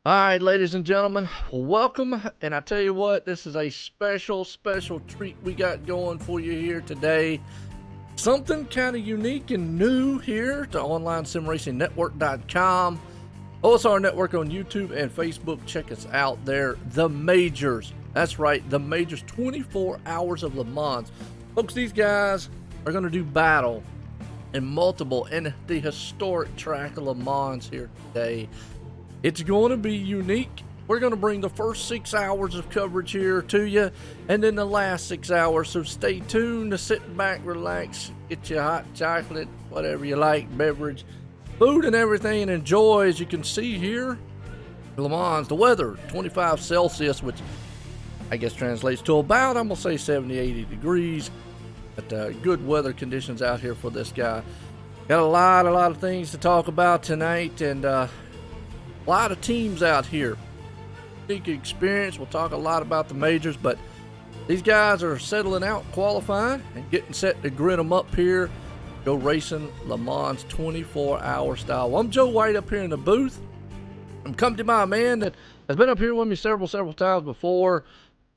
All right, ladies and gentlemen, welcome. And I tell you what, this is a special treat we got going for you here today. Something kind of unique and new here to OnlineSimRacingNetwork.com, OSR Network on YouTube and Facebook. Check us out there. The Majors. That's right, the Majors, 24 Hours of Le Mans. Folks, these guys are going to do battle in the historic track of Le Mans here today. It's going to be unique. We're going to bring the first 6 hours of coverage here to you, and then the last 6 hours. So stay tuned to sit back, relax, get your hot chocolate, whatever you like, beverage, food, and everything, and enjoy. As you can see here, Le Mans, the weather, 25 Celsius, which I guess translates to about, I'm going to say 70, 80 degrees. But good weather conditions out here for this guy. Got a lot of things to talk about tonight, and a lot of teams out here. Big experience. We'll talk a lot about the majors, but these guys are settling out, qualifying, and getting set to grit them up here. Go racing Le Mans 24-hour style. I'm Joe White up here in the booth. I'm coming to my man that has been up here with me several times before,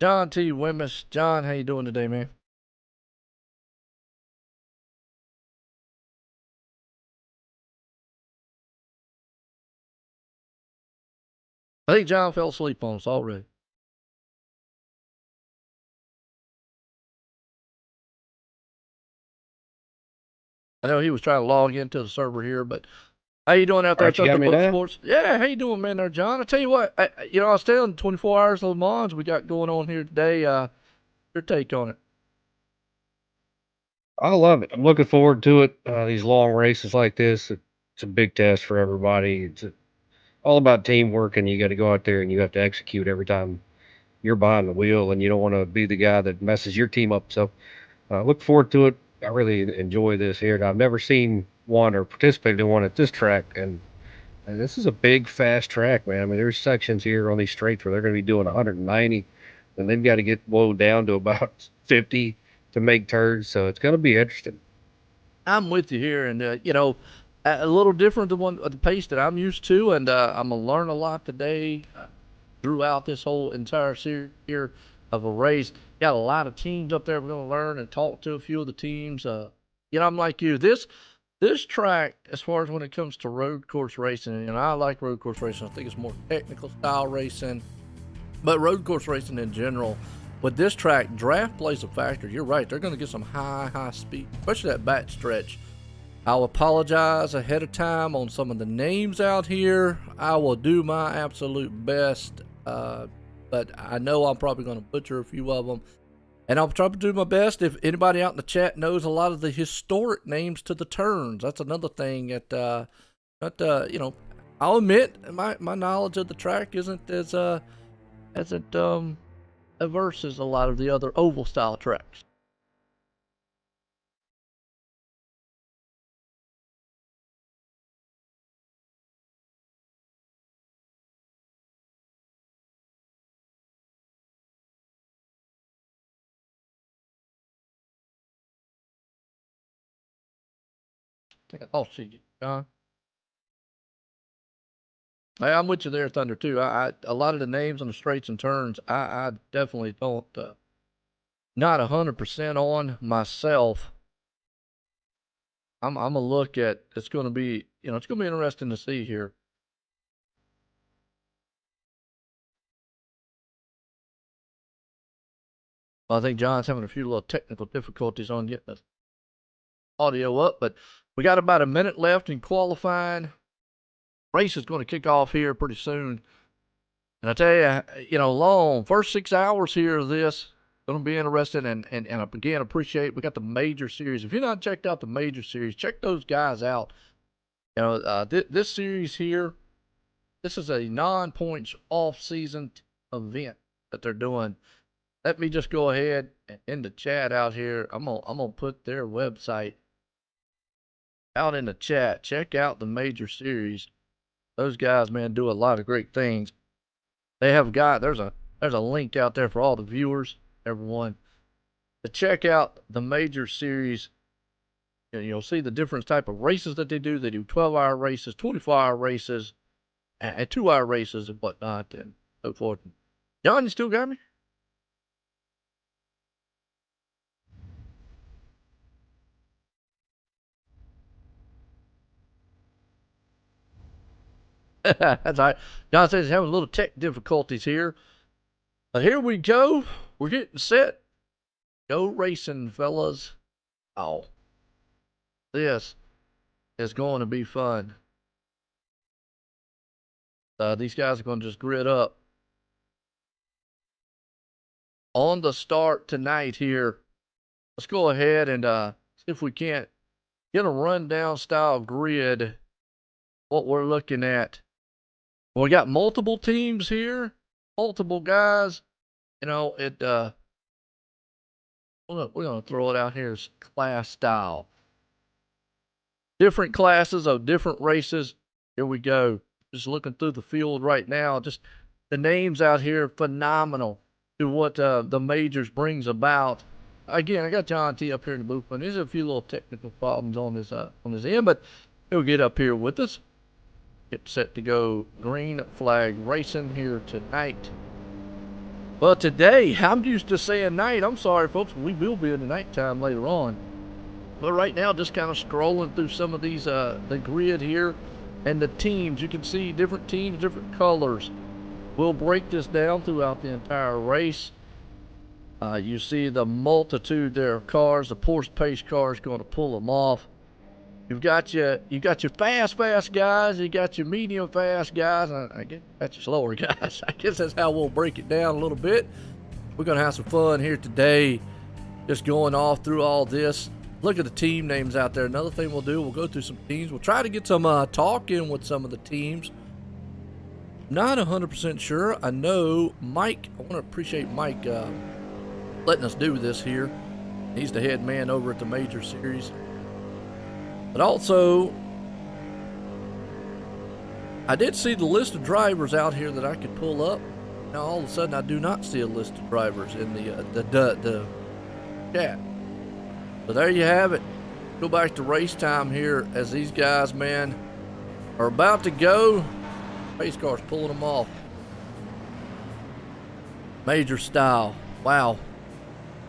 John T. Wemmis. John, how you doing today, man? I think John fell asleep on us already. I know he was trying to log into the server here, but how you doing out All there at right, you got me Thunderbook now? Sports? Yeah, how you doing, man, there, John? I tell you what, I was telling 24 hours of Le Mans we got going on here today. Your take on it? I love it. I'm looking forward to it. These long races like this, it's a big test for everybody. All about teamwork, and you got to go out there and you have to execute every time you're behind the wheel, and you don't want to be the guy that messes your team up. So, look forward to it. I really enjoy this here. And I've never seen one or participated in one at this track, and this is a big, fast track, man. I mean, there's sections here on these straights where they're going to be doing 190, and they've got to get low down to about 50 to make turns. So it's going to be interesting. I'm with you here, and a little different than the pace that I'm used to, and I'm gonna learn a lot today throughout this whole entire series here of a race. Got a lot of teams up there. We're gonna learn and talk to a few of the teams. I'm like you. This track, as far as when it comes to road course racing, and I like road course racing. I think it's more technical style racing, but road course racing in general. With this track, draft plays a factor. You're right. They're going to get some high speed, especially that back stretch. I'll apologize ahead of time on some of the names out here. I will do my absolute best, but I know I'm probably going to butcher a few of them. And I'll try to do my best. If anybody out in the chat knows a lot of the historic names to the turns, that's another thing I'll admit my knowledge of the track isn't as averse as a lot of the other oval style tracks. I think I lost you, John. Hey, I'm with you there, Thunder, too. I a lot of the names on the straights and turns, I definitely don't not 100% on myself. I'm gonna look at. It's gonna be it's gonna be interesting to see here. I think John's having a few little technical difficulties on getting the audio up, but we got about a minute left in qualifying. Race is going to kick off here pretty soon. And I tell you, long first 6 hours here of this going to be interesting. And again, appreciate we got the major series. If you're not checked out the major series, check those guys out. This series here, this is a non-points off-season event that they're doing. Let me just go ahead and in the chat out here. I'm gonna put their website out in the chat. Check out the major series. Those guys, man, do a lot of great things. They have got there's a link out there for all the viewers, everyone, to check out the major series. And you'll see the different type of races that they do. They do 12-hour races, 24-hour races, and 2-hour races and whatnot and so forth. John, you still got me? That's all right. John says he's having a little tech difficulties here. But here we go. We're getting set. Go racing, fellas. Oh, this is going to be fun. These guys are going to just grid up. On the start tonight here, let's go ahead and see if we can't get a rundown style grid. What we're looking at. Well, we got multiple teams here, multiple guys. You know, we're going to throw it out here as class style. Different classes of different races. Here we go. Just looking through the field right now. Just the names out here, phenomenal to what the majors brings about. Again, I got John T up here in the booth, but there's a few little technical problems on this end, but he'll get up here with us. Get set to go green flag racing here tonight. Well, today, I'm used to saying night. I'm sorry, folks. We will be in the nighttime later on. But right now, just kind of scrolling through some of these, the grid here and the teams. You can see different teams, different colors. We'll break this down throughout the entire race. You see the multitude there of cars. The Porsche pace car is going to pull them off. You got your fast guys. You got your medium fast guys. I guess that's your slower guys. I guess that's how we'll break it down a little bit. We're gonna have some fun here today, just going off through all this. Look at the team names out there. Another thing we'll do, we'll go through some teams. We'll try to get some talk in with some of the teams. Not 100% sure. I know Mike. I want to appreciate Mike letting us do this here. He's the head man over at the Major Series. But also, I did see the list of drivers out here that I could pull up. Now all of a sudden, I do not see a list of drivers in the chat. So there you have it. Go back to race time here as these guys, man, are about to go. Pace car's pulling them off. Major style. Wow.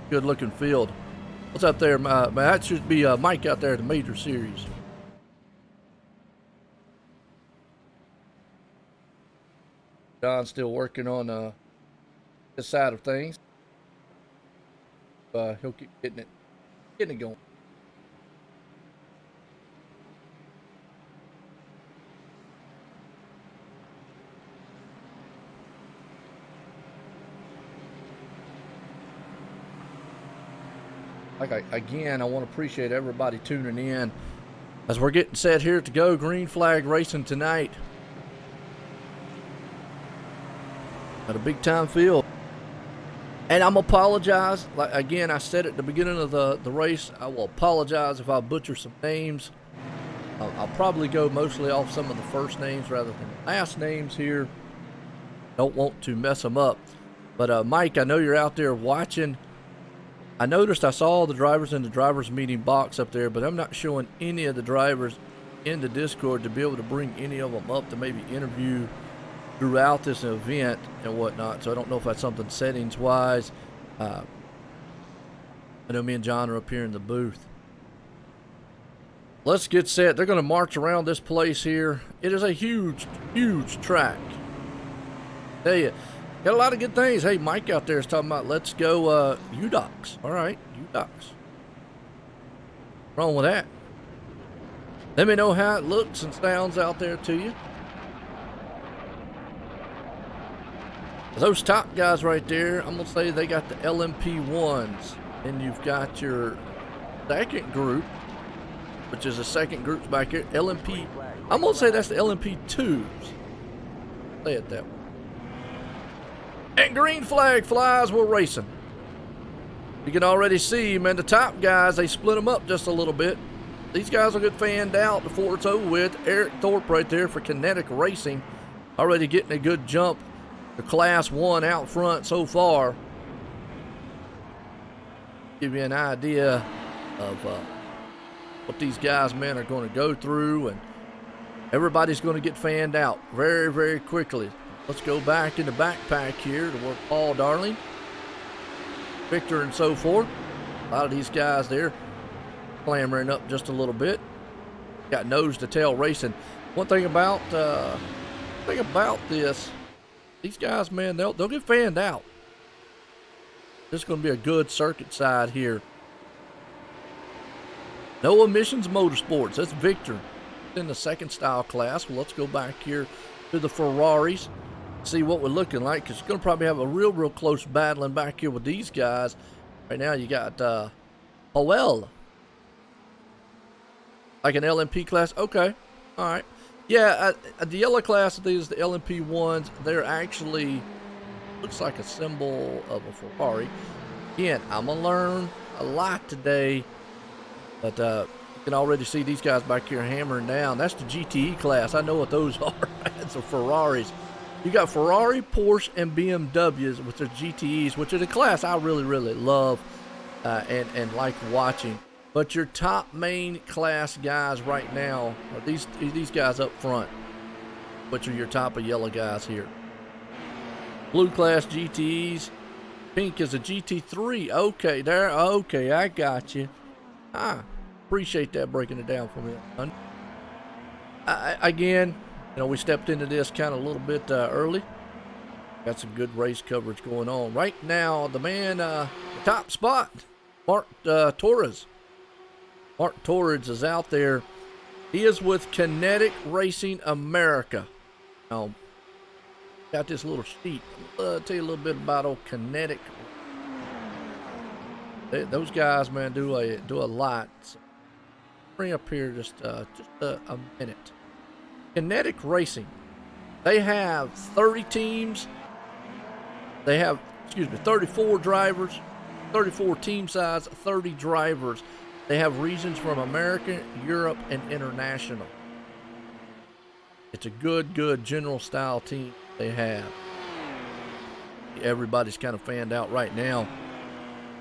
Good looking field. What's up there? That should be Mike out there at the Major Series. John's still working on this side of things. He'll keep getting it going. Again, I want to appreciate everybody tuning in as we're getting set here to go green flag racing tonight at a big time field. And I'm apologize. Like again, I said at the beginning of the race, I will apologize if I butcher some names. I'll probably go mostly off some of the first names rather than last names here. Don't want to mess them up. But Mike, I know you're out there watching. I noticed I saw the drivers in the drivers meeting box up there, but I'm not showing any of the drivers in the Discord to be able to bring any of them up to maybe interview throughout this event and whatnot. So I don't know if that's something settings wise. I know me and John are up here in the booth. Let's get set. They're going to march around this place here. It is a huge, huge track. Tell you. Got a lot of good things. Hey, Mike out there is talking about let's go UDOX. All right, UDOX. Wrong with that. Let me know how it looks and sounds out there to you. Those top guys right there, I'm going to say they got the LMP1s. And you've got your second group, which is the second group's back here. LMP, I'm going to say that's the LMP2s. Say it that way. And green flag flies, we're racing. You can already see, man, the top guys, they split them up just a little bit. These guys will get fanned out before it's over with. Eric Thorpe right there for Kinetic Racing. Already getting a good jump to Class 1 out front so far. Give you an idea of what these guys, man, are going to go through. And Everybody's going to get fanned out very, very quickly. Let's go back in the backpack here to work Paul Darling, Victor, and so forth. A lot of these guys there clamoring up just a little bit. Got nose to tail racing. One thing about this, these guys, man, they'll get fanned out. This is going to be a good circuit side here. No Emissions Motorsports. That's Victor in the second style class. Well, let's go back here to the Ferraris, see what we're looking like, because you're going to probably have a real close battling back here with these guys. Right now you got Howell, like an LMP class. Okay, all right. Yeah, the yellow class of these, the LMP ones, they're actually, looks like a symbol of a Ferrari. Again, I'm going to learn a lot today, but you can already see these guys back here hammering down. That's the GTE class. I know what those are. It's the Ferraris. You got Ferrari, Porsche, and BMWs with their GTEs, which are the class I really love and like watching. But your top main class guys right now are these guys up front, which are your top of yellow guys here. Blue class GTEs. Pink is a GT3. Okay, there. Okay, I got you. Appreciate that, breaking it down for me. Again, you know, we stepped into this kind of a little bit early. Got some good race coverage going on. Right now, the man, the top spot, Mark Torres. Mark Torres is out there. He is with Kinetic Racing America. Now, got this little sheet. I'll tell you a little bit about old Kinetic. Those guys, man, do a lot. So bring up here just a minute. Kinetic Racing. They have 30 teams. They have, 34 drivers, 34 team size, 30 drivers. They have regions from America, Europe, and international. It's a good general style team they have. Everybody's kind of fanned out right now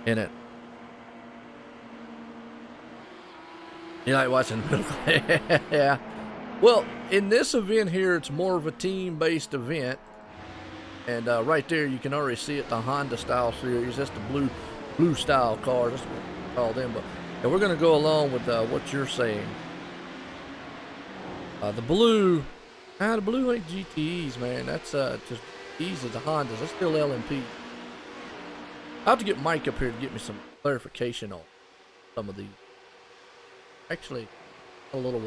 in it. You like watching the middle? Yeah. Well, in this event here, it's more of a team-based event. And right there, you can already see it, the Honda style series. That's the blue style car. That's what we call them. But and we're going to go along with what you're saying. The blue ain't GTEs, man. That's just these are the Hondas. That's still LMP. I'll have to get Mike up here to get me some clarification on some of these. Actually, a little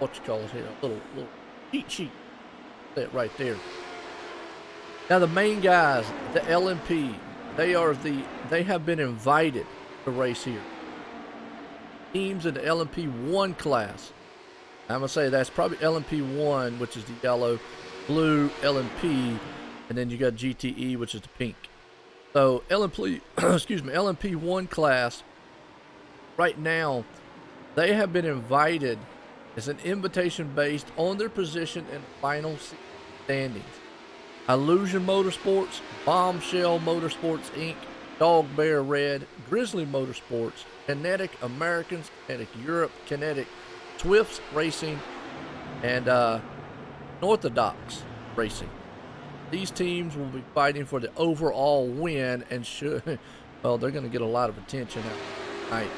what you call it here, a little cheat sheet. That right there. Now the main guys, the LMP, they have been invited to race here. Teams in the LMP 1 class. I'm gonna say that's probably LMP 1, which is the yellow, blue LMP, and then you got GTE, which is the pink. So LMP, LMP 1 class. Right now, they have been invited. It's an invitation based on their position in final standings. Illusion Motorsports, Bombshell Motorsports Inc., Dog Bear Red, Grizzly Motorsports, Kinetic Americans, Kinetic Europe, Kinetic Swifts Racing, and Orthodox Racing. These teams will be fighting for the overall win and well, they're going to get a lot of attention out tonight.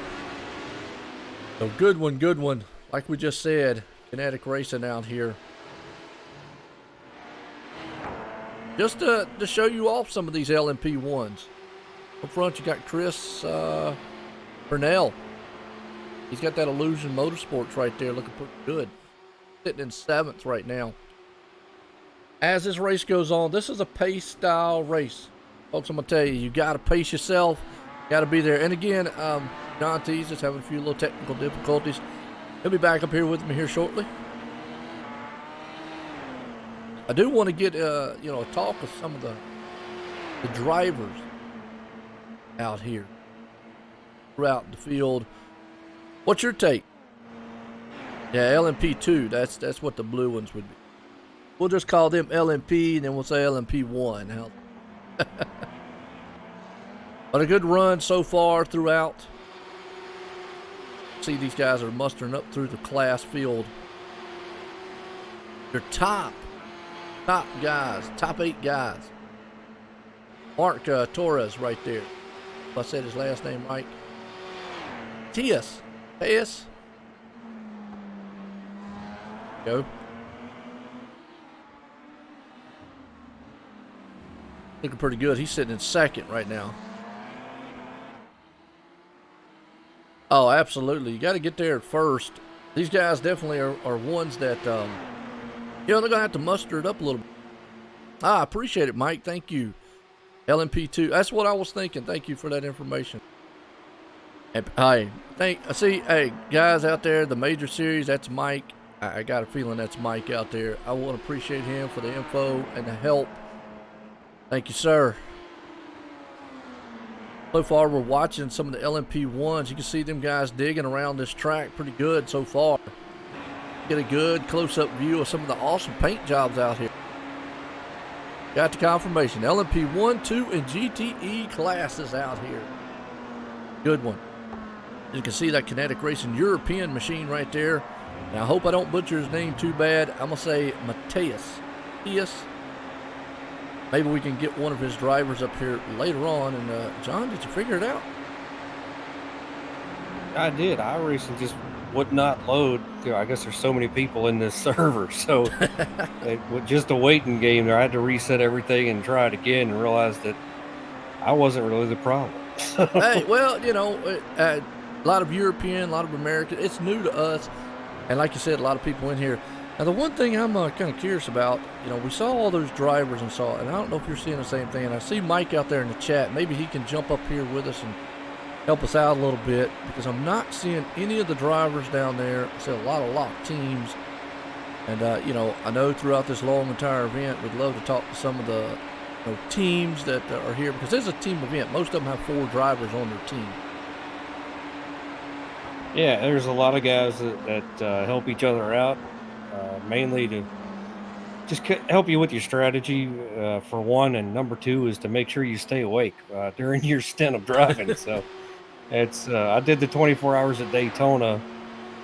So good one. Like we just said, Kinetic Racing out here. Just to show you off some of these LMP ones. Up front, you got Chris Burnell. He's got that Illusion Motorsports right there, looking pretty good. Sitting in 7th right now. As this race goes on, this is a pace style race. Folks, I'm going to tell you, you got to pace yourself. Got to be there. And again, John T's is having a few little technical difficulties. He'll be back up here with me here shortly. I do want to get, a talk with some of the drivers out here throughout the field. What's your take? Yeah, LMP2. That's what the blue ones would be. We'll just call them LMP, and then we'll say LMP1. But a good run so far throughout. See, these guys are mustering up through the class field. Your top guys, top 8 guys. Mark Torres right there. If I said his last name right. Tias. Go. Looking pretty good. He's sitting in second right now. Oh, absolutely. You got to get there at first. These guys definitely are ones that, they're going to have to muster it up a little bit. I appreciate it, Mike. Thank you. LMP2. That's what I was thinking. Thank you for that information. And hey, guys out there, the major series, that's Mike. I got a feeling that's Mike out there. I want to appreciate him for the info and the help. Thank you, sir. So far, we're watching some of the LMP1s. You can see them guys digging around this track pretty good so far. Get a good close-up view of some of the awesome paint jobs out here. Got the confirmation. LMP1, 2, and GTE classes out here. Good one. You can see that Kinetic Racing European machine right there. Now, I hope I don't butcher his name too bad. I'm going to say Mateus. Maybe we can get one of his drivers up here later on. And, John, did you figure it out? I did. iRacing just would not load. I guess there's so many people in this server. So just a waiting game there. I had to reset everything and try it again and realize that I wasn't really the problem. Hey, well, a lot of European, a lot of American. It's new to us. And like you said, a lot of people in here. Now, the one thing I'm kind of curious about, we saw all those drivers and I don't know if you're seeing the same thing. And I see Mike out there in the chat. Maybe he can jump up here with us and help us out a little bit, because I'm not seeing any of the drivers down there. I see a lot of locked teams. And, I know throughout this long entire event, we'd love to talk to some of the teams that are here, because this is a team event. Most of them have 4 drivers on their team. Yeah, there's a lot of guys that help each other out. Mainly to just help you with your strategy, for one, and number 2 is to make sure you stay awake during your stint of driving. So it's I did the 24 hours at Daytona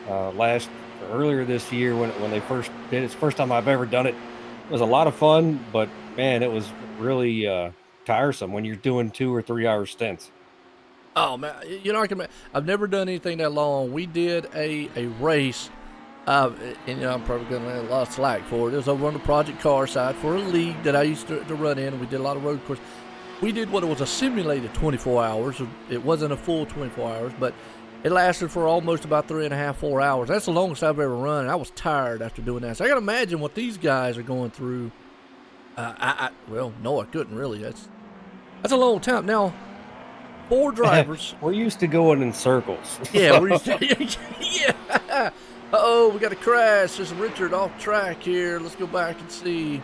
earlier this year when they first did it. It's the first time I've ever done it. It was a lot of fun, but man, it was really tiresome when you're doing 2 or 3 hour stints. Oh man, I've never done anything that long. We did a race. And I'm probably going to lay a lot of slack for it. It was over on the Project Car side for a league that I used to run in, and we did a lot of road course. We did what it was a simulated 24 hours. It wasn't a full 24 hours, but it lasted for almost about 3.5, 4 hours. That's the longest I've ever run, and I was tired after doing that. So I got to imagine what these guys are going through. Well, no, I couldn't really. That's a long time. Now, 4 drivers. We're used to going in circles. Yeah, we're used to. Yeah. Uh-oh, we got a crash. There's Richard off track here. Let's go back and see.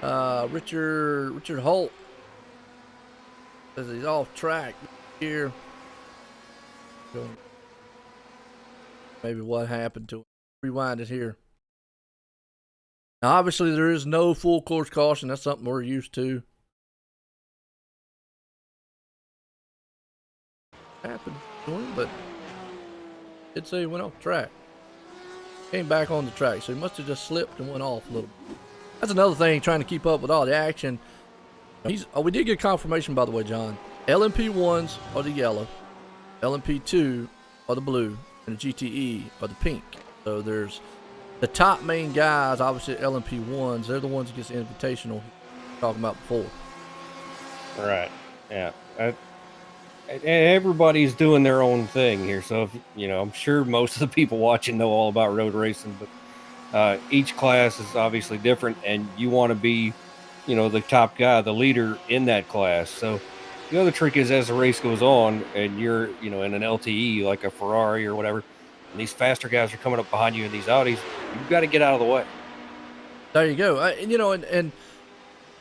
Richard Holt says he's off track here. Maybe what happened to him. Rewind it here. Now, obviously, there is no full course caution. That's something we're used to. Happened to him, but did say he went off track. Came back on the track, so he must have just slipped and went off a little bit. That's another thing, trying to keep up with all the action. We did get confirmation, by the way, John. LMP1s are the yellow, LMP2 are the blue, and the GTE are the pink. So there's the top main guys, obviously LMP1s. They're the ones that gets the invitational we were talking about before. Right. Yeah. Everybody's doing their own thing here, so I'm sure most of the people watching know all about road racing, but each class is obviously different, and you want to be the top guy, the leader in that class. So the other trick is, as the race goes on and you're in an LTE like a Ferrari or whatever, and these faster guys are coming up behind you in these Audis, you've got to get out of the way. There you go.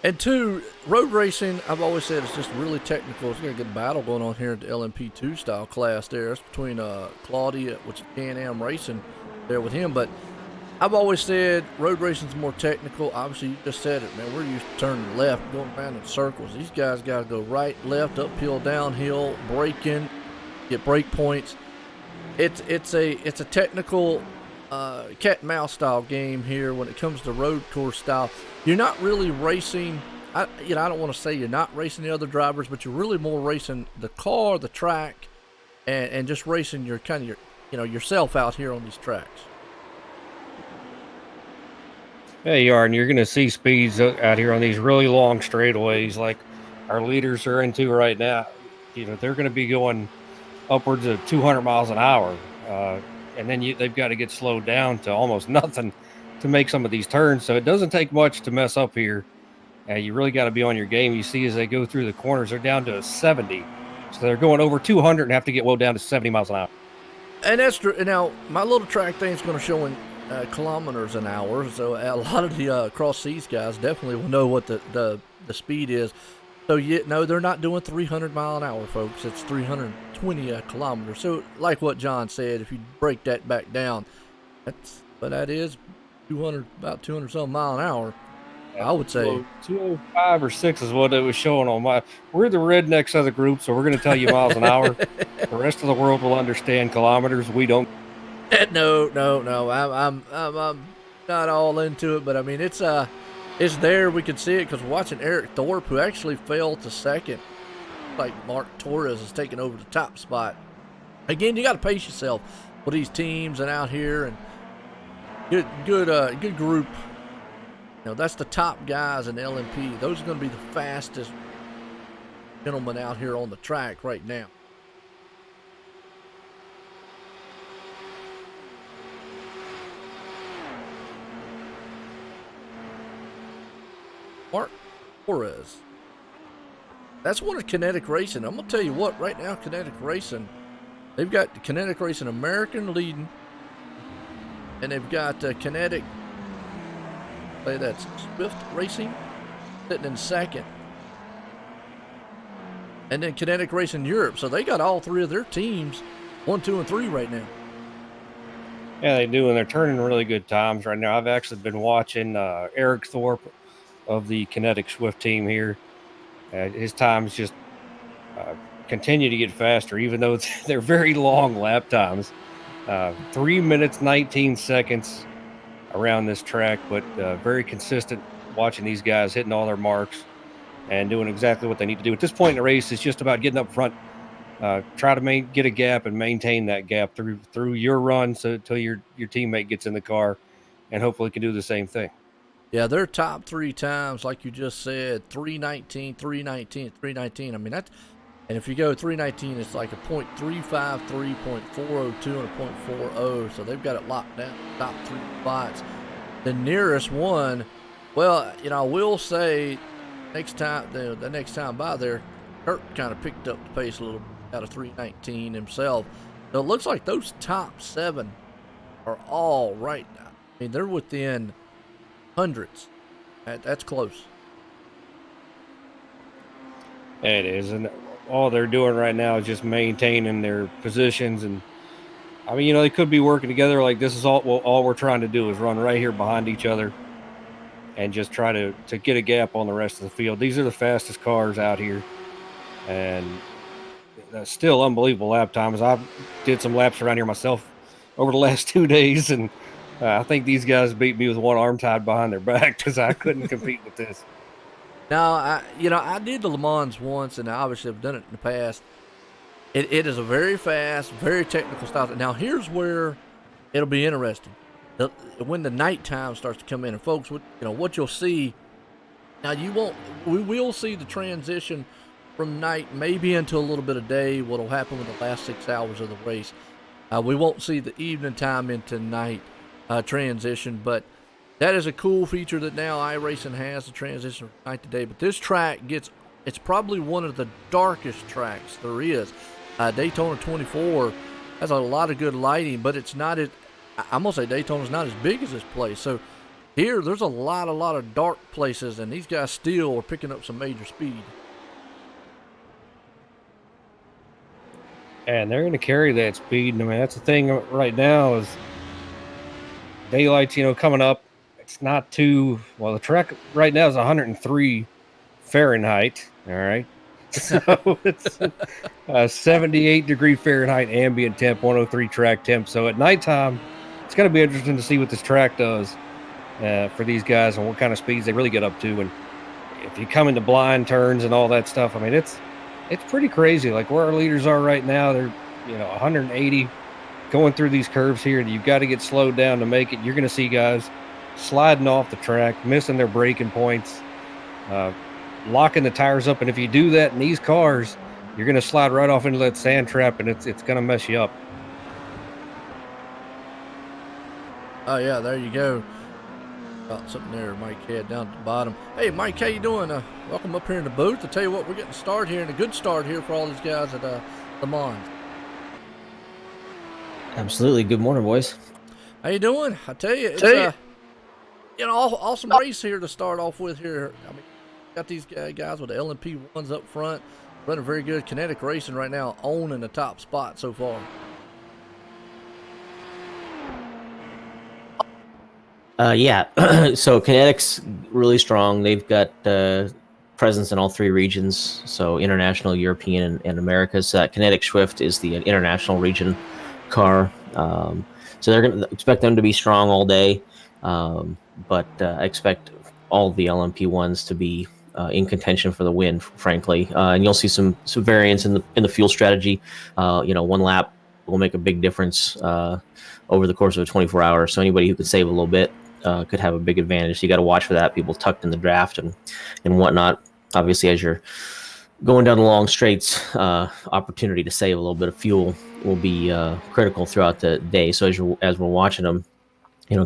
And 2, road racing, I've always said, it's just really technical. It's got a good battle going on here at the LMP2 style class there. It's between Claudia, which is Can-Am Racing, there with him. But I've always said road racing's more technical. Obviously, you just said it, man. We're used to turning left, going around in circles. These guys got to go right, left, uphill, downhill, braking, get brake points. it's a technical cat and mouse style game here when it comes to road course style. You're not really racing. I don't want to say you're not racing the other drivers, but you're really more racing the car, the track, and just racing your kind of yourself out here on these tracks. Yeah, you are, and you're going to see speeds out here on these really long straightaways like our leaders are into right now. They're going to be going upwards of 200 miles an hour, and then they've got to get slowed down to almost nothing to make some of these turns. So it doesn't take much to mess up here. You really got to be on your game. You see as they go through the corners, they're down to 70. So they're going over 200 and have to get well down to 70 miles an hour. And that's true. Now, my little track thing is going to show in kilometers an hour, so a lot of the cross seas guys definitely will know what the speed is. So no, they're not doing 300 mile an hour, folks. It's 320 kilometers. So, like what John said, if you break that back down, that is 200, about 200 some mile an hour. I would say 205 or 6 is what it was showing on my. We're the rednecks of the group, so we're going to tell you miles an hour. The rest of the world will understand kilometers. We don't. No. I'm not all into it, but I mean it's there. We can see it because watching Eric Thorpe, who actually fell to second, like Mark Torres is taking over the top spot. Again, you got to pace yourself with these teams and out here, and good group. That's the top guys in LMP. Those are going to be the fastest gentlemen out here on the track right now. Mark Torres. That's one of Kinetic Racing. I'm going to tell you what, right now, Kinetic Racing, they've got Kinetic Racing American leading, and they've got Kinetic, that's Swift Racing, sitting in second. And then Kinetic Racing Europe. So they got all three of their teams, 1, 2, and 3 right now. Yeah, they do, and they're turning really good times right now. I've actually been watching Eric Thorpe of the Kinetic Swift team here. His times just continue to get faster, even though they're very long lap times. 3 minutes, 19 seconds around this track, but very consistent watching these guys hitting all their marks and doing exactly what they need to do. At this point in the race, it's just about getting up front, try to get a gap and maintain that gap through your run until your teammate gets in the car, and hopefully can do the same thing. Yeah, their top 3 times, like you just said, 3:19, 3:19, 3:19. I mean, and if you go 3:19, it's like a .353, .402, and a .40. So they've got it locked down, top 3 spots. The nearest one, well, I will say, the next time by there, Kurt kind of picked up the pace a little bit out of 3:19 himself. So it looks like those top 7 are all right now. I mean, they're within hundreds. That's close. It is, and all they're doing right now is just maintaining their positions. And I mean, they could be working together. Like, this is all we're trying to do is run right here behind each other and just try to get a gap on the rest of the field. These are the fastest cars out here, and that's still unbelievable lap times. I did some laps around here myself over the last 2 days, and I think these guys beat me with one arm tied behind their back because I couldn't compete with this. Now, I did the Le Mans once, and I obviously have done it in the past. It is a very fast, very technical style. Now, here's where it'll be interesting. When the nighttime starts to come in, and folks, what you'll see. Now, we will see the transition from night maybe into a little bit of day. What'll happen with the last 6 hours of the race? We won't see the evening time into night transition, but that is a cool feature that now iRacing has, the transition from night to day. But this track it's probably one of the darkest tracks there is. Daytona 24 has a lot of good lighting, but it's not I'm gonna say Daytona's not as big as this place. So here, there's a lot of dark places, and these guys still are picking up some major speed. And they're going to carry that speed. And I mean, that's the thing right now is daylight's, coming up. It's not too well. The track right now is 103 Fahrenheit. All right, So it's 78 degree Fahrenheit ambient temp, 103 track temp. So at nighttime, it's going to be interesting to see what this track does for these guys and what kind of speeds they really get up to. And if you come into blind turns and all that stuff, I mean, it's pretty crazy. Like where our leaders are right now, they're 180 going through these curves here. You've got to get slowed down to make it. You're going to see guys sliding off the track, missing their braking points, locking the tires up. And if you do that in these cars, you're going to slide right off into that sand trap, and it's going to mess you up. Oh yeah, there you go. Got something there, Mike head down at the bottom. Hey Mike, how you doing? Welcome up here in the booth. I tell you what, we're getting started here, and a good start here for all these guys at Le Mans. Absolutely. Good morning, boys. How you doing? I tell you, it's awesome race here to start off with here. I mean, got these guys with the LMP ones up front, running very good. Kinetic Racing right now owning the top spot so far. Yeah. So Kinetic's really strong. They've got presence in all three regions, so international, European, and Americas. So that Kinetic Swift is the international region car. So they're going to expect them to be strong all day, but I expect all the LMP ones to be in contention for the win, frankly. And you'll see some variance in the fuel strategy. One lap will make a big difference over the course of 24 hours. So anybody who could save a little bit could have a big advantage. So you got to watch for that. People tucked in the draft and whatnot. Obviously, as you're going down the long straights, opportunity to save a little bit of fuel will be critical throughout the day. So as we're watching them,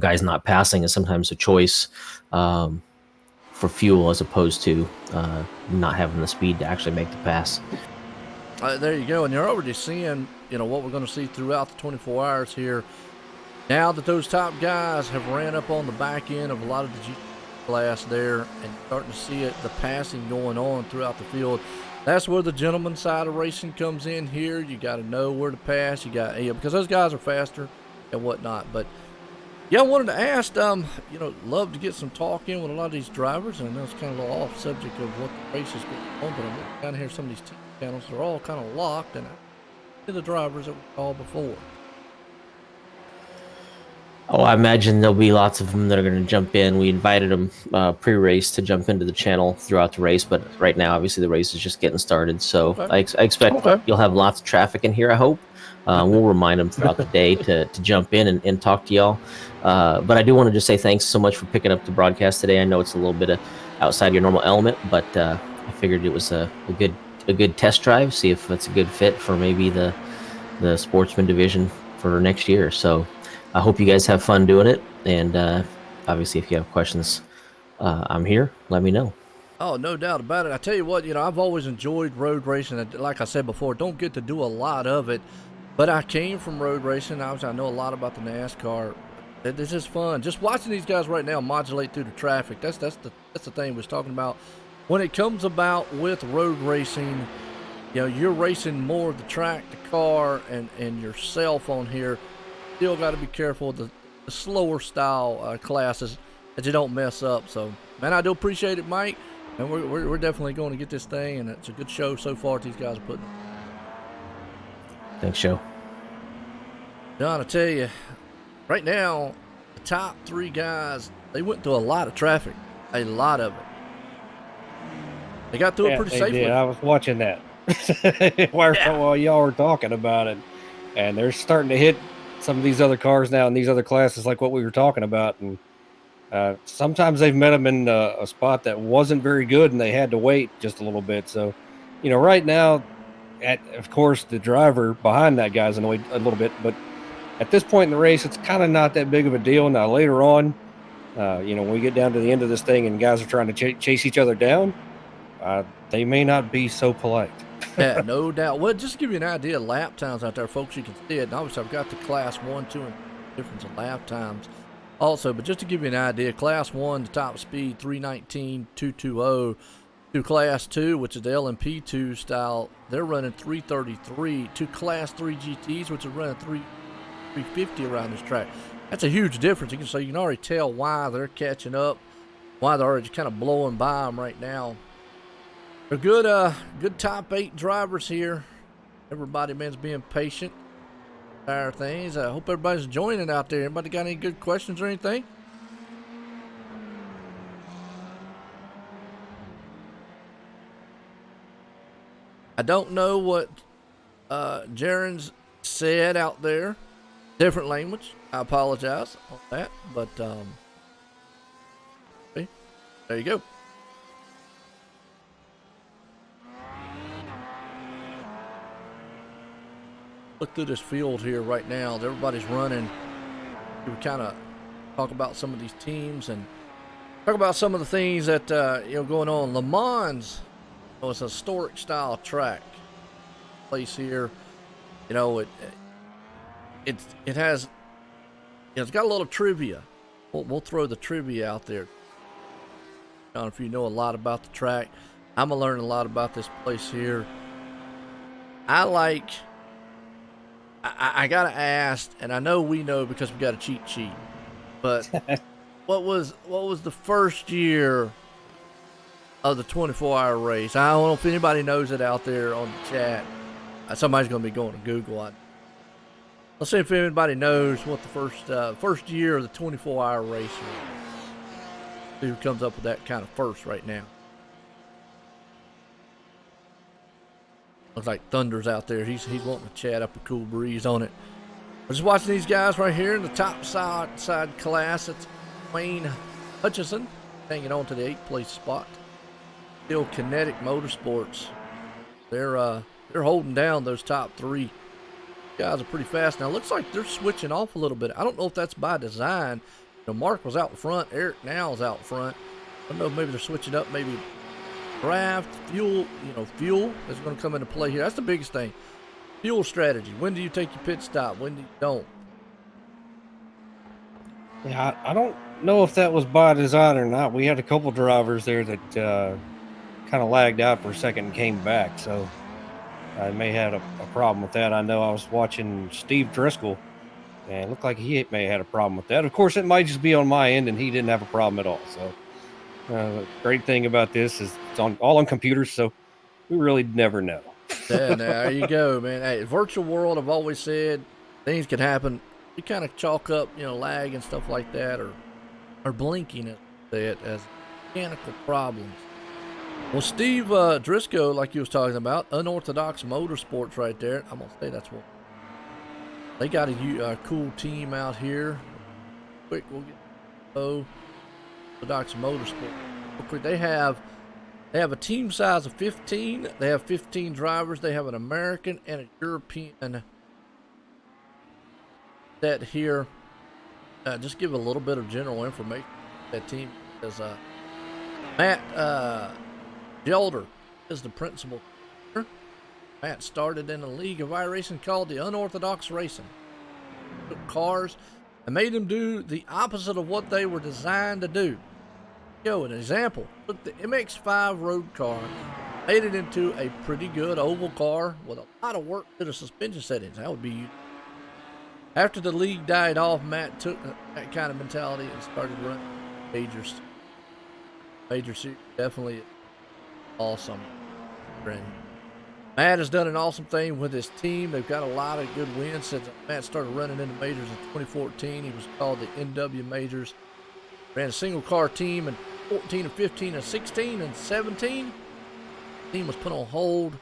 guys not passing is sometimes a choice for fuel as opposed to not having the speed to actually make the pass. There you go, and you're already seeing, what we're going to see throughout the 24 hours here. Now that those top guys have ran up on the back end of a lot of the G class there, and starting to see the passing going on throughout the field. That's where the gentleman side of racing comes in here. You got to know where to pass. You got because those guys are faster and whatnot. But yeah, I wanted to ask, love to get some talk in with a lot of these drivers, and I know it's kind of a little off subject of what the race is going on, but I'm looking down here, some of these team channels, they're all kind of locked, and the drivers that we saw before. Oh, I imagine there'll be lots of them that are going to jump in. We invited them pre-race to jump into the channel throughout the race, but right now, obviously, the race is just getting started. So okay. I expect you'll have lots of traffic in here, I hope. We'll remind them throughout the day to jump in and talk to y'all. But I do want to just say thanks so much for picking up the broadcast today. I know it's a little bit outside your normal element, but I figured it was a good test drive, see if it's a good fit for maybe the sportsman division for next year. So I hope you guys have fun doing it, and obviously if you have questions, I'm here. Let me know. Oh, no doubt about it. I tell you what, I've always enjoyed road racing. Like I said before, don't get to do a lot of it, but I came from road racing. Obviously, I know a lot about the NASCAR. It's just fun. Just watching these guys right now modulate through the traffic. That's the thing we was talking about. When it comes about with road racing, you're racing more of the track, the car, and yourself on here. Still got to be careful with the slower style classes that you don't mess up. So, man, I do appreciate it, Mike. And we're definitely going to get this thing, and it's a good show so far that these guys are putting on. Thanks, Joe. John, I tell you, right now, the top three guys, they went through a lot of traffic. A lot of it. They got through it pretty safely. Yeah, I was watching that while y'all were talking about it. And they're starting to hit some of these other cars now in these other classes like what we were talking about. And sometimes they've met them in a spot that wasn't very good and they had to wait just a little bit. So, right now, of course, the driver behind that guy's annoyed a little bit. But at this point in the race, it's kind of not that big of a deal. Now, later on, when we get down to the end of this thing and guys are trying to chase each other down, they may not be so polite. Yeah, no doubt. Well, just to give you an idea of lap times out there, folks, you can see it. And obviously, I've got the Class 1, 2, and difference in lap times also. But just to give you an idea, Class 1, the top speed, 319.220. To Class 2, which is the LMP2 style, they're running 333. To Class 3 GTs, which are running 350 around this track. That's a huge difference. You can already tell why they're catching up, why they're already kind of blowing by them right now. A good top 8 drivers here. Everybody, man's being patient. Entire things. I hope everybody's joining out there. Anybody got any good questions or anything? I don't know what Jaren's said out there. Different language. I apologize on that, but okay. There you go. Look through this field here right now. Everybody's running. We kind of talk about some of these teams and talk about some of the things that going on. Le Mans was a historic style track place here. You know, it has, it's got a little trivia. We'll throw the trivia out there. I don't know if you know a lot about the track. I'm gonna learn a lot about this place here. I gotta ask, and I know we know because we got a cheat sheet, but what was the first year of the 24-hour race? I don't know if anybody knows it out there on the chat. Somebody's gonna be going to Google. Let's see if anybody knows what the first year of the 24-hour race was. See who comes up with that kind of first right now. Looks like Thunder's out there. He's wanting to chat up a cool breeze on it. We're just watching these guys right here in the top side class. It's Wayne Hutchison hanging on to the 8th place spot. Still Kinetic Motorsports. They're holding down those top 3. Guys are pretty fast. Now, it looks like they're switching off a little bit. I don't know if that's by design. Mark was out front. Eric now is out front. I don't know if maybe they're switching up. Maybe draft, fuel. Fuel is going to come into play here. That's the biggest thing. Fuel strategy. When do you take your pit stop? When do you don't? Yeah, I don't know if that was by design or not. We had a couple drivers there that kind of lagged out for a second and came back. So I may have a problem with that. I know I was watching Steve Driscoll, and it looked like he may have had a problem with that. Of course, it might just be on my end, and he didn't have a problem at all. So the great thing about this is it's all on computers, so we really never know. Yeah, there you go, man. Hey, virtual world, I've always said things can happen. You kind of chalk up, lag and stuff like that, or blinking as mechanical problems. Well, Steve Driscoll, like you was talking about, Unorthodox Motorsports right there. I'm going to say that's what. They got a cool team out here. Quick, we'll get Unorthodox Motorsports. Real quick, they have a team size of 15. They have 15 drivers. They have an American and a European set here. Just give a little bit of general information. That team is Matt Gelder is the principal. Matt started in a league of iRacing called the Unorthodox Racing. Took cars and made them do the opposite of what they were designed to do. An example. Took the MX-5 road car, made it into a pretty good oval car with a lot of work to the suspension settings. That would be. After the league died off, Matt took that kind of mentality and started running majors. Major series, definitely awesome. And Matt has done an awesome thing with his team. They've got a lot of good wins since Matt started running into majors in 2014. He was called the NW Majors. Ran a single car team in 14 and 15 and 16 and 17. The team was put on hold.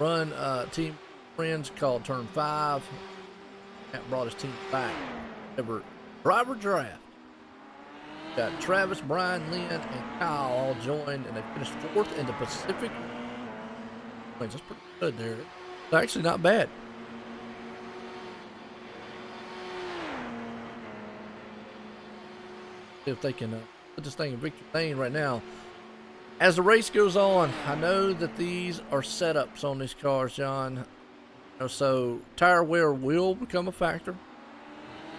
Run team friends called Turn 5. Matt brought his team back. Ever driver draft. Got Travis, Brian, Lynn, and Kyle all joined, and they finished 4th in the Pacific. That's pretty good there. It's actually not bad. If they can put this thing in victory lane right now. As the race goes on, I know that these are setups on these cars, John. So tire wear will become a factor.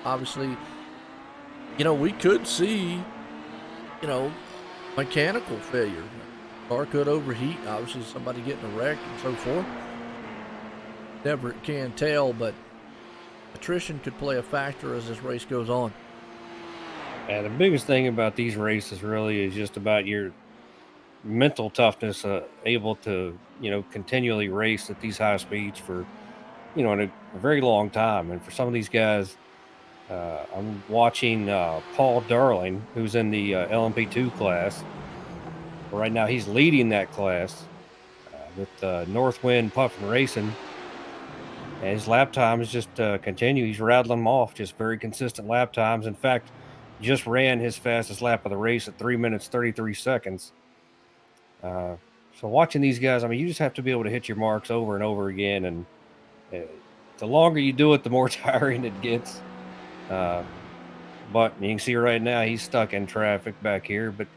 Obviously, we could see, mechanical failure. Car could overheat. Obviously, somebody getting a wreck and so forth. Never can tell, but attrition could play a factor as this race goes on. And the biggest thing about these races really is just about your mental toughness, able to, continually race at these high speeds for, in a very long time. And for some of these guys, I'm watching Paul Darling, who's in the LMP2 class. Right now, he's leading that class with Northwind Puffin Racing. And his lap times just continue. He's rattling them off, just very consistent lap times. In fact, just ran his fastest lap of the race at 3 minutes, 33 seconds. So watching these guys, I mean, you just have to be able to hit your marks over and over again. And the longer you do it, the more tiring it gets. But you can see right now, he's stuck in traffic back here. But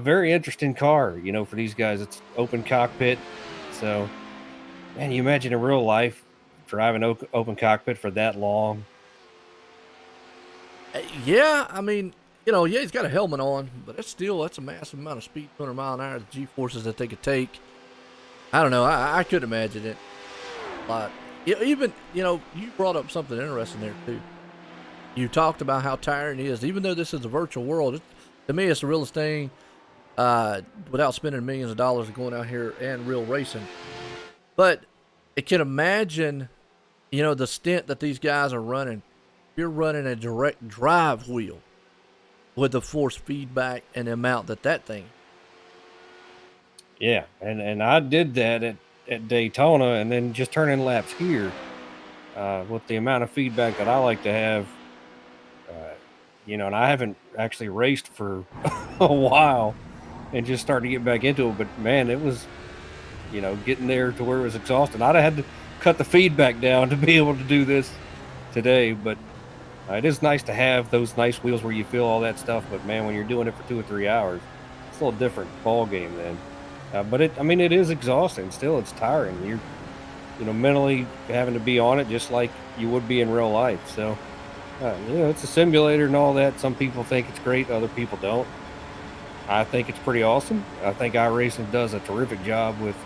very interesting car, for these guys. It's open cockpit. So, man, you imagine in real life driving open cockpit for that long. Yeah, I mean, he's got a helmet on, but that's a massive amount of speed, 200 mile an hour, the G-forces that they could take. I don't know. I couldn't imagine it. But even, you brought up something interesting there, too. You talked about how tiring it is. Even though this is a virtual world, to me, it's the realest thing without spending millions of dollars going out here and real racing. But I can imagine, the stint that these guys are running. You're running a direct drive wheel with the force feedback and the amount that thing. Yeah, and I did that at Daytona, and then just turning laps here with the amount of feedback that I like to have. And I haven't actually raced for a while and just starting to get back into it. But, man, it was, getting there to where it was exhausting. I'd have had to cut the feedback down to be able to do this today. But it is nice to have those nice wheels where you feel all that stuff. But, man, when you're doing it for 2 or 3 hours, it's a little different ball game then. But it is exhausting. Still, it's tiring. You're, mentally having to be on it just like you would be in real life. So, it's a simulator and all that. Some people think it's great. Other people don't. I think it's pretty awesome. I think iRacing does a terrific job with,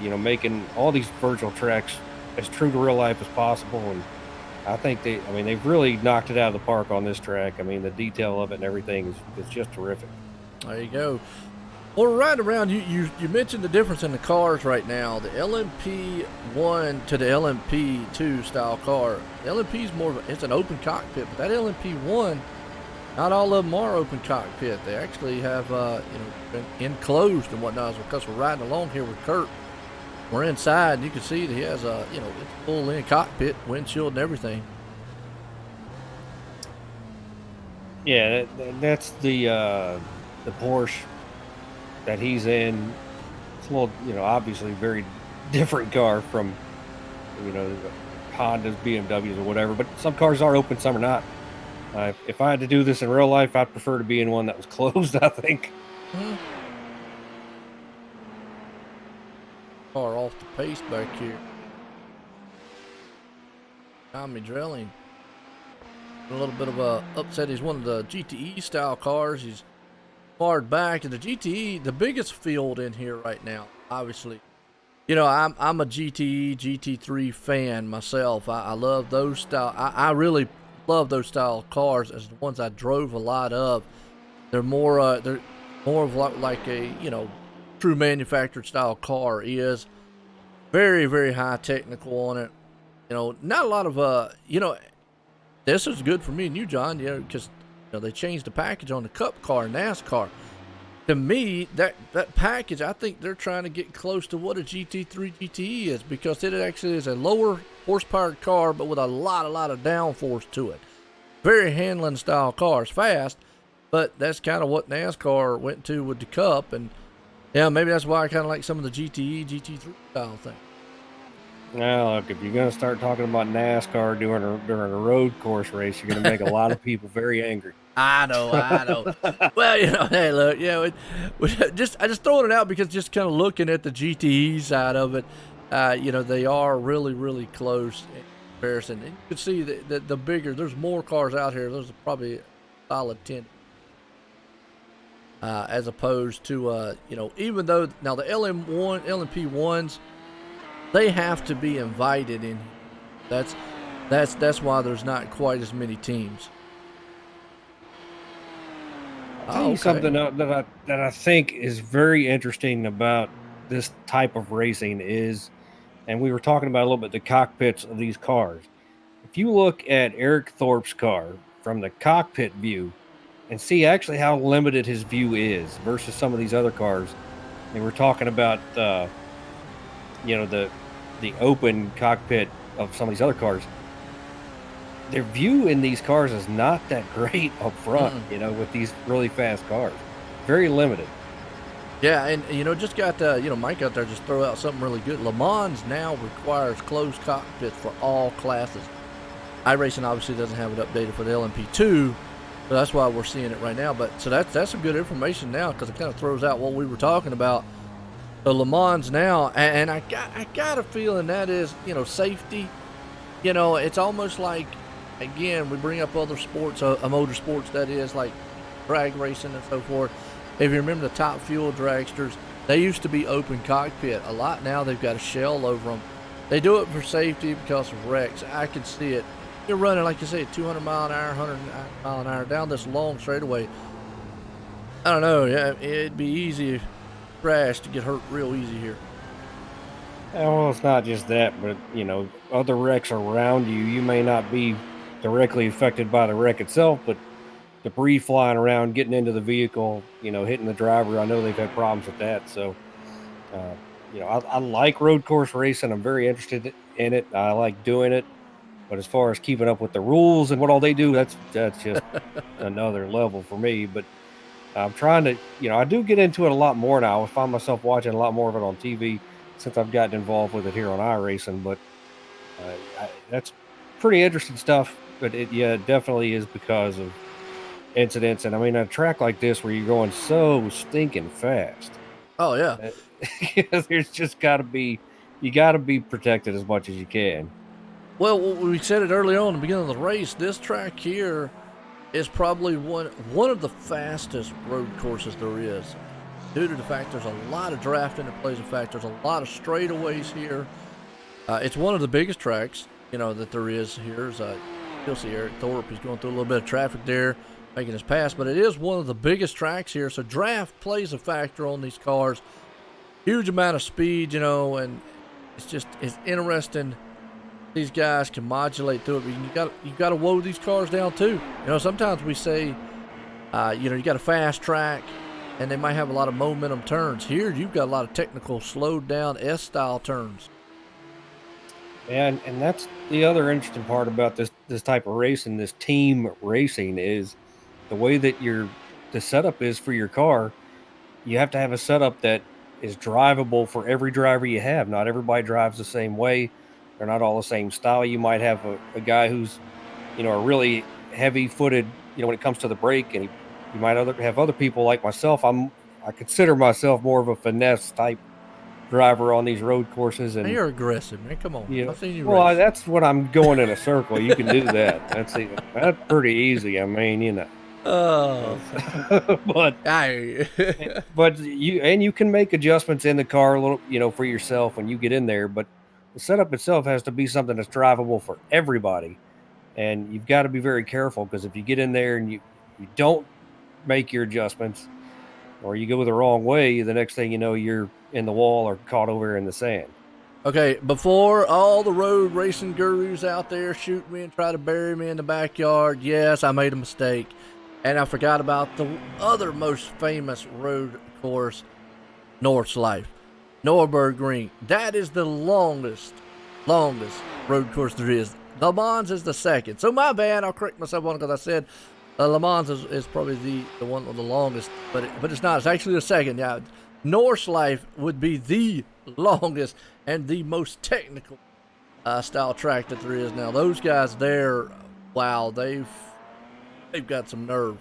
making all these virtual tracks as true to real life as possible. And I think they've really knocked it out of the park on this track. I mean, the detail of it and everything is just terrific. There you go. Well, right around, you mentioned the difference in the cars right now. The LMP1 to the LMP2 style car. The LMP is it's an open cockpit, but that LMP1, not all of them are open cockpit. They actually have, been enclosed and whatnot. Because we're riding along here with Kurt, we're inside, and you can see that he has it's full-in cockpit, windshield, and everything. Yeah, that's the Porsche that he's in. It's a little, obviously very different car from, Hondas, BMWs, or whatever. But some cars are open, some are not. If I had to do this in real life, I'd prefer to be in one that was closed, I think. Car off the pace back here. Tommy drilling. A little bit of a upset. He's one of the GTE style cars. He's hard back, and the GTE, the biggest field in here right now, obviously. I'm a GTE, GT3 fan myself. I love those style. I really love those style cars as the ones I drove a lot of. They're more of like a, true manufactured style car is. Very, very high technical on it. Not a lot of, this is good for me and you, John, because they changed the package on the Cup car, NASCAR. To me, that package, I think they're trying to get close to what a GT3 GTE is, because it actually is a lower horsepower car, but with a lot of downforce to it. Very handling style cars, fast, but that's kind of what NASCAR went to with the Cup, and yeah, maybe that's why I kind of like some of the GTE, GT3 style thing. Now, look, if you're going to start talking about NASCAR during a road course race, you're going to make a lot of people very angry. I know. Well, hey, look, I just throwing it out because just kind of looking at the GTE side of it, they are really, really close in comparison. And you can see that the bigger, there's more cars out here. There's probably a solid 10. As opposed to, even though now the LMP1s, they have to be invited in. That's why there's not quite as many teams. Tell Oh, you okay. something that I think is very interesting about this type of racing is, and we were talking about a little bit the cockpits of these cars. If you look at Eric Thorpe's car from the cockpit view and see actually how limited his view is versus some of these other cars, and we're talking about the open cockpit of some of these other cars. Their view in these cars is not that great up front, Mm-mm. with these really fast cars. Very limited. Yeah, and just got Mike out there just throw out something really good. Le Mans now requires closed cockpits for all classes. iRacing obviously doesn't have it updated for the LMP2, so that's why we're seeing it right now. But so that's some good information now because it kind of throws out what we were talking about. The Le Mans now, and I got a feeling that is safety. It's almost like, again, we bring up other sports, motor sports that is like drag racing and so forth. If you remember the Top Fuel dragsters, they used to be open cockpit. A lot now they've got a shell over them. They do it for safety because of wrecks. I can see it. You're running, like you said, 200 mile an hour, 100 mile an hour down this long straightaway. I don't know. Yeah, it'd be easy crash to get hurt real easy here. Well, it's not just that, but other wrecks around you. You may not be directly affected by the wreck itself, but debris flying around, getting into the vehicle, hitting the driver. I know they've had problems with that. So, I like road course racing. I'm very interested in it. I like doing it. But as far as keeping up with the rules and what all they do, that's just another level for me. But I'm trying to, I do get into it a lot more now. I find myself watching a lot more of it on TV since I've gotten involved with it here on iRacing. But that's pretty interesting stuff. But it definitely is because of incidents. And I mean, a track like this where you're going so stinking fast. Oh yeah. There's just you got to be protected as much as you can. Well, we said it early on in the beginning of the race. This track here is probably one of the fastest road courses there is, due to the fact there's a lot of drafting that plays a factor. There's a lot of straightaways here. It's one of the biggest tracks, that there is here. You'll see Eric Thorpe. He's going through a little bit of traffic there, making his pass. But it is one of the biggest tracks here, so draft plays a factor on these cars. Huge amount of speed, and it's interesting. These guys can modulate through it, but you got to woe these cars down too. Sometimes we say, you got a fast track, and they might have a lot of momentum turns. Here, you've got a lot of technical, slowed down S-style turns. And that's the other interesting part about this type of racing, this team racing, is the way that the setup is for your car. You have to have a setup that is drivable for every driver you have. Not everybody drives the same way. They're not all the same style. You might have a guy who's, a really heavy-footed, when it comes to the brake, and you might have other people like myself. I consider myself more of a finesse type driver on these road courses. And you're aggressive, man. Come on. I've seen you well, race. that's when I'm going in a circle. You can do that. That's pretty easy. I mean, Oh, but you can make adjustments in the car a little, for yourself when you get in there. But the setup itself has to be something that's drivable for everybody, and you've got to be very careful because if you get in there and you don't make your adjustments, or you go the wrong way, the next thing you know, you're in the wall or caught over in the sand. Okay, before all the road racing gurus out there shoot me and try to bury me in the backyard, yes, I made a mistake. And I forgot about the other most famous road course, North's Life. Nürburgring. That is the longest road course there is. Le Mans is the second. So my bad, I'll correct myself on it because I said Le Mans is probably the one with the longest, but it's not. It's actually the second. Yeah, North's Life would be the longest and the most technical style track that there is now. Those guys there, wow, they've got some nerve.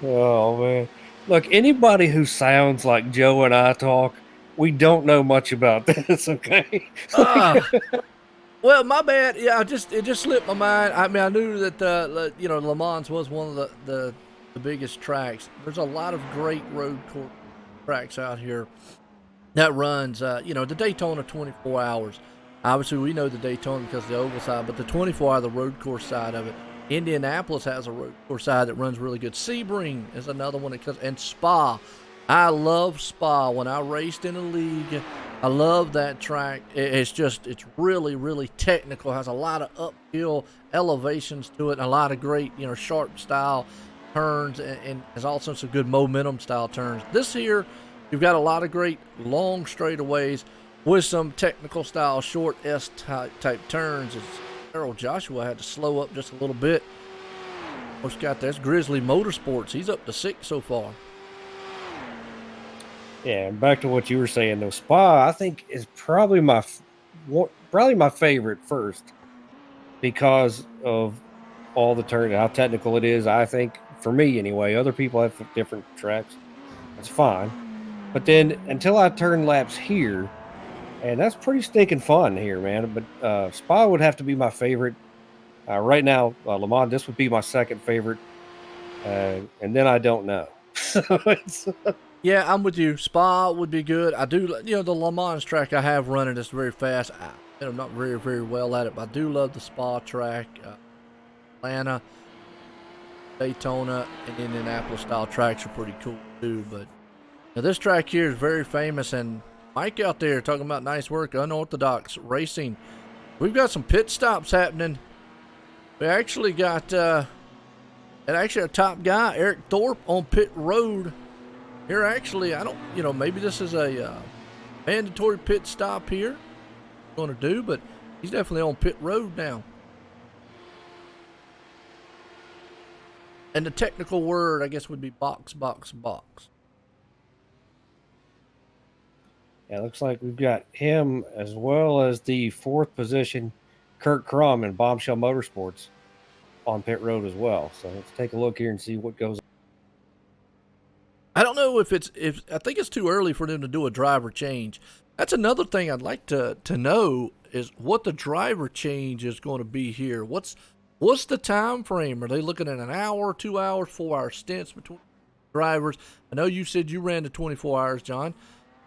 Oh man, look, anybody who sounds like Joe and I talk, we don't know much about this. Okay. Well, my bad. Yeah, it just slipped my mind. I mean, I knew that Le Mans was one of the biggest tracks. There's a lot of great road course tracks out here that runs. The Daytona 24 hours. Obviously, we know the Daytona because of the oval side, but the 24 hour, the road course side of it. Indianapolis has a road course side that runs really good. Sebring is another one that comes, and Spa. I love Spa. When I raced in a league, I love that track. It's really, really technical. Has a lot of uphill elevations to it, and a lot of great, sharp style turns, and has also some good momentum style turns. This here, you've got a lot of great long straightaways with some technical style short S type turns. Harold Joshua had to slow up just a little bit. What's got that's Grizzly Motorsports. He's up to 6 so far. Yeah, and back to what you were saying though, Spa I think is probably my favorite first because of all the turns, how technical it is. I think for me anyway. Other people have different tracks. That's fine, but then until I turn laps here, and that's pretty stinking fun here, man. But Spa would have to be my favorite right now. Le Mans, this would be my second favorite, and then I don't know. So it's. Yeah, I'm with you. Spa would be good. I do, the Le Mans track I have running is very fast. I'm not very, very well at it, but I do love the Spa track. Atlanta, Daytona, and Indianapolis style tracks are pretty cool too. But this track here is very famous, and Mike out there talking about nice work, unorthodox racing. We've got some pit stops happening. We actually got, our top guy, Eric Thorpe, on pit road. Here, actually, I don't, maybe this is a mandatory pit stop here. Going to do, but he's definitely on pit road now. And the technical word, I guess, would be box, box, box. Yeah, looks like we've got him as well as the 4th position, Kurt Crum in Bombshell Motorsports on pit road as well. So let's take a look here and see what goes on. I don't know if I think it's too early for them to do a driver change. That's another thing I'd like to know is what the driver change is going to be here. What's the time frame? Are they looking at an hour, 2 hours, 4 hour stints between drivers? I know you said you ran the 24 hours, John.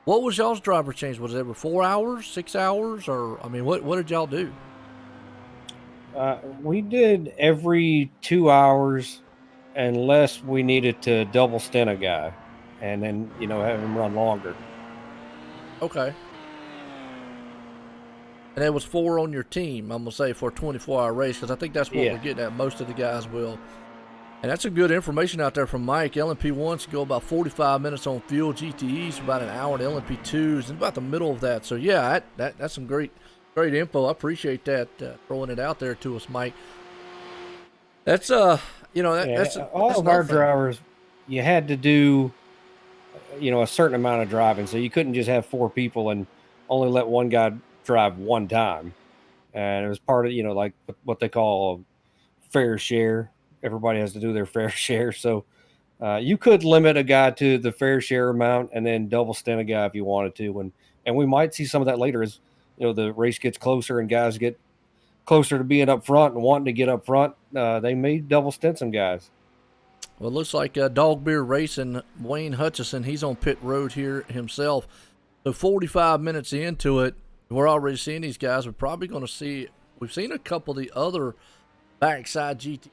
What was y'all's driver change? Was it every 4 hours, 6 hours, or what did y'all do? We did every 2 hours, unless we needed to double stint a guy, and then have him run longer. Okay. And there was 4 on your team, I'm gonna say, for a 24-hour race, because I think that's what we're getting at. Most of the guys will. And that's some good information out there from Mike. LMP1s go about 45 minutes on fuel. GTEs about an hour. And LMP2s and about the middle of that. So yeah, that's some great info. I appreciate that, throwing it out there to us, Mike. That's that's all of our drivers. You had to do a certain amount of driving, so you couldn't just have 4 people and only let one guy drive one time. And it was part of like what they call a fair share. Everybody has to do their fair share. So you could limit a guy to the fair share amount and then double stint a guy if you wanted to. And we might see some of that later as the race gets closer and guys get closer to being up front and wanting to get up front. They may double stint some guys. Well, it looks like Dog Beer Racing, Wayne Hutchison, he's on pit road here himself. So 45 minutes into it, we're already seeing these guys. We're probably going to see, we've seen a couple of the other backside GT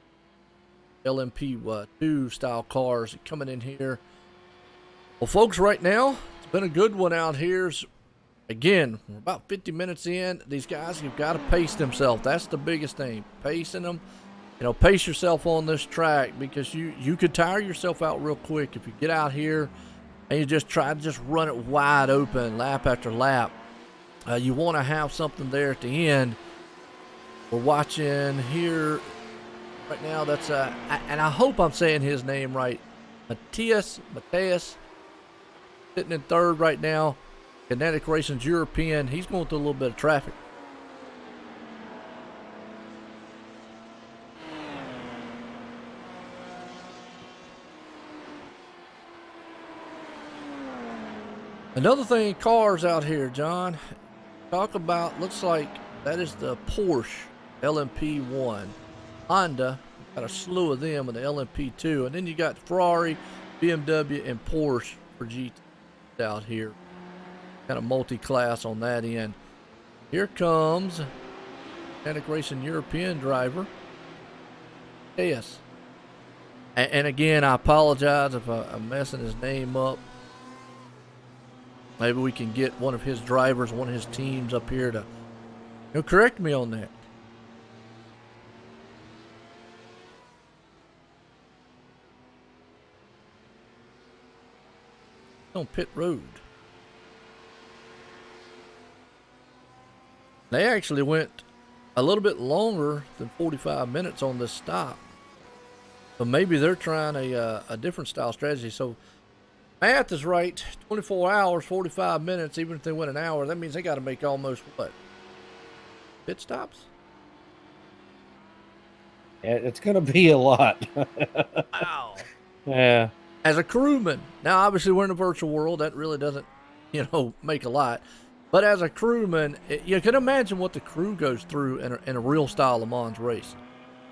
LMP2 style cars coming in here. Well, folks, right now, it's been a good one out here. Again, we're about 50 minutes in. These guys have got to pace themselves. That's the biggest thing, pacing them. Pace yourself on this track, because you could tire yourself out real quick if you get out here and you just try to just run it wide open lap after lap. You want to have something there at the end. We're watching here right now. That's and I hope I'm saying his name right. Mateus sitting in 3rd right now. Kinetic Racing's European. He's going through a little bit of traffic. Another thing, cars out here, John. Talk about, looks like that is the Porsche LMP1. Honda, got a slew of them in the LMP2. And then you got Ferrari, BMW, and Porsche for GT out here. Kind of multi-class on that end. Here comes Kinetic Racing European driver. Yes. And again, I apologize if I'm messing his name up. Maybe we can get one of his drivers, one of his teams up here to correct me on that. On pit road. They actually went a little bit longer than 45 minutes on this stop. So maybe they're trying a different style strategy. So math is right. 24 hours, 45 minutes, even if they went an hour, that means they got to make almost what? Pit stops? Yeah, it's going to be a lot. Wow. Yeah. As a crewman, now obviously we're in a virtual world, that really doesn't, make a lot. But as a crewman, you can imagine what the crew goes through in a real style Le Mans race.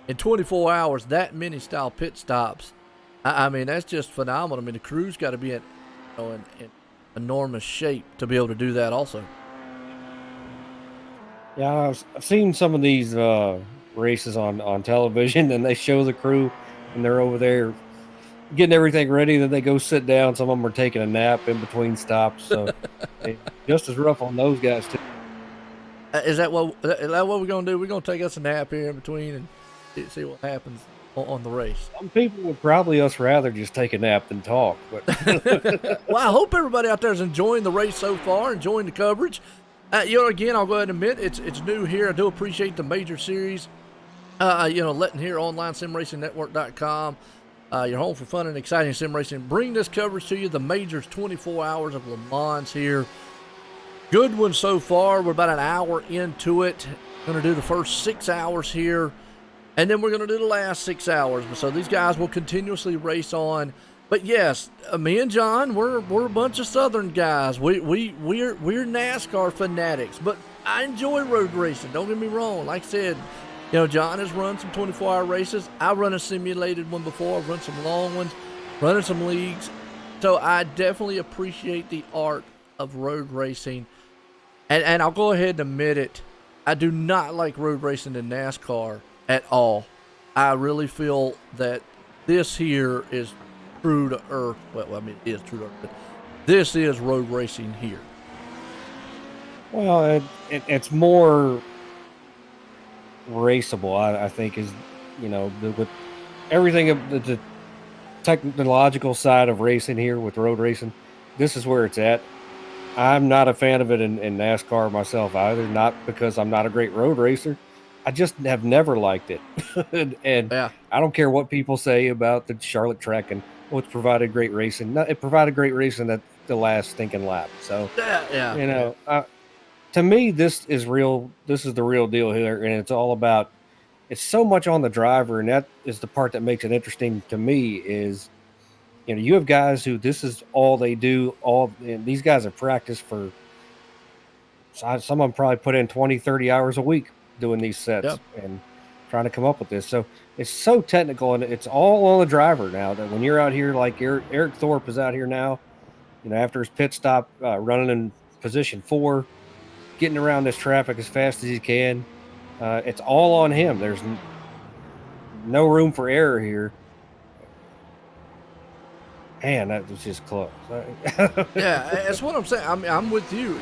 In 24 hours, that many style pit stops, I mean, that's just phenomenal. I mean, the crew's got to be in enormous shape to be able to do that also. Yeah, I've seen some of these races on television, and they show the crew, and they're over there getting everything ready. Then they go sit down. Some of them are taking a nap in between stops. So it's just as rough on those guys too. Is that what we're gonna do? We're gonna take us a nap here in between and see what happens on the race. Some people would probably rather just take a nap than talk. But Well, I hope everybody out there is enjoying the race so far, enjoying the coverage. Again, I'll go ahead and admit it's new here. I do appreciate the major series. Letting here online simracingnetwork.com. Your home for fun and exciting sim racing. Bring this coverage to you. The majors, 24 hours of Le Mans here. Good one so far. We're about an hour into it. Going to do the first 6 hours here, and then we're going to do the last 6 hours. So these guys will continuously race on. But yes, me and John, we're a bunch of Southern guys. We're NASCAR fanatics, but I enjoy road racing. Don't get me wrong. Like I said, John has run some 24-hour races. I run a simulated one before. I've run some long ones, running some leagues. So I definitely appreciate the art of road racing. And I'll go ahead and admit it. I do not like road racing in NASCAR at all. I really feel that this here is true to earth. Well, I mean, it is true to earth, but this is road racing here. Well, it's more raceable, I think, is with everything of the technological side of racing here with road racing. This is where it's at. I'm not a fan of it in NASCAR myself either, not because I'm not a great road racer. I just have never liked it. and Yeah. I don't care what people say about the Charlotte track and it's provided great racing. No, it provided great racing at the last stinking lap. So, to me, this is real. This is the real deal here, and it's all about. It's so much on the driver, and that is the part that makes it interesting to me. Is you have guys who this is all they do. And these guys have practiced for. Some of them probably put in 20, 30 hours a week doing these sets and trying to come up with this. So it's so technical, and it's all on the driver now. That when you're out here, like Eric Thorpe is out here now, after his pit stop, running in position 4. Getting around this traffic as fast as he can. It's all on him. There's no room for error here. Man, that was just close. Yeah, that's what I'm saying. I'm with you.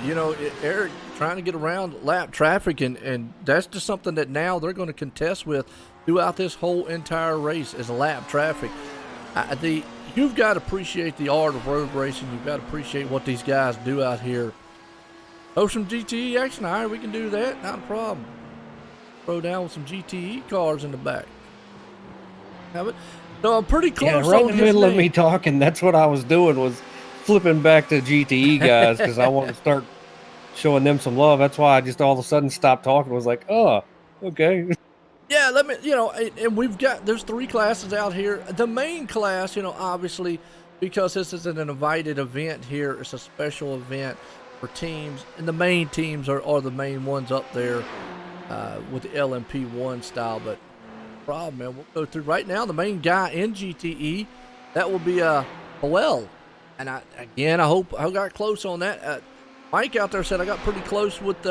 Eric trying to get around lap traffic, and that's just something that now they're going to contest with throughout this whole entire race is lap traffic. You've got to appreciate the art of road racing. You've got to appreciate what these guys do out here. Oh, some GTE action. All right, we can do that. Not a problem. Throw down with some GTE cars in the back. Have it. So I'm pretty close. Yeah, right in the middle of me talking, that's what I was doing, was flipping back to GTE guys because I want to start showing them some love. That's why I just all of a sudden stopped talking. Was like, oh, okay. Yeah, and there's 3 classes out here. The main class, obviously, because this is an invited event here, it's a special event for teams, and the main teams are the main ones up there with the LMP1 style. But problem, man, we'll go through right now. The main guy in GTE, that will be Howell, and I hope I got close on that. Mike out there said I got pretty close with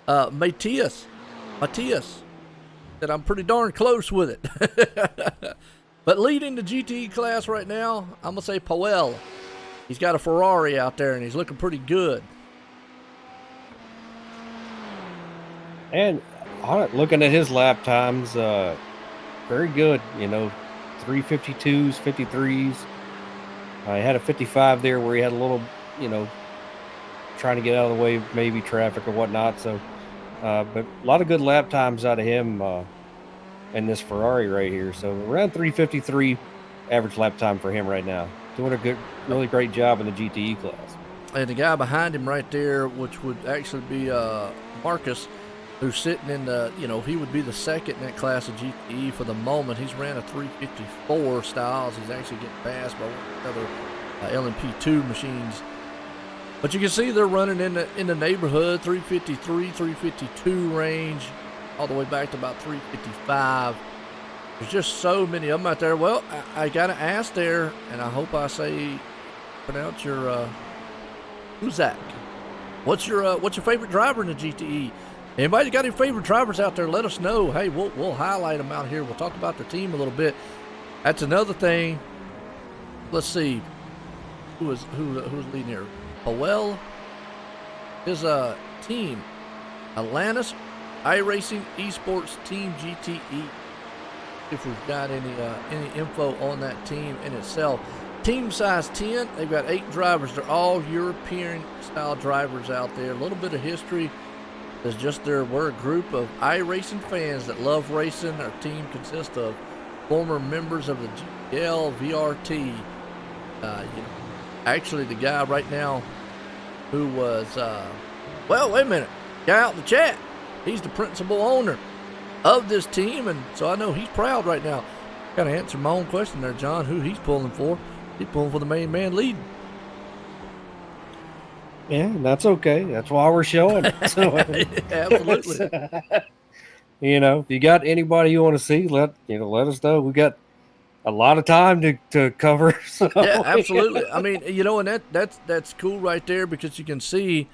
Matthias said I'm pretty darn close with it. But leading the GTE class right now, I'm going to say Powell. He's got a Ferrari out there, and he's looking pretty good. And looking at his lap times, very good. 352s, 53s. He had a 55 there where he had a little, trying to get out of the way, maybe traffic or whatnot. So, but a lot of good lap times out of him in this Ferrari right here. So around 353 average lap time for him right now. Doing a really great job in the GTE class. And the guy behind him right there, which would actually be Marcus, who's sitting in the, he would be the second in that class of GTE for the moment. He's ran a 354 styles. He's actually getting passed by one of the other LMP2 machines. But you can see they're running in the neighborhood, 353, 352 range, all the way back to about 355. There's just so many of them out there. Well, I got to ask there, and I hope I pronounce your, who's that? What's your favorite driver in the GTE? Anybody got any favorite drivers out there? Let us know. Hey, we'll highlight them out here. We'll talk about their team a little bit. That's another thing. Let's see. Who's leading here? Powell. His team, Atlantis iRacing Esports Team GTE. If we've got any info on that team in itself. Team size 10. They've got 8 drivers. They're all European style drivers out there. A little bit of history. It's just we're a group of iRacing fans that love racing. Our team consists of former members of the GL, VRT. Actually, the guy right now who was, well, wait a minute, guy out in the chat, he's the principal owner of this team, and so I know he's proud right now. Got to answer my own question there, John, who he's pulling for. He's pulling for the main man leading. Yeah, that's okay. That's why we're showing it. So, absolutely. If you got anybody you want to see, let us know. We got a lot of time to cover. So. Yeah, absolutely. I mean, and that's cool right there because you can see,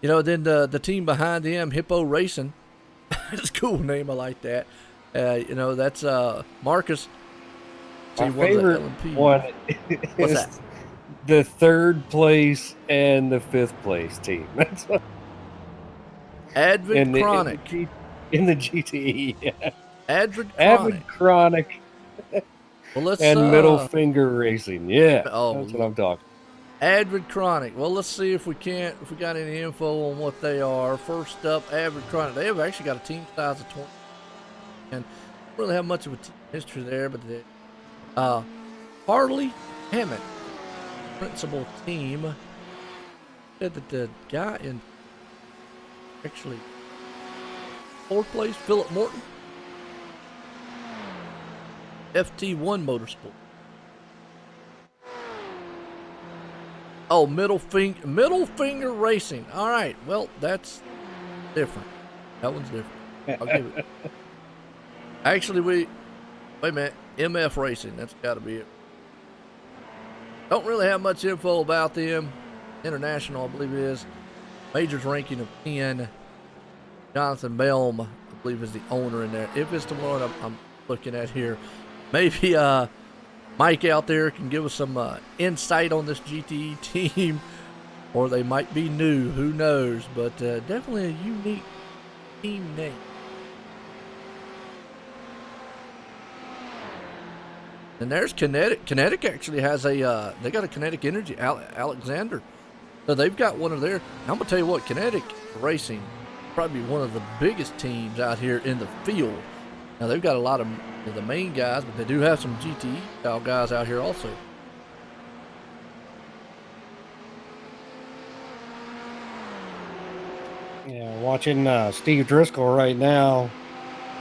then the team behind them, Hippo Racing. It's a cool name. I like that. That's Marcus. My favorite one What's is that? The 3rd place and the 5th place team. That's Advid Chronic. In the GTE. Yeah. Advid Chronic. Well, let's Middle Finger Racing. Yeah. That's what I'm talking. Advid Chronic. Well, let's see if we got any info on what they are. First up, Advid Chronic. They have actually got a team size of 20. And don't really have much of a team history there, but they Harley Hammett, principal team. Said that the guy in actually 4th place, Philip Morton, FT1 Motorsport. Oh, middle finger racing. All right, well that's different. That one's different. I'll give it. Actually, wait a minute. MF Racing. That's got to be it. Don't really have much info about them. International, I believe it is. Majors ranking of 10. Jonathan Belm, I believe, is the owner in there. If it's the one I'm looking at here, maybe Mike out there can give us some insight on this GTE team, or they might be new. Who knows? But definitely a unique team name. And there's Kinetic. Kinetic actually has they got a Kinetic Energy, Alexander. So they've got one of their, I'm going to tell you what, Kinetic Racing, probably one of the biggest teams out here in the field. Now they've got a lot of the main guys, but they do have some GTE style guys out here also. Yeah, watching Steve Driscoll right now,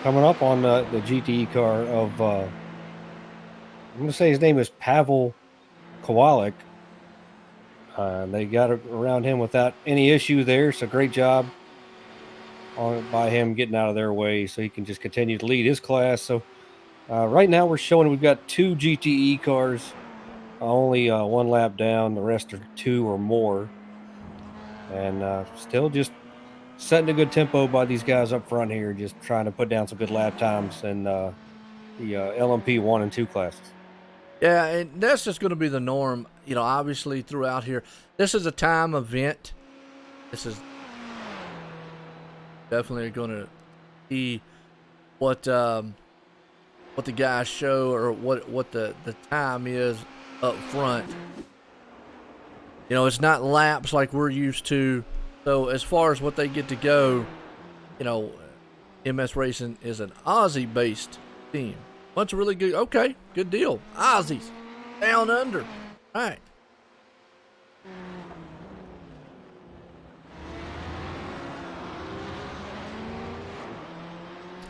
coming up on the GTE car of, I'm going to say his name is Pavel Kowalik. They got around him without any issue there, so great job by him getting out of their way so he can just continue to lead his class. So right now we're showing we've got 2 GTE cars, only 1 lap down. The rest are 2 or more. And still just setting a good tempo by these guys up front here, just trying to put down some good lap times in the LMP 1 and 2 classes. Yeah, and that's just going to be the norm, obviously throughout here. This is a time event. This is definitely going to see what the guys show or what the time is up front. It's not laps like we're used to. So as far as what they get to go, MS Racing is an Aussie-based team. Bunch of really good. Okay, good deal. Aussies, down under. All right.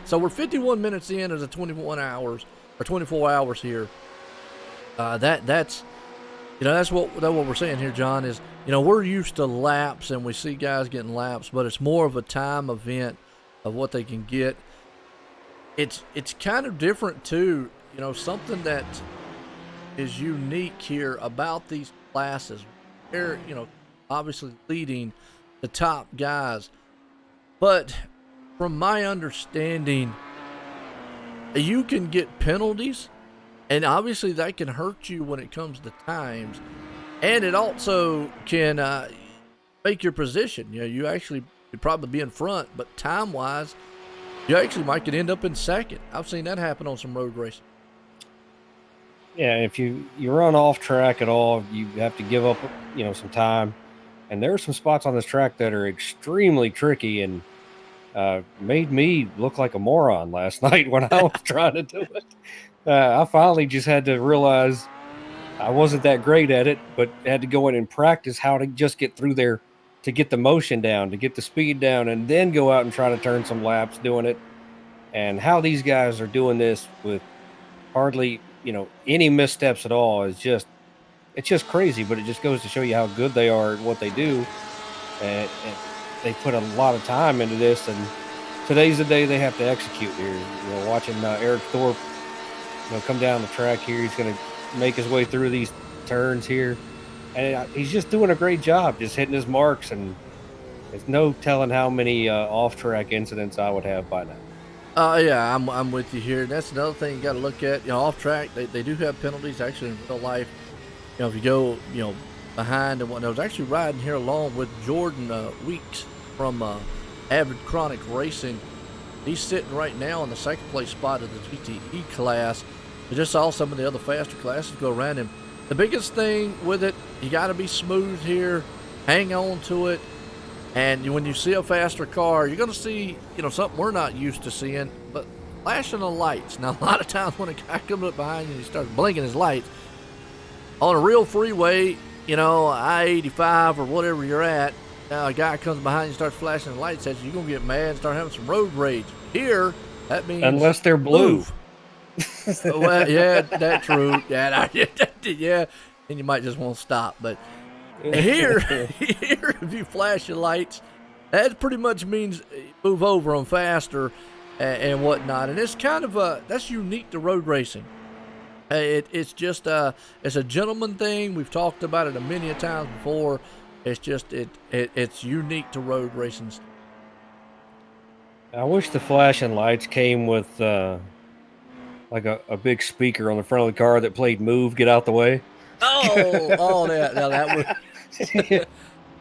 So we're 51 minutes in of the 21 hours or 24 hours here. That's what we're saying here, John. Is we're used to laps and we see guys getting laps, but it's more of a time event of what they can get. It's kind of different too. Something that is unique here about these classes. They're obviously leading the top guys, but from my understanding, you can get penalties, and obviously that can hurt you when it comes to times, and it also can make your position. You actually could probably be in front, but time-wise, you actually might could end up in second. I've seen that happen on some road racing. Yeah, if you run off track at all, you have to give up, some time. And there are some spots on this track that are extremely tricky and made me look like a moron last night when I was trying to do it. I finally just had to realize I wasn't that great at it, but had to go in and practice how to just get through there to get the motion down, to get the speed down, and then go out and try to turn some laps doing it. And how these guys are doing this with hardly, any missteps at all is just crazy, but it just goes to show you how good they are at what they do. And they put a lot of time into this, and today's the day they have to execute here. Watching Eric Thorpe, come down the track here, he's going to make his way through these turns here, and he's just doing a great job, just hitting his marks, and there's no telling how many off-track incidents I would have by now. Yeah, I'm with you here. That's another thing you got to look at. Off track, they do have penalties actually in real life. If you go, behind and whatnot. I was actually riding here along with Jordan Weeks from Avid Chronic Racing. He's sitting right now in the second place spot of the GTE class. I just saw some of the other faster classes go around him. The biggest thing with it, you got to be smooth here, hang on to it. And when you see a faster car, you're going to see, something we're not used to seeing, but flashing the lights. Now, a lot of times when a guy comes up behind you and he starts blinking his lights, on a real freeway, I-85 or whatever you're at, now a guy comes behind you and starts flashing the lights at you, you're going to get mad and start having some road rage. Here, that means... Unless they're blue. Well, yeah, that's true. Yeah, and you might just want to stop, but... Here, if you flash your lights, that pretty much means move over them faster and whatnot. And it's kind of that's unique to road racing. It's just it's a gentleman thing. We've talked about it many times before. It's just it's unique to road racing. I wish the flashing lights came with like a big speaker on the front of the car that played "Move, Get Out the Way." That would.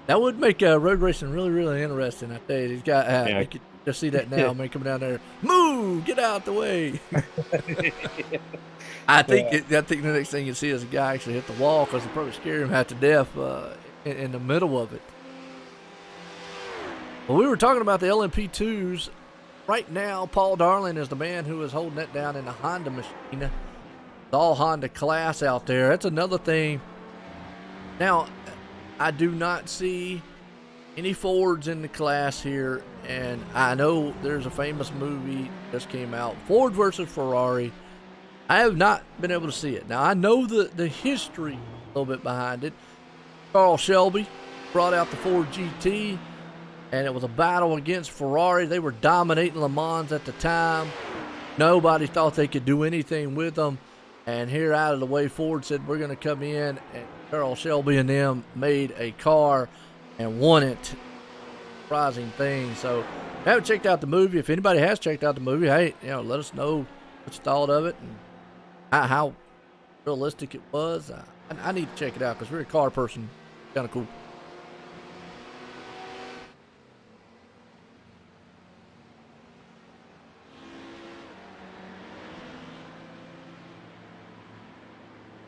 That would make road racing really, really interesting. I tell you, these guys, you could just see that now. Man, coming down there, move, get out the way. I think the next thing you see is a guy actually hit the wall because it probably scared him half to death in the middle of it. Well, we were talking about the LMP2s. Right now, Paul Darling is the man who is holding it down in the Honda machine. The all Honda class out there. That's another thing. Now, I do not see any Fords in the class here, and I know there's a famous movie just came out, Ford versus Ferrari. I have not been able to see it. Now, I know the history a little bit behind it. Carl Shelby brought out the Ford GT, and it was a battle against Ferrari. They were dominating Le Mans at the time. Nobody thought they could do anything with them, and here out of the way, Ford said, we're going to come in, and Carl Shelby and them made a car and won it. surprising thing. So, if you haven't checked out the movie, if anybody has checked out the movie, hey, let us know what you thought of it and how realistic it was. I need to check it out because we're a car person. Kind of cool.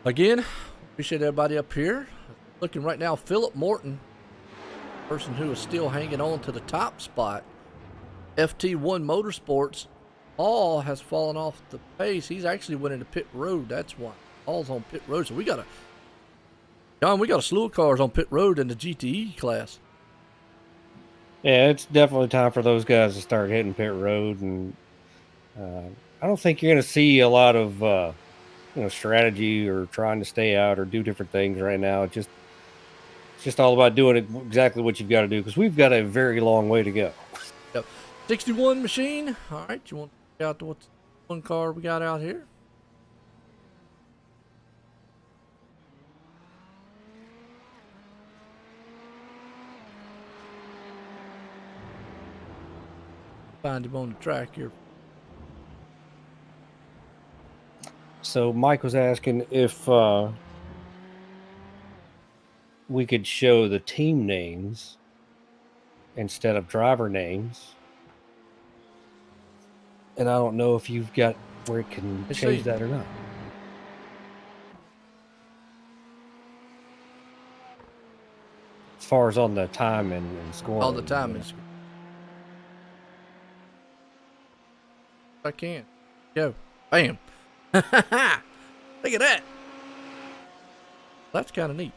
Again, appreciate everybody up here. Looking right now, Philip Morton, person who is still hanging on to the top spot. FT1 Motorsports, Paul has fallen off the pace. He's actually went into pit road. That's why Paul's on pit road. So we got a slew of cars on pit road in the GTE class. Yeah, it's definitely time for those guys to start hitting pit road, and I don't think you're going to see a lot of strategy or trying to stay out or do different things right now. It's just all about doing exactly what you've got to do, because we've got a very long way to go. Yep. 61 machine. All right, you want to check out what's one car we got out here? Find him on the track here. So Mike was asking if we could show the team names instead of driver names. And I don't know if you've got where it can change that or not. As far as on the time and scoring. All the time is. I can. Go. Bam. Look at that. That's kind of neat.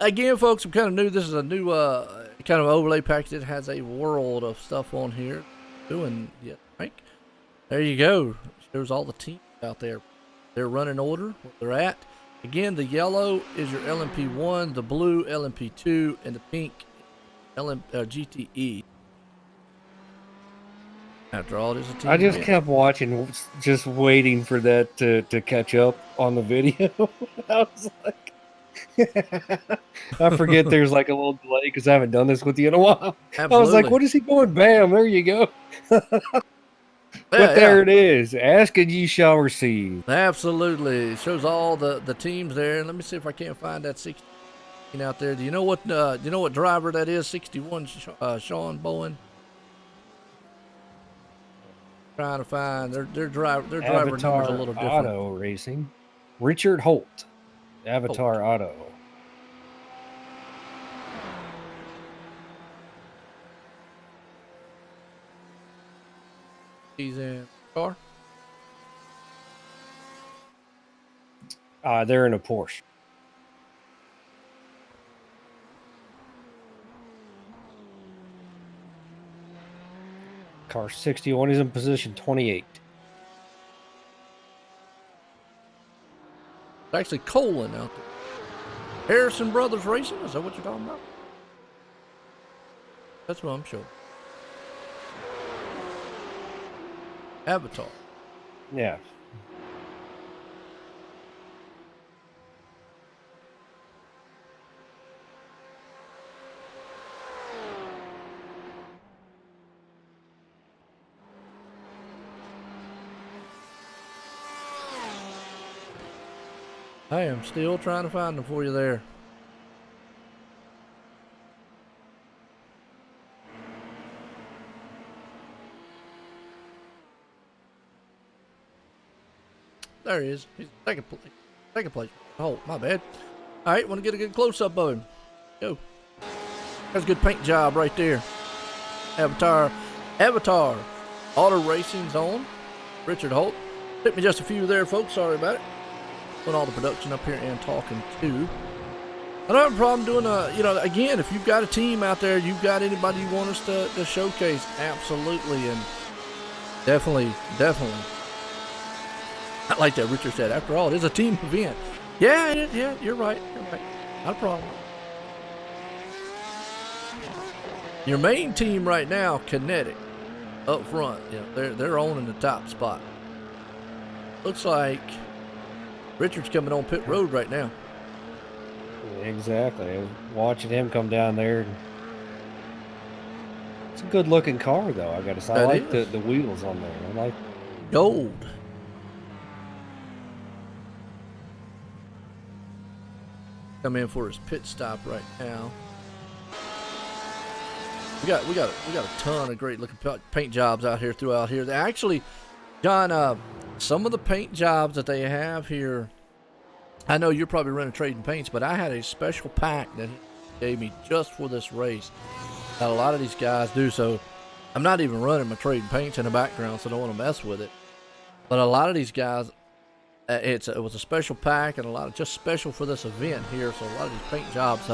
Again, folks, I'm kind of new. This is a new kind of overlay package. It has a world of stuff on here. Doing, yeah, Frank. There you go. Shows all the teams out there. Their running order, where they're at. Again, the yellow is your LMP1, the blue LMP2, and the pink GTE. After all, there's a team. I just kept watching, just waiting for that to catch up on the video. I was like, I forget there's like a little delay because I haven't done this with you in a while. Absolutely. I was like, what is he going? Bam, there you go. But there it is. Ask and ye shall receive. Absolutely. It shows all the teams there. Let me see if I can't find that 16 out there. Do you know what driver that is? 61 Sean Bowen. Trying to find their driver number's a little different. Auto Racing. Richard Holt. Avatar Auto. He's in car. They're in a Porsche. Car 61 is in position 28. It's actually Colin out there. Harrison Brothers Racing? Is that what you're talking about? That's what I'm showing. Avatar. Yeah. I am still trying to find them for you there. There he is. He's second place. Oh, my bad. All right, want to get a good close-up of him. Go. That's a good paint job right there. Avatar. Auto Racing's on. Richard Holt. Took me just a few there, folks. Sorry about it. Putting all the production up here and talking too. I don't have a problem doing again, if you've got a team out there, you've got anybody you want us to showcase, absolutely, and definitely. I like that Richard said, after all, it is a team event. Yeah, you're right. Not a problem. Your main team right now, Kinetic, up front, they're owning the top spot. Looks like Richard's coming on pit road right now. Exactly. Watching him come down there. It's a good looking car, though. I gotta say, I That like is. the wheels on there. I like. Gold. Come in for his pit stop right now. We got a ton of great looking paint jobs out here throughout here. They actually, John, some of the paint jobs that they have here, I know you're probably running Trading Paints, but I had a special pack that he gave me just for this race. Now a lot of these guys do, so I'm not even running my Trading Paints in the background, so I don't want to mess with it. But a lot of these guys, it was a special pack and a lot of just special for this event here. So a lot of these paint jobs,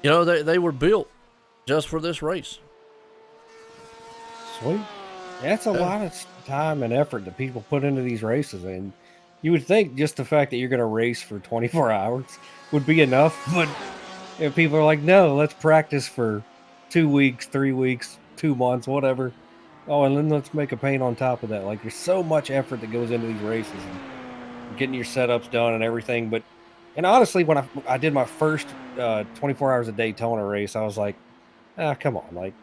you know, they were built just for this race. Sweet. That's a lot of time and effort that people put into these races, and you would think just the fact that you're going to race for 24 hours would be enough, but if people are like, no, let's practice for 2 weeks, 3 weeks, 2 months, whatever. Oh, and then let's make a paint on top of that. Like, there's so much effort that goes into these races and getting your setups done and everything. And honestly, when I did my first 24 hours a Daytona race, I was like, come on. Like,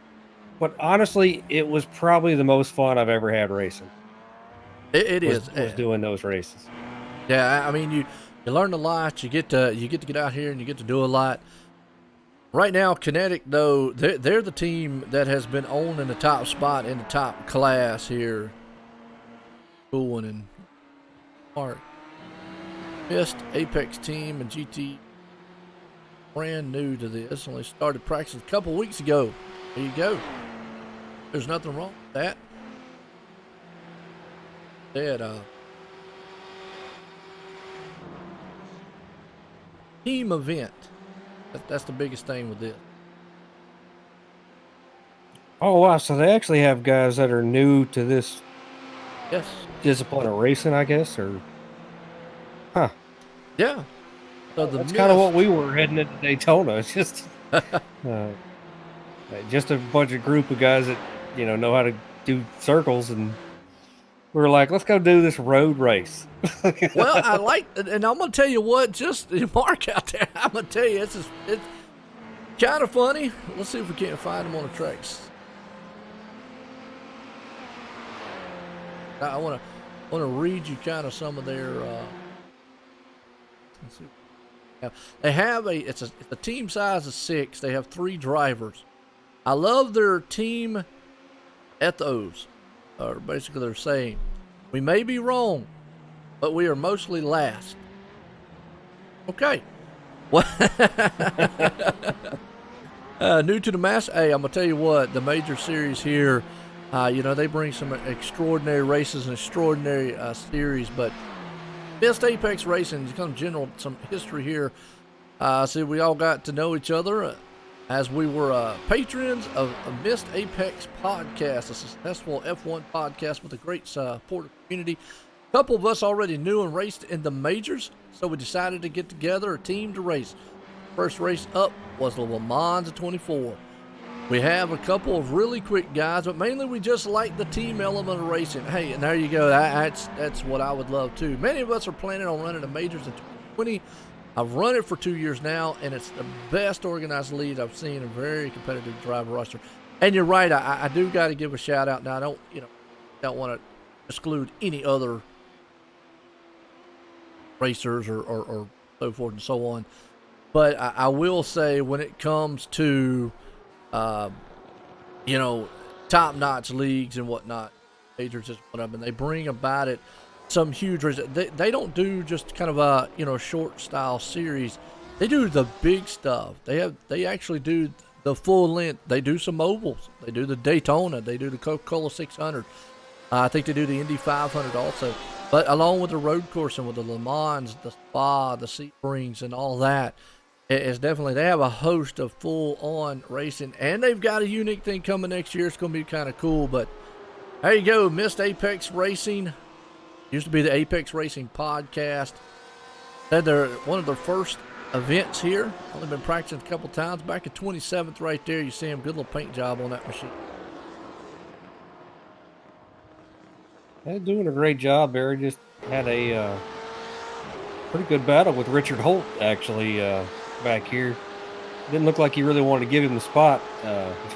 but honestly, it was probably the most fun I've ever had racing. It was doing those races. Yeah, I mean, you learn a lot. You get to get out here and you get to do a lot. Right now, Kinetic, though, they're the team that has been owning the top spot in the top class here. Cool one in Park. Missed Apex team and GT, brand new to this. Only started practicing a couple weeks ago. There you go. There's nothing wrong with that. Team event. That's the biggest thing with this. Oh, wow. So they actually have guys that are new to this discipline of racing, I guess, or... Huh. Yeah. So that's kind of what we were heading into Daytona. It's just... just a bunch of group of guys that, know how to do circles, and we were like, let's go do this road race. Well, I like, and I'm gonna tell you what, just Mark out there, I'm gonna tell you, it's kind of funny. Let's see if we can't find them on the tracks. I want to read you kind of some of their. Let's see. They have it's a team size of 6. They have 3 drivers. I love their team ethos, or basically they're saying, we may be wrong, but we are mostly last. Okay. What? New to the mass. Hey, I'm gonna tell you what, the major series here, they bring some extraordinary races and extraordinary series, but Missed Apex Racing, some history here. See, we all got to know each other as we were patrons of a Missed Apex podcast, a successful F1 podcast with a great supportive community. A couple of us already knew and raced in the majors, so we decided to get together a team to race. First race up was the Le Mans of 24. We have a couple of really quick guys, but mainly we just like the team element of racing. Hey, and there you go. That's what I would love too. Many of us are planning on running the majors in 2020. I've run it for 2 years now, and it's the best organized league I've seen, a very competitive driver roster. And you're right, I do got to give a shout out. Now I don't want to exclude any other racers or so forth and so on. But I will say, when it comes to top-notch leagues and whatnot, majors is what I've been. They bring about it some huge races. They don't do just kind of a short style series. They do the big stuff. They actually do the full length. They do some mobiles. They do the Daytona. They do the Coca-Cola 600. I think they do the Indy 500 also. But along with the road course and with the Le Mans, the Spa, the Seasprings, and all that, it's definitely, they have a host of full-on racing, and they've got a unique thing coming next year. It's going to be kind of cool, but there you go. Missed Apex Racing. Used to be the Apex Racing podcast. Had one of their first events here. Only been practicing a couple times. Back at 27th right there, you see him. Good little paint job on that machine. They're doing a great job, Barry. Just had a pretty good battle with Richard Holt, actually, back here. didn't look like he really wanted to give him the spot.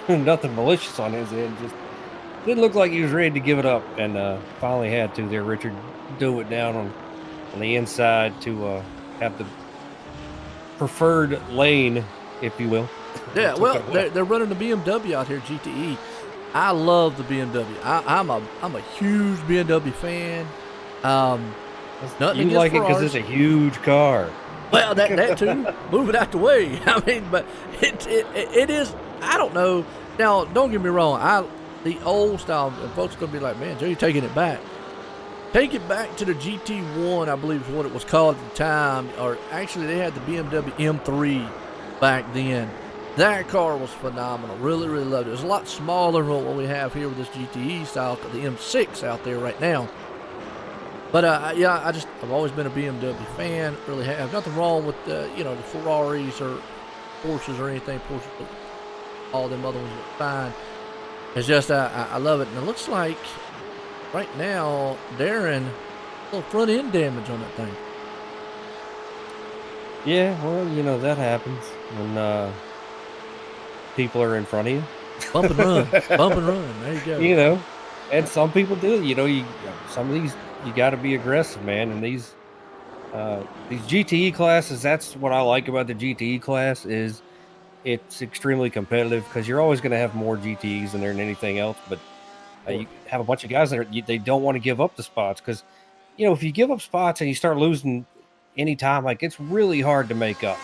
Nothing malicious on his end. Just didn't look like he was ready to give it up, and finally had to. There, Richard, do it down on the inside to have the preferred lane, if you will. Yeah, well, they're running the BMW out here, GTE. I love the BMW. I'm a huge BMW fan. You like it because it's a huge car. Well, that too. Move it out the way. I mean, but it is. I don't know. Now, don't get me wrong. The old style, and folks are gonna be like, man, Joe, you're taking it back. Take it back to the GT1, I believe is what it was called at the time. Or actually, they had the BMW M3 back then. That car was phenomenal. Really, really loved it. It was a lot smaller than what we have here with this GTE style, the M6 out there right now. But yeah, I've always been a BMW fan. Really have nothing wrong with the Ferraris or Porsches or anything. Porsches, all them other ones are fine. It's just I love it, and it looks like right now, Darren, a little front end damage on that thing. Yeah, well, that happens when people are in front of you. Bump and run, bump and run. There you go. And some people do. Some of these you got to be aggressive, man. And these GTE classes, that's what I like about the GTE class is it's extremely competitive because you're always going to have more GTEs in there than anything else. But you have a bunch of guys that they don't want to give up the spots because, if you give up spots and you start losing any time, like it's really hard to make up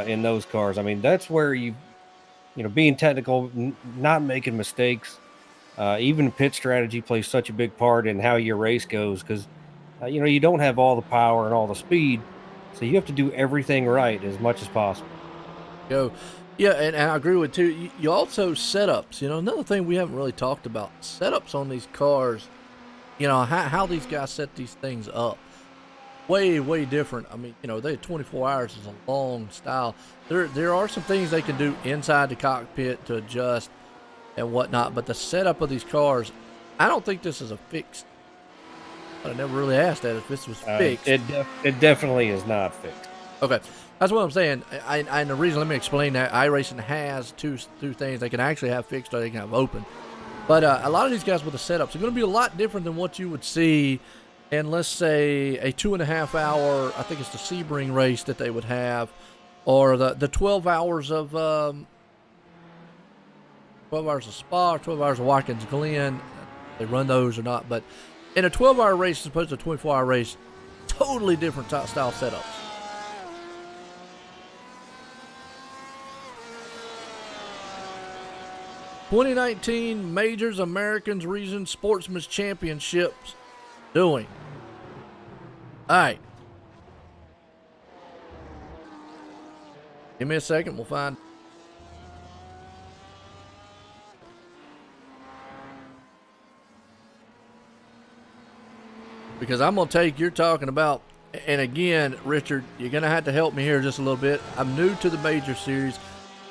in those cars. I mean, that's where being technical, not making mistakes, even pit strategy plays such a big part in how your race goes because, you don't have all the power and all the speed. So you have to do everything right as much as possible. Go. Yeah, and I agree with too. You also setups. Another thing we haven't really talked about, setups on these cars. How these guys set these things up. Way, way different. I mean, they 24 hours is a long style. There are some things they can do inside the cockpit to adjust and whatnot, but the setup of these cars, I don't think this is a fixed. But I never really asked that if this was fixed. It definitely is not fixed. Okay, that's what I'm saying. And the reason, let me explain that. iRacing has two things. They can actually have fixed or they can have open. But a lot of these guys with the setups are going to be a lot different than what you would see in, let's say, a 2.5 hour, I think it's the Sebring race that they would have, or the 12 hours of 12 hours of Spa, 12 hours of Watkins Glen. They run those or not, but in a 12-hour race as opposed to a 24-hour race, totally different style setups. '19 Majors Americans Region Sportsman's Championships doing. All right. Give me a second. We'll find. Because I'm going to take, you're talking about, and again, Richard, you're going to have to help me here just a little bit. I'm new to the Major Series.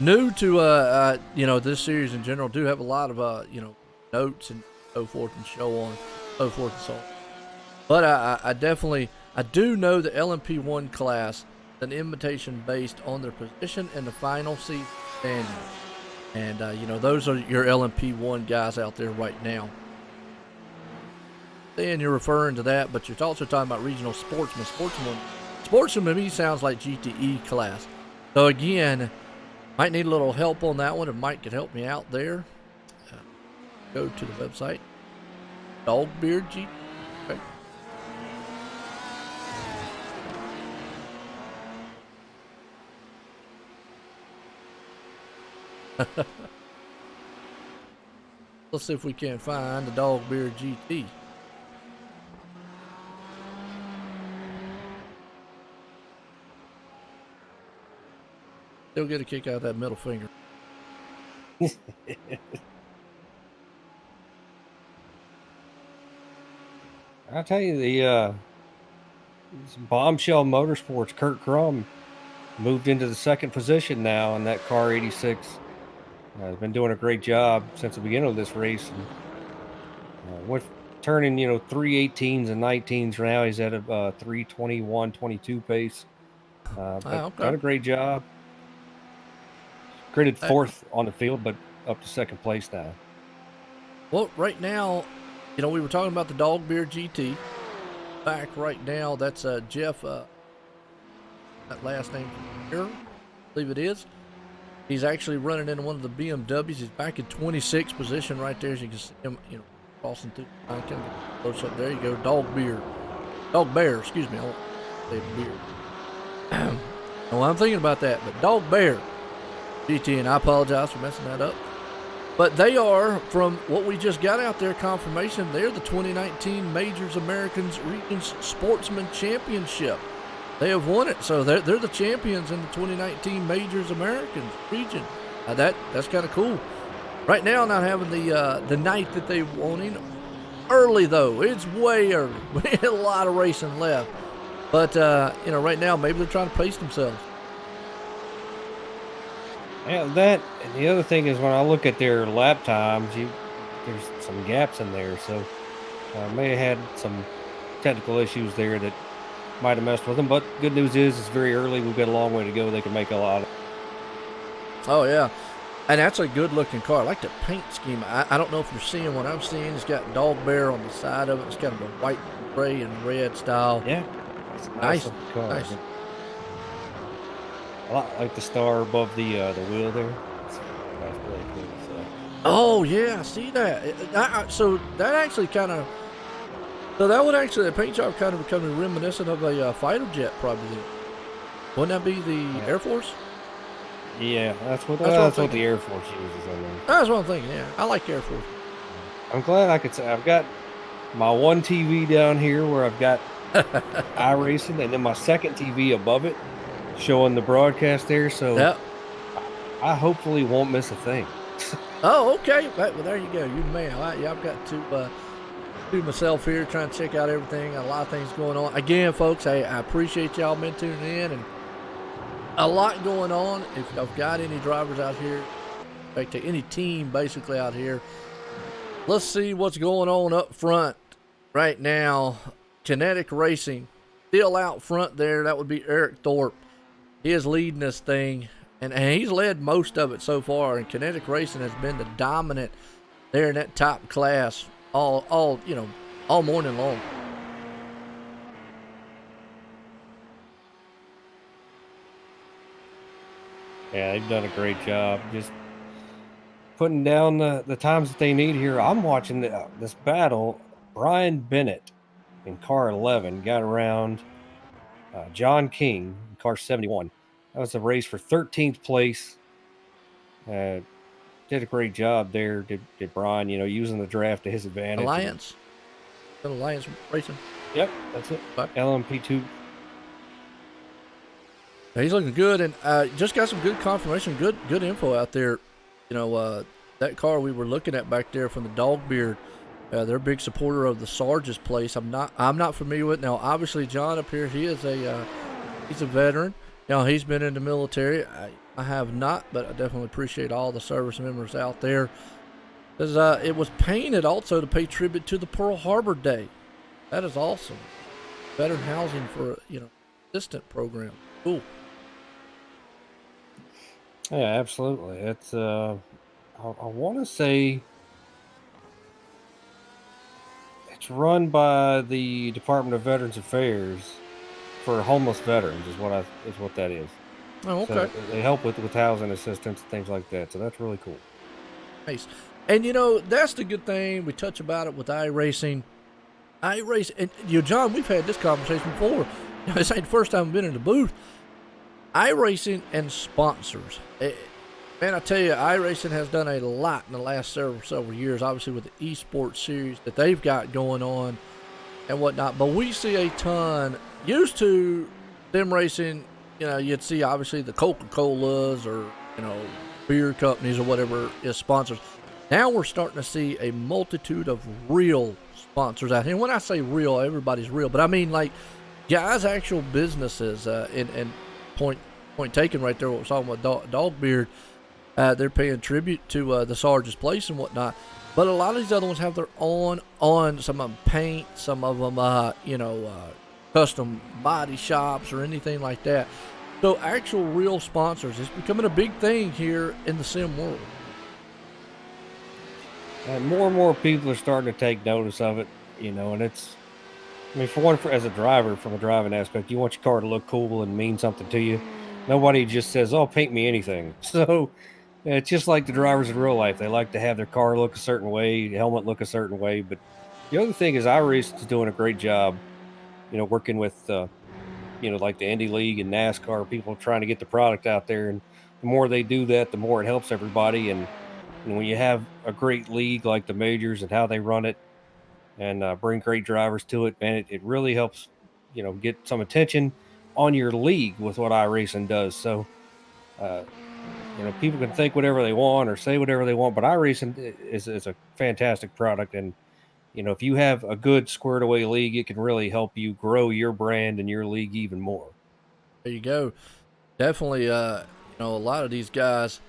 New to, this series in general. Do have a lot of, notes and so forth and so forth and so on. But I do know the LMP1 class, an invitation based on their position in the final season standing. And, those are your LMP1 guys out there right now. Then you're referring to that, but you're also talking about regional sportsman. Sportsman to me sounds like GTE class. So again, might need a little help on that one. If Mike could help me out there, go to the website. Dogbeard G. Okay. Let's see if we can find the Dogbeard GT. Still get a kick out of that middle finger. I'll tell you, the Bombshell Motorsports, Kurt Crum, moved into the second position now in that car 86. Has been doing a great job since the beginning of this race. And, with turning, 318s and 19s now, he's at a 321, 22 pace. But okay. done a great job. Graded 4th on the field, but up to 2nd place now. Well, right now, we were talking about the Dog Beer GT. Back right now, that's Jeff, that last name here, I believe it is. He's actually running into one of the BMWs. He's back in 26th position right there, as you can see him, crossing through. I can get close up. There you go, Dog Bear, excuse me. I won't say beer. Well, I'm thinking about that, but Dog Bear GT, and I apologize for messing that up. But they are, from what we just got out there, confirmation, they're the 2019 Majors Americans Regions Sportsman Championship. They have won it, so they're the champions in the 2019 Majors Americans region. That's kind of cool. Right now, not having the night that they wanted. Early though, it's way early. We had a lot of racing left, but right now maybe they're trying to pace themselves. Yeah, that, and the other thing is when I look at their lap times, there's some gaps in there, so may have had some technical issues there that might have messed with them. But good news is it's very early. We've got a long way to go. They can make a lot of. Oh yeah, and that's a good looking car. I like the paint scheme. I don't know if you're seeing what I'm seeing. It's got Dog Bear on the side of it. It's kind of a white, gray, and red style. Yeah, it's a nice car. Nice. I like the star above the wheel there. That's really cool. So. Oh yeah, I see that. So that actually kind of. So that would actually, the paint job kind of becoming reminiscent of a fighter jet, probably. Wouldn't that be the Air Force? Yeah, that's what the Air Force uses on there. That's what I'm thinking. Yeah, I like Air Force. I'm glad I could say I've got my one TV down here where I've got iRacing, and then my second TV above it showing the broadcast there. So yep. I hopefully won't miss a thing. Oh, okay. Well, there you go. You man. I've got to do myself here, trying to check out everything. A lot of things going on. Again, folks, hey, I appreciate y'all been tuning in, and a lot going on. If y'all got any drivers out here, like to any team basically out here, let's see what's going on up front right now. Kinetic Racing still out front there. That would be Eric Thorpe. He is leading this thing, and he's led most of it so far. And Kinetic Racing has been the dominant there in that top class all morning long. Yeah, they've done a great job just putting down the times that they need here. I'm watching this battle. Brian Bennett in car 11 got around John King in car 71. That was a race for 13th place. Did a great job there. Did Brian, using the draft to his advantage. Alliance Racing. Yep, that's it. LMP2. He's looking good, and just got some good confirmation, good info out there. That car we were looking at back there from the Dog Beard, they're a big supporter of the Sarge's place. I'm not familiar with it. Now, obviously, John up here, he is he's a veteran. He's been in the military. I have not, but I definitely appreciate all the service members out there. It was painted also to pay tribute to the Pearl Harbor Day. That is awesome. Veteran housing for assistant program. Cool. Yeah, absolutely. It's I want to say it's run by the Department of Veterans Affairs for homeless veterans is what that is. Oh, okay. So they help with housing assistance and things like that. So that's really cool. Nice. And that's the good thing. We touch about it with iRacing. And John, we've had this conversation before. This ain't the first time I've been in the booth. iRacing and sponsors. Man, I tell you, iRacing has done a lot in the last several years, obviously with the esports series that they've got going on and whatnot. But we see a ton. Used to them racing, you'd see obviously the Coca-Colas or, beer companies or whatever is sponsors. Now we're starting to see a multitude of real sponsors out here. And when I say real, everybody's real. But I mean like guys, actual businesses, and point taken right there, what we're talking about Dogbeard, they're paying tribute to the Sarge's place and whatnot. But a lot of these other ones have their own, some of them paint, some of them, custom body shops or anything like that. So actual real sponsors is becoming a big thing here in the sim world. And more people are starting to take notice of it, and it's, I mean, as a driver, from a driving aspect, you want your car to look cool and mean something to you. Nobody just says, "Oh, paint me anything." So it's just like the drivers in real life. They like to have their car look a certain way, helmet look a certain way. But the other thing is, iRacing is doing a great job, working with, like the Indy League and NASCAR, people trying to get the product out there. And the more they do that, the more it helps everybody. And when you have a great league like the majors and how they run it, and bring great drivers to it, man, it really helps, get some attention on your league with what iRacing does. So, uh, people can think whatever they want or say whatever they want, but iRacing is a fantastic product. And, if you have a good squared away league, it can really help you grow your brand and your league even more. There you go. Definitely, a lot of these guys,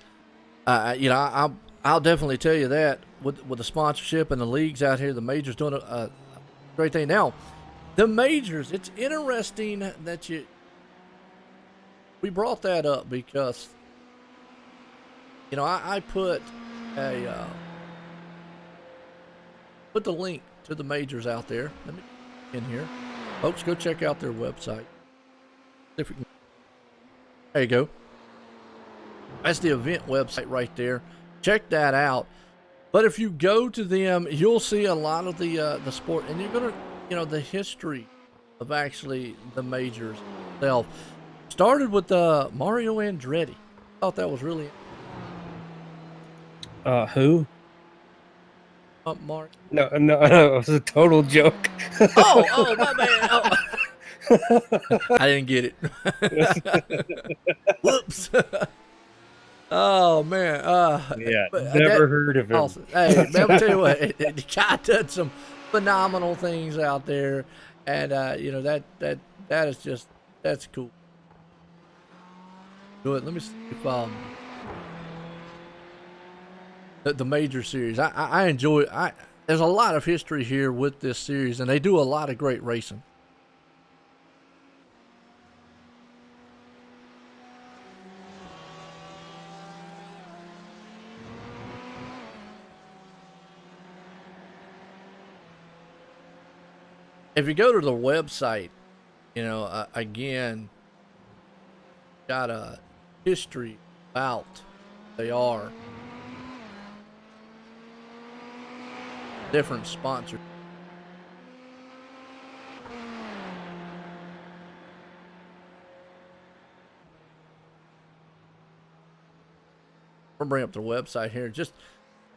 I'll definitely tell you that with the sponsorship and the leagues out here, the majors doing a great thing. Now, the majors, it's interesting that we brought that up because, I put put the link to the majors out there. Let me in here, folks. Go check out their website. If we can, there you go. That's the event website right there. Check that out. But if you go to them, you'll see a lot of the sport, and you're gonna, the history of actually the majors itself. Started with Mario Andretti. Thought that was really. Who? Mark. No, it was a total joke. Oh, my bad. Oh. I didn't get it. Whoops. Oh man. Yeah, never heard of him. Awesome. Hey, man, I'll tell you what, the guy did some phenomenal things out there, and that is just, that's cool. Good. Let me see if the major series. I enjoy it. There's a lot of history here with this series, and they do a lot of great racing. If you go to the website, again, got a history about they are different sponsors. We'll bring up the website here. Just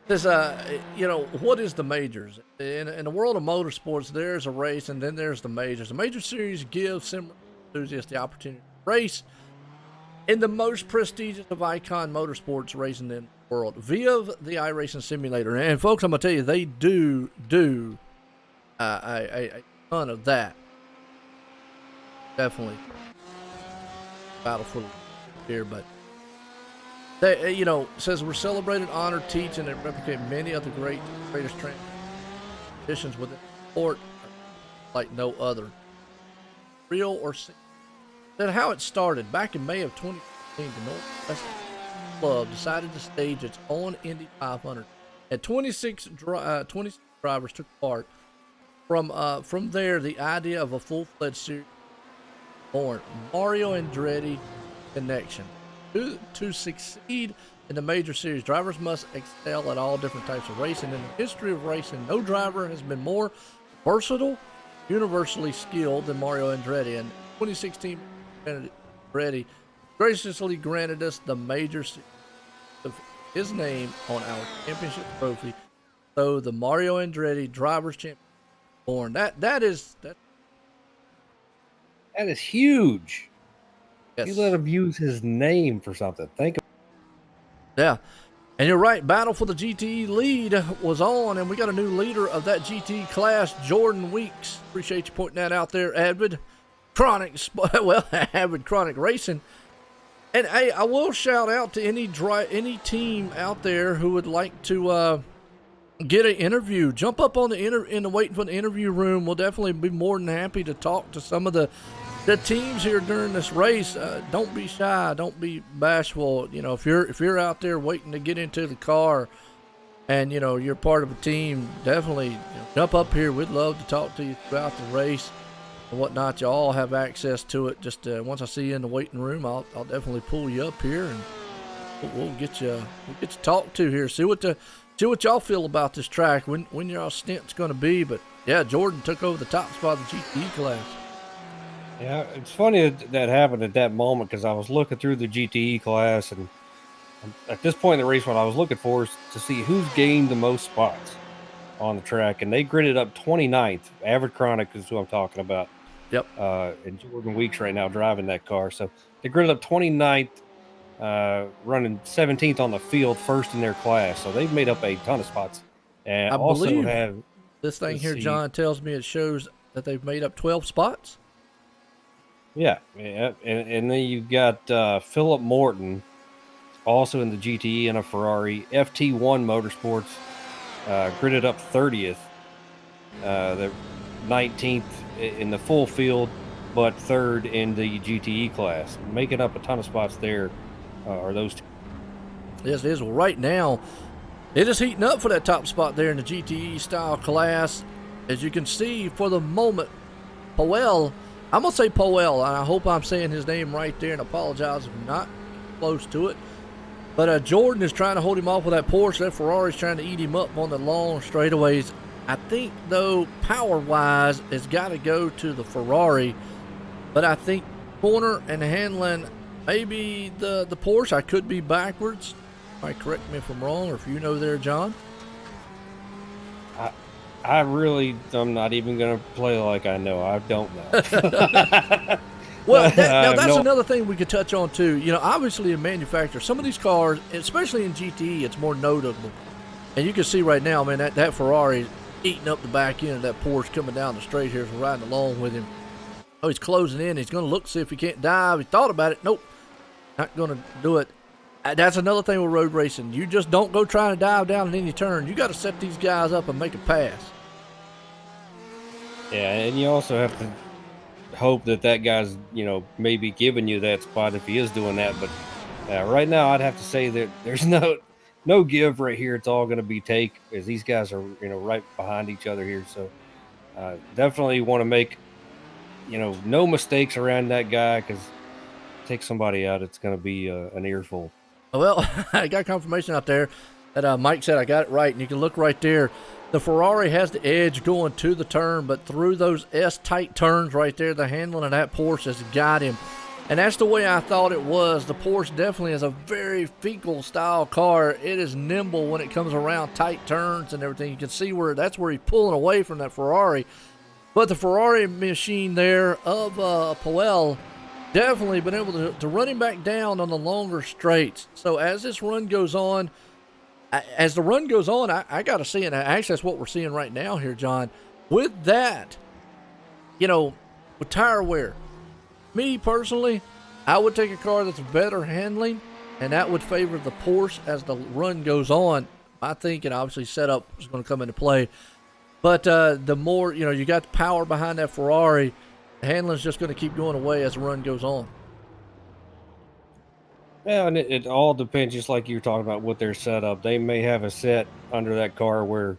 this, what is the majors? In the world of motorsports, there's a race, and then there's the majors. The major series gives sim enthusiasts the opportunity to race in the most prestigious of icon motorsports racing in the world via the iRacing simulator. And folks, I'm gonna tell you, they do a ton of that. Definitely battle for here, but they, says we're celebrated, honored, teach, and replicate many of the greatest traditions within the sport like no other. Real or then how it started back in May of 2015, the Northwest Club decided to stage its own Indy 500, and 26 drivers took part. From there, the idea of a full-fledged series born. Mario Andretti Connection. To succeed in the major series, drivers must excel at all different types of racing. In the history of racing, no driver has been more versatile, universally skilled than Mario Andretti. And 2016, Andretti graciously granted us the major series of his name on our championship trophy. So the Mario Andretti Drivers' Championship born. That is huge. Yes. You let him use his name for something. Yeah. And you're right, battle for the GTE lead was on, and we got a new leader of that GT class, Jordan Weeks. Appreciate you pointing that out there, Avid Chronic Racing. And hey, I will shout out to any team out there who would like to get an interview. Jump up on in the waiting for the interview room. We'll definitely be more than happy to talk to some of the the teams here during this race, don't be shy, don't be bashful. You know, if you're out there waiting to get into the car, and you're part of a team, definitely jump up here. We'd love to talk to you throughout the race and whatnot. You all have access to it. Just once I see you in the waiting room, I'll definitely pull you up here, and we'll get you talked to here. See what y'all feel about this track. When your stint's going to be. But yeah, Jordan took over the top spot of the GTE class. Yeah, it's funny that happened at that moment, because I was looking through the GTE class, and at this point in the race, what I was looking for is to see who's gained the most spots on the track, and they gridded up 29th. Avid Chronic is who I'm talking about. Yep. And Jordan Weeks right now driving that car. So they gridded up 29th, running 17th on the field, first in their class. So they've made up a ton of spots. And I also believe have this thing here, John tells me it shows that they've made up 12 spots. Yeah. And then you've got Philip Morton, also in the GTE in a Ferrari. FT1 Motorsports gridded up 30th. The 19th in the full field, but third in the GTE class. Making up a ton of spots there are those two. Yes, it is. Well, right now, it is heating up for that top spot there in the GTE style class. As you can see, for the moment, Powell, I'm going to say Powell, and I hope I'm saying his name right there, and apologize if I'm not close to it. But Jordan is trying to hold him off with that Porsche. That Ferrari's trying to eat him up on the long straightaways. I think, though, power-wise, it's got to go to the Ferrari. But I think corner and handling, maybe the Porsche. I could be backwards. Might correct me if I'm wrong, or if you know there, John. I'm not even going to play like I know. I don't know. Well, that's another thing we could touch on, too. Obviously, in manufacturer, some of these cars, especially in GTE, it's more notable. And you can see right now, man, that Ferrari eating up the back end of that Porsche coming down the straight here, riding along with him. Oh, he's closing in. He's going to look to see if he can't dive. He thought about it. Nope, not going to do it. That's another thing with road racing. You just don't go trying to dive down in any turn. You got to set these guys up and make a pass. Yeah, and you also have to hope that guy's, maybe giving you that spot if he is doing that. But right now, I'd have to say that there's no give right here. It's all going to be take, as these guys are, right behind each other here. So definitely want to make, no mistakes around that guy, because take somebody out, it's going to be an earful. Well, I got confirmation out there that Mike said I got it right, and you can look right there. The Ferrari has the edge going to the turn, but through those S-tight turns right there, the handling of that Porsche has got him. And that's the way I thought it was. The Porsche definitely is a very fecal-style car. It is nimble when it comes around tight turns and everything. You can see that's where he's pulling away from that Ferrari. But the Ferrari machine there of Powell definitely been able to run him back down on the longer straights. So as this run goes on, I got to see it. Actually, that's what we're seeing right now here, John. With that, with tire wear, me personally, I would take a car that's better handling, and that would favor the Porsche as the run goes on. I think, and obviously setup is going to come into play. But the more, you got the power behind that Ferrari, the handling's just going to keep going away as the run goes on. Yeah, and it all depends, just like you were talking about, with their setup. They may have a set under that car where,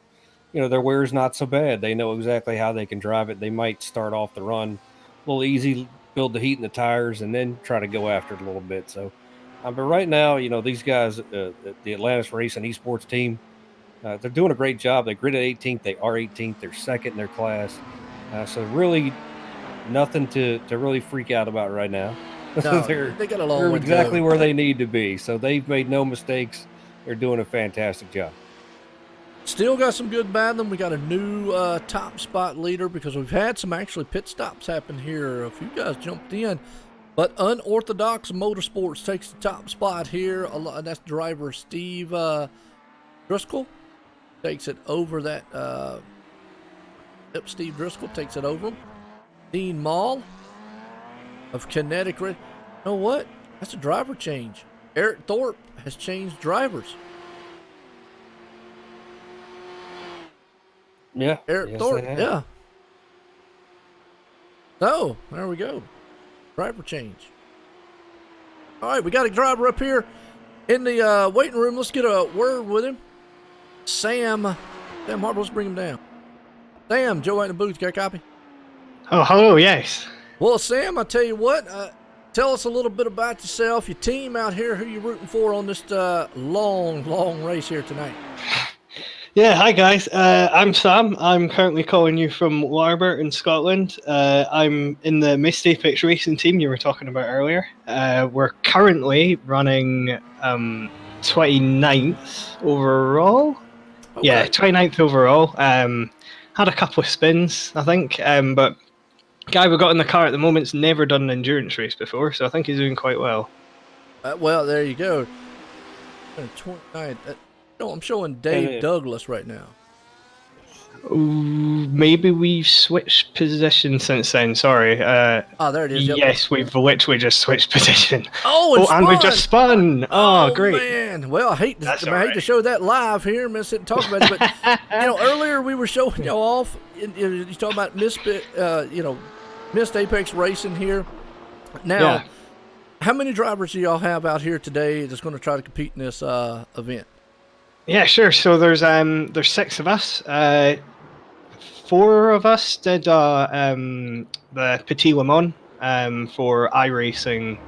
their wear's not so bad. They know exactly how they can drive it. They might start off the run a little easy, build the heat in the tires, and then try to go after it a little bit. So, but right now, these guys, the Atlantis Racing Esports team, they're doing a great job. They gridded 18th. They are 18th. They're second in their class. So really nothing to really freak out about right now. No, they got a long way to go. They're exactly where they need to be. So they've made no mistakes. They're doing a fantastic job. Still got some good battling. We got a new top spot leader because we've had some actually pit stops happen here. A few guys jumped in. But Unorthodox Motorsports takes the top spot here. That's driver Steve Driscoll. Takes it over that. Steve Driscoll takes it over him. Dean Mall of Kinetic. You know what? That's a driver change. Eric Thorpe has changed drivers. Yeah. Eric Thorpe, yeah. So, there we go. Driver change. All right, we got a driver up here in the waiting room. Let's get a word with him. Sam Harper, let's bring him down. Sam, Joe out in the booth. Got a copy? Oh, hello, yes. Well, Sam, I tell you what, tell us a little bit about yourself, your team out here, who you're rooting for on this long race here tonight. Yeah, hi guys. I'm Sam. I'm currently calling you from Larbert in Scotland. I'm in the Mist Apex racing team you were talking about earlier. We're currently running 29th overall. Okay. Yeah, 29th overall. Had a couple of spins, I think, but guy we got in the car at the moment's never done an endurance race before, so I think he's doing quite well. Well, there you go. 29th. No, I'm showing Dave Douglas right now. Ooh, maybe we've switched position since then. Sorry. Oh, there it is. Yep. Yes, we've literally just switched position. Oh, and we just spun. Oh, great. Man. Well, I hate to show that live here. I'm going to sit and talk about it. But, earlier we were showing y'all off. You talking about Mist Apex Racing here. Now, how many drivers do y'all have out here today that's going to try to compete in this event? Yeah, sure. So there's 6 of us. 4 of us did the Petit Le Mans for iRacing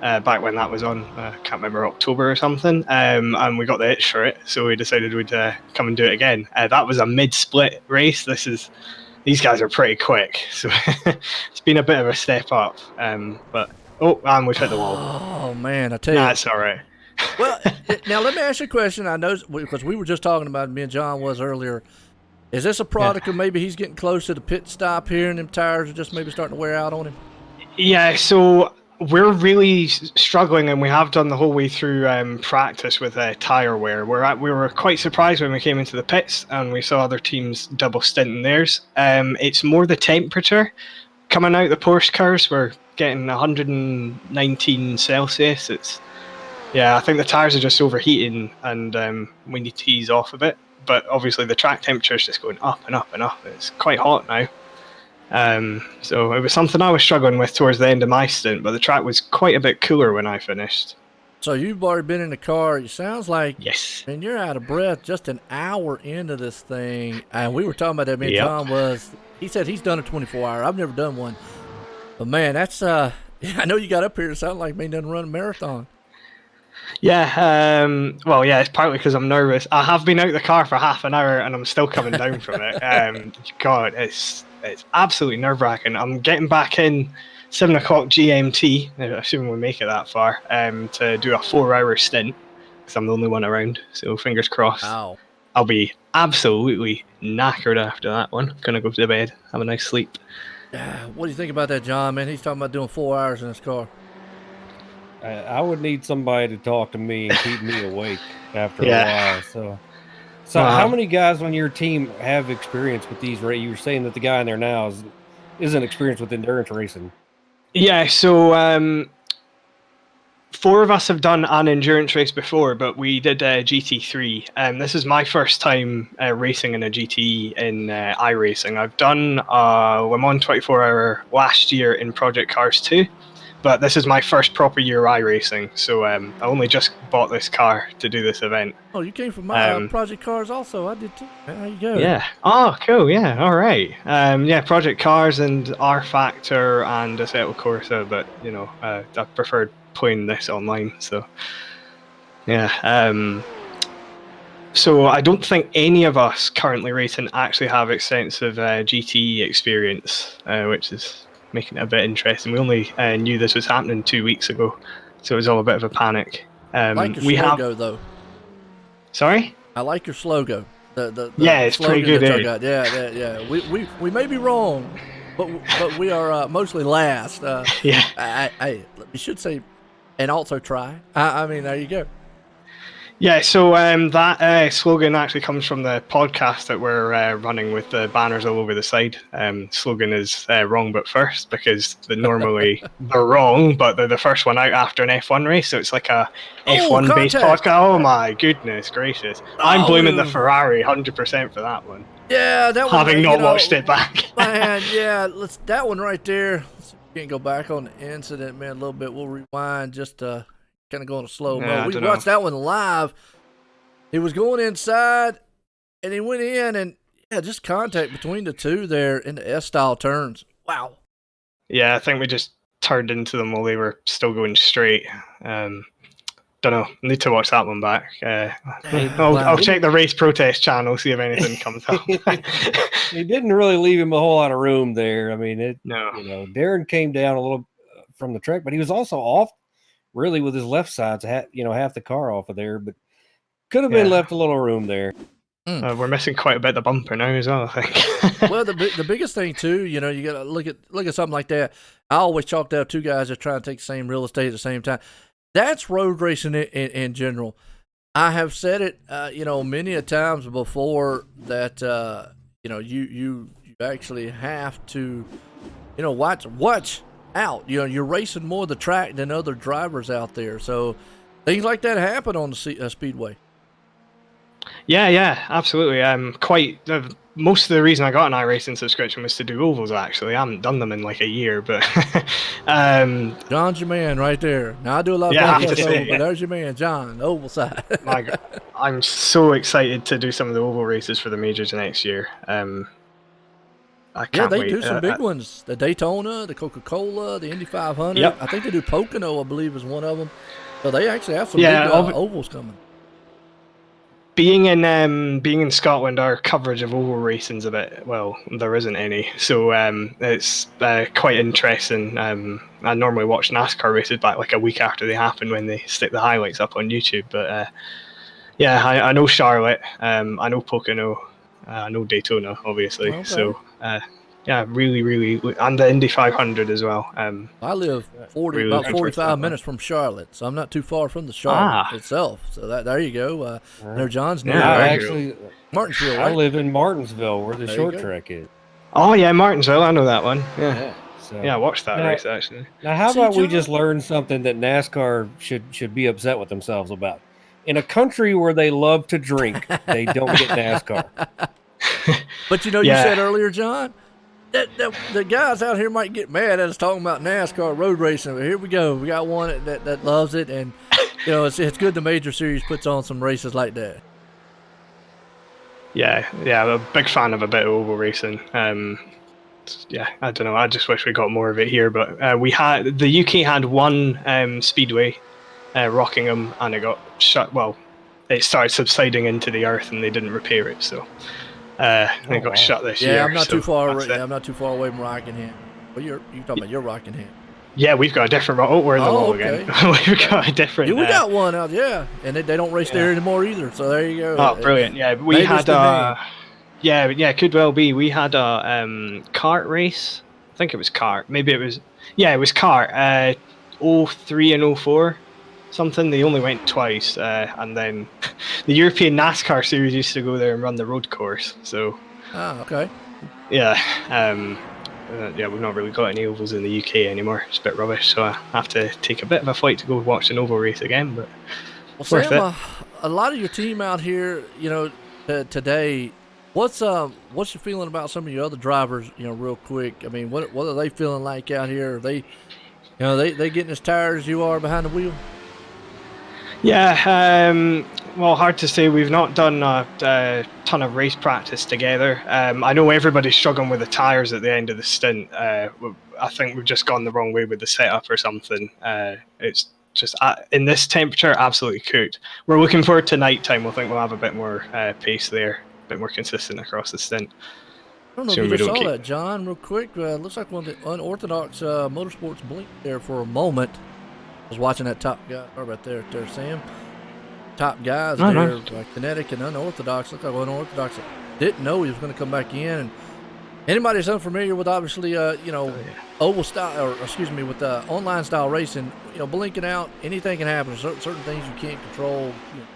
back when that was on. I can't remember, October or something. And we got the itch for it, so we decided we'd come and do it again. That was a mid-split race. These guys are pretty quick, so it's been a bit of a step up. And we've hit the wall. Oh man, I tell you, that's all right. Well, now let me ask you a question. I know because we were just talking about it, me and John was earlier. Is this a product of maybe he's getting close to the pit stop here and them tires are just maybe starting to wear out on him? Yeah, so we're really struggling, and we have done the whole way through practice with tire wear. We were quite surprised when we came into the pits and we saw other teams double stinting theirs. It's more the temperature coming out the Porsche cars. We're getting 119 Celsius. I think the tires are just overheating, and we need to ease off a bit. But obviously the track temperature is just going up and up and up. It's quite hot now. So it was something I was struggling with towards the end of my stint, but the track was quite a bit cooler when I finished. So you've already been in the car. It sounds like, yes. And you're out of breath just an hour into this thing. And we were talking about that. Me and John he said he's done a 24-hour. I've never done one. But man, that's, I know you got up here. It sounded like me done run a marathon. Yeah, it's partly because I'm nervous. I have been out the car for half an hour and I'm still coming down from it. God, it's absolutely nerve-wracking. I'm getting back in 7 o'clock GMT, assuming we make it that far, to do a 4-hour stint, because I'm the only one around, so fingers crossed. Wow. I'll be absolutely knackered after that one. Gonna go to bed, have a nice sleep. What do you think about that, John, man? He's talking about doing 4 hours in his car. I would need somebody to talk to me and keep me awake after a while. So how many guys on your team have experience with these races? You were saying that the guy in there now isn't experienced with endurance racing. Yeah, so 4 of us have done an endurance race before, but we did GT3. This is my first time racing in a GT in iRacing. I've done Le Mans 24-hour last year in Project Cars 2. But this is my first proper year iRacing, so I only just bought this car to do this event. Oh, you came from my Project Cars also. I did too. There you go. Yeah. Oh, cool. Yeah. All right. Project Cars and R Factor and Assetto Corsa, but I preferred playing this online. So yeah. So I don't think any of us currently racing actually have extensive GT experience, which is making it a bit interesting. We only knew this was happening 2 weeks ago, so it was all a bit of a panic. I like your slogan, though. Sorry? I like your slogan. It's pretty good. Yeah. We may be wrong, but we are mostly last. I should say, and also try. I mean, there you go. Yeah, so that slogan actually comes from the podcast that we're running with the banners all over the side. Slogan is wrong but first, because normally they're wrong, but they're the first one out after an F1 race, so it's like a F1 based podcast. Oh my goodness gracious. I'm blaming the Ferrari 100% for that one. Yeah, that one. Having not watched it back. Man, yeah, that one right there. can't go back on the incident, man, a little bit. We'll rewind just to kind of go in a slow Yeah, mo. I We dunno. watched that one live. He was going inside, and he went in, and yeah, just contact between the two there in the S-style turns. Wow. Yeah, I think we just turned into them while they were still going straight. Don't know. Need to watch that one back. I'll check the race protest channel, see if anything comes up. He didn't really leave him a whole lot of room there. I mean, No. Darren came down a little from the track, but he was also off really with his left side, half the car off of there, but could have been left a little room there. We're missing quite a bit of the bumper now as well, I think. Well, the biggest thing too, you got to look at something like that. I always chalked out two guys that try to take the same real estate at the same time. That's road racing in general. I have said it, many a times before that, you actually have to, watch out. You're racing more the track than other drivers out there. So things like that happen on the speedway. Yeah, absolutely. Most of the reason I got an iRacing subscription was to do ovals. Actually, I haven't done them in like a year, but John's your man right there. Now I do a lot of podcasts oval, but there's your man, John, oval side. My God, I'm so excited to do some of the oval races for the majors next year. I can't wait. They do some big ones. The Daytona, the Coca-Cola, the Indy 500. Yep. I think they do Pocono, I believe, is one of them. So they actually have some big ovals coming. Being in Scotland, our coverage of oval racing's there isn't any, so it's quite interesting. I normally watch NASCAR races back like a week after they happen when they stick the highlights up on YouTube. But I know Charlotte, I know Pocono, I know Daytona, obviously. Okay. So really, and the Indy 500 as well. I live about 45 minutes from Charlotte, so I'm not too far from the Charlotte itself. So there you go. There, John's near. Actually, Martinsville. Right? I live in Martinsville, where the short track is. Oh yeah, Martinsville. I know that one. Yeah. I watched that race actually. Now, how about we just learn something that NASCAR should be upset with themselves about? In a country where they love to drink, they don't get NASCAR. But you said earlier, John, the guys out here might get mad at us talking about NASCAR road racing, but here we go. We got one that loves it, and it's good the major series puts on some races like that. Yeah, I'm a big fan of a bit of oval racing. I don't know. I just wish we got more of it here, but the UK had one speedway, Rockingham, and it got shut. Well, it started subsiding into the earth, and they didn't repair it, so. They got shut this year. Yeah, I'm not too far away from Rockingham. Well, you're talking about your Rockingham. Yeah, we've got a different. We're in the wall again. We've got a different. Yeah, we got one out. Yeah, and they don't race there anymore either. So there you go. Oh, brilliant! Yeah, we had it could well be. We had a kart race. I think it was kart. Maybe it was. Yeah, it was kart. 03 and 04. Something. They only went twice, and then the European NASCAR series used to go there and run the road course. So. Ah, okay. Yeah. We've not really got any ovals in the UK anymore. It's a bit rubbish, so I have to take a bit of a flight to go watch an oval race again. But Sam, a lot of your team out here, today. What's your feeling about some of your other drivers? Real quick. I mean, what are they feeling like out here? Are they, they getting as tired as you are behind the wheel? Yeah, hard to say. We've not done a ton of race practice together. I know everybody's struggling with the tyres at the end of the stint. I think we've just gone the wrong way with the setup or something. It's just, in this temperature, absolutely cooked. We're looking forward to night time. I think we'll have a bit more pace there, a bit more consistent across the stint. I don't know if you just saw that, John, real quick. Looks like one of the unorthodox motorsports blinked there for a moment. I was watching that top guy right there, Sam. Top guys there, Kinetic and Unorthodox. Look like Unorthodox didn't know he was going to come back in. And anybody that's unfamiliar with obviously, oval style, with online style racing, blinking out, anything can happen. Certain things you can't control,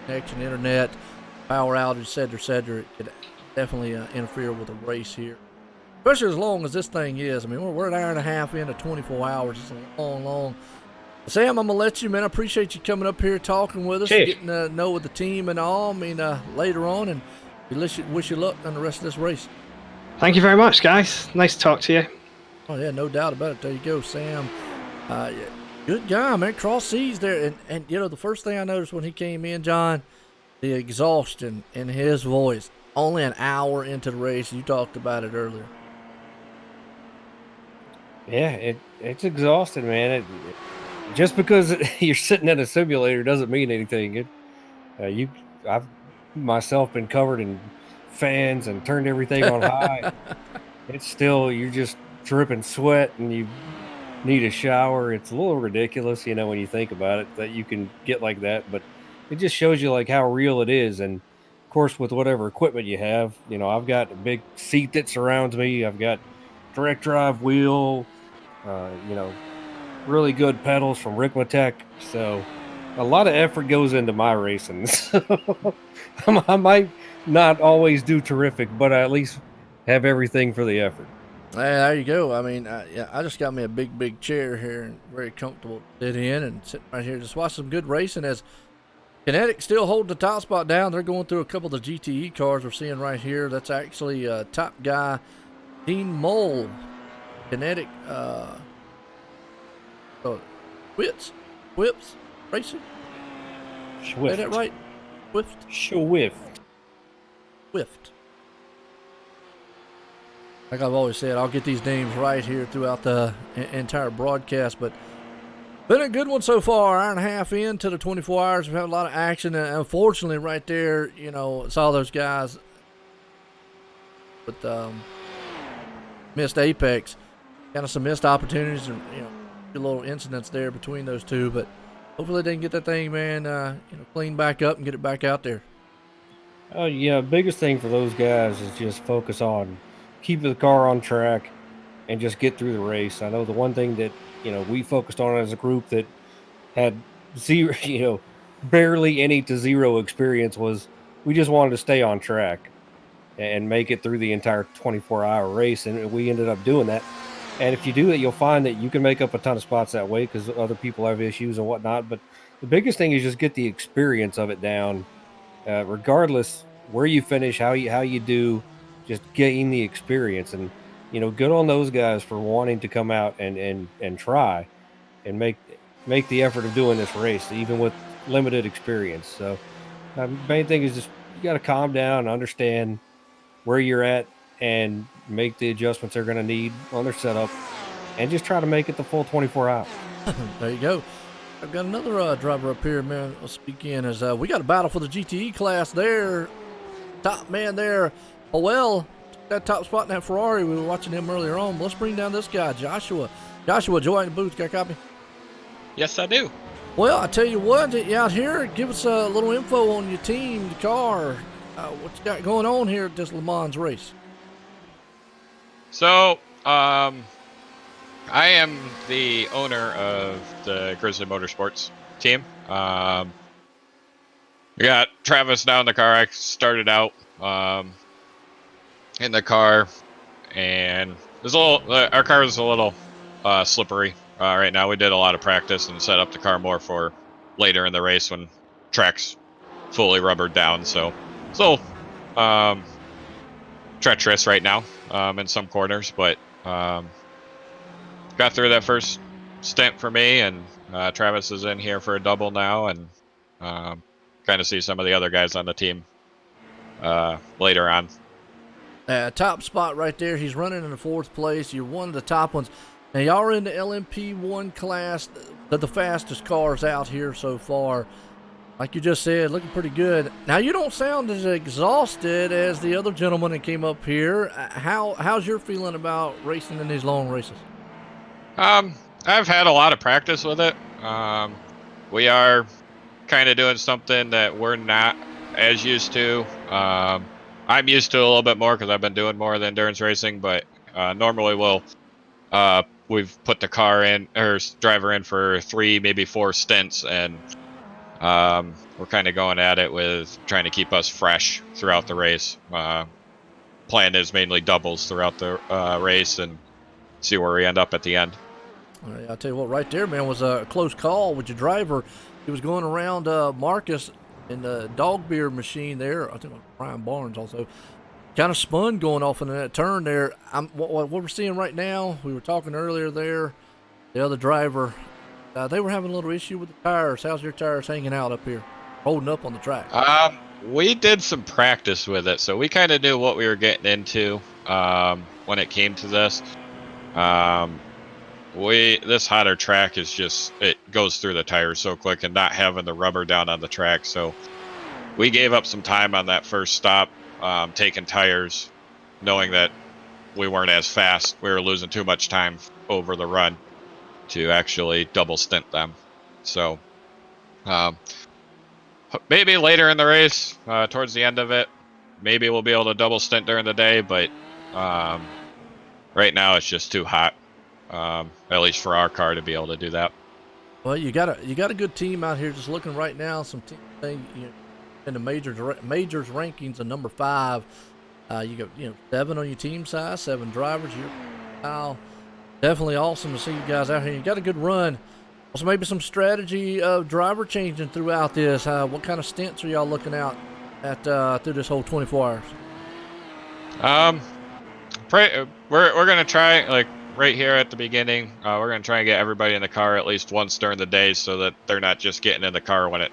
connection, internet, power outage, et cetera. It could definitely interfere with a race here, especially as long as this thing is. I mean, we're an hour and a half into 24 hours. It's a long. Sam, I'm going to let you, man. I appreciate you coming up here talking with us, getting to know with the team and all. I mean, later on, and we wish you luck on the rest of this race. Thank you very much, guys. Nice to talk to you. Oh yeah, no doubt about it. There you go, Sam. Yeah, good guy, man. Cross seas there, and you know the first thing I noticed when he came in, John, the exhaustion in his voice. Only an hour into the race. You talked about it earlier. Yeah, it's exhausting, man. Just because you're sitting in a simulator doesn't mean anything. I've myself been covered in fans and turned everything on high. It's still you're just dripping sweat and you need a shower. It's a little ridiculous, when you think about it, that you can get like that, but it just shows you like how real it is. And of course, with whatever equipment you have, I've got a big seat that surrounds me. I've got direct drive wheel, really good pedals from Ricmatech. So a lot of effort goes into my racing. So I might not always do terrific, but I at least have everything for the effort. Hey, there you go. I mean, yeah, I just got me a big chair here and very comfortable to sit in and sitting right here just watch some good racing as Kinetic still hold the top spot down. They're going through a couple of the GTE cars we're seeing right here. That's actually top guy Dean Mole. Kinetic Whips Racing. Swift. Say that right? Swift. Like I've always said, I'll get these names right here throughout the entire broadcast, but been a good one so far. Hour and a half into the 24 hours. We've had a lot of action, and unfortunately right there, saw those guys with missed apex, kind of some missed opportunities, and a little incidents there between those two, but hopefully they can get that thing, man, clean back up and get it back out there. Oh yeah, biggest thing for those guys is just focus on keeping the car on track and just get through the race. I know the one thing that we focused on as a group that had zero, barely any to zero experience was we just wanted to stay on track and make it through the entire 24-hour race, and we ended up doing that. And if you do it, you'll find that you can make up a ton of spots that way because other people have issues and whatnot. But the biggest thing is just get the experience of it down, regardless where you finish, how you do, just gain the experience. And good on those guys for wanting to come out and try and make the effort of doing this race, even with limited experience. So the main thing is just you got to calm down and understand where you're at and make the adjustments they're going to need on their setup and just try to make it the full 24 hours. There you go. I've got another driver up here, man. I'll speak in as we got a battle for the GTE class there. Top man there. Oh, well, that top spot in that Ferrari. We were watching him earlier on. Let's bring down this guy, Joshua. Joshua, Joy in the booth. Got a copy? Yes, I do. Well, I tell you what, you out here, give us a little info on your team, the car. What you got going on here at this Le Mans race? So, I am the owner of the Grizzly Motorsports team. We got Travis now in the car. I started out in the car, and our car is a little slippery right now. We did a lot of practice and set up the car more for later in the race when track's fully rubbered down. So it's a little treacherous right now in some corners, but got through that first stint for me, and Travis is in here for a double now, and kind of see some of the other guys on the team later on. Top spot right there. He's running in the fourth place. You're one of the top ones. Now, y'all are in the LMP1 class, the fastest cars out here so far. Like you just said, looking pretty good. Now, you don't sound as exhausted as the other gentleman that came up here. How's your feeling about racing in these long races? I've had a lot of practice with it. We are kind of doing something that we're not as used to. I'm used to a little bit more because I've been doing more of the endurance racing, but normally we've put the car in or driver in for 3, maybe 4 stints, and we're kind of going at it with trying to keep us fresh throughout the race. Plan is mainly doubles throughout the race and see where we end up at the end. I'll tell you what, right there, man, was a close call with your driver. He was going around Marcus in the dog beer machine there. I think Brian Barnes also. kind of spun going off into that turn there. What we're seeing right now, we were talking earlier there, the other driver, they were having a little issue with the tires. How's your tires hanging out up here, holding up on the track? We did some practice with it, so we kind of knew what we were getting into when it came to this. This hotter track is just, it goes through the tires so quick, and not having the rubber down on the track. So we gave up some time on that first stop, taking tires, knowing that we weren't as fast. We were losing too much time over the run to actually double stint them. So maybe later in the race, towards the end of it, maybe we'll be able to double stint during the day, but right now it's just too hot, at least for our car to be able to do that. Well, you got a good team out here. Just looking right now, some team in the majors rankings, of number 5. You got 7 on your team size, 7 drivers. Definitely awesome to see you guys out here. You got a good run. So maybe some strategy of driver changing throughout this. What kind of stints are y'all looking at through this whole 24 hours? We're gonna try, like right here at the beginning. We're gonna try and get everybody in the car at least once during the day, so that they're not just getting in the car when it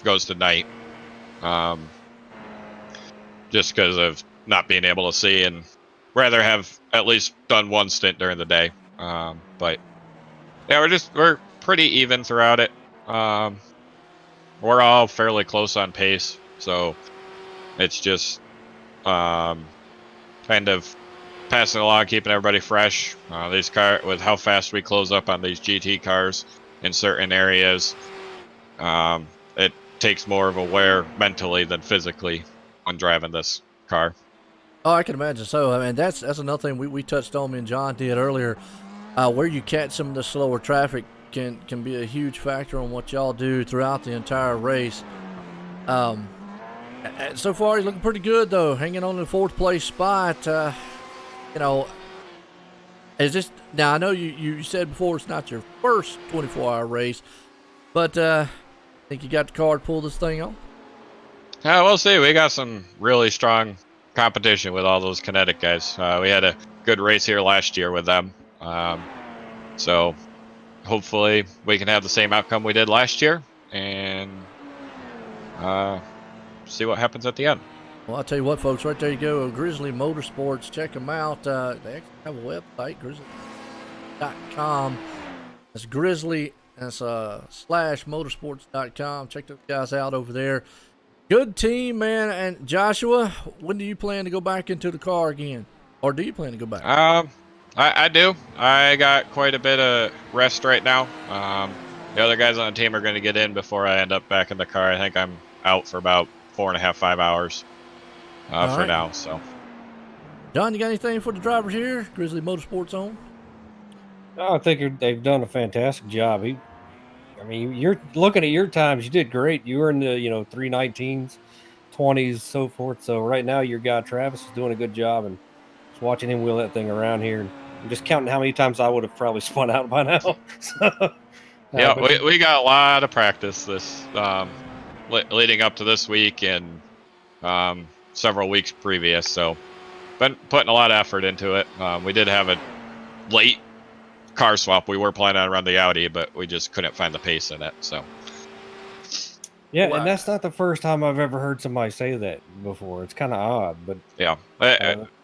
goes to night. Just because of not being able to see, and rather have at least done one stint during the day. But yeah, we're pretty even throughout it. We're all fairly close on pace, so it's just kind of passing along, keeping everybody fresh. These cars, with how fast we close up on these GT cars in certain areas, it takes more of a wear mentally than physically when driving this car. Oh, I can imagine so. I mean, that's another thing we touched on, me and John did earlier. Where you catch some of the slower traffic can be a huge factor on what y'all do throughout the entire race. So far, he's looking pretty good, though, hanging on to the 4th place spot. Is this now? I know you said before it's not your first 24-hour race, but I think you got the car to pull this thing on. Yeah, we'll see. We got some really strong competition with all those Kinetic guys. We had a good race here last year with them. So hopefully we can have the same outcome we did last year, and see what happens at the end. Well, I'll tell you what, folks, right there you go. Grizzly Motorsports. Check them out. They actually have a website, grizzly.com. That's Grizzly. That's /motorsports.com. Check those guys out over there. Good team, man. And Joshua, when do you plan to go back into the car again? Or do you plan to go back? I do. I got quite a bit of rest right now. The other guys on the team are going to get in before I end up back in the car. I think I'm out for about 4.5, 5 hours for now. So, John, you got anything for the drivers here? Grizzly Motorsports on? I think they've done a fantastic job. You're looking at your times. You did great. You were in the 319s, 20s, so forth. So right now, your guy Travis is doing a good job, and just watching him wheel that thing around here, and I'm just counting how many times I would have probably spun out by now. Yeah, we got a lot of practice this leading up to this week and several weeks previous. So been putting a lot of effort into it. We did have a late car swap. We were planning on running the Audi, but we just couldn't find the pace in it. So yeah, and that's not the first time I've ever heard somebody say that before. It's kind of odd, but yeah.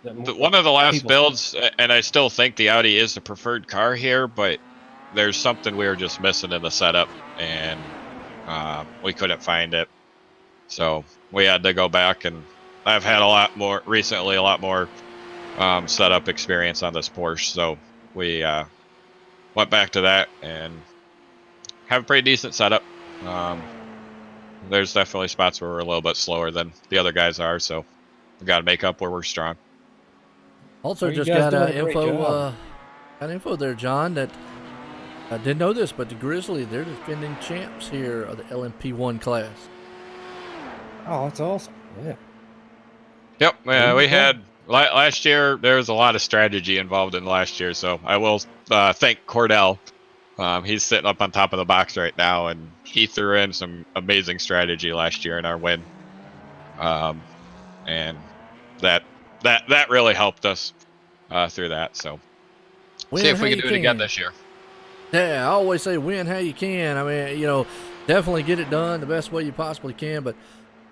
One of the last builds, and I still think the Audi is the preferred car here, but there's something we were just missing in the setup, and we couldn't find it. So we had to go back, and I've had a lot more setup experience on this Porsche. So we went back to that and have a pretty decent setup. There's definitely spots where we're a little bit slower than the other guys are, so we got to make up where we're strong. Also, just got info there, John, that I didn't know this, but the Grizzly, they're defending champs here of the LMP1 class. Oh, that's awesome. Yeah. Yep. We had last year. There was a lot of strategy involved in last year, so I will thank Cordell. He's sitting up on top of the box right now, and he threw in some amazing strategy last year in our win. And that that really helped us through that. So see Win if how we can you do it again can. this year. Yeah, I always say win how you can. I mean, you know, definitely get it done the best way you possibly can. But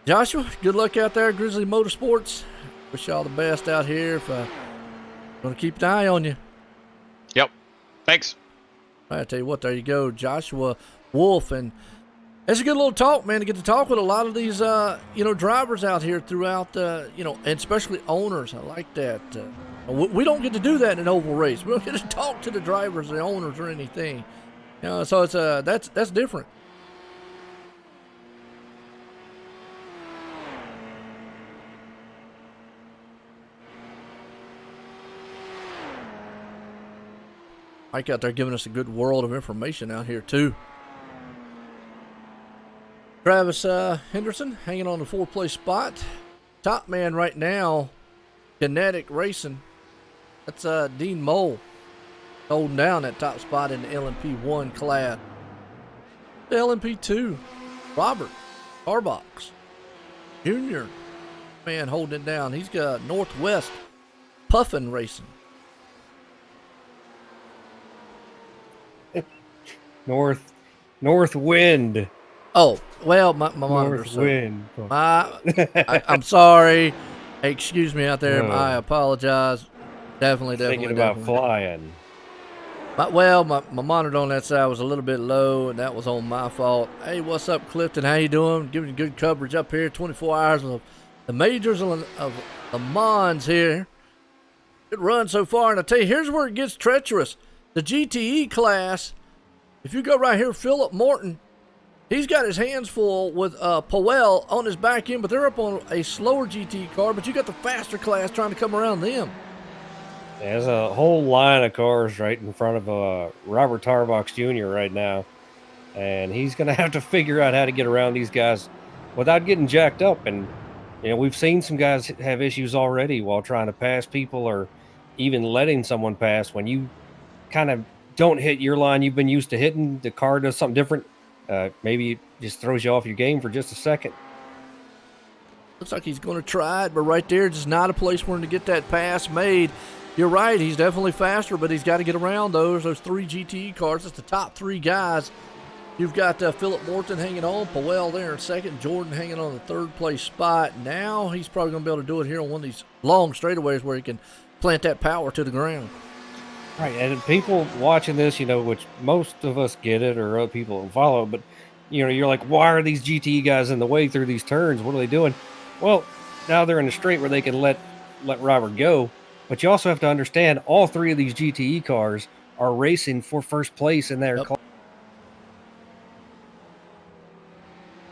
Joshua, good luck out there, Grizzly Motorsports. Wish y'all the best out here. If gonna keep an eye on you. Yep. Thanks. I tell you what, there you go, Joshua Wolf, and it's a good little talk, man, to get to talk with a lot of these, you know, drivers out here throughout, you know, and especially owners. I like that. We don't get to do that in an oval race. We don't get to talk to the drivers, the owners, or anything. You know, so it's that's different. Mike out there giving us a good world of information out here too. Travis Henderson hanging on the 4th place spot. Top man right now, Kinetic Racing. That's Dean Mole holding down that top spot in the LMP1 class. The LMP2, Robert Carbox Jr. man holding it down. He's got Northwest Puffin Racing. North Wind. Oh, well, my monitor. North Wind. I'm sorry. Hey, excuse me out there. I apologize. Definitely. Thinking about flying. My monitor on that side was a little bit low, and that was on my fault. Hey, what's up, Clifton? How you doing? Giving you good coverage up here. 24 hours of the majors of the Mons here. Good run so far, and I tell you, here's where it gets treacherous. The GTE class, if you go right here, Philip Morton, he's got his hands full with Powell on his back end, but they're up on a slower GT car, but you got the faster class trying to come around them. There's a whole line of cars right in front of Robert Tarbox Jr. right now, and he's going to have to figure out how to get around these guys without getting jacked up. And, you know, we've seen some guys have issues already while trying to pass people or even letting someone pass. When you kind of don't hit your line you've been used to hitting, the car does something different. Maybe it just throws you off your game for just a second. Looks like he's going to try it, but right there, just not a place for him to get that pass made. You're right, he's definitely faster, but he's got to get around those 3 GTE cars. It's the top 3 guys. You've got Philip Morton hanging on, Powell there in second, Jordan hanging on the 3rd place spot. Now he's probably going to be able to do it here on one of these long straightaways where he can plant that power to the ground. Right, and people watching this, you know, which most of us get it or other people don't follow, but, you know, you're like, why are these GTE guys in the way through these turns? What are they doing? Well, now they're in a straight where they can let Robert go, but you also have to understand all 3 of these GTE cars are racing for first place in their class.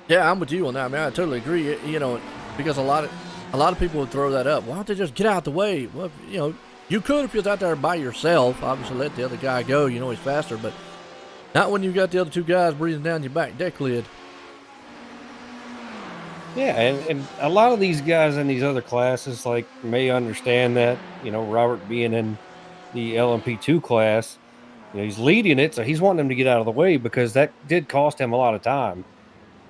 Yeah, I'm with you on that. I mean, I totally agree. You know, because a lot of people would throw that up. Why don't they just get out the way? Well, you know, you could if you was out there by yourself. Obviously, let the other guy go. You know he's faster, but not when you got the other 2 guys breathing down your back deck lid. Yeah, and a lot of these guys in these other classes, like, may understand that, you know, Robert being in the LMP2 class, you know, he's leading it, so he's wanting them to get out of the way because that did cost him a lot of time.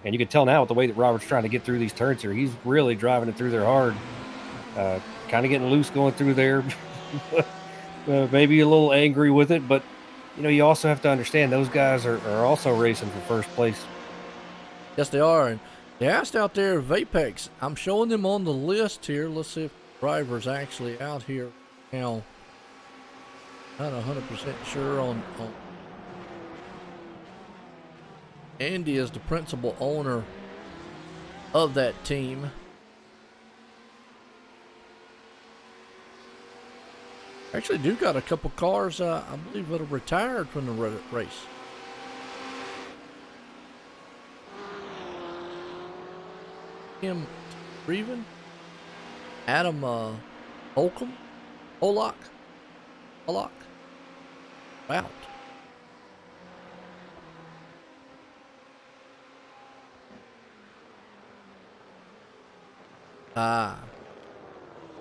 And you can tell now with the way that Robert's trying to get through these turns here, he's really driving it through there hard. Kind of getting loose going through there. Maybe a little angry with it, but, you know, you also have to understand those guys are also racing for first place. Yes, they are. And they asked out there of Apex. I'm showing them on the list here. Let's see if the driver's actually out here now. Not 100% sure on Andy is the principal owner of that team. Actually, do got a couple cars, I believe, that are retired from the race. Tim Reven, Adam Holcomb, Pollock, out.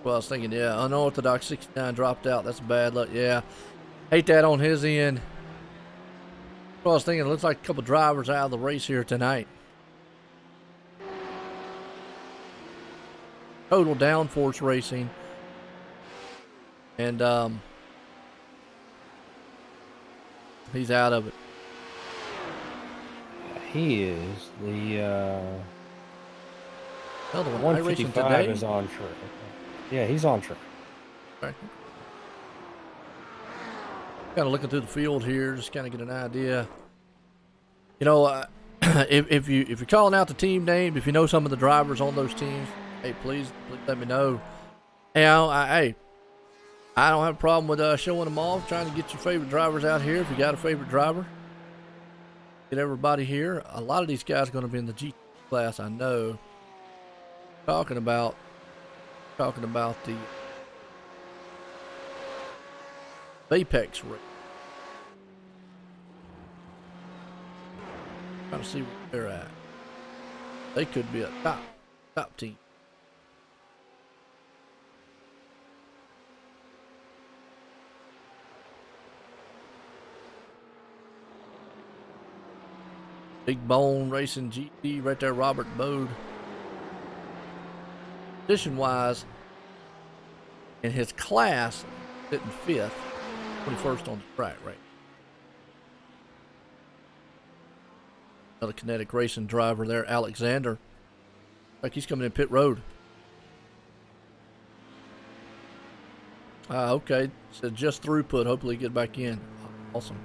Well, I was thinking, yeah, unorthodox 69 dropped out. That's bad luck. Yeah, hate that on his end. Well, I was thinking, it looks like a couple drivers out of the race here tonight. Total Downforce Racing, And he's out of it. He is. The Another one. 155 today is on track. Yeah, he's on track. Kind of looking through the field here, just kind of get an idea. You know, if you're calling out the team name, if you know some of the drivers on those teams, hey, please let me know. You know, I don't have a problem with showing them off, trying to get your favorite drivers out here. If you got a favorite driver, get everybody here. A lot of these guys are going to be in the GT class, I know. Talking about the Apex race. Trying to see where they're at. They could be a top team. Big Bone Racing GT right there, Robert Bode. Position wise, in his class, sitting 5th, 21st on the track, right? Another Kinetic Racing driver there, Alexander. Like he's coming in pit road. Okay. Said just throughput. Hopefully get back in. Awesome.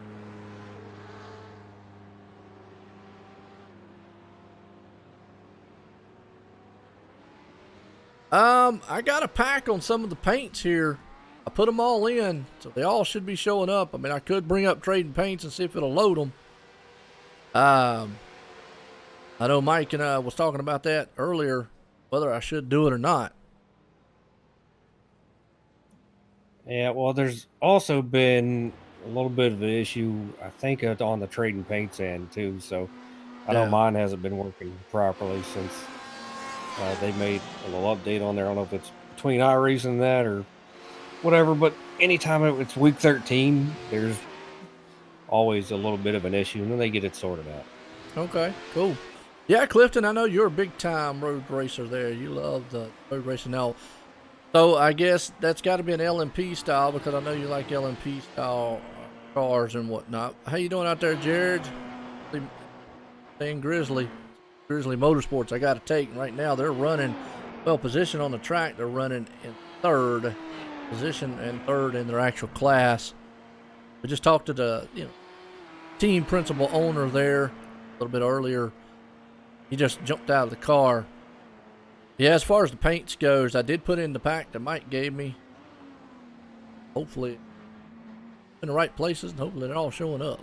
I got a pack on some of the paints here. I put them all in, so they all should be showing up. I mean, I could bring up trading paints and see if it'll load them. I know Mike and I was talking about that earlier, whether I should do it or not. Yeah, well, there's also been a little bit of an issue, I think, on the trading paints end too. So I know mine hasn't been working properly since they made a little update on there. I don't know if it's between iRacing and that or whatever, but anytime it's week 13, there's always a little bit of an issue, and then they get it sorted out. Okay, cool. Yeah, Clifton, I know you're a big-time road racer there. You love the road racing now. So I guess that's got to be an LMP style, because I know you like LMP style cars and whatnot. How you doing out there, Jared? Saying Grizzly Motorsports. I got to take right now. They're running well positioned on the track. They're running in 3rd position and 3rd in their actual class. We just talked to the team principal owner there a little bit earlier. He just jumped out of the car. Yeah, as far as the paints goes, I did put in the pack that Mike gave me. Hopefully in the right places, and hopefully they're all showing up.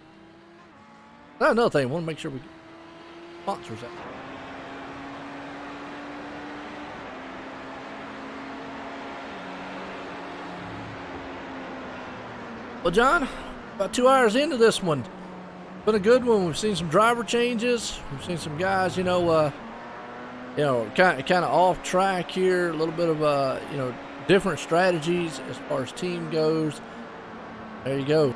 Now, another thing, I want to make sure we get sponsors out. Well, John, about 2 hours into this one. Been a good one. We've seen some driver changes. We've seen some guys, kind of off track here. A little bit of, different strategies as far as team goes. There you go.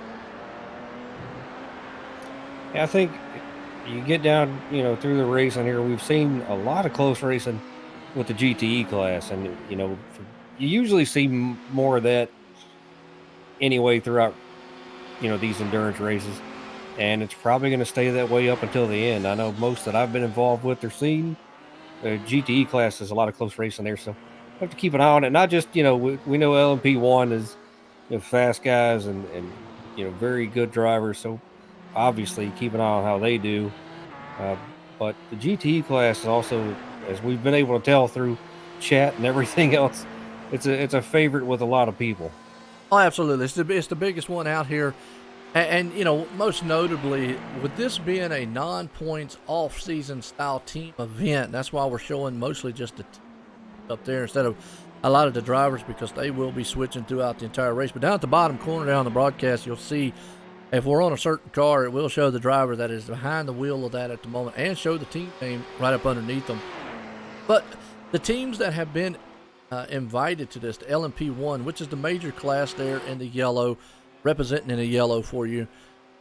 Yeah, I think you get down, through the racing here. We've seen a lot of close racing with the GTE class, and you usually see more of that anyway throughout, these endurance races. And it's probably going to stay that way up until the end. I know most that I've been involved with, they're seeing the GTE class is a lot of close racing there. So we have to keep an eye on it. Not just, we know LMP1 is fast guys and very good drivers. So obviously keep an eye on how they do. But the GTE class is also, as we've been able to tell through chat and everything else, it's a favorite with a lot of people. Oh, absolutely. It's the biggest one out here. And most notably, with this being a non-points off-season style team event, that's why we're showing mostly just the up there instead of a lot of the drivers, because they will be switching throughout the entire race. But down at the bottom corner down the broadcast, you'll see if we're on a certain car, it will show the driver that is behind the wheel of that at the moment and show the team name right up underneath them. But the teams that have been invited to this, the LMP1, which is the major class there in the yellow, representing in the yellow for you,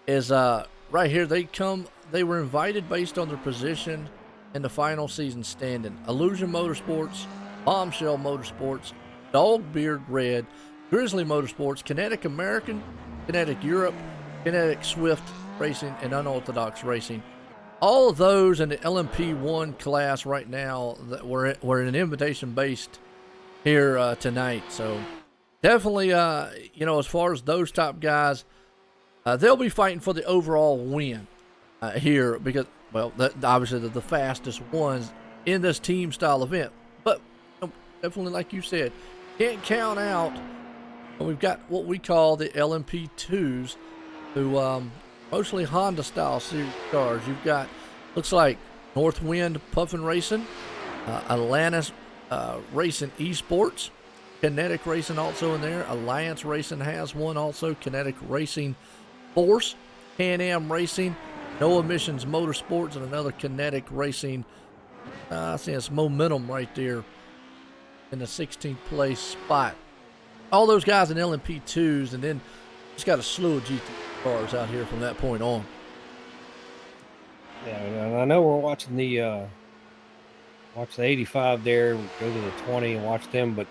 is right here. They were invited based on their position in the final season standing. Illusion Motorsports, Bombshell Motorsports, Dogbeard Red, Grizzly Motorsports, Kinetic American, Kinetic Europe, Kinetic Swift Racing, and Unorthodox Racing. All of those in the LMP1 class right now that we're an invitation based here tonight. So definitely, as far as those top guys, they'll be fighting for the overall win here because, well, obviously they're the fastest ones in this team style event. But definitely, like you said, can't count out. We've got what we call the LMP2s, who mostly Honda style series cars. You've got, looks like Northwind Puffin Racing, Atlantis Racing Esports, Kinetic Racing also in there. Alliance Racing has one also. Kinetic Racing Force, Can-Am Racing, No Emissions Motorsports, and another Kinetic Racing. I see it's Momentum right there in the 16th place spot. All those guys in LMP2s, and then just got a slew of GT cars out here from that point on. Yeah, and I know we're watching the 85 there. We'll go to the 20 and watch them, but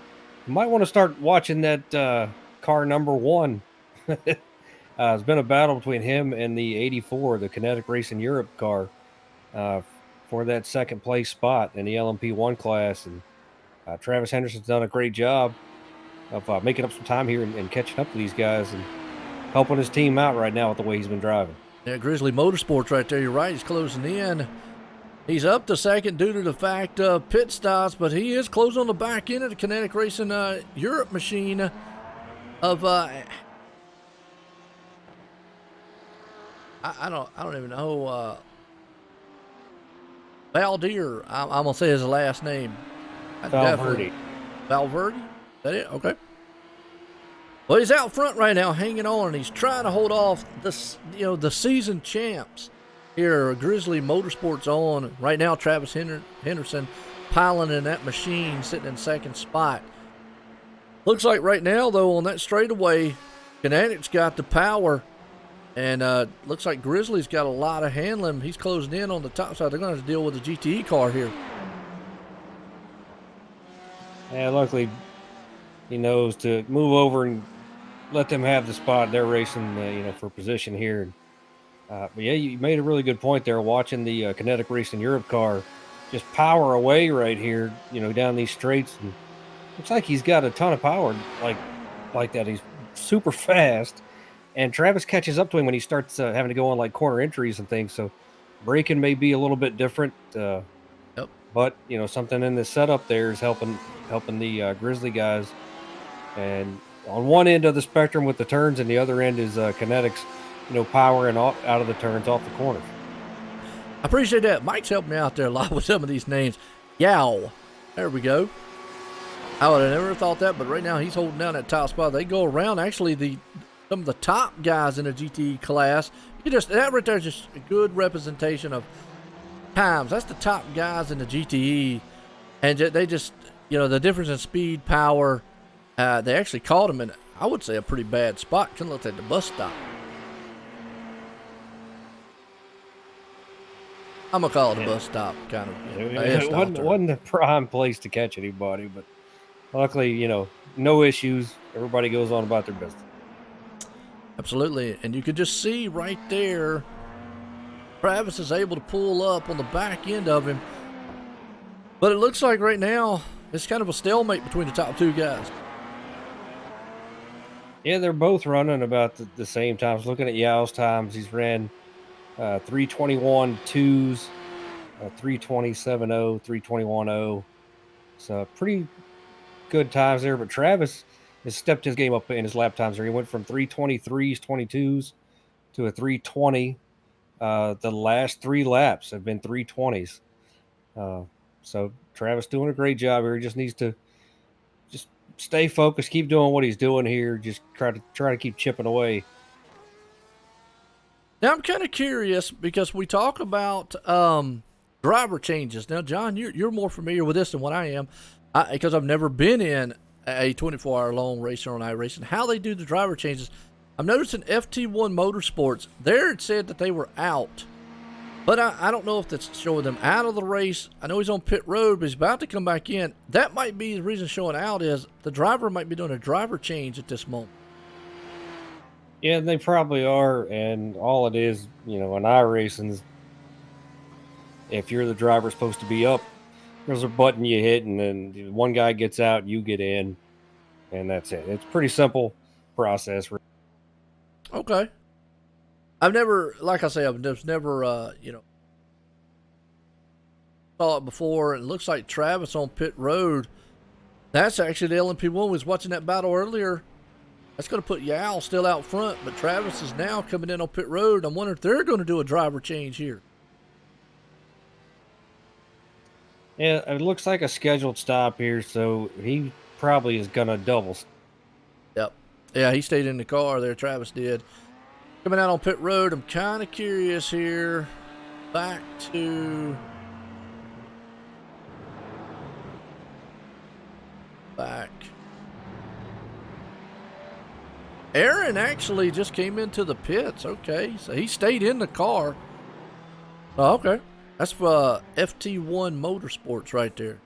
you might want to start watching that car number 1. It's been a battle between him and the 84, the Kinetic Racing Europe car, for that second place spot in the LMP1 class. And Travis Henderson's done a great job of making up some time here and catching up to these guys and helping his team out right now with the way he's been driving. Yeah, Grizzly Motorsports right there. You're right. He's closing in. He's up to second due to the fact of pit stops, but he is closing on the back end of the Kinetic Racing Europe machine of I don't even know Valdir. I'm gonna say his last name. Valverde. Valverde? Is that it? Okay. Well, he's out front right now, hanging on, and he's trying to hold off the season champs here. Grizzly Motorsports on right now. Travis Henderson piling in that machine, sitting in second spot. Looks like right now, though, on that straightaway, Kinetic's got the power, and looks like Grizzly's got a lot of handling. He's closing in on the top side. They're going to have to deal with a GTE car here. Yeah, luckily he knows to move over and let them have the spot. They're racing, for position here. But yeah, you made a really good point there. Watching the Kinetic Racing Europe car just power away right here, down these straights. And looks like he's got a ton of power like that. He's super fast, and Travis catches up to him when he starts having to go on like corner entries and things. So braking may be a little bit different. Yep. But something in the setup there is helping the Grizzly guys. And on one end of the spectrum with the turns, and the other end is Kinetic's, powering out of the turns off the corners. I appreciate that. Mike's helping me out there a lot with some of these names. Yow. There we go. I would have never thought that, but right now he's holding down that top spot. They go around. Actually, some of the top guys in the GT class. That right there is just a good representation of times. That's the top guys in the GTE, and they just, the difference in speed, power. They actually caught him in, I would say, a pretty bad spot. Kind of looked at the bus stop. I'm gonna call it a bus stop, kind of. It wasn't the prime place to catch anybody, but luckily, no issues. Everybody goes on about their business. Absolutely, and you could just see right there, Travis is able to pull up on the back end of him. But it looks like right now it's kind of a stalemate between the top two guys. Yeah, they're both running about the same times. Looking at Yao's times, he's ran 3:21 2s, 3:27.0, 3:21.0. So pretty good times there. But Travis has stepped his game up in his lap times there. He went from 3:23s, 22s to a 3:20. The last 3 laps have been 3:20s. So Travis doing a great job here. He just needs to just stay focused, keep doing what he's doing here. Just try to keep chipping away. Now I'm kind of curious because we talk about driver changes. Now, John, you're more familiar with this than what I am, because I've never been in a 24-hour long racer on iRacing. How they do the driver changes. I've noticed in FT1 Motorsports, there it said that they were out But I don't know if that's showing them out of the race. I know he's on pit road, but he's about to come back in. That might be the reason showing out is the driver might be doing a driver change at this moment. Yeah, they probably are. And all it is, in iRacing, if you're the driver supposed to be up, there's a button you hit, and then one guy gets out, you get in, and that's it. It's pretty simple process. Okay. I've never, like I say, I've just never, saw it before. It looks like Travis on pit road. That's actually the LMP1. We was watching that battle earlier. That's going to put Yao still out front, but Travis is now coming in on pit road. I'm wondering if they're going to do a driver change here. Yeah, it looks like a scheduled stop here, so he probably is going to double. Yep. Yeah, he stayed in the car there. Travis did. Coming out on pit road, I'm kind of curious here. Back. Aaron actually just came into the pits. Okay, so he stayed in the car. Oh, okay. That's for FT1 Motorsports right there.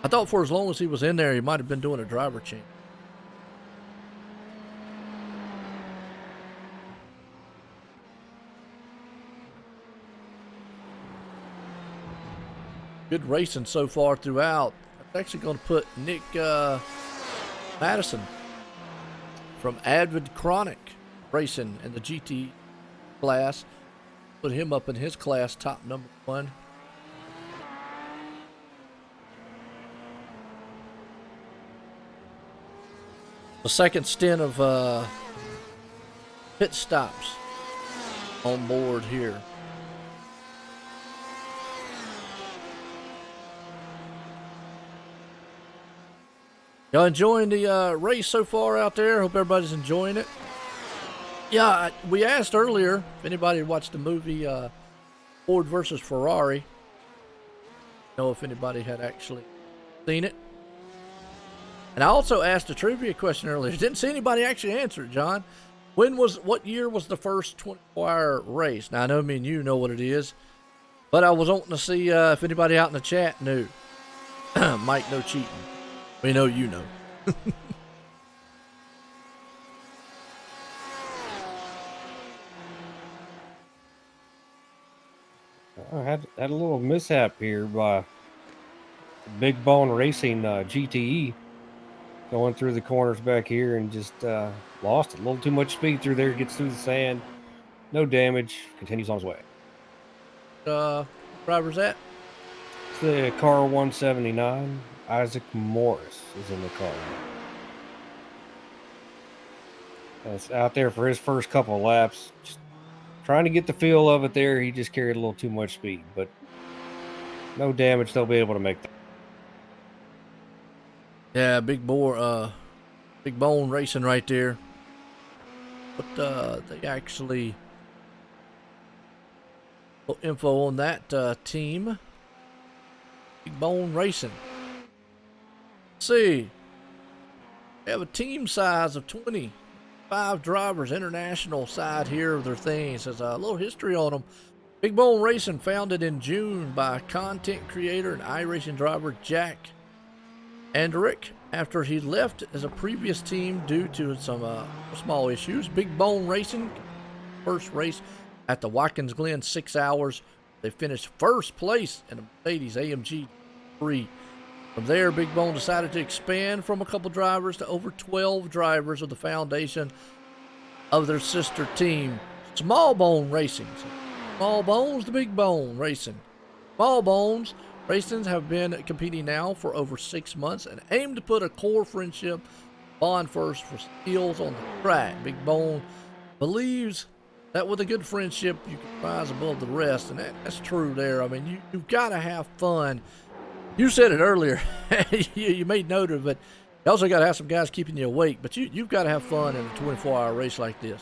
I thought for as long as he was in there, he might have been doing a driver change. Good racing so far throughout. That's actually going to put Nick Madison from Avid Chronic Racing in the GT class. Put him up in his class, top number 1. The second stint of pit stops on board here. Y'all enjoying the race so far out there? Hope everybody's enjoying it. Yeah, we asked earlier if anybody had watched the movie Ford versus Ferrari. Know if anybody had actually seen it. And I also asked a trivia question earlier. Didn't see anybody actually answer it, John. What year was the first 24-hour race? Now, I know me and you know what it is, but I was wanting to see if anybody out in the chat knew. Mike, no cheating. We know you know. I had a little mishap here by Big Bone Racing GTE going through the corners back here and just lost a little too much speed through there. Gets through the sand. No damage. Continues on his way. Driver's at? It's the car 179. Isaac Morris is in the car. That's out there for his first couple of laps. Just trying to get the feel of it there. He just carried a little too much speed, but no damage. They'll be able to make that. Yeah, Big Bone Racing right there. But they actually put info on that team. Big Bone Racing. Let's see. They have a team size of 25 drivers, international side here of their things. There's a little history on them. Big Bone Racing, founded in June by content creator and iRacing driver Jack Andrick. After he left as a previous team due to some small issues, Big Bone Racing, first race at the Watkins Glen 6 hours. They finished first place in the Mercedes AMG 3. From there, Big Bone decided to expand from a couple drivers to over 12 drivers of the foundation of their sister team, Small Bone Racing. Small Bones to Big Bone Racing. Small Bones Racing have been competing now for over 6 months and aim to put a core friendship bond first for skills on the track. Big Bone believes that with a good friendship, you can rise above the rest, and that's true there. I mean, you've got to have fun. You said it earlier. you made note of it. You also got to have some guys keeping you awake, but you've got to have fun in a 24-hour race like this.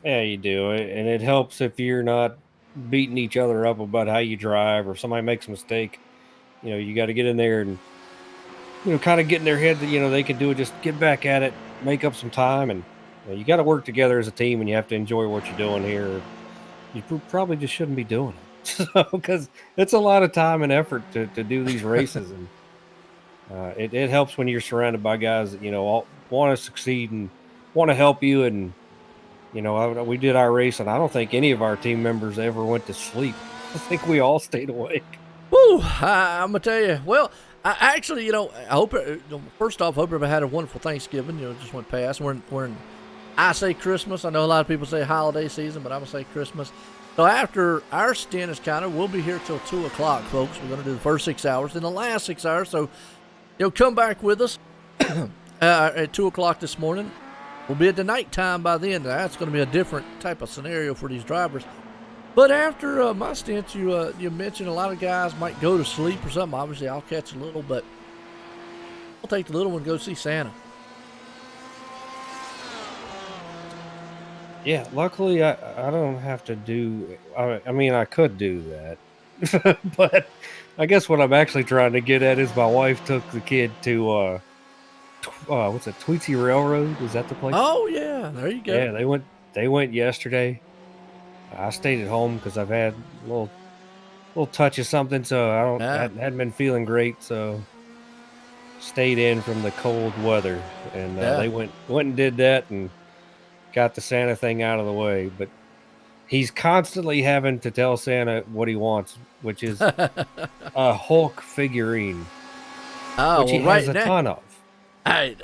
Yeah, you do. And it helps if you're not beating each other up about how you drive or somebody makes a mistake. You got to get in there and, kind of get in their head that, they can do it. Just get back at it, make up some time, and You got to work together as a team, and you have to enjoy what you're doing here. You probably just shouldn't be doing it, because it's a lot of time and effort to do these races, and it helps when you're surrounded by guys that all want to succeed and want to help you. And we did our race, and I don't think any of our team members ever went to sleep. I think we all stayed awake. Woo! I'm gonna tell you. Well, I actually, I hope. First off, hope everybody had a wonderful Thanksgiving. Just went past. We're in. I say Christmas. I know a lot of people say holiday season, but I'm gonna say Christmas. So after our stint is we'll be here till 2 o'clock, folks. We're gonna do the first 6 hours, then the last 6 hours. So, come back with us at 2 o'clock this morning. We'll be at the nighttime by then. That's gonna be a different type of scenario for these drivers. But after my stint, you mentioned a lot of guys might go to sleep or something. Obviously, I'll catch a little, but I'll take the little one and go see Santa. Yeah, luckily I don't have to do. I mean, I could do that, but I guess what I'm actually trying to get at is my wife took the kid to what's it, Tweetsy Railroad? Is that the place? Oh yeah, there you go. Yeah, they went yesterday. I stayed at home because I've had a little touch of something, so hadn't been feeling great. So stayed in from the cold weather, and they went and did that and got the Santa thing out of the way. But he's constantly having to tell Santa what he wants, which is a Hulk figurine, which he has a ton of. I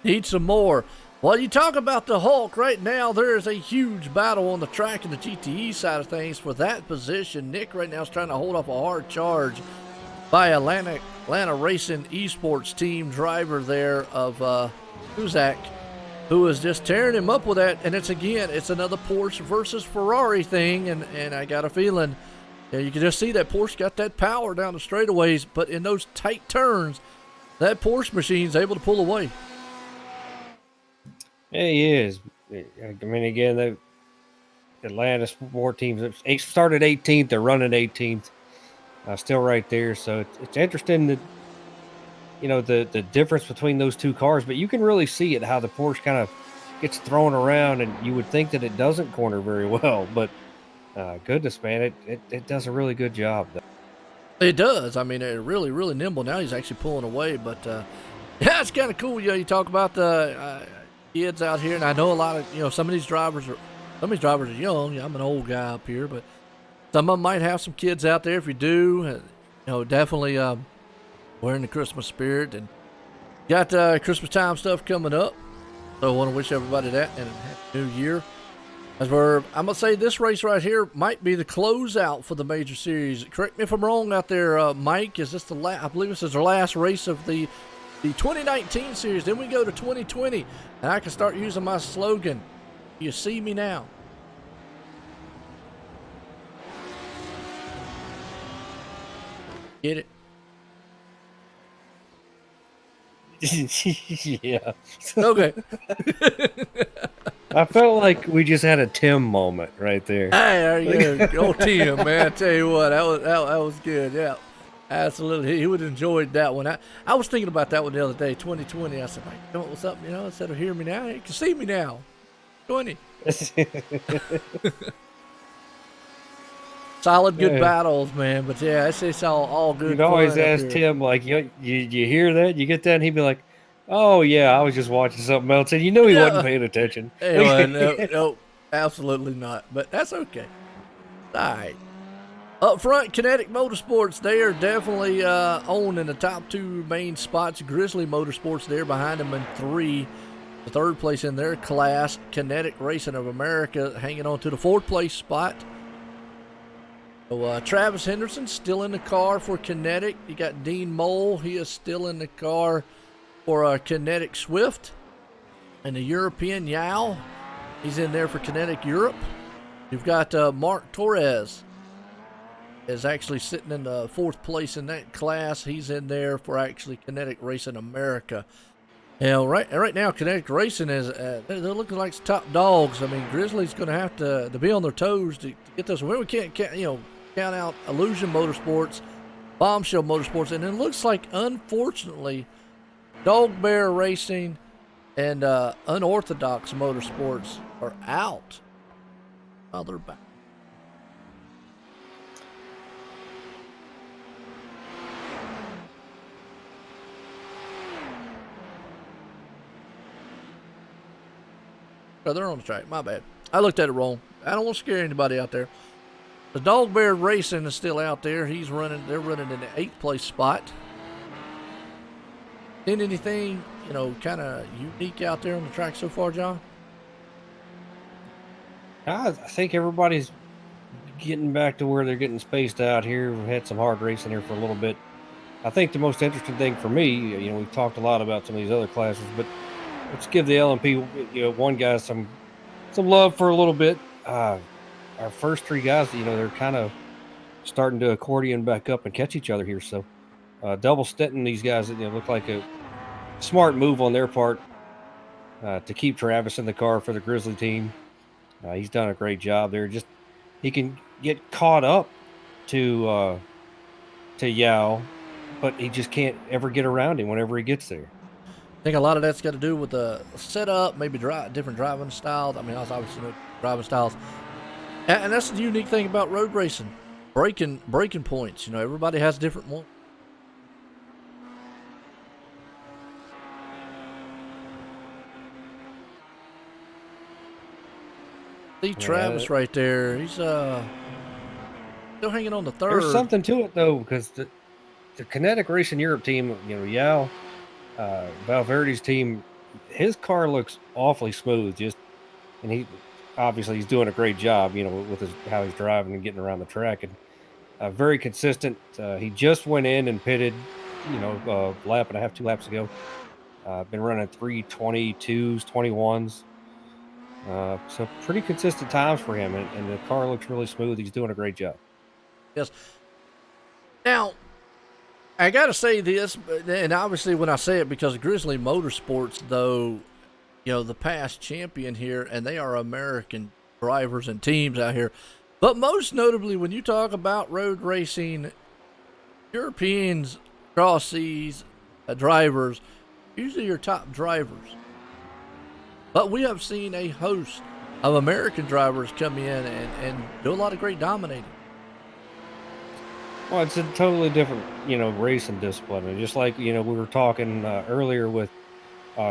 need some more. Well, you talk about the Hulk. Right now, there is a huge battle on the track and the GTE side of things for that position. Nick right now is trying to hold off a hard charge by Atlanta Racing Esports team driver there of Kuzak, who is just tearing him up with that. And it's another Porsche versus Ferrari thing. And I got a feeling you can just see that Porsche got that power down the straightaways, but in those tight turns, that Porsche machine's able to pull away. Yeah, he is. I mean, again, the Atlanta sport teams started 18th. They're running 18th. Still right there. So it's interesting that, the difference between those two cars. But you can really see it, how the Porsche kind of gets thrown around, and you would think that it doesn't corner very well. But goodness, man, it does a really good job, though. It does. I mean, it's really, really nimble. Now he's actually pulling away. But, yeah, it's kind of cool. You talk about the kids out here, and I know a lot of, some of these drivers are young. I'm an old guy up here, but some of them might have some kids out there. If you do, definitely we're in the Christmas spirit, and got Christmas time stuff coming up. So I want to wish everybody that, and a happy New Year. I'm gonna say this race right here might be the closeout for the major series. Correct me if I'm wrong out there, Mike. Is this I believe this is the last race of the 2019 series. Then we go to 2020, and I can start using my slogan, "You see me now." Get it? Yeah. Okay. I felt like we just had a Tim moment right there. Hey, there you go. Old Tim, man. I tell you what, that was good. Yeah. Absolutely. He would have enjoyed that one. I was thinking about that one the other day, 2020. I said, like, what's up? Instead of hear me now, you can see me now. 20. Solid, good battles, man. But yeah, it's all good. You'd always ask Tim, like, you hear that? You get that? And he'd be like, oh, yeah, I was just watching something else. And he wasn't paying attention. No, absolutely not. But that's okay. All right. Up front, Kinetic Motorsports, they are definitely owning the top two main spots. Grizzly Motorsports there behind them in 3. The 3rd place in their class. Kinetic Racing of America hanging on to the 4th place spot. So Travis Henderson still in the car for Kinetic. You got Dean Mole. He is still in the car for Kinetic Swift. And the European Yao, he's in there for Kinetic Europe. You've got Mark Torres is actually sitting in the 4th place in that class. He's in there for actually Kinetic Racing America. Right now, Kinetic Racing is they're looking like top dogs. I mean, Grizzly's going to have to be on their toes to get this. We can't count out Illusion Motorsports, Bombshell Motorsports, and it looks like, unfortunately, Dog Bear Racing And Unorthodox Motorsports are out. Oh, they're back. Oh, they're on the track. My bad. I looked at it wrong. I don't want to scare anybody out there. The Dog Bear Racing is still out there. He's running. They're running in the 8th place spot. Seen anything, kind of unique out there on the track so far, John? I think everybody's getting back to where they're getting spaced out here. We've had some hard racing here for a little bit. I think the most interesting thing for me, we've talked a lot about some of these other classes, but let's give the LMP, one guy some love for a little bit. Our first 3 guys, they're kind of starting to accordion back up and catch each other here. So double stinting these guys, look like a smart move on their part to keep Travis in the car for the Grizzly team. He's done a great job there. Just he can get caught up to Yao, but he just can't ever get around him whenever he gets there. I think a lot of that's got to do with the setup, maybe different driving styles. I mean, obviously driving styles, and that's the unique thing about road racing. Breaking points. Everybody has different ones. See Travis right there. He's still hanging on the 3rd. There's something to it though, because the Kinetic Racing Europe team, Yao, Valverde's team, his car looks awfully smooth. And he's doing a great job, with how he's driving and getting around the track, and very consistent. He just went in and pitted, a lap and a half, 2 laps ago. Been running 3:22s, 21s. So pretty consistent times for him, and the car looks really smooth. He's doing a great job. Yes. Now, I got to say this, and obviously when I say it, because Grizzly Motorsports, though, the past champion here, and they are American drivers and teams out here. But most notably, when you talk about road racing, Europeans, cross seas, drivers, usually your top drivers. But we have seen a host of American drivers come in and do a lot of great dominating. Well, it's a totally different, racing discipline. And just like, we were talking earlier with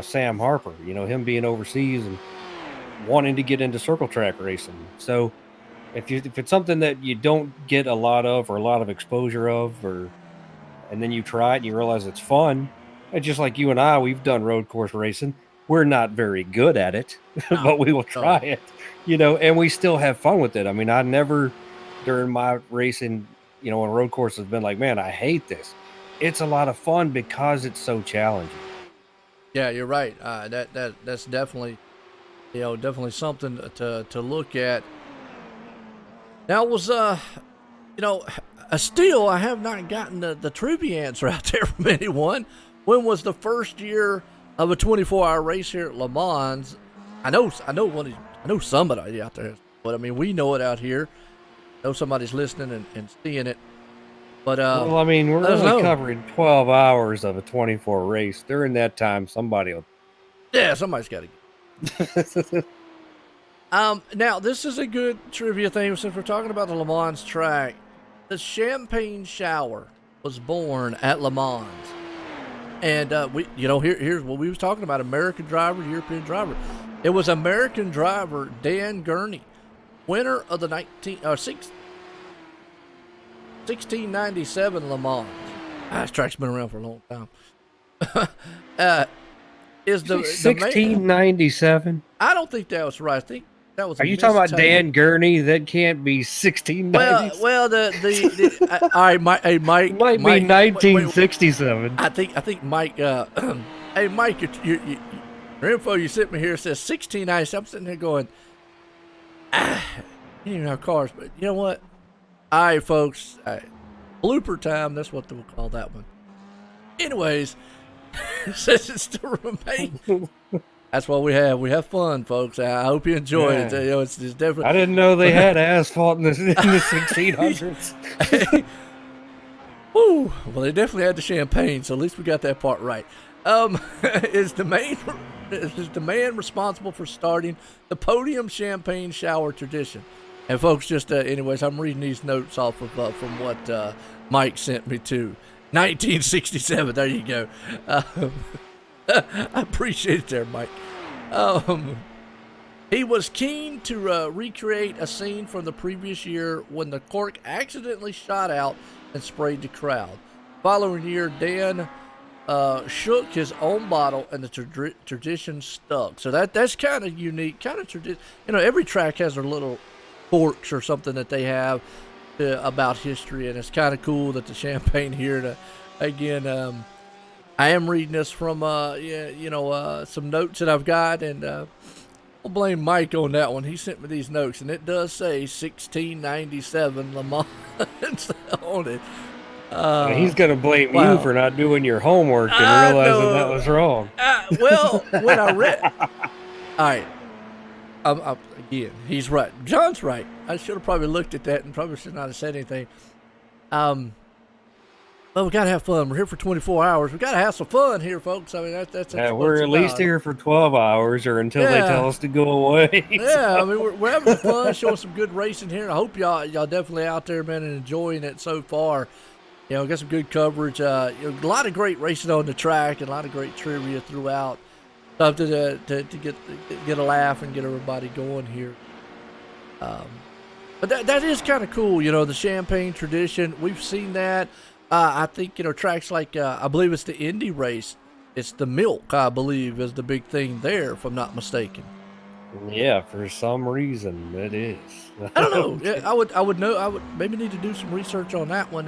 Sam Harper, him being overseas and wanting to get into circle track racing. So if it's something that you don't get a lot of or a lot of exposure of, and then you try it and you realize it's fun, it's just like you and I, we've done road course racing. We're not very good at it, but we will try it, and we still have fun with it. I mean, I never, during my racing, on road course, has been like, man, I hate this. It's a lot of fun because it's so challenging. Yeah, you're right. That's definitely, definitely something to look at. Now was, still I have not gotten the trivia answer out there from anyone. When was the first year of a 24-hour race here at Le Mans? I know somebody out there, but I mean, we know it out here. I know somebody's listening and seeing it. But well, I mean, we're only covering 12 hours of a 24 race. During that time, somebody's got to get. Now this is a good trivia thing since we're talking about the Le Mans track. The Champagne Shower was born at Le Mans. And here's what we was talking about: American driver, European driver. It was American driver Dan Gurney, winner of the 1697 Le Mans. This track's been around for a long time. Is the 1697? I don't think that was right. I think that was. Are you talking about Dan Gurney? That can't be 1690. Well, all right, Mike. Hey, Mike. It might be 1967. I think Mike. Hey, Mike, your info you sent me here says 1690. I'm sitting there going, you don't have cars, but you know what? All right, folks. All right. Blooper time. That's what they'll call that one. Anyways, it says it still remains. That's what we have. We have fun, folks. I hope you enjoy it. It's definitely. I didn't know they had asphalt in the 1600s. Woo! Well, they definitely had the champagne, so at least we got that part right. is the man responsible for starting the podium champagne shower tradition. And folks, just anyways, I'm reading these notes off of from what Mike sent me to 1967. There you go. I appreciate it there, Mike. He was keen to recreate a scene from the previous year when the cork accidentally shot out and sprayed the crowd. Following year, Dan shook his own bottle, and the tradition stuck. So that's kind of unique, kind of tradition. Every track has their little corks or something that they have about history, and it's kind of cool that the champagne here. Again, I am reading this from some notes that I've got, and I'll blame Mike on that one. He sent me these notes, and it does say 1697 Le Mans on it. He's going to blame you for not doing your homework and realizing that was wrong. Well, when I read... All right. Again, he's right. John's right. I should have probably looked at that and probably should not have said anything. But we got to have fun. We're here for 24 hours. We got to have some fun here, folks. I mean, that's we're at least here for 12 hours or until they tell us to go away. Yeah, I mean, we're having some fun, showing some good racing here. I hope y'all definitely out there, man, and enjoying it so far. Got some good coverage. A lot of great racing on the track and a lot of great trivia throughout. Something to get a laugh and get everybody going here. But that is kind of cool, the champagne tradition. We've seen that. I think, tracks like, I believe it's the Indy race. It's the milk, I believe, is the big thing there, if I'm not mistaken. Yeah, for some reason it is. I don't know. I would know. I would maybe need to do some research on that one.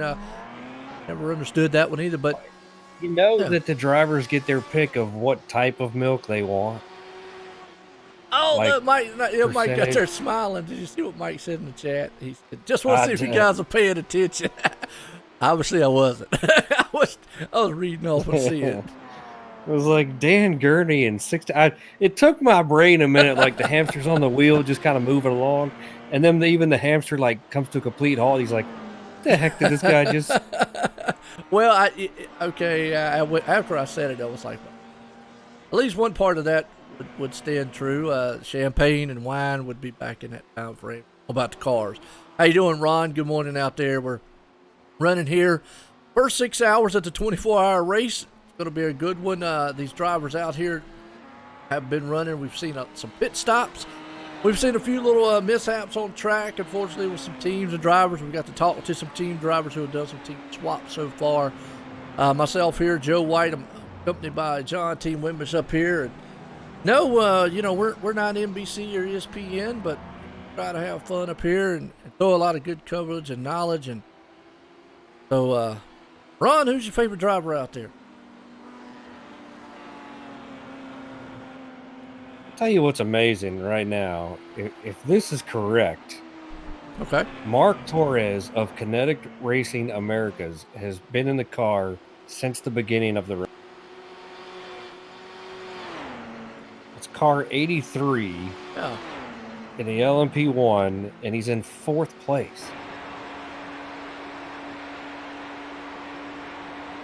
Never understood that one either, but that the drivers get their pick of what type of milk they want. Oh, Mike got there smiling. Did you see what Mike said in the chat? He said, "Just want to see if you guys are paying attention." Obviously, I wasn't. I was reading off and seeing. It was like Dan Gurney and it took my brain a minute, like the hamster's on the wheel, just kind of moving along, and then even the hamster comes to a complete halt. He's like, "What the heck did this guy just?" Well, after I said it, I was like, at least one part of that would stand true. Champagne and wine would be back in that time frame. About the cars. How you doing, Ron? Good morning out there. We're running here. First 6 hours of the 24-hour race. It's going to be a good one. These drivers out here have been running. We've seen some pit stops. We've seen a few little mishaps on track, unfortunately, with some teams and drivers. We got to talk to some team drivers who have done some team swaps so far. Myself here, Joe White. I'm accompanied by John Team Wimbish up here. And we're not NBC or ESPN, but try to have fun up here and throw a lot of good coverage and knowledge. And so, Ron, who's your favorite driver out there? Tell you what's amazing right now. If this is correct, okay, Mark Torres of Kinetic Racing Americas has been in the car since the beginning of the race. It's car 83 in the LMP1, and he's in 4th place.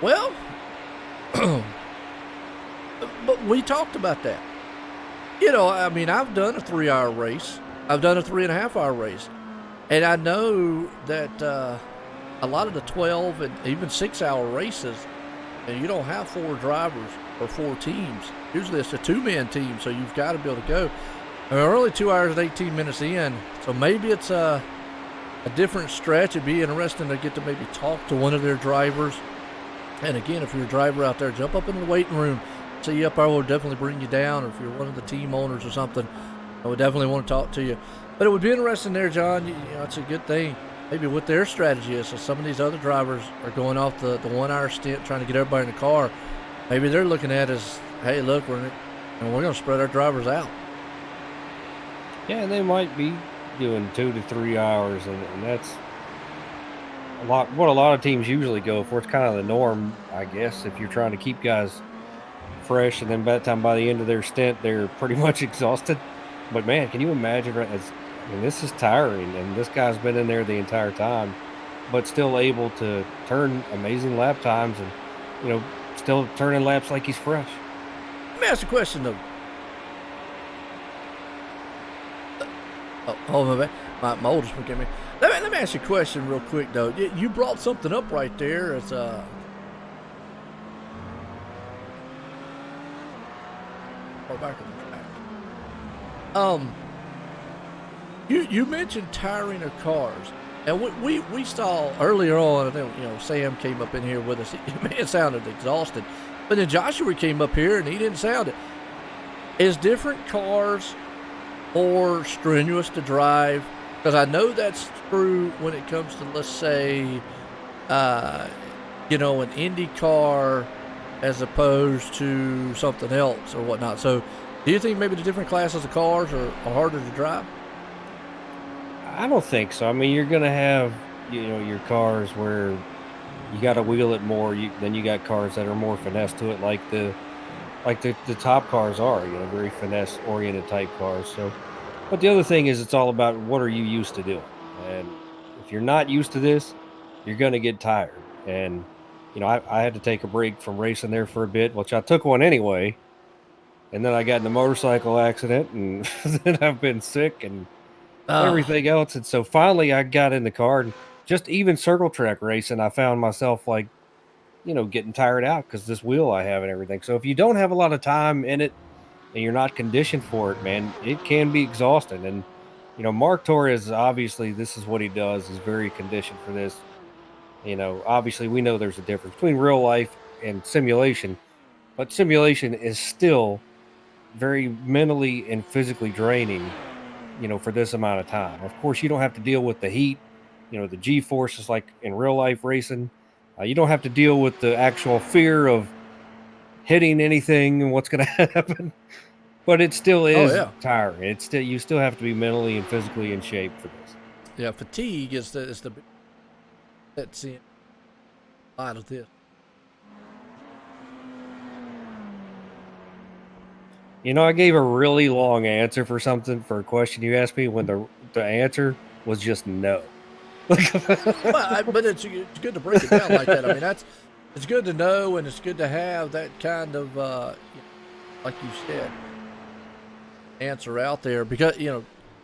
Well, but we talked about that. I mean, I've done a 3-hour race. I've done a 3.5-hour race. And I know that a lot of the 12 and even 6-hour races, you don't have 4 drivers or 4 teams. Usually it's a 2-man team, so you've got to be able to go. And we're only 2 hours and 18 minutes in, so maybe it's a different stretch. It'd be interesting to get to maybe talk to one of their drivers. And again, if you're a driver out there, jump up in the waiting room. See you up there, we'll definitely bring you down. Or if you're one of the team owners or something, I would definitely want to talk to you. But it would be interesting there, John. It's a good thing. Maybe what their strategy is. So some of these other drivers are going off the 1-hour stint, trying to get everybody in the car. Maybe they're looking at it as, hey, look, we're going to spread our drivers out. Yeah, and they might be doing 2 to 3 hours, and that's what a lot of teams usually go for. It's kind of the norm, I guess, if you're trying to keep guys fresh, and then by the end of their stint, they're pretty much exhausted. But man, can you imagine? This is tiring, and this guy's been in there the entire time, but still able to turn amazing lap times. And still turning laps like he's fresh. Let me ask you a question, though. My oldest one came in. Let me ask you a question real quick, though. You brought something up right there. It's or back on the track. You mentioned tiring of cars, and we saw earlier on. I think Sam came up in here with us. It sounded exhausted, but then Joshua came up here and he didn't sound it. Is different cars more strenuous to drive? Because I know that's true when it comes to, let's say, an Indy car as opposed to something else or whatnot. So, do you think maybe the different classes of cars are harder to drive? I don't think so. I mean, you're going to have, your cars where you got to wheel it more. Then you got cars that are more finesse to it, like the top cars are, very finesse oriented type cars. So, but the other thing is, it's all about what are you used to doing. And if you're not used to this, you're going to get tired. And, I had to take a break from racing there for a bit, which I took one anyway. And then I got in a motorcycle accident, and then I've been sick and everything else. And so finally I got in the car, and just even circle track racing, I found myself like, getting tired out because this wheel I have and everything. So if you don't have a lot of time in it and you're not conditioned for it, man, it can be exhausting. And, Mark Torres, obviously this is what he does. He's very conditioned for this. Obviously we know there's a difference between real life and simulation, but simulation is still very mentally and physically draining, for this amount of time. Of course, you don't have to deal with the heat, the G-forces like in real life racing. You don't have to deal with the actual fear of hitting anything and what's going to happen, but it still is tiring. You still have to be mentally and physically in shape for this. Yeah, fatigue is the that's in a lot of this. I gave a really long answer for a question you asked me when the answer was just no. But it's good to break it down like that. I mean, it's good to know, and it's good to have that kind of, like you said, answer out there because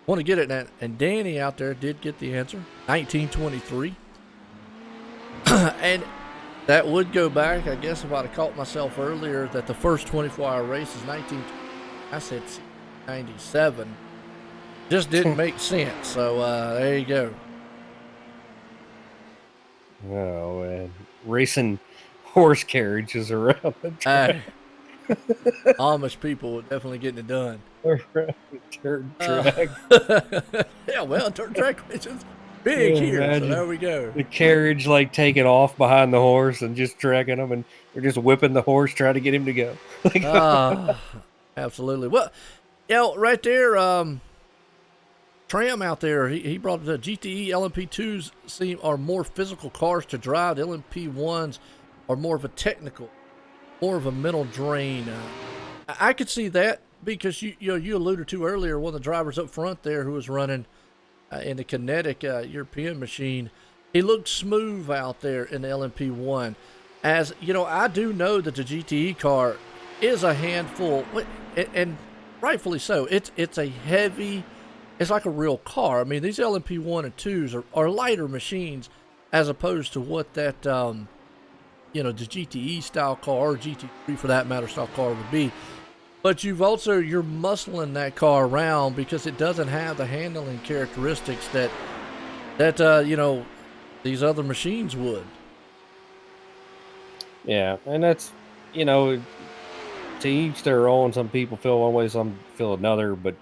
want to get it. And Danny out there did get the answer, 1923, and that would go back. I guess if I'd have caught myself earlier that the first 24-hour race is 19. I said 97. Just didn't make sense. So there you go. Oh, man. Racing horse carriages around the track. Amish people were definitely getting it done. Around the dirt track. Yeah, well, dirt track races big here. So there we go. The carriage like taking off behind the horse and just dragging them, and they're just whipping the horse trying to get him to go. Absolutely. Well, right there, Tram out there, he brought the GTE LMP2s are more physical cars to drive. The LMP1s are more of a technical, more of a mental drain. I could see that because you alluded to earlier one of the drivers up front there who was running in the kinetic European machine. He looked smooth out there in the LMP1. As I do know that the GTE car is a handful, and rightfully so. It's a heavy, it's like a real car. I mean, these LMP1 and 2s are lighter machines as opposed to what that, the GTE style car or GT3 for that matter style car would be. But you're muscling that car around because it doesn't have the handling characteristics that these other machines would. Yeah, and that's, to each their own. Some people feel one way, some feel another, but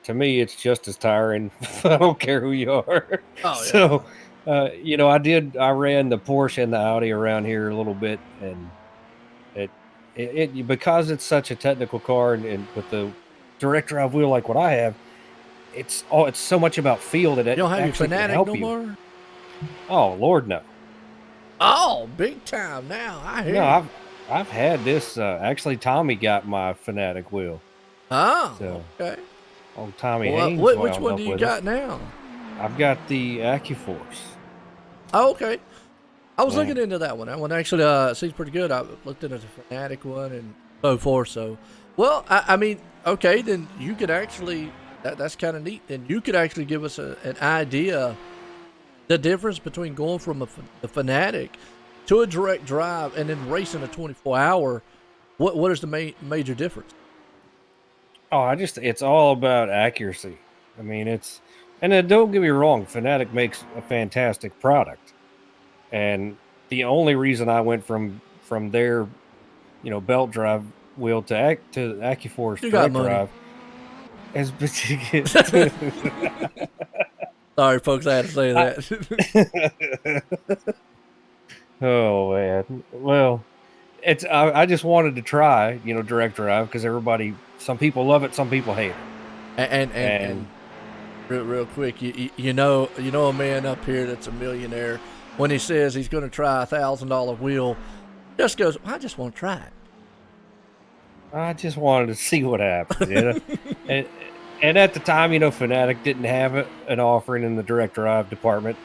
to me, it's just as tiring. I don't care who you are. Oh, yeah. So, I ran the Porsche and the Audi around here a little bit, and it because it's such a technical car and with the direct drive wheel like what I have, it's so much about feel that it you don't have your actually can Fanatic help no you. more? Oh Lord, no. Oh, big time now. I hear. No, I've had this. Actually, Tommy got my Fanatic wheel. Oh, So, okay. Oh, Tommy Well, Haynes. which one do you got now? I've got the AccuForce. Oh, okay. I was looking into that one. That one actually seems pretty good. I looked into the Fanatic one and so forth. So, well, I mean, okay, then you could actually, that's kind of neat. Then you could actually give us an idea the difference between going from a Fanatic to a direct drive and then racing a 24-hour. What is the major difference? Oh, it's all about accuracy. I mean, and then don't get me wrong, Fanatic makes a fantastic product. And the only reason I went from their, belt drive wheel to AccuForce direct drive is Sorry, folks, I had to say that. Oh man, well, I just wanted to try, direct drive because some people love it, some people hate it, and real quick, you know a man up here that's a millionaire. When he says he's going to try $1,000 wheel, just goes, I just want to try it. I just wanted to see what happens, and at the time, Fanatic didn't have an offering in the direct drive department,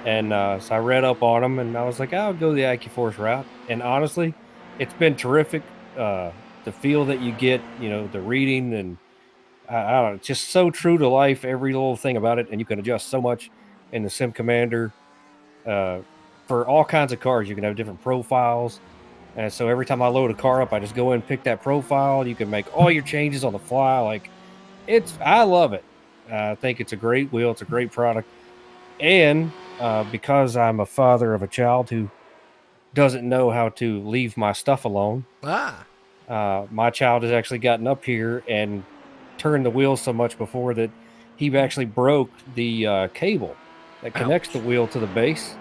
and so I read up on them, and I was like, I'll go the AccuForce route. And honestly, it's been terrific. The feel that you get, the reading, and I don't know, it's just so true to life. Every little thing about it, and you can adjust so much in the Sim Commander. For all kinds of cars, you can have different profiles, and so every time I load a car up, I just go in and pick that profile. You can make all your changes on the fly. Like, I love it. I think it's a great wheel. It's a great product, and because I'm a father of a child who doesn't know how to leave my stuff alone, my child has actually gotten up here and turned the wheel so much before that he actually broke the cable that connects the wheel to the base.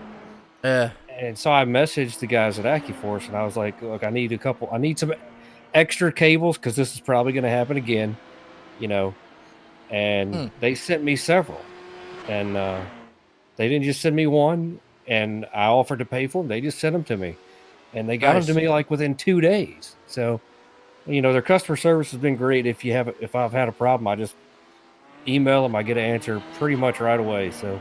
And so I messaged the guys at AccuForce, and I was like, look, I need some extra cables because this is probably going to happen again, and they sent me several, and they didn't just send me one, and I offered to pay for them. They just sent them to me, and they got them to me like within 2 days. So, their customer service has been great. If I've had a problem, I just email them. I get an answer pretty much right away. So,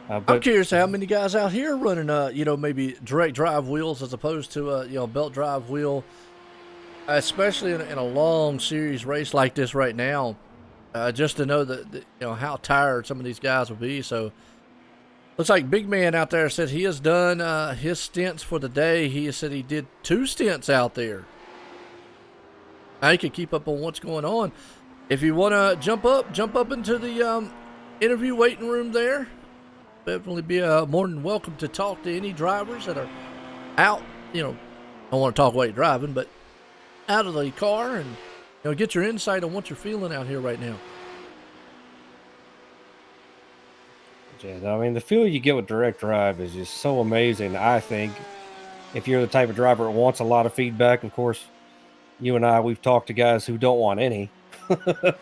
I'm curious how many guys out here running, maybe direct drive wheels as opposed to a belt drive wheel, especially in a long series race like this right now. Just to know that how tired some of these guys will be. So, looks like Big Man out there said he has done his stints for the day. He said he did 2 stints out there. I can keep up on what's going on. If you want to jump up into the interview waiting room there. Definitely be more than welcome to talk to any drivers that are out. Don't want to talk while you're driving, but out of the car and get your insight on what you're feeling out here right now. Yeah, I mean, the feel you get with direct drive is just so amazing. I think if you're the type of driver that wants a lot of feedback, of course, you and we've talked to guys who don't want any.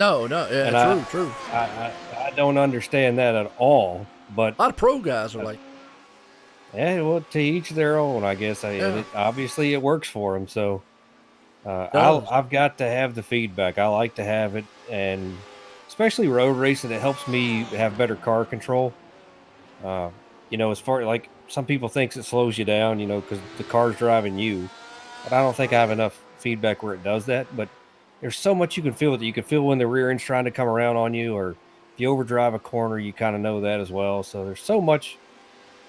No, yeah, true. I don't understand that at all. But a lot of pro guys are like, yeah, well, to each their own, I guess. Obviously, it works for them. So I've got to have the feedback. I like to have it, and especially road racing, it helps me have better car control. As far like some people thinks it slows you down, because the car's driving you. But I don't think I have enough feedback where it does that. But there's so much you can feel that you can feel when the rear end's trying to come around on you, or you overdrive a corner, you kind of know that as well. So there's so much,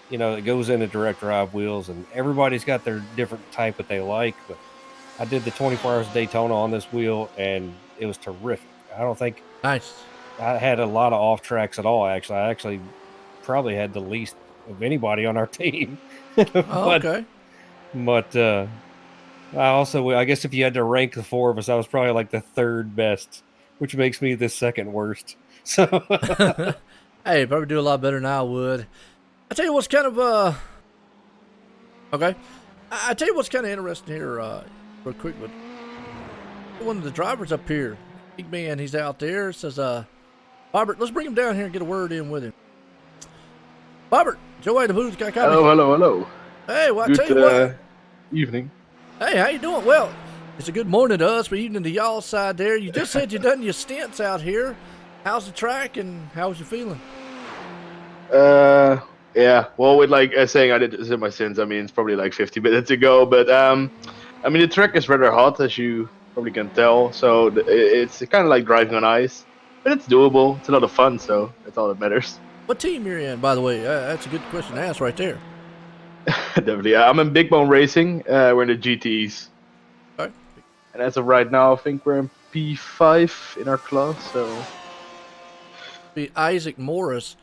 that goes into direct drive wheels, and everybody's got their different type that they like. But I did the 24 Hours of Daytona on this wheel, and it was terrific. I don't think I had a lot of off tracks at all. Actually, I probably had the least of anybody on our team. Okay. But I guess if you had to rank the 4 of us, I was probably like the 3rd best, which makes me the 2nd worst. So, hey, probably do a lot better than I would. I tell you what's kind of okay. I tell you what's kind of interesting here, real quick. But one of the drivers up here, Big Man, he's out there. Says, Robert, let's bring him down here and get a word in with him. Robert, Joey the Booth got coming. Hello. Hey, well, I tell you what. Evening. Hey, how you doing? Well, it's a good morning to us, but evening to y'all side there. You just said you done your stints out here. How's the track and how's you feeling? Yeah, well, with like saying I did this in my sins, I mean it's probably like 50 minutes ago, but I mean the track is rather hot, as you probably can tell, so it's kind of like driving on ice, but it's doable. It's a lot of fun, so that's all that matters. What team you're in, by the way? That's a good question to ask right there. Definitely, I'm in Big Bone Racing. We're in the GTs, Okay. and as of right now, I think we're in P5 in our class. So Be Isaac Morris.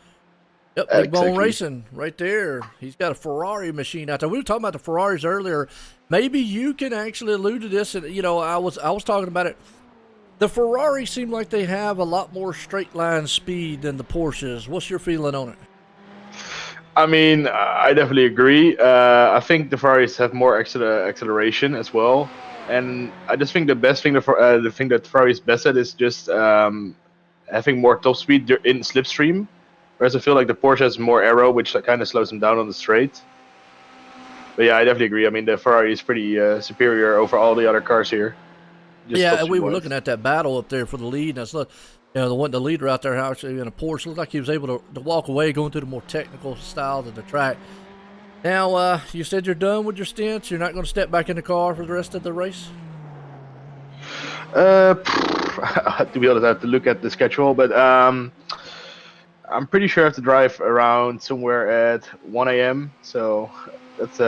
Yep, Big Bone exactly. Racing right there. He's got a Ferrari machine out there. We were talking about the Ferraris earlier. Maybe you can actually allude to this. And I was talking about it. The Ferraris seem like they have a lot more straight line speed than the Porsches. What's your feeling on it? I mean, I definitely agree. I think the Ferraris have more acceleration as well, and I just think the best thing, the thing that Ferrari is best at is just having more top speed in slipstream, whereas I feel like the Porsche has more aero, which kind of slows them down on the straight. But yeah, I definitely agree. I mean, the Ferrari is pretty superior over all the other cars here. Just Yeah, top and we speed were wise. looking at that battle up there for the lead, and I saw, the leader out there actually in a Porsche looked like he was able to walk away, going through the more technical styles of the track. Now, you said you're done with your stints. You're not going to step back in the car for the rest of the race. To be honest, I have to look at the schedule, but I'm pretty sure I have to drive around somewhere at 1 a.m. So that's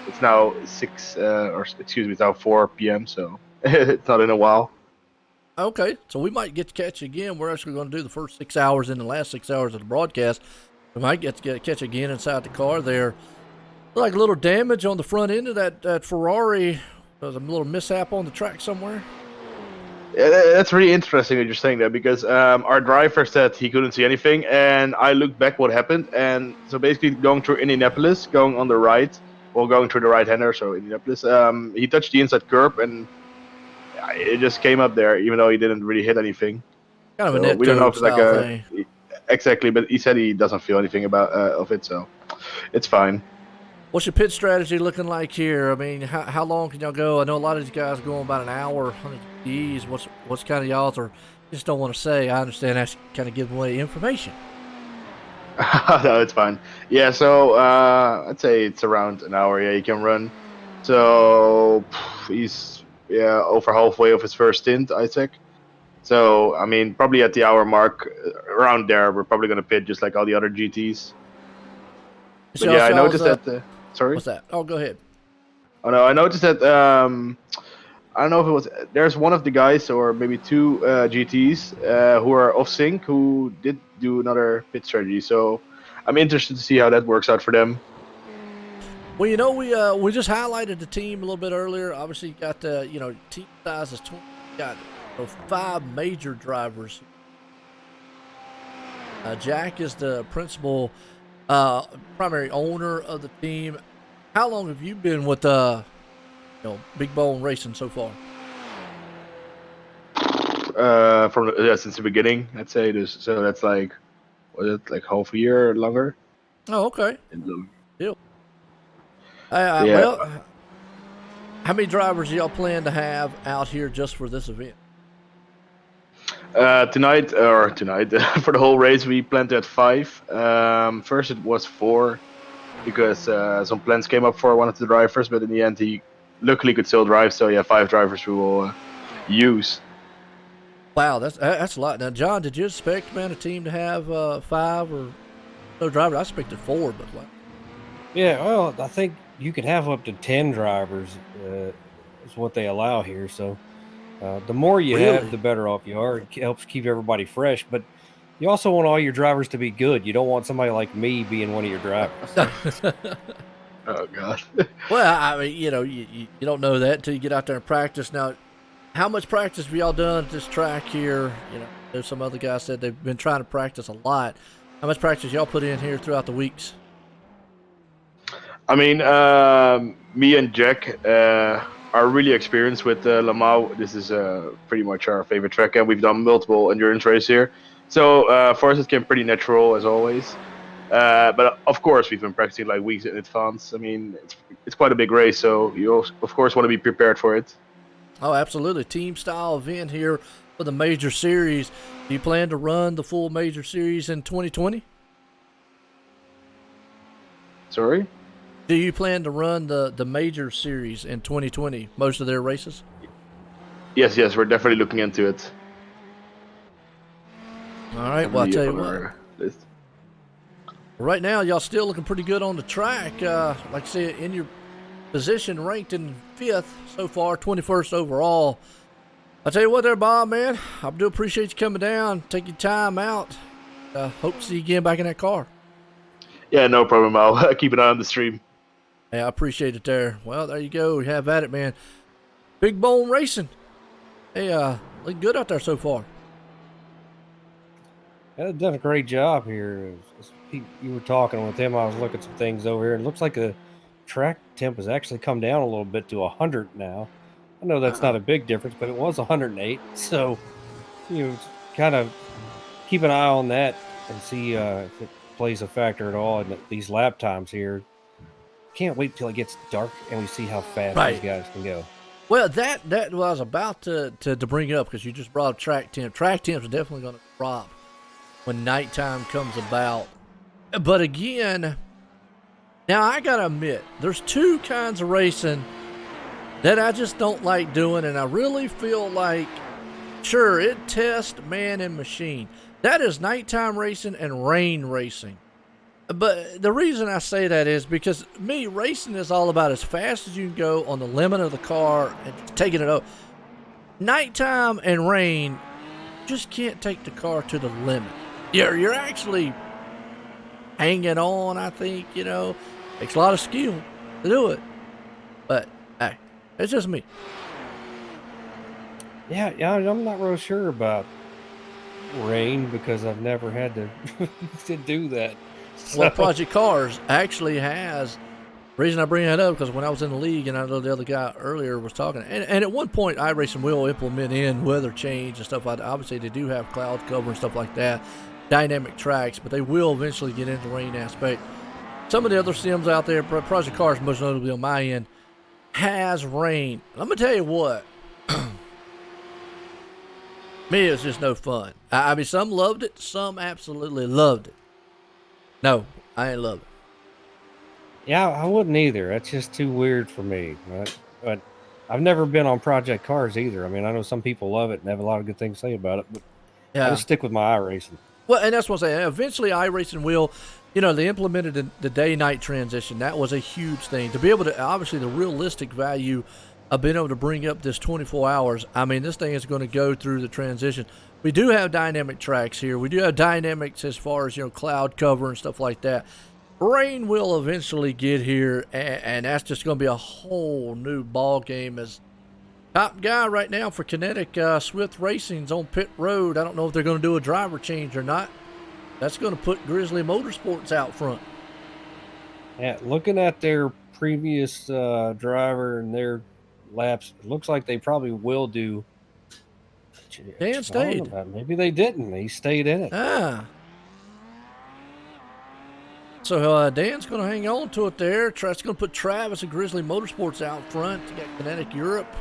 it's now 6 or excuse me, it's now 4 p.m. So it's not in a while. Okay, so we might get to catch you again. We're actually going to do the first 6 hours in the last 6 hours of the broadcast. We might get to catch again inside the car there. Like a little damage on the front end of that Ferrari. There's a little mishap on the track somewhere. Yeah, that's really interesting that you're saying that because our driver said he couldn't see anything, and I looked back what happened, and so basically going through Indianapolis, going on the right, or going through the right-hander, so Indianapolis, he touched the inside curb, and it just came up there, even though he didn't really hit anything. Kind of a So net we don't know if code it's like style thing. exactly, but he said he doesn't feel anything about of it, so it's fine. What's your pit strategy looking like here? I mean, how long can y'all go? I know a lot of these guys go about an hour, 100 Gs. What's kind of y'all's, or just don't want to say? I understand that's kind of giving away information. No, it's fine. Yeah, so I'd say it's around an hour. Yeah, you can run. So he's over halfway of his first stint, Isaac. So I mean, probably at the hour mark, around there, we're probably gonna pit just like all the other GTs. But So yeah, I y'all's, noticed that. Sorry. what's that? Oh, go ahead. Oh no, I noticed that. I don't know if it was. There's one of the guys, or maybe two GTs, who are off sync, who did do another pit strategy. So I'm interested to see how that works out for them. Well, we just highlighted the team a little bit earlier. Obviously, you got the team size is 20. You got 5 major drivers. Jack is the principal, primary owner of the team. How long have you been with Big Bone Racing so far? Since the beginning, I'd say. So that's like, was it like half a year or longer? Oh, okay. Deal. Yeah. Well, how many drivers do y'all plan to have out here just for this event? Tonight for the whole race we planned at 5. First it was 4 because some plans came up for one of the drivers, but in the end he luckily could still drive. So yeah, 5 drivers we will use. Wow, that's a lot. Now, John, did you expect a team to have 5 or no drivers? I expected 4, but wow. Yeah, well, I think you can have up to 10 drivers. Is what they allow here. So the more you Really? have, the better off you are. It helps keep everybody fresh. But you also want all your drivers to be good. You don't want somebody like me being one of your drivers. Oh god. Well, I mean, you don't know that until you get out there and practice. Now, how much practice have y'all done at this track here? There's some other guys said they've been trying to practice a lot. How much practice y'all put in here throughout the weeks? I mean, me and Jack are really experienced with Lamau. This is pretty much our favorite track, and we've done multiple endurance races here. So for us, it came pretty natural as always. But of course, we've been practicing like weeks in advance. I mean, it's quite a big race, so you also, of course want to be prepared for it. Oh, absolutely. Team style event here for the major series. Do you plan to run the full major series in 2020? Sorry. Do you plan to run the major series in 2020? Most of their races. Yes, we're definitely looking into it. All right. Well, I'll tell you On what. our list. Right now, y'all still looking pretty good on the track. Like I said, in your position, ranked in 5th so far, 21st overall. I'll tell you what there, Bob, man. I do appreciate you coming down, taking time out. Hope to see you again back in that car. Yeah, no problem. I'll keep an eye on the stream. Hey, I appreciate it there. Well, there you go. You have at it, man. Big Bone Racing. Hey, looking good out there so far. They've done a great job here. You were talking with him. I was looking at some things over here. It looks like the track temp has actually come down a little bit to 100 now. I know that's not a big difference, but it was 108. So, kind of keep an eye on that and see if it plays a factor at all in these lap times here. Can't wait till it gets dark and we see how fast these guys can go. Well, that was I was about to bring up because you just brought up track temp. Track temp is definitely going to drop when nighttime comes about. But again, now I got to admit, there's two kinds of racing that I just don't like doing, and I really feel like, sure, it tests man and machine. That is nighttime racing and rain racing. But the reason I say that is because me, racing is all about as fast as you can go on the limit of the car and taking it up. Nighttime and rain just can't take the car to the limit. You're actually hanging on, I think, Takes a lot of skill to do it. But, hey, it's just me. Yeah, I'm not real sure about rain because I've never had to do that. So. Well, Project Cars actually has. The reason I bring that up because when I was in the league, and I know the other guy earlier was talking, and at one point iRacing will implement in weather change and stuff like that. Obviously, they do have cloud cover and stuff like that, dynamic tracks, but they will eventually get into rain aspect. Some of the other sims out there, Project Cars, most notably on my end, has rain. Let me tell you what. Me, it's just no fun. I mean, some loved it, some absolutely loved it. No, I ain't love it. Yeah, I wouldn't either. That's just too weird for me. But I've never been on Project Cars either. I mean, I know some people love it and have a lot of good things to say about it, but I just stick with my iRacing. Well, and that's what I'm saying. Eventually, iRacing will, they implemented the day-night transition. That was a huge thing. To be able to, obviously, the realistic value of being able to bring up this 24 hours. I mean, this thing is going to go through the transition. We do have dynamic tracks here. We do have dynamics as far as, cloud cover and stuff like that. Rain will eventually get here, and that's just going to be a whole new ball game. As top guy right now for Kinetic Swift Racing's on pit road. I don't know if they're going to do a driver change or not. That's going to put Grizzly Motorsports out front. Yeah, looking at their previous driver and their laps, it looks like they probably will do. Dan stayed. Maybe they didn't. He stayed in it. So Dan's going to hang on to it there. That's going to put Travis and Grizzly Motorsports out front. You got Kinetic Europe,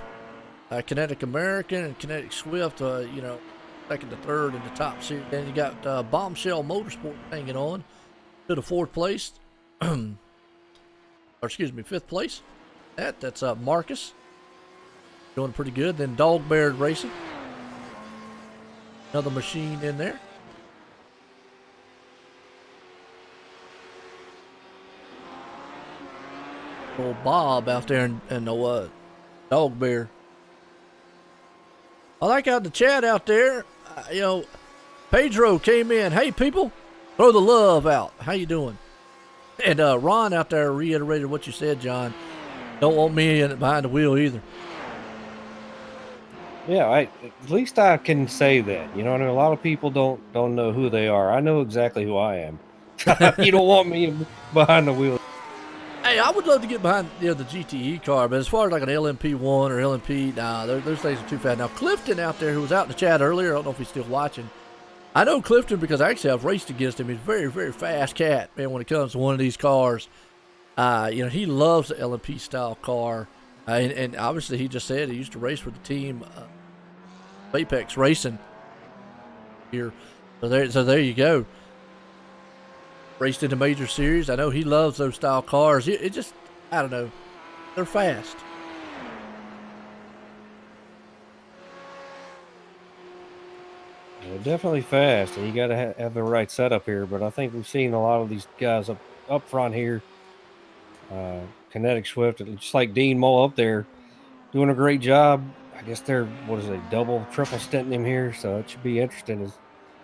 Kinetic American, and Kinetic Swift, second to third in the top series. Then you got Bombshell Motorsport hanging on to the fourth place. Fifth place. That's Marcus. Doing pretty good. Then Dog Bear Racing. Another machine in there. Old Bob out there in the Dog Bear. I like out the chat out there. Pedro came in. Hey, people, throw the love out. How you doing? And Ron out there reiterated what you said, John. Don't want me behind the wheel either. Yeah, at least I can say that. A lot of people don't know who they are. I know exactly who I am. You don't want me behind the wheel. Hey, I would love to get behind the GTE car, but as far as like an LMP1 or LMP, nah, those things are too fast. Now, Clifton out there, who was out in the chat earlier, I don't know if he's still watching. I know Clifton because actually I've raced against him. He's a very, very fast cat, man, when it comes to one of these cars. He loves the LMP style car. And obviously he just said he used to race for the team Apex Racing here. So there you go. raced in the major series. I know he loves those style cars. It just, I don't know, they're fast. They're definitely fast, and you got to have the right setup here. But I think we've seen a lot of these guys up front here. Kinetic Swift, just like Dean Mull up there, doing a great job. I guess they're double, triple stinting him here, so it should be interesting as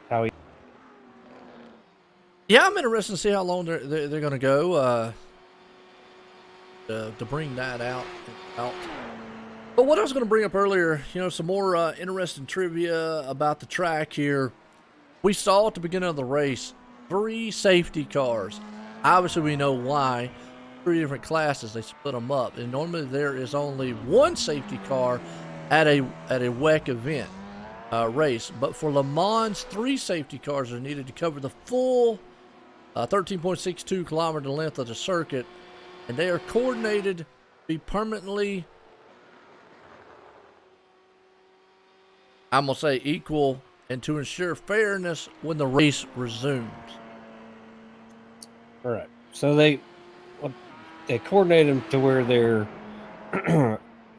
how he. Yeah, I'm interested to see how long they're going to go to bring that out. But what I was going to bring up earlier, some more interesting trivia about the track here. We saw at the beginning of the race 3 safety cars. Obviously, we know why. 3 different classes, they split them up, and normally there is only 1 safety car at a WEC event race. But for Le Mans, 3 safety cars are needed to cover the full 13.62 kilometer length of the circuit, and they are coordinated to be permanently, I'm going to say, equal and to ensure fairness when the race resumes. All right. So they coordinate them to where they're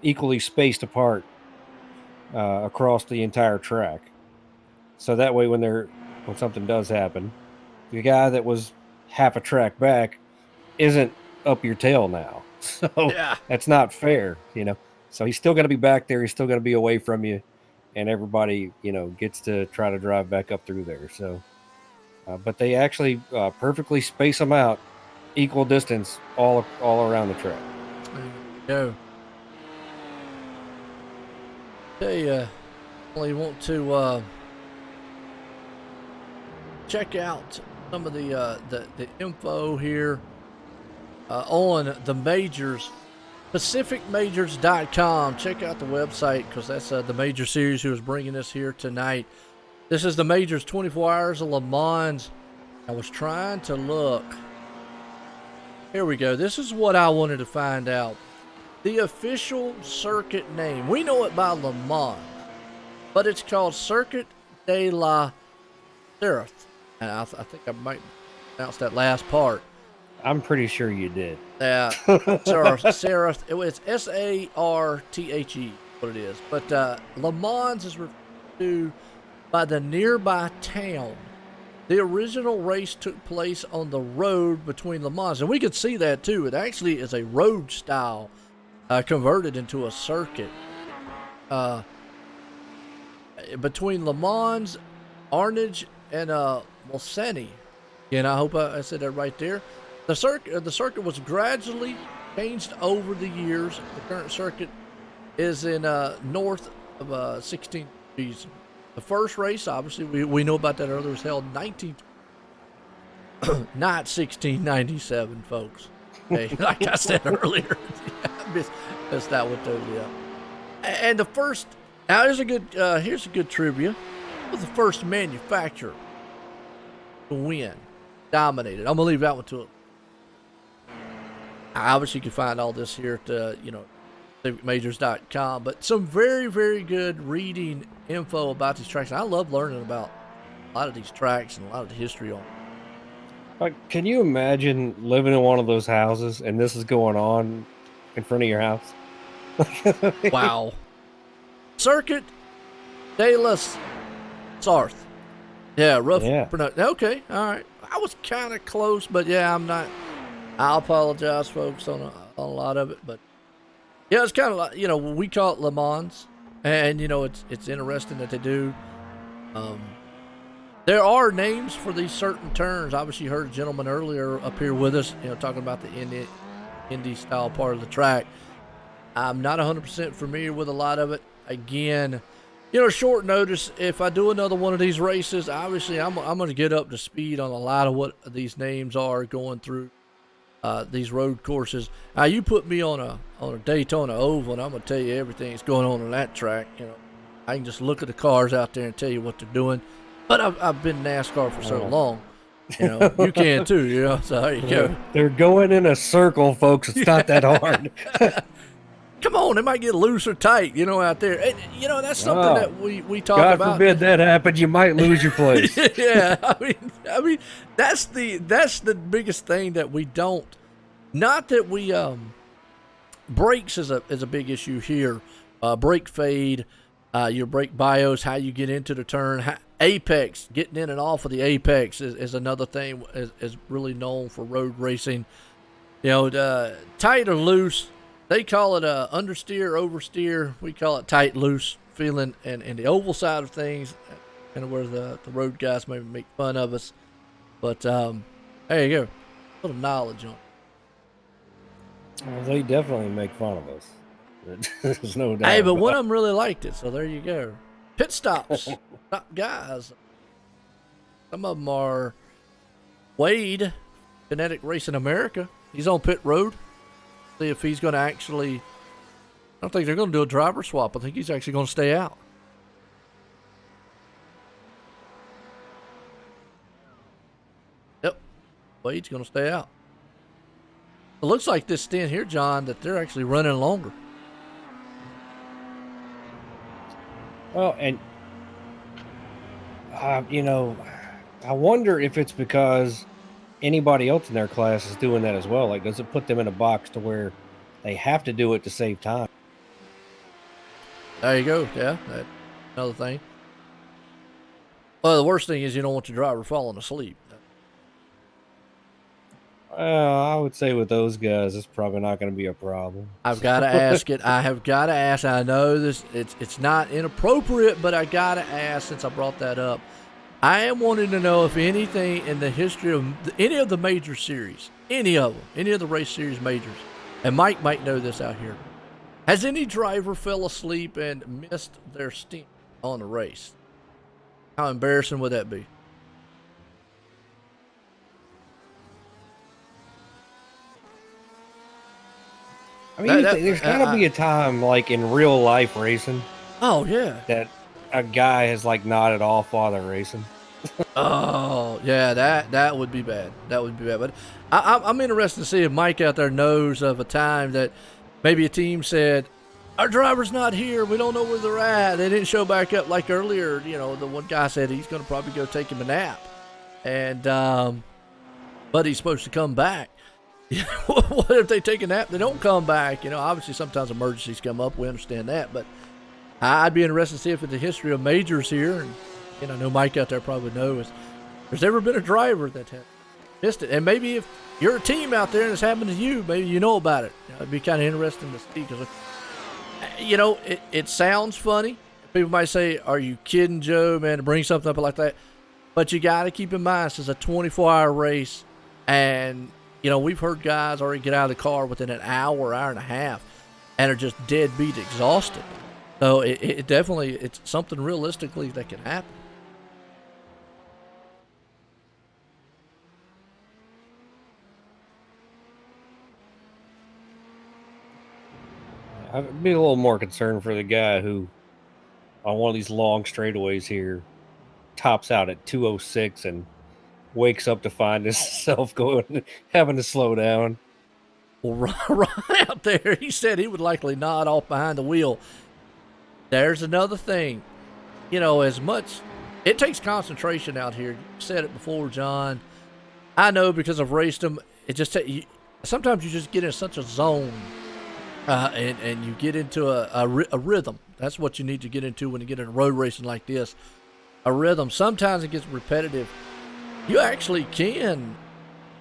equally spaced apart across the entire track. So that way when something does happen, the guy that was half a track back isn't up your tail now. So Yeah. That's not fair, So he's still going to be back there. He's still going to be away from you. And everybody, gets to try to drive back up through there. So, but they actually perfectly space them out, equal distance all around the track. There you go. They only want to check out some of the info here on the majors. PacificMajors.com. Check out the website because that's the major series who is bringing us here tonight. This is the majors 24 Hours of Le Mans. I was trying to look. Here we go. This is what I wanted to find out. The official circuit name. We know it by Le Mans, but it's called Circuit de la Serre. And I think I might pronounce that last part. I'm pretty sure you did. Yeah, Sarah. It's Sarthe, what it is. But Le Mans is referred to by the nearby town. The original race took place on the road between Le Mans, and we could see that too. It actually is a road style converted into a circuit. Between Le Mans, Arnage, and Mulsanne. And I hope I said that right there. The circuit was gradually changed over the years. The current circuit is in north of 16 degrees. The first race, obviously, we know about that earlier, was held in not 1697, folks. Okay, like I said earlier, I missed that one totally up. And the first, now here's a good trivia. It was the first manufacturer to win, dominated. I'm gonna leave that one to it. Obviously, you can find all this here at CivicMajors.com, but some very, very good reading info about these tracks. And I love learning about a lot of these tracks and a lot of the history on them. Like, can you imagine living in one of those houses and this is going on in front of your house? Wow. Circuit de la Sarthe. Yeah, rough. Yeah. Okay, all right. I was kind of close, but yeah, I'm not. I apologize, folks, on a lot of it, but yeah, it's kind of like, we call it Le Mans, and it's interesting that they do. There are names for these certain turns. Obviously, you heard a gentleman earlier up here with us, talking about the Indy style part of the track. I'm not 100% familiar with a lot of it. Again, short notice. If I do another one of these races, obviously I'm going to get up to speed on a lot of what these names are going through. These road courses. Now, you put me on a Daytona Oval, and I'm gonna tell you everything that's going on that track. I can just look at the cars out there and tell you what they're doing. But I've been NASCAR for so long. You can too. So there you go. They're going in a circle, folks. It's not that hard. come on, it might get loose or tight, out there. And, that's something Oh, that we talk God about. forbid that happens. You might lose your place. Yeah, I mean, that's the biggest thing that we don't. Not that we brakes is a big issue here. Brake fade, your brake bios, how you get into the turn, apex, getting in and off of the apex is another thing is really known for road racing. Tight or loose, they call it understeer, oversteer. We call it tight, loose feeling, and the oval side of things, kind of where the road guys maybe make fun of us. But there you go, a little knowledge on it. Well, they definitely make fun of us. There's no doubt. Hey, but one of them really liked it, so there you go. Pit stops, top guys. Some of them are Wade, Kinetic Racing America. He's on pit road. See if he's going to actually. I don't think they're going to do a driver swap. I think he's actually going to stay out. Yep, Wade's going to stay out. It looks like this stint here, John, that they're actually running longer. Well, and I wonder if it's because anybody else in their class is doing that as well. Like, does it put them in a box to where they have to do it to save time? There you go. Yeah, that's another thing. Well, the worst thing is you don't want your driver falling asleep. I would say with those guys, it's probably not going to be a problem. I've got to ask it. I have got to ask. I know this. It's not inappropriate, but I got to ask since I brought that up. I am wanting to know if anything in the history of any of the major series, any of the race series majors, and Mike might know this out here, has any driver fell asleep and missed their stint on the race? How embarrassing would that be? I mean, there's got to be a time, like in real life racing. Oh yeah. That a guy has like nodded off while they're racing. Oh yeah, that would be bad. That would be bad. But I'm interested to see if Mike out there knows of a time that maybe a team said, "Our driver's not here. We don't know where they're at." They didn't show back up like earlier. The one guy said he's going to probably go take him a nap, and but he's supposed to come back. What if they take a nap? They don't come back. Obviously sometimes emergencies come up. We understand that, but I'd be interested to see if it's the history of majors here, and I know Mike out there probably knows if there's ever been a driver that had missed it. And maybe if you're a team out there and it's happened to you, maybe you know about it. It'd be kind of interesting to see because, it sounds funny. People might say, "Are you kidding, Joe, man, to bring something up like that?" But you got to keep in mind, this is a 24-hour race, and we've heard guys already get out of the car within an hour and a half and are just dead beat exhausted. So it definitely, it's something realistically that can happen. I'd be a little more concerned for the guy who, on one of these long straightaways here, tops out at 206 and wakes up to find himself having to slow down. Well, right out there, he said he would likely nod off behind the wheel. There's another thing. As much, it takes concentration out here. You said it before, John. I know because I've raced them. It just sometimes you just get in such a zone, and you get into a rhythm. That's what you need to get into when you get in a road racing like this. A rhythm. Sometimes it gets repetitive. You actually can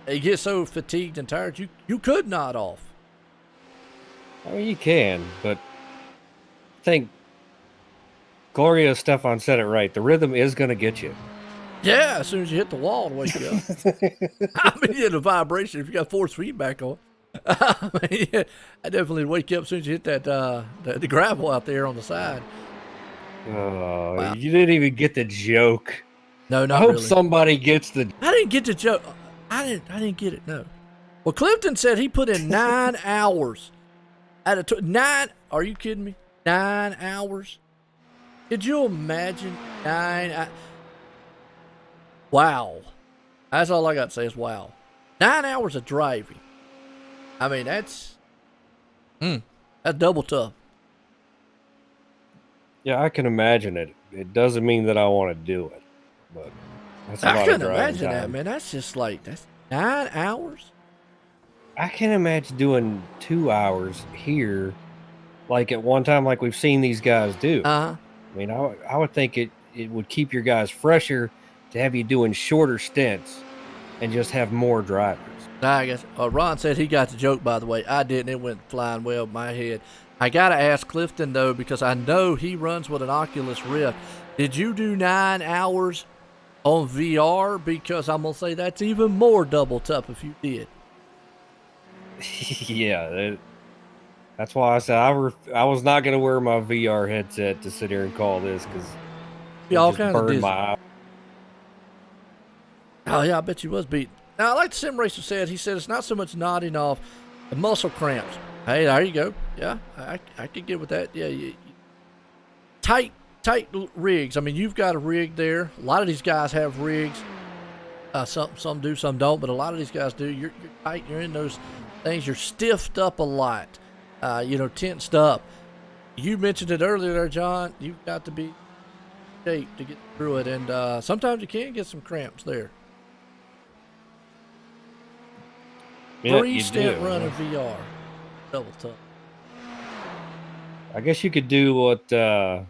get so fatigued and tired, you could nod off. I mean, you can, but I think Gloria Stefan said it right. The rhythm is going to get you. Yeah, as soon as you hit the wall to wake you up. I mean, you get a vibration if you got force feedback on. I definitely wake you up as soon as you hit that the gravel out there on the side. Oh, Wow. You didn't even get the joke. No, not I hope really. somebody gets the. I didn't get the joke. I didn't get it. No. Well, Clifton said he put in 9 hours. Out of 9. Are you kidding me? 9 hours. Could you imagine 9? Wow. That's all I got to say is wow. 9 hours of driving. I mean, that's. That's double tough. Yeah, I can imagine it. It doesn't mean that I want to do it, but that's a I lot of couldn't driving imagine that, time. man. That's just like, that's 9 hours? I can imagine doing 2 hours here, like at one time, like we've seen these guys do. Uh-huh. I mean, I would think it would keep your guys fresher to have you doing shorter stints and just have more drivers. I guess Ron said he got the joke, by the way. I didn't. It went flying well in my head. I got to ask Clifton, though, because I know he runs with an Oculus Rift. Did you do 9 hours on VR? Because I'm going to say that's even more double tough if you did. Yeah, that's why I said I was not going to wear my VR headset to sit here and call this because Be all kinds of burned dizzy. my eye. Oh, yeah, I bet you was beaten. Now, like the sim racer said, he said it's not so much nodding off the muscle cramps. Hey, there you go. Yeah, I could get with that. Yeah, tight rigs. I mean, you've got a rig there. A lot of these guys have rigs. Some do, some don't, but a lot of these guys do. You're tight. You're in those things. You're stiffed up a lot. Tensed up. You mentioned it earlier there, John. You've got to be shaped to get through it, and sometimes you can get some cramps there. Yeah, 3-stint run in VR. Double tough. I guess you could do what's a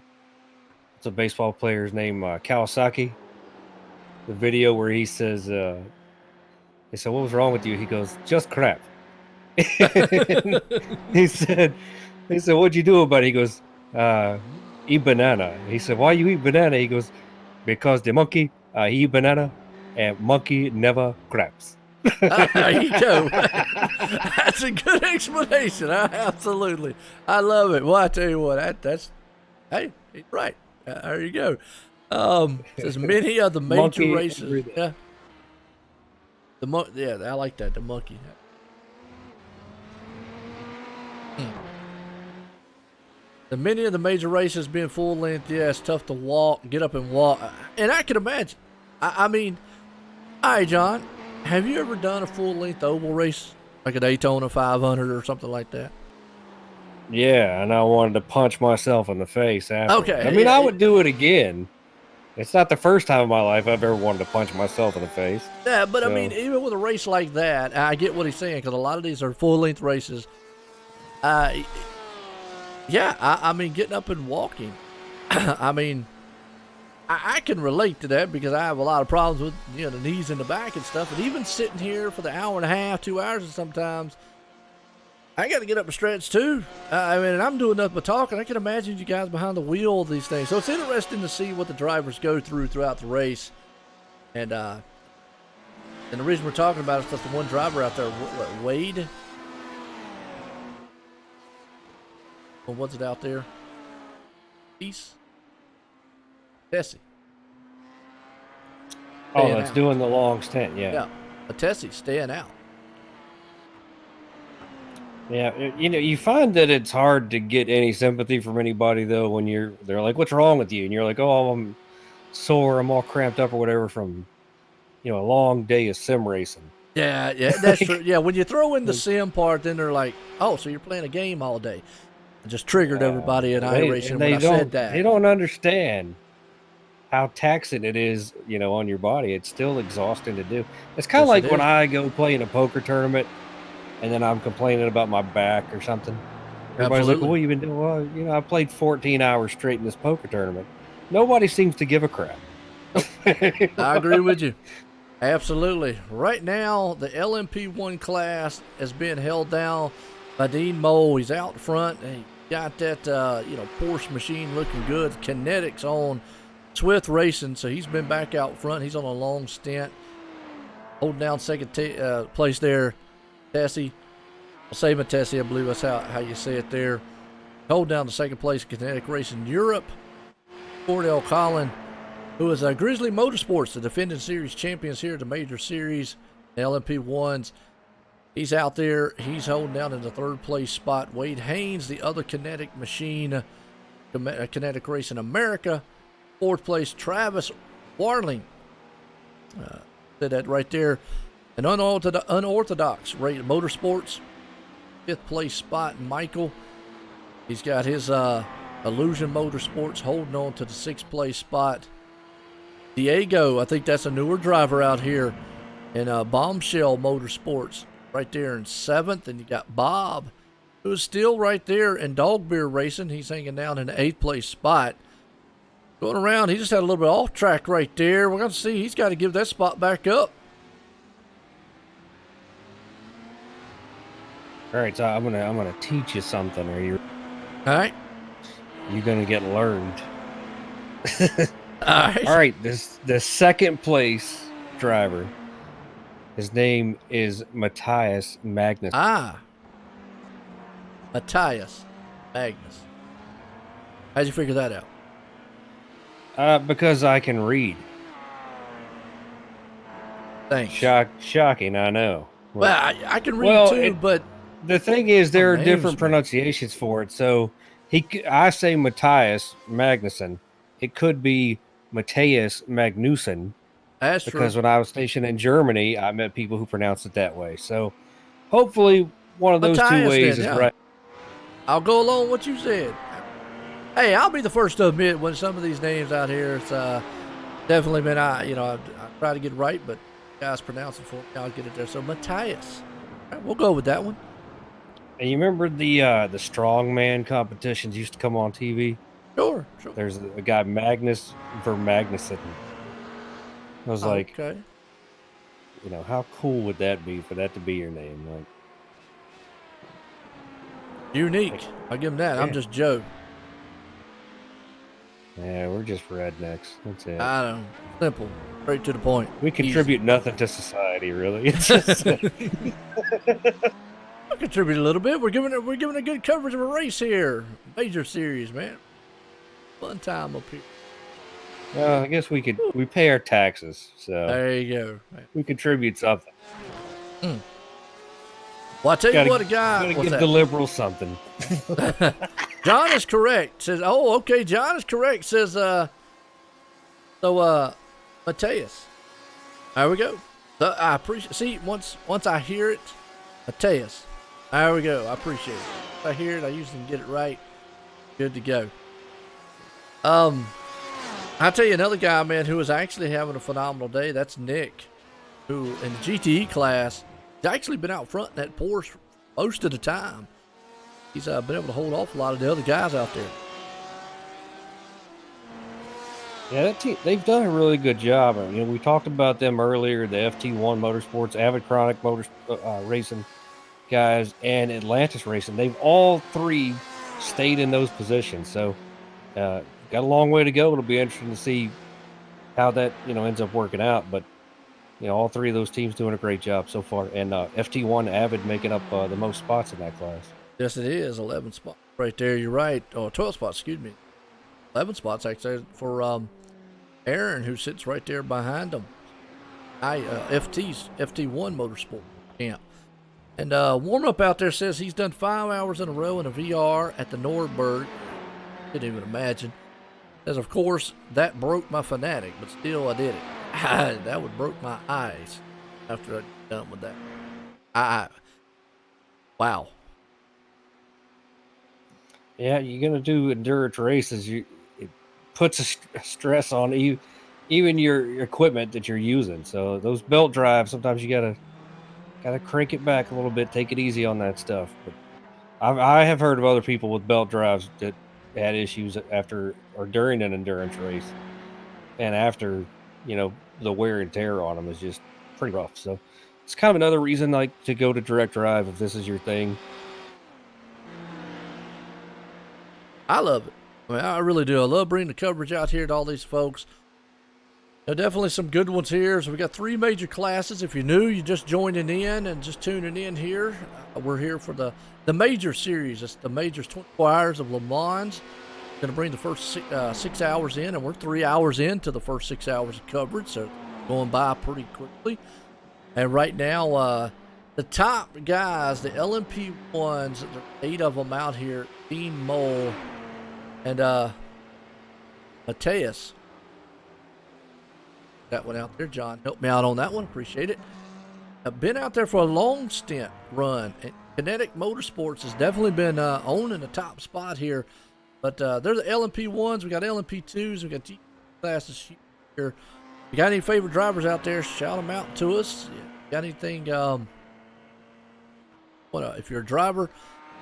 baseball player's name, Kawasaki. The video where he says, they said, "What was wrong with you?" He goes, "Just crap." he said, "What'd you do about it?" He goes, "Eat banana." He said, "Why you eat banana?" He goes, "Because the monkey eat banana, and monkey never craps." There you go. That's a good explanation. Absolutely. I love it. Well, I tell you what, hey, he's right. There you go. Says many of the major Monkey races. Yeah. I like that. The monkey. The many of the major races being full length, yeah, it's tough to walk, get up and walk. And I can imagine. I mean, all right, John, have you ever done a full length oval race? Like a Daytona 500 or something like that? Yeah, and I wanted to punch myself in the face after. Okay. I mean, I would do it again. It's not the first time in my life I've ever wanted to punch myself in the face. Yeah, but So- I mean, even with a race like that, I get what he's saying because a lot of these are full length races. I mean, getting up and walking. I mean, I can relate to that because I have a lot of problems with the knees and the back and stuff. And even sitting here for the hour and a half, 2 hours, and sometimes I got to get up and stretch too. I mean, and I'm doing nothing but talking. I can imagine you guys behind the wheel of these things. So it's interesting to see what the drivers go throughout the race. And the reason we're talking about it is because the one driver out there, Wade. Or what's it out there? Peace. Tessie. Oh, Staying that's out. doing the long stint, yeah. Yeah. But Tessie's staying out. Yeah, you find that it's hard to get any sympathy from anybody though when they're like, "What's wrong with you?" And you're like, "Oh, I'm sore, I'm all cramped up or whatever from a long day of sim racing." Yeah, that's true. Yeah, when you throw in the sim part, then they're like, "Oh, so you're playing a game all day." It just triggered everybody in iRacing when I said that. They don't understand how taxing it is, on your body. It's still exhausting to do. It's kind of Yes, it like when is. I go play in a poker tournament and then I'm complaining about my back or something. Everybody's like, Absolutely. "What have you been doing?" Well, I played 14 hours straight in this poker tournament. Nobody seems to give a crap. I agree with you. Absolutely. Right now, the LMP1 class is being held down by Dean Mole. He's out front. He got that, Porsche machine looking good. Kinetics on Swift Racing, so he's been back out front. He's on a long stint. Holding down second place there. Tessie. Saving Tessie, I believe that's how you say it there. Hold down the second place, Kinetic Racing Europe. Cordell Collin, who is Grizzly Motorsports, the defending series champions here at the Major Series, the LMP1s. He's out there. He's holding down in the third place spot. Wade Haynes, the other Kinetic machine, Kinetic Racing America. Fourth place, Travis Warling. Said that right there. An unorthodox rate motorsports. Fifth place spot, Michael He's got his Illusion Motorsports holding on to the 6th place spot. Diego, I think that's a newer driver out here in Bombshell Motorsports, right there in 7th. And you got Bob, who's still right there in Dog Beer Racing. He's hanging down in the 8th place spot. Going around, he just had a little bit off track right there. We're going to see, he's got to give that spot back up. All right, so I'm gonna teach you something. Are you? All right. You're gonna get learned. All right. All right. The 2nd place driver. His name is Matthias Magnus. Matthias Magnus. How'd you figure that out? Because I can read. Thanks. Shocking, I know. Well, I can read too, but the thing is, there are names, different man. pronunciations for it. So I say Matthias Magnuson. It could be Matthias Magnuson. that's Because true. when I was stationed in Germany, I met people who pronounced it that way. So hopefully one of those Matthias two ways then, is yeah. right. I'll go along with what you said. Hey, I'll be the first to admit when some of these names out here, it's definitely been, I try to get it right, but guys pronounce it for me. I'll get it there. So Matthias. All right, we'll go with that one. And you remember the strongman competitions used to come on TV? Sure. There's a guy, Magnus Magnuson. I was like, okay. How cool would that be for that to be your name? Like, Unique. I'll give him that. I'm Yeah. just Joe. yeah, we're just rednecks. That's it. I don't know. Simple. Straight to the point. We contribute nothing to society, really. It's just, I contribute a little bit. We're giving a good coverage of a race here. Major series, man. Fun time up here. I guess we pay our taxes, so There you go. we contribute something. Well, I tell you what, a Gotta guy. What's give that? the liberals something. John is correct. Says, oh, okay. John is correct. Says, Matthias. There we go. So I appreciate. See, once I hear it, Matthias. There we go. I appreciate it. If I hear it, I usually can get it right. Good to go. I'll tell you another guy, man, who is actually having a phenomenal day. That's Nick, who in the GTE class, he's actually been out front in that Porsche most of the time. He's been able to hold off a lot of the other guys out there. Yeah, that team, they've done a really good job. We talked about them earlier, the FT1 Motorsports, Avid Chronic Racing guys, and Atlantis Racing. They've all three stayed in those positions. So, got a long way to go. It'll be interesting to see how that, ends up working out. But, all three of those teams doing a great job so far. And FT1 Avid making up the most spots in that class. Yes, it is. 11 spots right there. You're right. Oh, 12 spots, excuse me. 11 spots, actually, for Aaron, who sits right there behind him. FT1 Motorsport Camp. And warm-up out there says he's done 5 hours in a row in a VR at the Nordberg. Didn't even imagine. Says, of course, that broke my Fanatic, but still I did it. That would broke my eyes after I'd done with that. Wow. Yeah, you're going to do endurance races. It puts a stress on even your equipment that you're using. So those belt drives, sometimes you gotta crank it back a little bit, take it easy on that stuff. But I have heard of other people with belt drives that had issues after or during an endurance race, and after the wear and tear on them is just pretty rough. So it's kind of another reason to go to direct drive if this is your thing. I love it. I mean, I really do. I love bringing the coverage out here to all these folks. Definitely some good ones here. So we got 3 major classes. If you're new, you're just joining in and just tuning in here. We're here for the major series. It's the majors 24 hours of Le Mans. Going to bring the first 6 hours in, and we're 3 hours into the first 6 hours of coverage, so going by pretty quickly. And right now, the top guys, the LMP ones, there are 8 of them out here. Dean Mole and Matthias. That one out there. John helped me out on that one. Appreciate it. I've been out there for a long stint run. Kinetic Motorsports has definitely been owning the top spot here. But they're the LMP1s. We got LMP2s. We got G classes here. You got any favorite drivers out there? Shout them out to us. Got anything? If you're a driver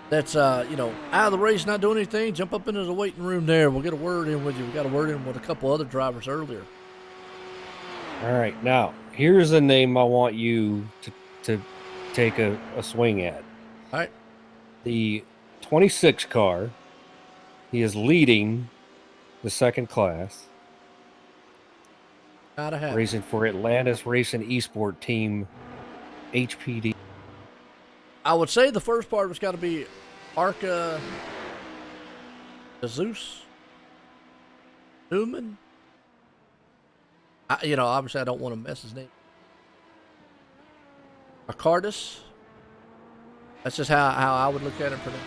that's out of the race, not doing anything, jump up into the waiting room there. We'll get a word in with you. We got a word in with a couple other drivers earlier. All right, now here's a name I want you to take a swing at. All right, the 26 car. He is leading the second class. gotta have Racing for Atlantis Racing Esport Team HPD. I would say the first part was got to be Arca Jesus Newman. Obviously I don't want to mess his name. Arcardis. That's just how I would look at it for the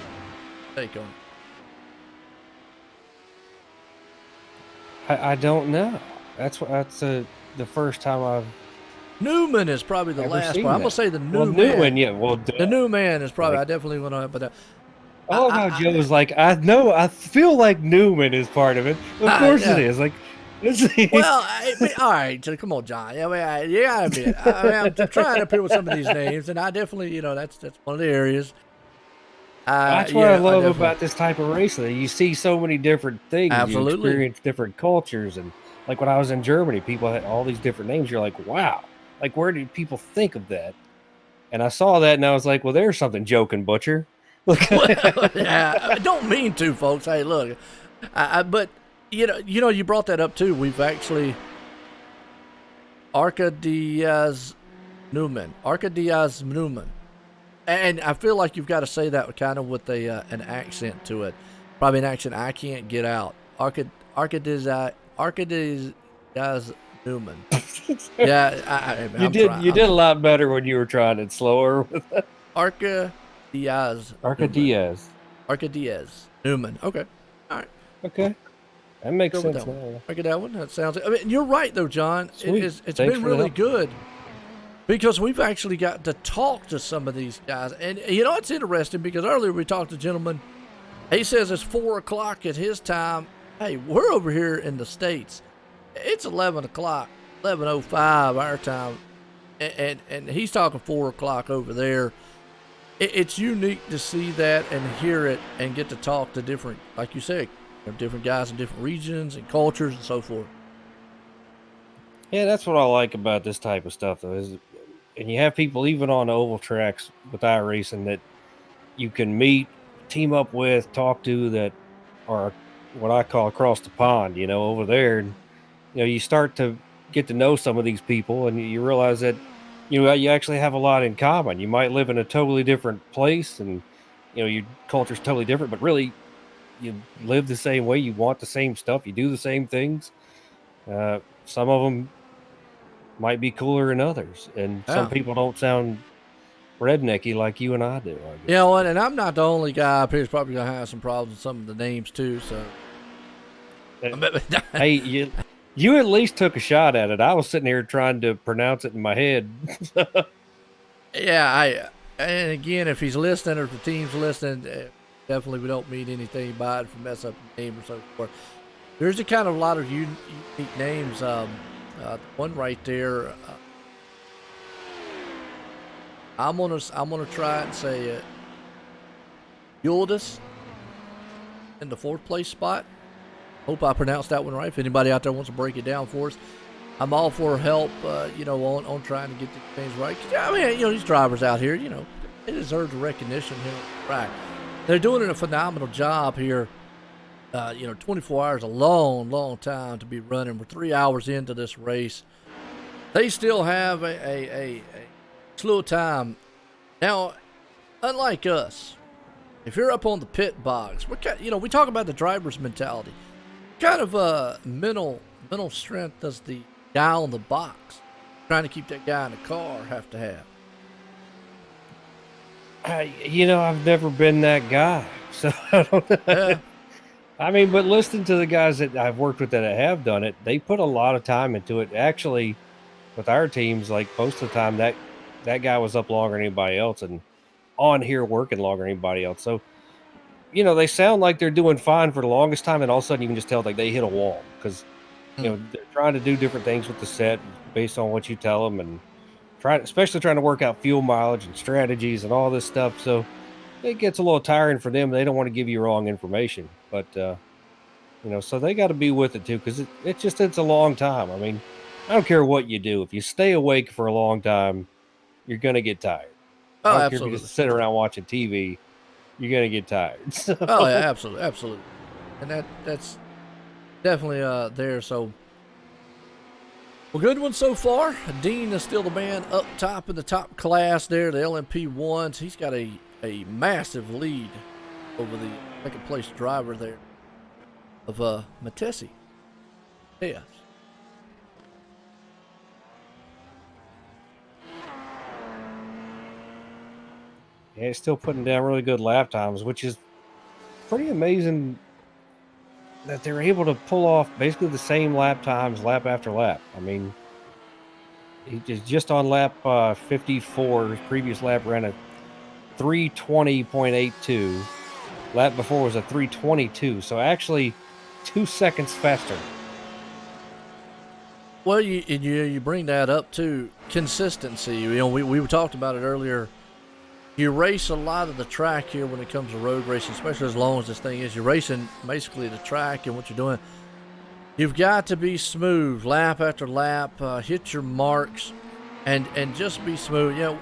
take on it. I don't know. That's the first time I've. Newman is probably the last part. I'm gonna say the new man. Newman, yeah. Well, the new man is probably. I definitely want to, but. Joe was like, I know. I feel like Newman is part of it. Of course it is. Like, well, all right. So come on, John. I'm trying up here with some of these names, and I definitely, that's one of the areas. That's what I love about this type of racing. You see so many different things. Absolutely. You experience different cultures, and like when I was in Germany, people had all these different names. You're like, wow. Like, where did people think of that? And I saw that, and I was like, well, there's something, Joking Butcher. I don't mean to, folks. Hey, look, but you brought that up too. We've actually Arca Diaz Newman, and I feel like you've got to say that kind of with an accent to it, probably an accent I can't get out. Arca Diaz Newman. Yeah, you did a lot better when you were trying it slower. Arca Diaz Newman. Okay, all right. Okay, that makes sense. Look at that one. That sounds. I mean, you're right though, John. It's been really good because we've actually got to talk to some of these guys, and it's interesting because earlier we talked to a gentleman. He says it's 4:00 at his time. Hey, we're over here in the States. It's 11 o'clock, 11:05 our time, and he's talking 4:00 over there. It's unique to see that and hear it and get to talk to different, like you said, different guys in different regions and cultures and so forth. Yeah, that's what I like about this type of stuff, though. And you have people even on the oval tracks with iRacing that you can meet, team up with, talk to that are what I call across the pond, over there. And, you start to get to know some of these people and you realize that, you actually have a lot in common. You might live in a totally different place and, your culture's totally different, but really you live the same way. You want the same stuff. You do the same things. Some of them might be cooler than others. And some people don't sound rednecky like you and I do. And I'm not the only guy up here who's probably going to have some problems with some of the names too. So, hey, you at least took a shot at it. I was sitting here trying to pronounce it in my head. Yeah, and again, if he's listening or if the team's listening, definitely we don't mean anything by it if we mess up the name or so forth. There's a kind of a lot of unique names. One right there. I'm gonna try and say Yildiz in the 4th place spot. Hope I pronounced that one right. If anybody out there wants to break it down for us, I'm all for help. On trying to get these things right. These drivers out here, they deserve the recognition here on the track. They're doing a phenomenal job here. 24 hours, a long, long time to be running. We're 3 hours into this race. They still have a slow time. Now, unlike us, if you're up on the pit box, we talk about the driver's mentality. What kind of mental strength does the guy on the box trying to keep that guy in the car have to have? I've never been that guy, so I don't know. Yeah. But listening to the guys that I've worked with that have done it, they put a lot of time into it. Actually, with our teams, like most of the time, that guy was up longer than anybody else, and on here working longer than anybody else. So, they sound like they're doing fine for the longest time, and all of a sudden you can just tell like they hit a wall because they're trying to do different things with the set based on what you tell them, and especially trying to work out fuel mileage and strategies and all this stuff. So it gets a little tiring for them. They don't want to give you wrong information, but so they got to be with it too because it's a long time. I mean, I don't care what you do. If you stay awake for a long time, you're gonna get tired. Oh, I don't care if absolutely. you just sit around watching TV, you're gonna get tired. So. Oh, yeah, absolutely. And that's definitely there. So, well, good one so far. Dean is still the man up top in the top class there. The LMP1s. He's got a massive lead over the second place driver there of Matesi. Yeah. Yeah, he's still putting down really good lap times, which is pretty amazing that they're able to pull off basically the same lap times lap after lap. I mean, he just on lap 54, his previous lap ran a 3:20.82. Lap before was a 3:22, so actually 2 seconds faster. Well, you bring that up to consistency. We talked about it earlier. You race a lot of the track here when it comes to road racing, especially as long as this thing is. You're racing basically the track, and what you're doing, you've got to be smooth lap after lap, hit your marks, and just be smooth.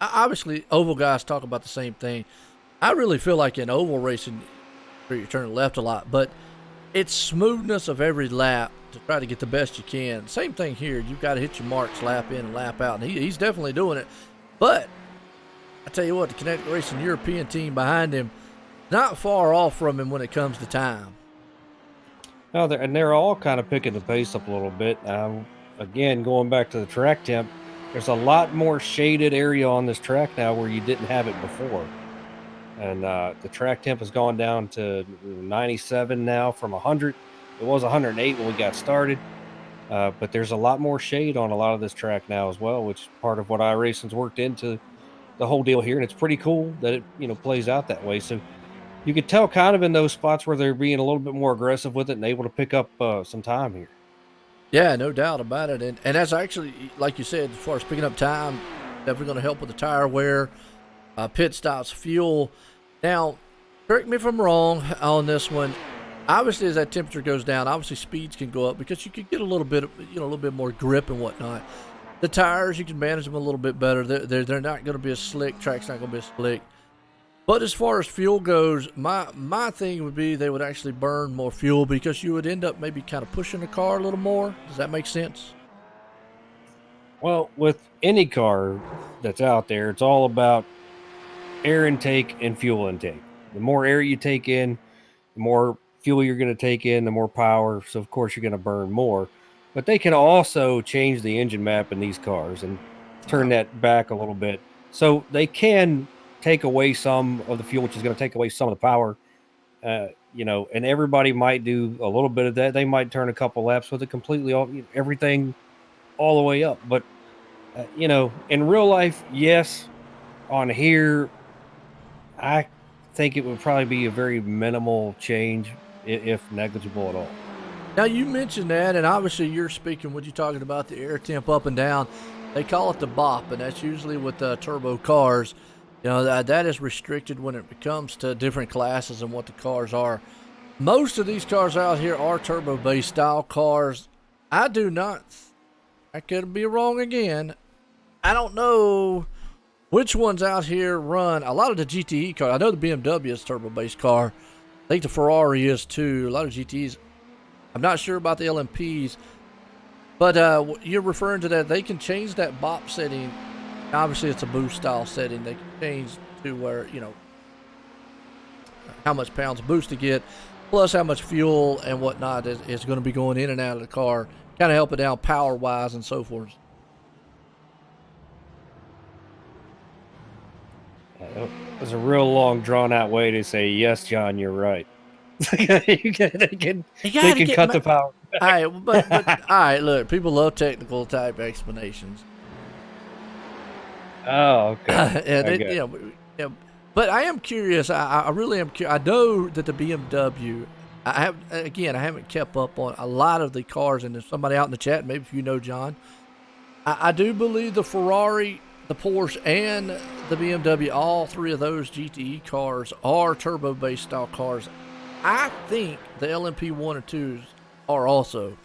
Obviously, oval guys talk about the same thing. I really feel like in oval racing, you're turning left a lot, but it's smoothness of every lap to try to get the best you can. Same thing here. You've got to hit your marks lap in and lap out, and he's definitely doing it. But I tell you what, the Kinetic Racing European team behind him, not far off from him when it comes to time. No, they're all kind of picking the pace up a little bit. Again, going back to the track temp, there's a lot more shaded area on this track now where you didn't have it before. And the track temp has gone down to 97 now from 100. It was 108 when we got started. But there's a lot more shade on a lot of this track now as well, which is part of what iRacing's worked into the whole deal here. And it's pretty cool that it plays out that way. So you could tell kind of in those spots where they're being a little bit more aggressive with it and able to pick up some time here. Yeah, no doubt about it. And that's actually, like you said, as far as picking up time, definitely going to help with the tire wear, pit stops, fuel. Now, correct me if I'm wrong on this one. Obviously, as that temperature goes down, obviously speeds can go up because you could get a little bit more grip and whatnot. The tires, you can manage them a little bit better. They're not going to be as slick. Track's not going to be as slick. But as far as fuel goes, my thing would be they would actually burn more fuel because you would end up maybe kind of pushing the car a little more. Does that make sense? Well, with any car that's out there, it's all about air intake and fuel intake. The more air you take in, the more fuel you're going to take in, the more power. So, of course, you're going to burn more. But they can also change the engine map in these cars and turn that back a little bit. So they can take away some of the fuel, which is going to take away some of the power, and everybody might do a little bit of that. They might turn a couple laps with it completely, everything all the way up. But, in real life, yes, on here, I think it would probably be a very minimal change, if negligible at all. Now, you mentioned that, and obviously you're speaking, what you're talking about, the air temp up and down. They call it the BOP, and that's usually with turbo cars. That is restricted when it comes to different classes and what the cars are. Most of these cars out here are turbo-based style cars. I could be wrong again. I don't know which ones out here run. A lot of the GTE cars, I know the BMW is a turbo-based car. I think the Ferrari is too. A lot of GTEs. I'm not sure about the LMPs. But you're referring to that. They can change that BOP setting. Obviously, it's a boost style setting. They can change to where, how much pounds of boost to get, plus how much fuel and whatnot is going to be going in and out of the car. Kind of help it down power-wise and so forth. It's a real long, drawn-out way to say, yes, John, you're right. they can cut the power. All right, but all right, look, people love technical type explanations. Oh, okay. And Yeah, but I am curious. I really am curious. I know that the BMW. I haven't kept up on a lot of the cars, and there's somebody out in the chat. Maybe if you know, John. I do believe the Ferrari, the Porsche, and the BMW, all three of those GTE cars are turbo-based style cars. I think the LMP 1 and 2s are also.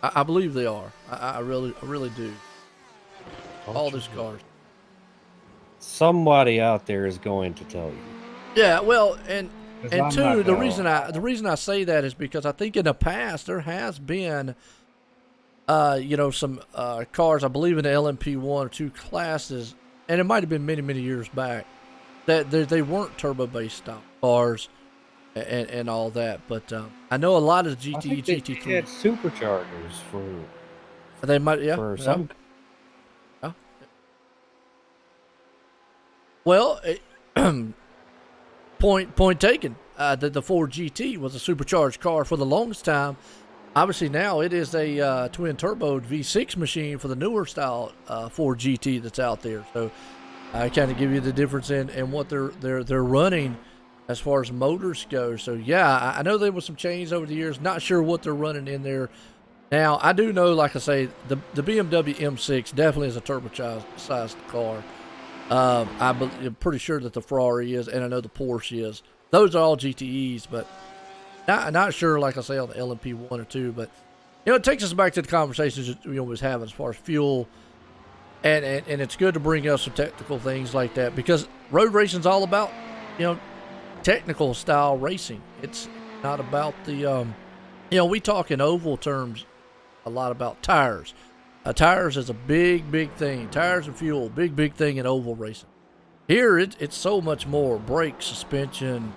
I believe they are. I really do. All these cars. Somebody out there is going to tell you. Yeah, well, and I'm two, not the gonna reason I say that is because I think in the past there has been, some cars, I believe in the LMP 1 or 2 classes, and it might have been many years back, that they weren't turbo-based style cars and all that. But I know a lot of the I GTE, think they GT3. had superchargers for They might, yeah. for yeah. some. Yeah. Well, point taken. The Ford GT was a supercharged car for the longest time. Obviously, now it is a twin turbo V6 machine for the newer style Ford GT that's out there. So I kind of give you the difference in what they're running as far as motors go. So yeah, I know there was some change over the years. Not sure what they're running in there now. I do know, like I say, the BMW M6 definitely is a turbocharged car. I'm pretty sure that the Ferrari is, and I know the Porsche is. Those are all GTEs, but not sure, like I say, on the LMP 1 or 2. But, it takes us back to the conversations that we always have as far as fuel. And it's good to bring up some technical things like that, because road racing is all about, technical style racing. It's not about the, we talk in oval terms a lot about tires. Tires is a big thing. Tires and fuel, big thing in oval racing. Here, it's so much more. Brakes, suspension,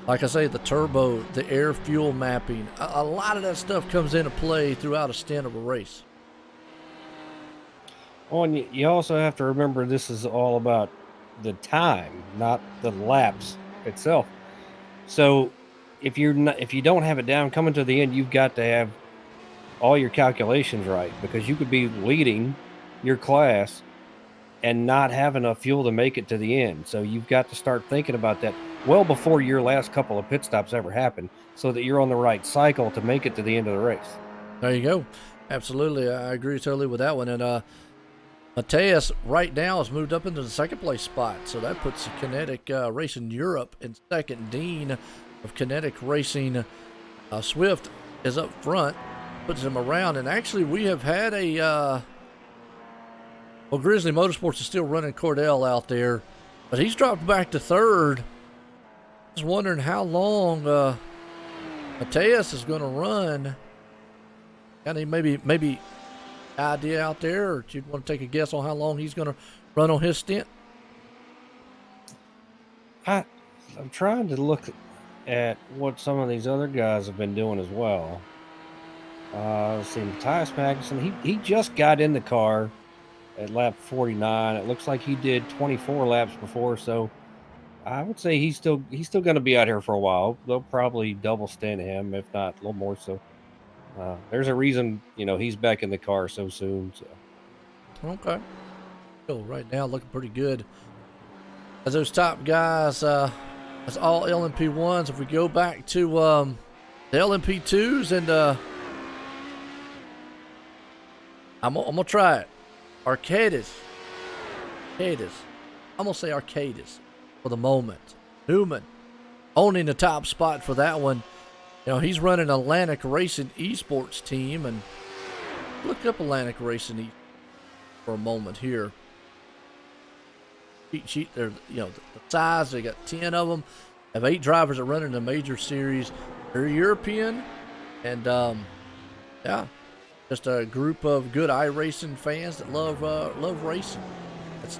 like I say, the turbo, the air fuel mapping. A lot of that stuff comes into play throughout a stint of a race. Oh, and you also have to remember this is all about the time, not the laps itself. So if you don't have it down coming to the end, you've got to have all your calculations right, because you could be leading your class and not have enough fuel to make it to the end. So you've got to start thinking about that well before your last couple of pit stops ever happen, so that you're on the right cycle to make it to the end of the race. There you go. Absolutely. I agree totally with that one. And Mateus right now has moved up into the second place spot. So that puts Kinetic Racing Europe in second. Dean of Kinetic Racing Swift is up front, puts him around. And actually, we have had Grizzly Motorsports is still running Cordell out there, but he's dropped back to third. I was wondering how long Mateus is going to run. Any maybe idea out there, or do you want to take a guess on how long he's going to run on his stint? I'm trying to look at what some of these other guys have been doing as well. Let's see, Matthias Magnussen, he just got in the car at lap 49. It looks like he did 24 laps before, so I would say he's still going to be out here for a while. They'll probably double stint him, if not a little more. So there's a reason, he's back in the car so soon. So okay, so right now looking pretty good as those top guys. That's all LMP ones. If we go back to the LMP twos, and I'm gonna try it. Arcadis. I'm gonna say Arcadis for the moment. Newman owning the top spot for that one. He's running Atlantic Racing Esports team, and look up Atlantic Racing for a moment here. Cheat sheet there, the size, they got 10 of them. Have 8 drivers that run in the major series. They're European, and just a group of good iRacing fans that love racing.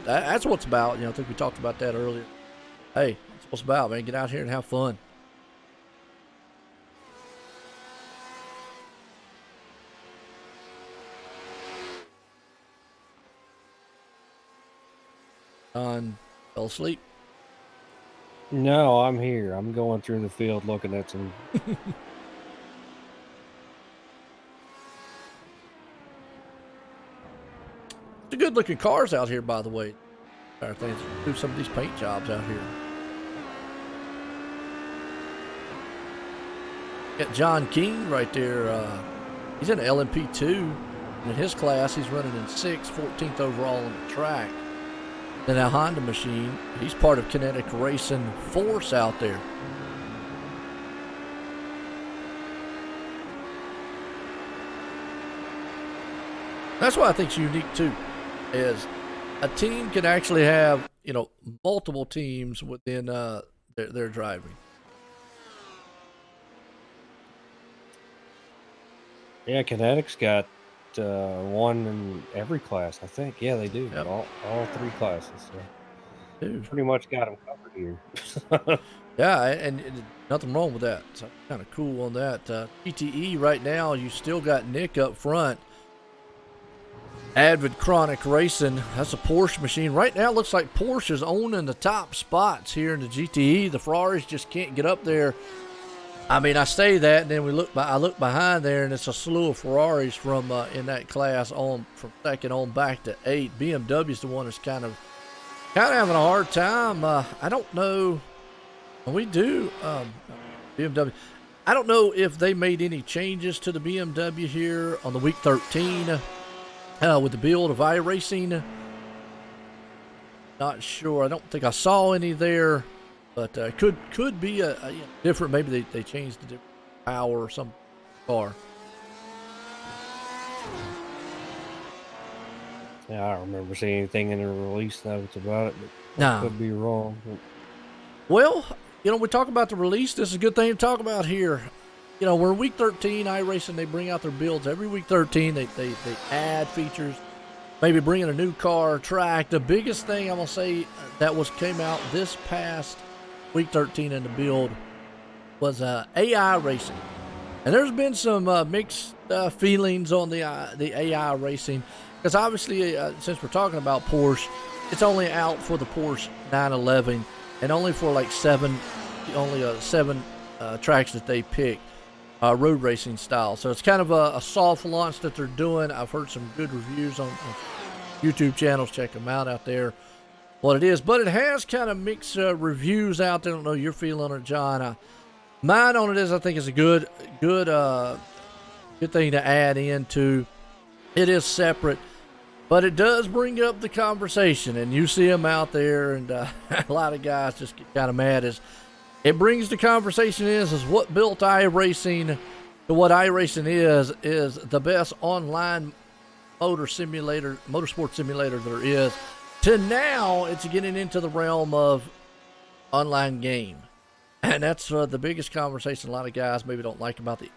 That's what it's about. I think we talked about that earlier. Hey, that's what it's about, man. Get out here and have fun. Fell asleep. no, I'm here. I'm going through the field looking at some. good looking cars out here, by the way. Our things do some of these paint jobs out here. Got John King right there. He's in LMP2. In his class, he's running in 6th, 14th overall on the track. Then a Honda machine. He's part of Kinetic Racing Force out there. That's what I think's unique too, is a team can actually have, you know, multiple teams within their driving. Yeah, Kinetic's got one in every class, I think. Yeah, they do. Yep. All 3 classes. So Dude. pretty much got them covered here. Yeah, and nothing wrong with that. So kind of cool on that. GTE right now, you still got Nick up front. Avid Chronic Racing. That's a Porsche machine. Right now, it looks like Porsche is owning the top spots here in the GTE. The Ferraris just can't get up there. I mean, I say that, and then I look behind there, and it's a slew of Ferraris from in that class on from 2nd on back to 8. BMW's the one that's kind of having a hard time. I don't know. We do BMW. I don't know if they made any changes to the BMW here on the week 13 with the build of iRacing. Not sure. I don't think I saw any there. But could be a different. Maybe they changed the different power or some car. Yeah, I don't remember seeing anything in the release notes about it. But No. I could be wrong. Well, you know, we talk about the release. This is a good thing to talk about here. You know, we're week 13. iRacing, they bring out their builds every week 13. They add features. Maybe bring in a new car, track. The biggest thing I'm gonna say that came out this past week 13 in the build was AI racing, and there's been some mixed feelings on the AI racing, because obviously since we're talking about Porsche, it's only out for the Porsche 911 and only for like seven tracks that they pick, road racing style. So it's kind of a soft launch that they're doing. I've heard some good reviews on YouTube channels. Check them out there. What it is, but it has kind of mixed reviews out there. I don't know your feeling on it, John. Mine on it is, I think it's a good thing to add into. It is separate, but it does bring up the conversation, and you see them out there, and a lot of guys just get kind of mad. As it brings the conversation is what built iRacing to what iRacing is the best online motorsport simulator there is. To now, it's getting into the realm of online game. And that's the biggest conversation a lot of guys maybe don't like about the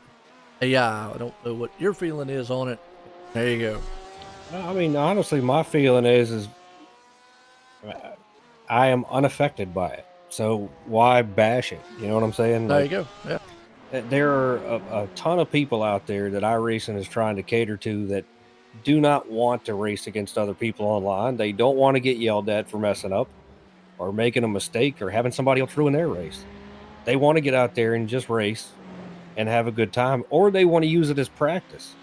AI. I don't know what your feeling is on it. There you go. I mean, honestly, my feeling is I am unaffected by it. So why bash it? You know what I'm saying? There you go. Yeah. There are a ton of people out there that iRacing is trying to cater to that do not want to race against other people online. They don't want to get yelled at for messing up or making a mistake or having somebody else ruin their race. They want to get out there and just race and have a good time, or they want to use it as practice.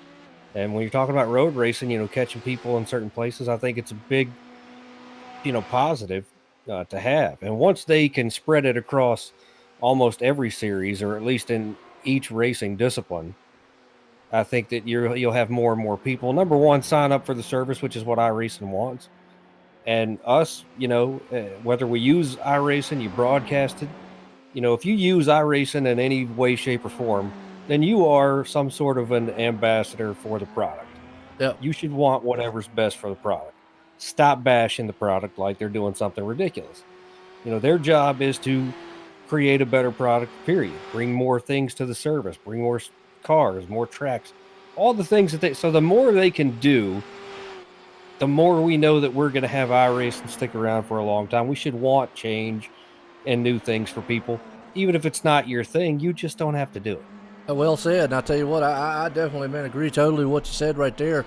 And when you're talking about road racing, you know, catching people in certain places, I think it's a big, you know, positive to have. And once they can spread it across almost every series, or at least in each racing discipline, I think that you'll have more and more people. Number one, sign up for the service, which is what iRacing wants. And us, you know, whether we use iRacing, you broadcast it, you know, if you use iRacing in any way, shape, or form, then you are some sort of an ambassador for the product. Yep. You should want whatever's best for the product. Stop bashing the product like they're doing something ridiculous. You know, their job is to create a better product, period. Bring more things to the service, bring more cars, more tracks, all the things that so the more they can do, the more we know that we're going to have iRacing stick around for a long time. We should want change and new things for people. Even if it's not your thing, you just don't have to do it. Well said. And I tell you what, I definitely, man, agree totally with what you said right there.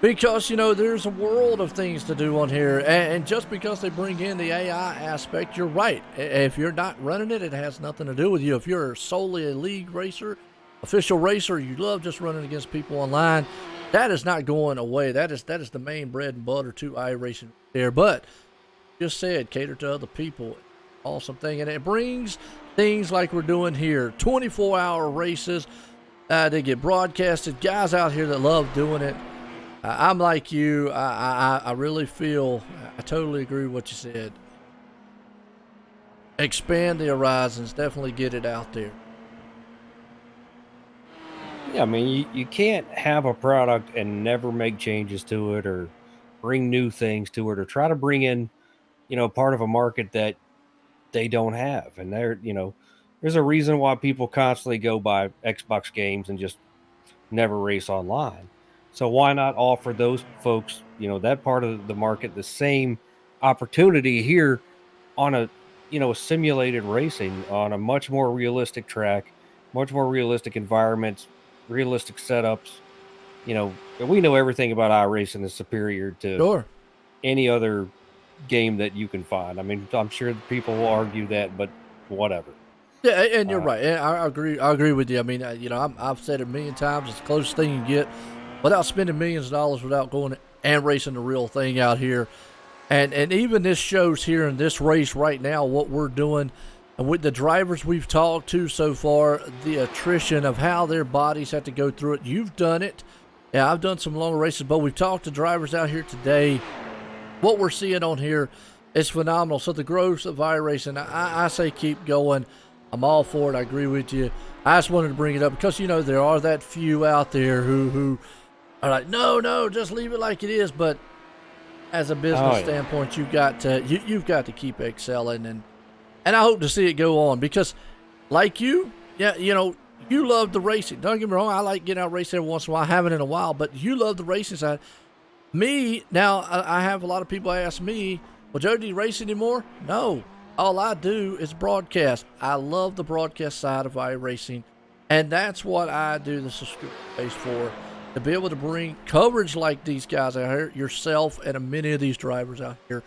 Because, you know, there's a world of things to do on here. And just because they bring in the AI aspect, you're right. If you're not running it, it has nothing to do with you. If you're solely a league racer, official racer, you love just running against people online, that is not going away. That is the main bread and butter to iRacing there. But just said, cater to other people. Awesome thing. And it brings things like we're doing here, 24-hour races. They get broadcasted. Guys out here that love doing it. I'm like you. I really feel, I totally agree with what you said. Expand the horizons. Definitely get it out there. Yeah, I mean, you can't have a product and never make changes to it or bring new things to it or try to bring in, part of a market that they don't have. And there's a reason why people constantly go buy Xbox games and just never race online. So why not offer those folks, that part of the market the same opportunity here on a simulated racing on a much more realistic track, much more realistic environments, realistic setups. We know everything about iRacing is superior to Sure. any other game that you can find. I mean, I'm sure people will argue that, but whatever. Yeah, and you're right. And I agree. I agree with you. I mean, I've said it a million times. It's the closest thing you get without spending millions of dollars, without going and racing the real thing out here. And even this shows here in this race right now what we're doing, and with the drivers we've talked to so far, the attrition of how their bodies have to go through it. You've done it. Yeah, I've done some long races, but we've talked to drivers out here today. What we're seeing on here is phenomenal. So the growth of iRacing, I say keep going. I'm all for it. I agree with you. I just wanted to bring it up because, there are that few out there who are like, no, just leave it like it is. But as a business standpoint, you've got to keep excelling. And I hope to see it go on because like you, you love the racing. Don't get me wrong. I like getting out racing every once in a while. I haven't in a while, but you love the racing side. Me, now, I have a lot of people ask me, well, Joe, do you race anymore? No. All I do is broadcast. I love the broadcast side of iRacing, and that's what I do the subscription base for, to be able to bring coverage like these guys out here, yourself and many of these drivers out here,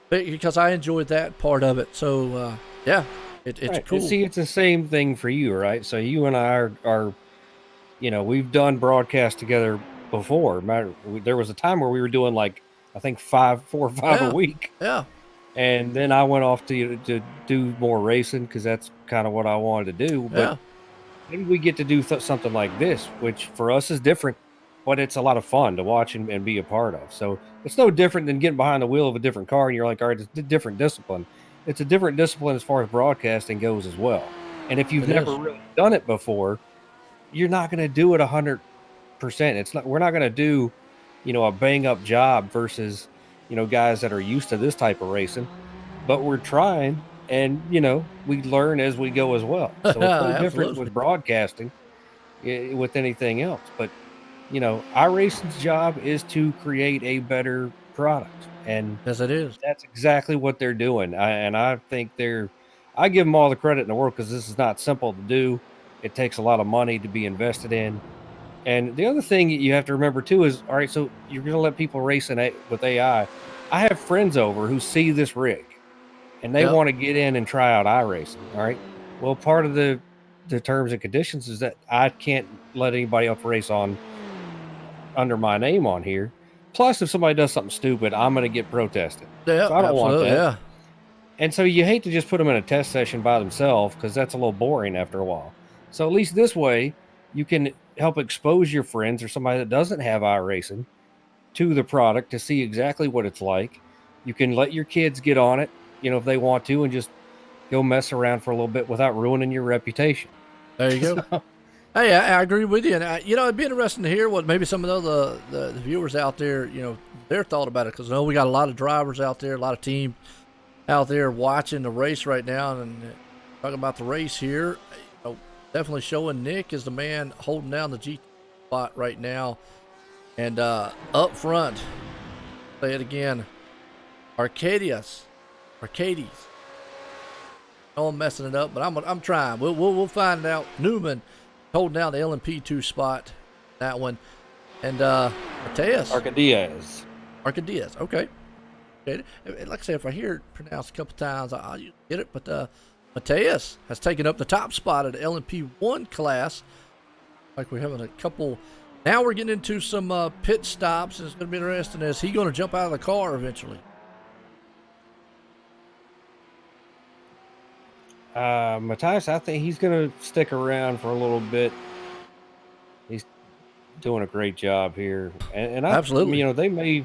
because I enjoy that part of it. So, yeah, it's right. cool. See, it's the same thing for you, right? So you and I are we've done broadcasts together before. There was a time where we were doing like, I think 4 or 5 a week. Yeah. And then I went off to do more racing because that's kind of what I wanted to do. But then we get to do something like this, which for us is different, but it's a lot of fun to watch and be a part of. So it's no different than getting behind the wheel of a different car and you're like, all right, it's a different discipline. It's a different discipline as far as broadcasting goes as well. And if you've never really done it before, you're not going to do it 100%. We're not going to do, a bang up job versus, guys that are used to this type of racing, but we're trying and, we learn as we go as well. So it's no different with broadcasting with anything else, but, iRacing's job is to create a better product. And yes, it is. That's exactly what they're doing. I think I give them all the credit in the world because this is not simple to do. It takes a lot of money to be invested in. And the other thing you have to remember too is, all right, so you're going to let people race with AI. I have friends over who see this rig and they want to get in and try out iRacing. All right. Well, part of the terms and conditions is that I can't let anybody else race under my name on here. Plus, if somebody does something stupid, I'm going to get protested. Yeah, so I don't want that. Yeah. And so you hate to just put them in a test session by themselves because that's a little boring after a while. So at least this way, you can help expose your friends or somebody that doesn't have iRacing to the product to see exactly what it's like. You can let your kids get on it, if they want to, and just go mess around for a little bit without ruining your reputation. There you go. Hey, I agree with you. And, it'd be interesting to hear what maybe some of the viewers out there, their thought about it. Because I know we got a lot of drivers out there, a lot of teams out there watching the race right now. And talking about the race here, definitely showing Nick is the man holding down the GT spot right now. And up front, say it again, Arcadies. Oh, I'm messing it up, but I'm trying. We'll find out. Newman holding down the LMP2 spot, that one, and Mateus. Arcadies. Okay. Like I said, if I hear it pronounced a couple times, I'll get it. But Mateus has taken up the top spot of the LMP1 class. Like we're having a couple Now we're getting into some pit stops, and it's going to be interesting. Is he going to jump out of the car eventually? Matthias, I think he's going to stick around for a little bit. He's doing a great job here, and Absolutely. You know, they may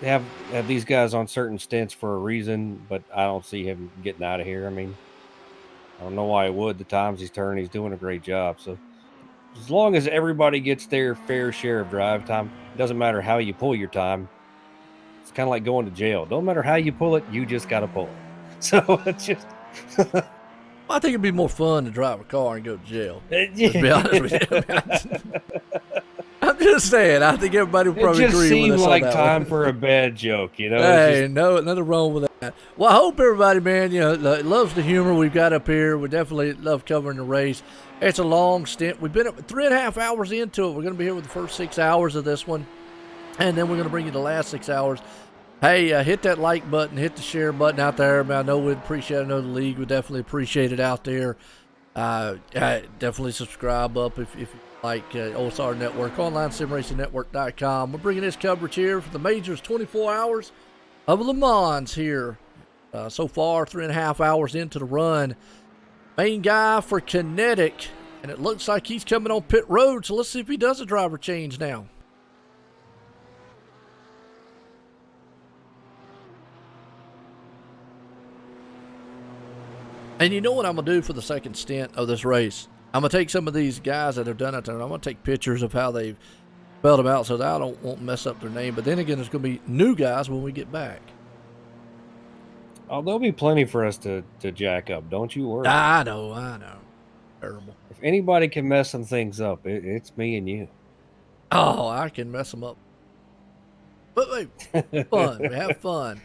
have these guys on certain stints for a reason, but I don't see him getting out of here. I mean, I don't know why he would. The times he's turning, he's doing a great job. So as long as everybody gets their fair share of drive time, it doesn't matter how you pull your time. It's kind of like going to jail. Don't matter how you pull it, you just got to pull it. So it's just. I think it'd be more fun to drive a car and go to jail. Yeah. To be honest with you. I'm just saying. I think everybody would probably it just agree with us seemed like on that time one. for a bad joke, you know? Hey, no, nothing wrong with that. Well, I hope everybody, man, you know, loves the humor we've got up here. We definitely love covering the race. It's a long stint. We've been up 3.5 hours into it. We're going to be here with the first 6 hours of this one, and then we're going to bring you the last 6 hours. Hey, hit that like button, hit the share button out there. I know we'd appreciate it. I know the league would definitely appreciate it out there. Definitely subscribe up if you like OSRN Network, OnlineSimRacingNetwork.com. We're bringing this coverage here for the majors, 24 hours of Le Mans here. So far, 3.5 hours into the run. Main guy for Kinetic, and it looks like he's coming on pit road, so let's see if he does a driver change now. And you know what I'm going to do for the second stint of this race? I'm going to take some of these guys that have done it, and I'm going to take pictures of how they've spelled them out so that I won't mess up their name. But then again, there's going to be new guys when we get back. Oh, there'll be plenty for us to jack up. Don't you worry. I know. Terrible. If anybody can mess some things up, it's me and you. Oh, I can mess them up. But wait, fun. We have fun.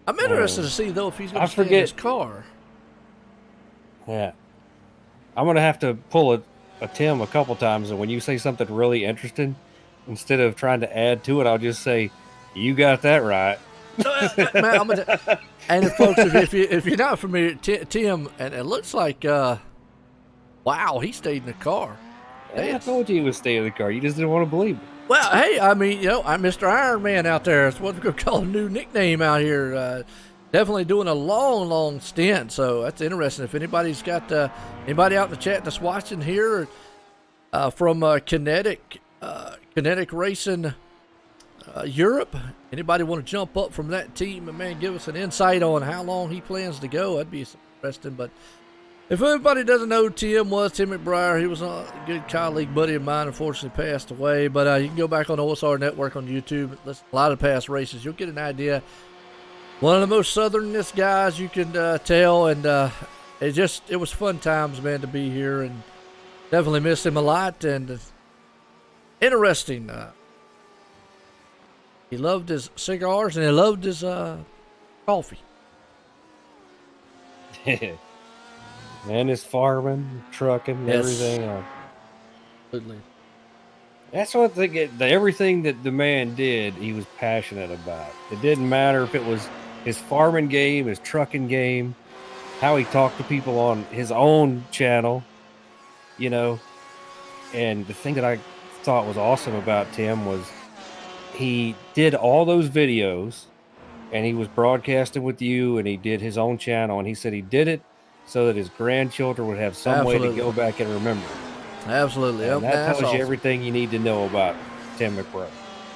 I'm interested to see, though, if he's going to stay in his car. Yeah. I'm going to have to pull a Tim a couple times, and when you say something really interesting, instead of trying to add to it, I'll just say, you got that right. Man, and folks, if you're not familiar, Tim, and it looks like, wow, he stayed in the car. Yeah, I told you he would stay in the car. You just didn't want to believe it. Well, hey, I mean, you know, I'm Mr. Iron Man out there. That's what we're going to call a new nickname out here. Definitely doing a long stint, so that's interesting. If anybody's got anybody out in the chat that's watching here from Kinetic Racing Europe, anybody want to jump up from that team and, man, give us an insight on how long he plans to go, that'd be interesting. But if anybody doesn't know who Tim McBriar, he was a good colleague, buddy of mine, unfortunately passed away. But you can go back on OSR Network on YouTube, listen to a lot of past races. You'll get an idea. One of the most southernest guys you can tell, and it was fun times, man, to be here, and definitely missed him a lot. And interesting. He loved his cigars and he loved his coffee. And his farming, trucking, everything. Absolutely. That's what everything that the man did, he was passionate about. It didn't matter if it was his farming game, his trucking game, how he talked to people on his own channel, you know. And the thing that I thought was awesome about Tim was he did all those videos and he was broadcasting with you, and he did his own channel, and he said he did it so that his grandchildren would have some way to go back and remember. Absolutely. And that tells you everything you need to know about Tim McBriar.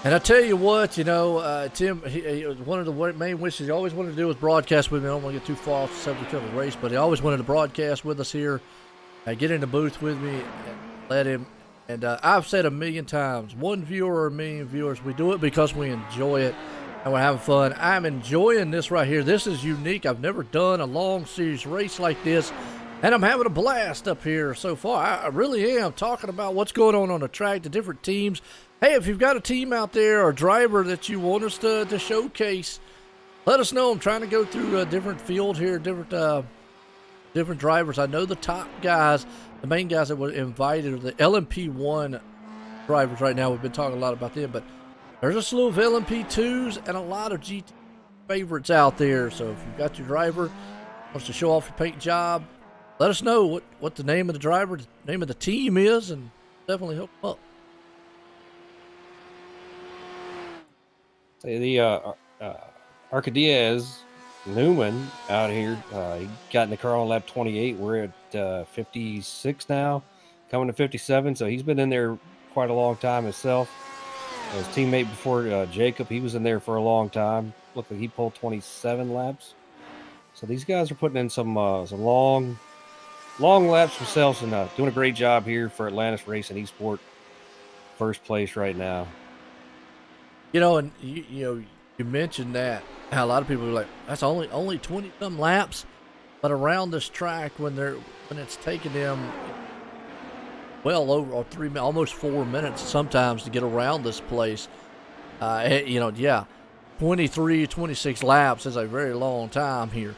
And I tell you what, you know, Tim, he was one of the main wishes he always wanted to do was broadcast with me. I don't want to get too far off the subject of the race, but he always wanted to broadcast with us here, get in the booth with me, and let him. And I've said 1,000,000 times, 1 viewer or 1,000,000 viewers, we do it because we enjoy it and we're having fun. I'm enjoying this right here. This is unique. I've never done a long series race like this, and I'm having a blast up here so far. I really am, talking about what's going on the track, the different teams. Hey, if you've got a team out there or a driver that you want us to showcase, let us know. I'm trying to go through a different field here, different drivers. I know the top guys, the main guys that were invited are the LMP1 drivers right now. We've been talking a lot about them, but there's a slew of LMP2s and a lot of GT favorites out there. So if you've got your driver, wants to show off your paint job, let us know what the name of the driver, the name of the team is, and definitely hook them up. The Arcadiez Newman out here, he got in the car on lap 28. We're at 56 now, coming to 57. So he's been in there quite a long time himself. His teammate before Jacob, he was in there for a long time. Looked like he pulled 27 laps. So these guys are putting in some long laps themselves and doing a great job here for Atlantis Racing Esport. First place right now. You know, and you mentioned that how a lot of people are like, that's only 20 some laps, but around this track when it's taking them well over or almost 4 minutes sometimes to get around this place. 23, 26 laps is a very long time here.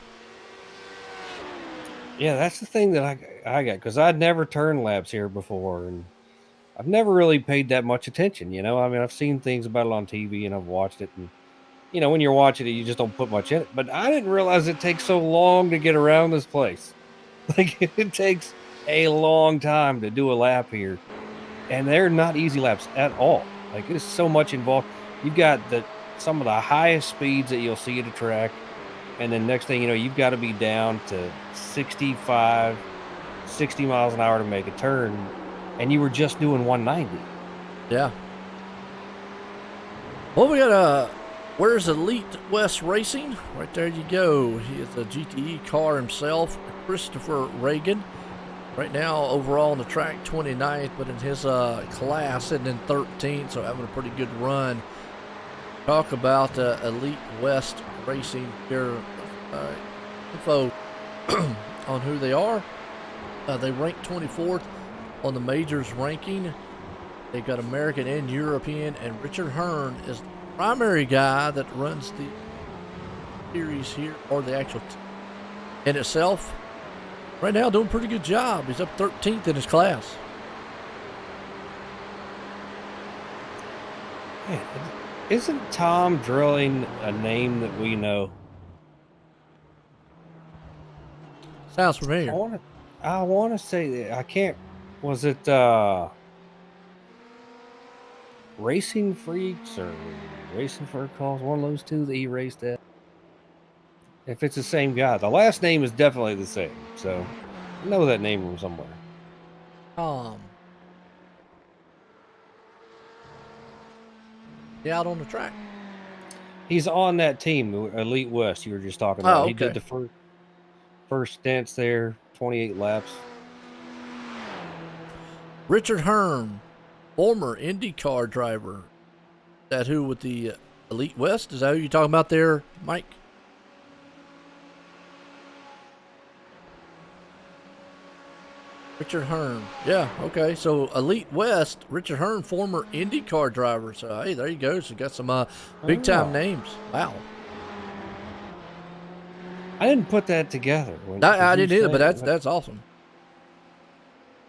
Yeah, that's the thing that I got, because I'd never turned laps here before, and I've never really paid that much attention. You know, I mean, I've seen things about it on TV and I've watched it, and you know, when you're watching it, you just don't put much in it. But I didn't realize it takes so long to get around this place. Like, it takes a long time to do a lap here, and they're not easy laps at all. Like, there's so much involved. You've got some of the highest speeds that you'll see at a track, and then next thing you know, you've got to be down to 65, 60 miles an hour to make a turn, and you were just doing 190. Yeah. Well, we got where's Elite West Racing? Right there you go. He is a GTE car himself, Christopher Reagan. Right now, overall on the track, 29th, but in his class, sitting in 13th, so having a pretty good run. Talk about Elite West Racing here. Info on who they are. They rank 24th on the majors ranking. They've got American and European, and Richard Hearn is the primary guy that runs the series here, or the actual in itself. Right now, doing a pretty good job. He's up 13th in his class. Man, isn't Tom Drilling a name that we know? Sounds familiar. I want to say that I can't. Was it Racing Freaks or Racing for Calls? One of those two that he raced at. If it's the same guy, the last name is definitely the same. So I know that name from somewhere. He out on the track. He's on that team, Elite West. You were just talking about. Oh, okay. He did the first stints there, 28 laps. Richard Hearn, former IndyCar driver. Is that who with the Elite West? Is that who you're talking about there, Mike? Richard Hearn. Yeah, okay. So Elite West, Richard Hearn, former IndyCar driver. So, hey, there you go. So, got some big-time names. Wow. I didn't put that together. I didn't either, but that's awesome.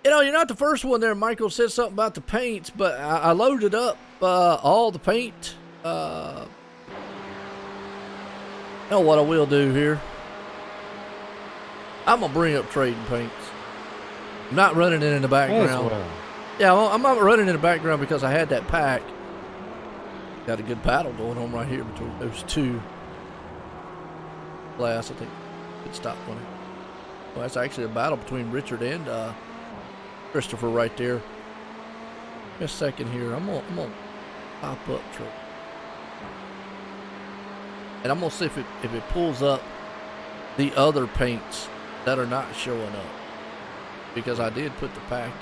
You know, you're not the first one there. Michael said something about the paints, but I loaded up all the paint. You know what I will do here? I'm going to bring up trading paints. I'm not running it in the background. Yeah, I'm not running in the background because I had that pack. Got a good battle going on right here between those two. Last, I think it stopped one. Well, that's actually a battle between Richard and Christopher right there. Give me a second here. I'm gonna pop up truck, and I'm gonna see if it pulls up the other paints that are not showing up, because I did put the pack in.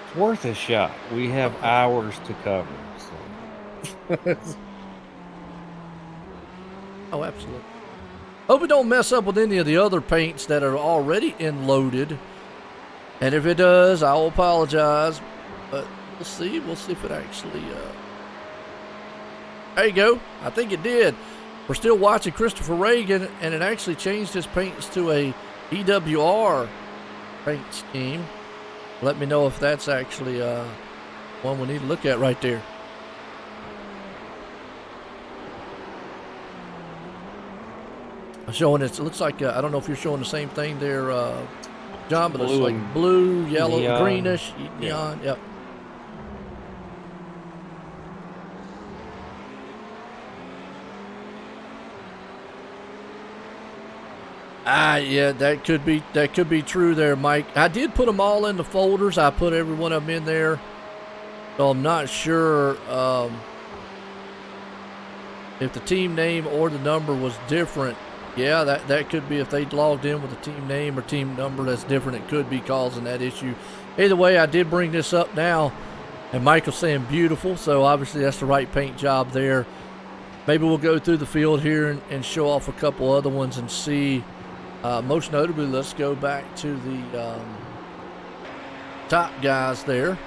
It's worth a shot. We have hours to cover. So. Oh, absolutely. Hope it don't mess up with any of the other paints that are already loaded. And if it does, I will apologize. But we'll see. We'll see if it actually... There you go. I think it did. We're still watching Christopher Reagan, and it actually changed his paints to a EWR paint scheme. Let me know if that's actually one we need to look at right there. Showing it looks like I don't know if you're showing the same thing there, John, but it's like blue, yellow, neon, greenish, neon. Yep. Yeah, that could be true there, Mike. I did put them all in the folders. I put every one of them in there, so I'm not sure if the team name or the number was different. Yeah, that could be if they logged in with a team name or team number that's different. It could be causing that issue. Either way, I did bring this up now, and Michael's saying beautiful, so obviously that's the right paint job there. Maybe we'll go through the field here and show off a couple other ones and see. Most notably, let's go back to the top guys there.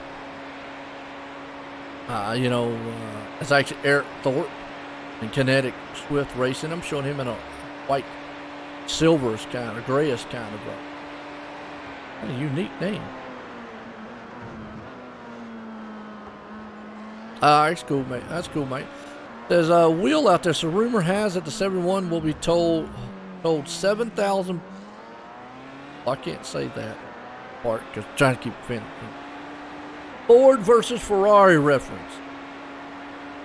It's actually Eric Thorpe and Kinetic Swift Racing. I'm showing him in a white, silverish kind of, grayish kind of what a unique name. That's cool, mate. That's cool, mate. There's a wheel out there, so rumor has it the 71 will be told 7,000. Well, I can't say that part because I'm trying to keep it finished. Ford versus Ferrari reference.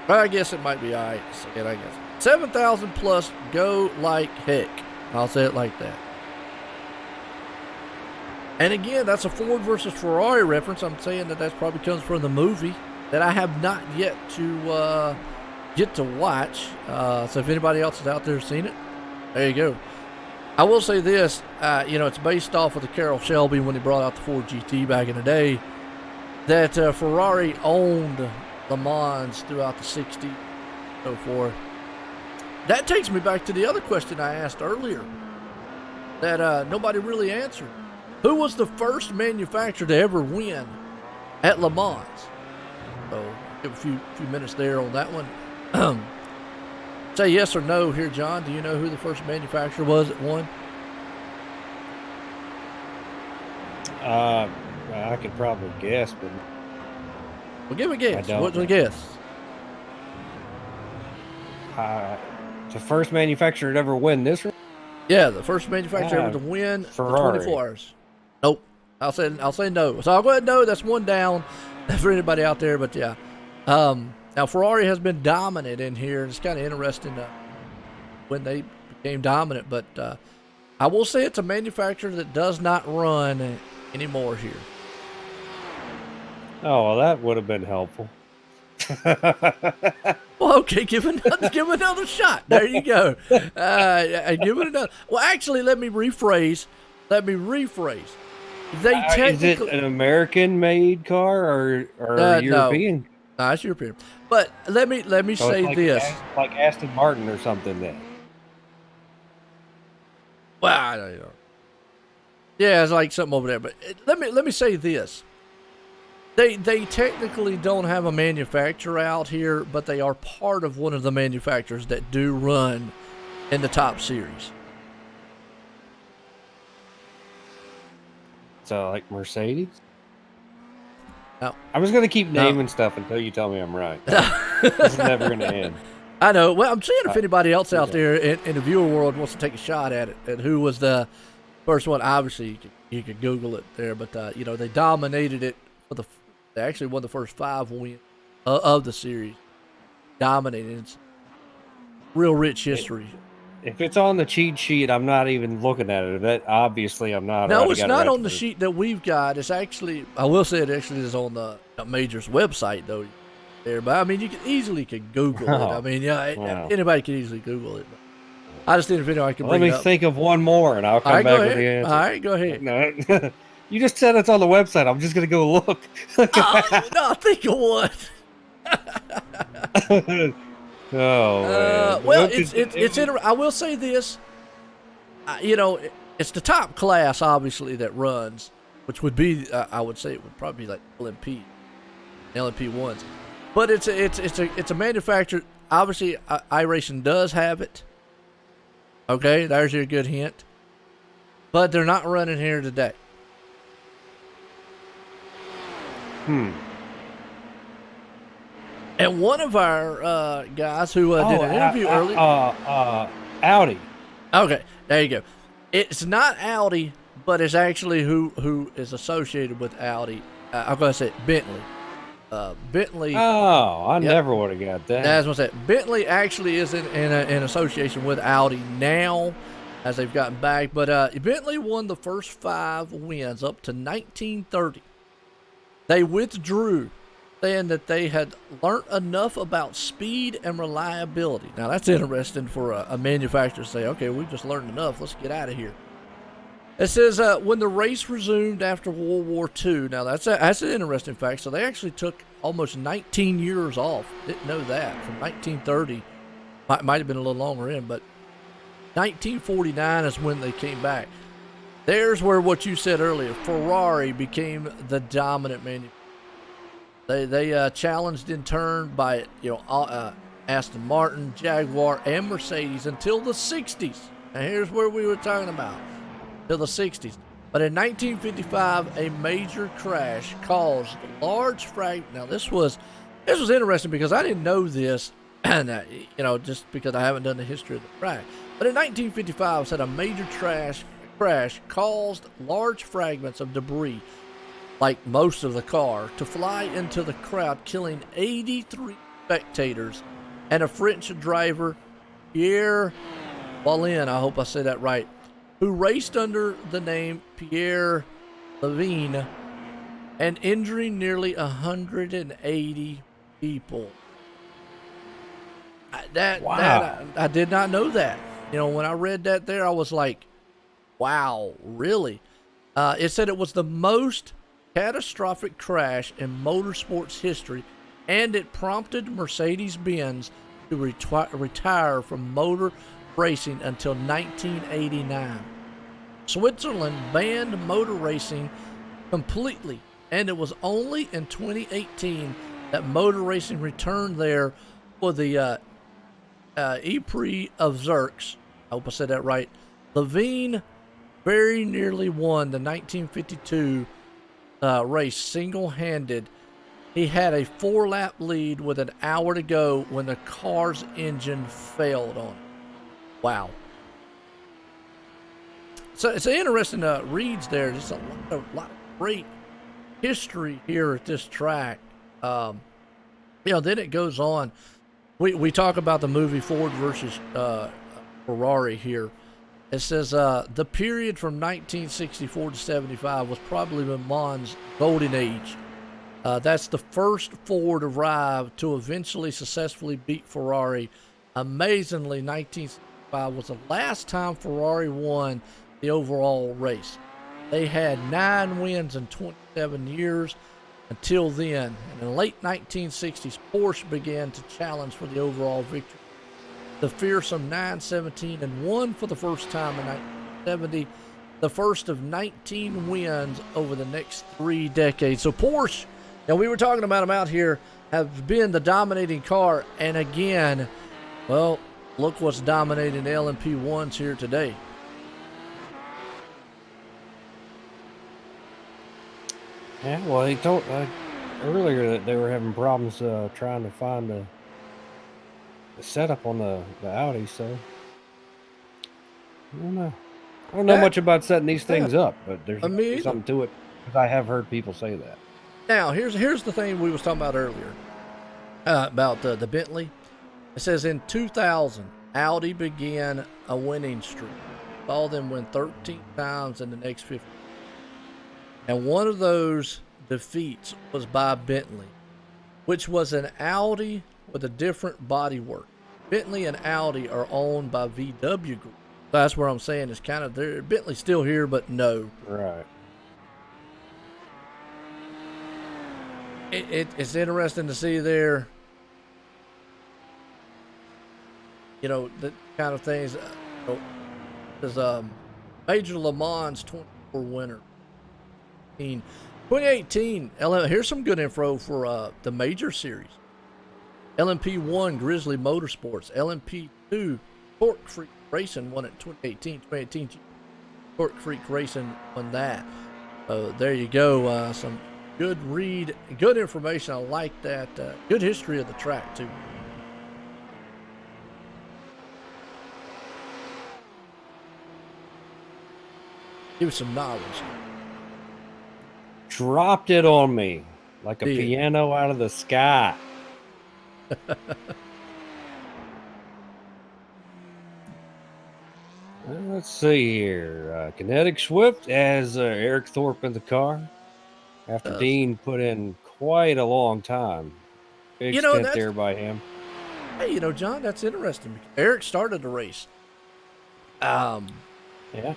I guess it might be all right to say it, I guess. 7,000 plus, go like heck. I'll say it like that. And again, that's a Ford versus Ferrari reference. I'm saying that probably comes from the movie that I have not yet to get to watch. So if anybody else is out there seen it, there you go. I will say this, it's based off of the Carroll Shelby when he brought out the Ford GT back in the day, that Ferrari owned Le Mans throughout the 60s and so forth. That takes me back to the other question I asked earlier that nobody really answered. Who was the first manufacturer to ever win at Le Mans? So give a few minutes there on that one. Say yes or no here, John. Do you know who the first manufacturer was that won? I could probably guess, but Well, give a guess. What's a guess? The first manufacturer to ever win this one? Yeah, the first manufacturer ever to win Ferrari. the 24 hours. Nope. I'll say no. So I'll go ahead and no. That's one down for anybody out there. But yeah, now Ferrari has been dominant in here. It's kind of interesting when they became dominant. But I will say it's a manufacturer that does not run anymore here. Oh, well, that would have been helpful. Well, okay, give another shot. There you go. Give it another. Well, actually, let me rephrase. They Is it an American-made car or European? No, it's European. But let me So say it's this. like Aston Martin or something then. Well, I don't know. Yeah, it's like something over there. But let me say this. They technically don't have a manufacturer out here, but they are part of one of the manufacturers that do run in the top series. So like Mercedes? No. I'm just going to keep naming stuff until you tell me I'm right. This is never going to end. I know. Well, I'm seeing if anybody else out there in the viewer world wants to take a shot at it, at who was the first one. Obviously, you could Google it there, but they dominated it for they actually won the first 5 wins of the series. Dominated. It's real rich history. If it's on the cheat sheet, I'm not even looking at it. That obviously I'm not. No, it's not on the sheet that we've got. It's actually, I will say it actually is on the Majors website though. There, but I mean, you can easily Google it. I mean, anybody can easily Google it. I just didn't know I could. Let me think of one more, and I'll come back with the answer. All right, go ahead. No, you just said it's on the website. I'm just gonna go look. No, think of one. Man. Well, it's I will say this. It's the top class, obviously, that runs, which would be, I would say, it would probably be like LMP ones, but it's a manufacturer. Obviously, iRacing does have it. Okay, there's your good hint. But they're not running here today. And one of our guys who did an interview earlier. Audi. Okay, there you go. It's not Audi, but it's actually who is associated with Audi. I'm going to say Bentley. Bentley. Oh, I never would have got that. That's what I said. Bentley actually is in association with Audi now. as they've gotten back. But Bentley won the first 5 wins up to 1930. They withdrew, saying that they had learned enough about speed and reliability. Now, that's interesting for a manufacturer to say, okay, we've just learned enough. Let's get out of here. It says when the race resumed after World War II. Now, that's an interesting fact. So they actually took almost 19 years off. Didn't know that. From 1930. Might have been a little longer in, but 1949 is when they came back. There's where what you said earlier, Ferrari became the dominant manufacturer. They challenged in turn by Aston Martin, Jaguar, and Mercedes until the 60s. And here's where we were talking about, till the 60s. But in 1955, a major crash caused large fragments. Now this was interesting because I didn't know this, and just because I haven't done the history of the track. But in 1955, it said a major crash caused large fragments of debris, like most of the car, to fly into the crowd, killing 83 spectators and a French driver, Pierre Ballin, I hope I said that right, who raced under the name Pierre Levine, and injuring nearly 180 people. I did not know that. When I read that there, I was like, wow, really? It said it was the most catastrophic crash in motorsports history, and it prompted Mercedes-Benz to retire from motor racing until 1989. Switzerland banned motor racing completely, and it was only in 2018 that motor racing returned there for the Prix of Zerx. I hope I said that right. Levine very nearly won the 1952 race single-handed. He had a 4-lap lead with an hour to go when the car's engine failed on him. Wow. So it's an interesting reads there. Just a lot of great history here at this track. Then it goes on. We talk about the movie Ford versus Ferrari here. It says the period from 1964 to 75 was probably Le Mans' golden age. That's the first Ford arrived to eventually successfully beat Ferrari. Amazingly, 1965 was the last time Ferrari won the overall race. They had 9 wins in 27 years until then. And in the late 1960s, Porsche began to challenge for the overall victory. The fearsome 917 and won for the first time in 1970, the first of 19 wins over the next 3 decades. So Porsche, we were talking about them out here, have been the dominating car, and again, well, look what's dominating the LMP1s here today. Yeah, well, he told earlier that they were having problems trying to find the setup on the Audi, so I don't know much about setting these things up, but there's something to it, because I have heard people say that. Now, here's the thing we was talking about earlier about the Bentley. It says in 2000, Audi began a winning streak. Saw them win 13 times in the next 15. And one of those defeats was by Bentley, which was an Audi with a different bodywork. Bentley and Audi are owned by VW Group. That's where I'm saying it's kind of there. Bentley's still here, but no. Right. It's interesting to see there. The kind of things. There's Major Le Mans 24 winner. 2018. Here's some good info for the Major Series. LMP1 Grizzly Motorsports. LMP2 Torque Freak Racing won it 2018. 2018 Torque Freak Racing won that. There you go. Some good good information. I like that. Good history of the track too. Give me some knowledge. Dropped it on me like a piano out of the sky. Let's see here. Kinetic Swift has Eric Thorpe in the car after Dean put in quite a long time. Big stint there by him. Hey, John, that's interesting. Eric started the race. Yeah.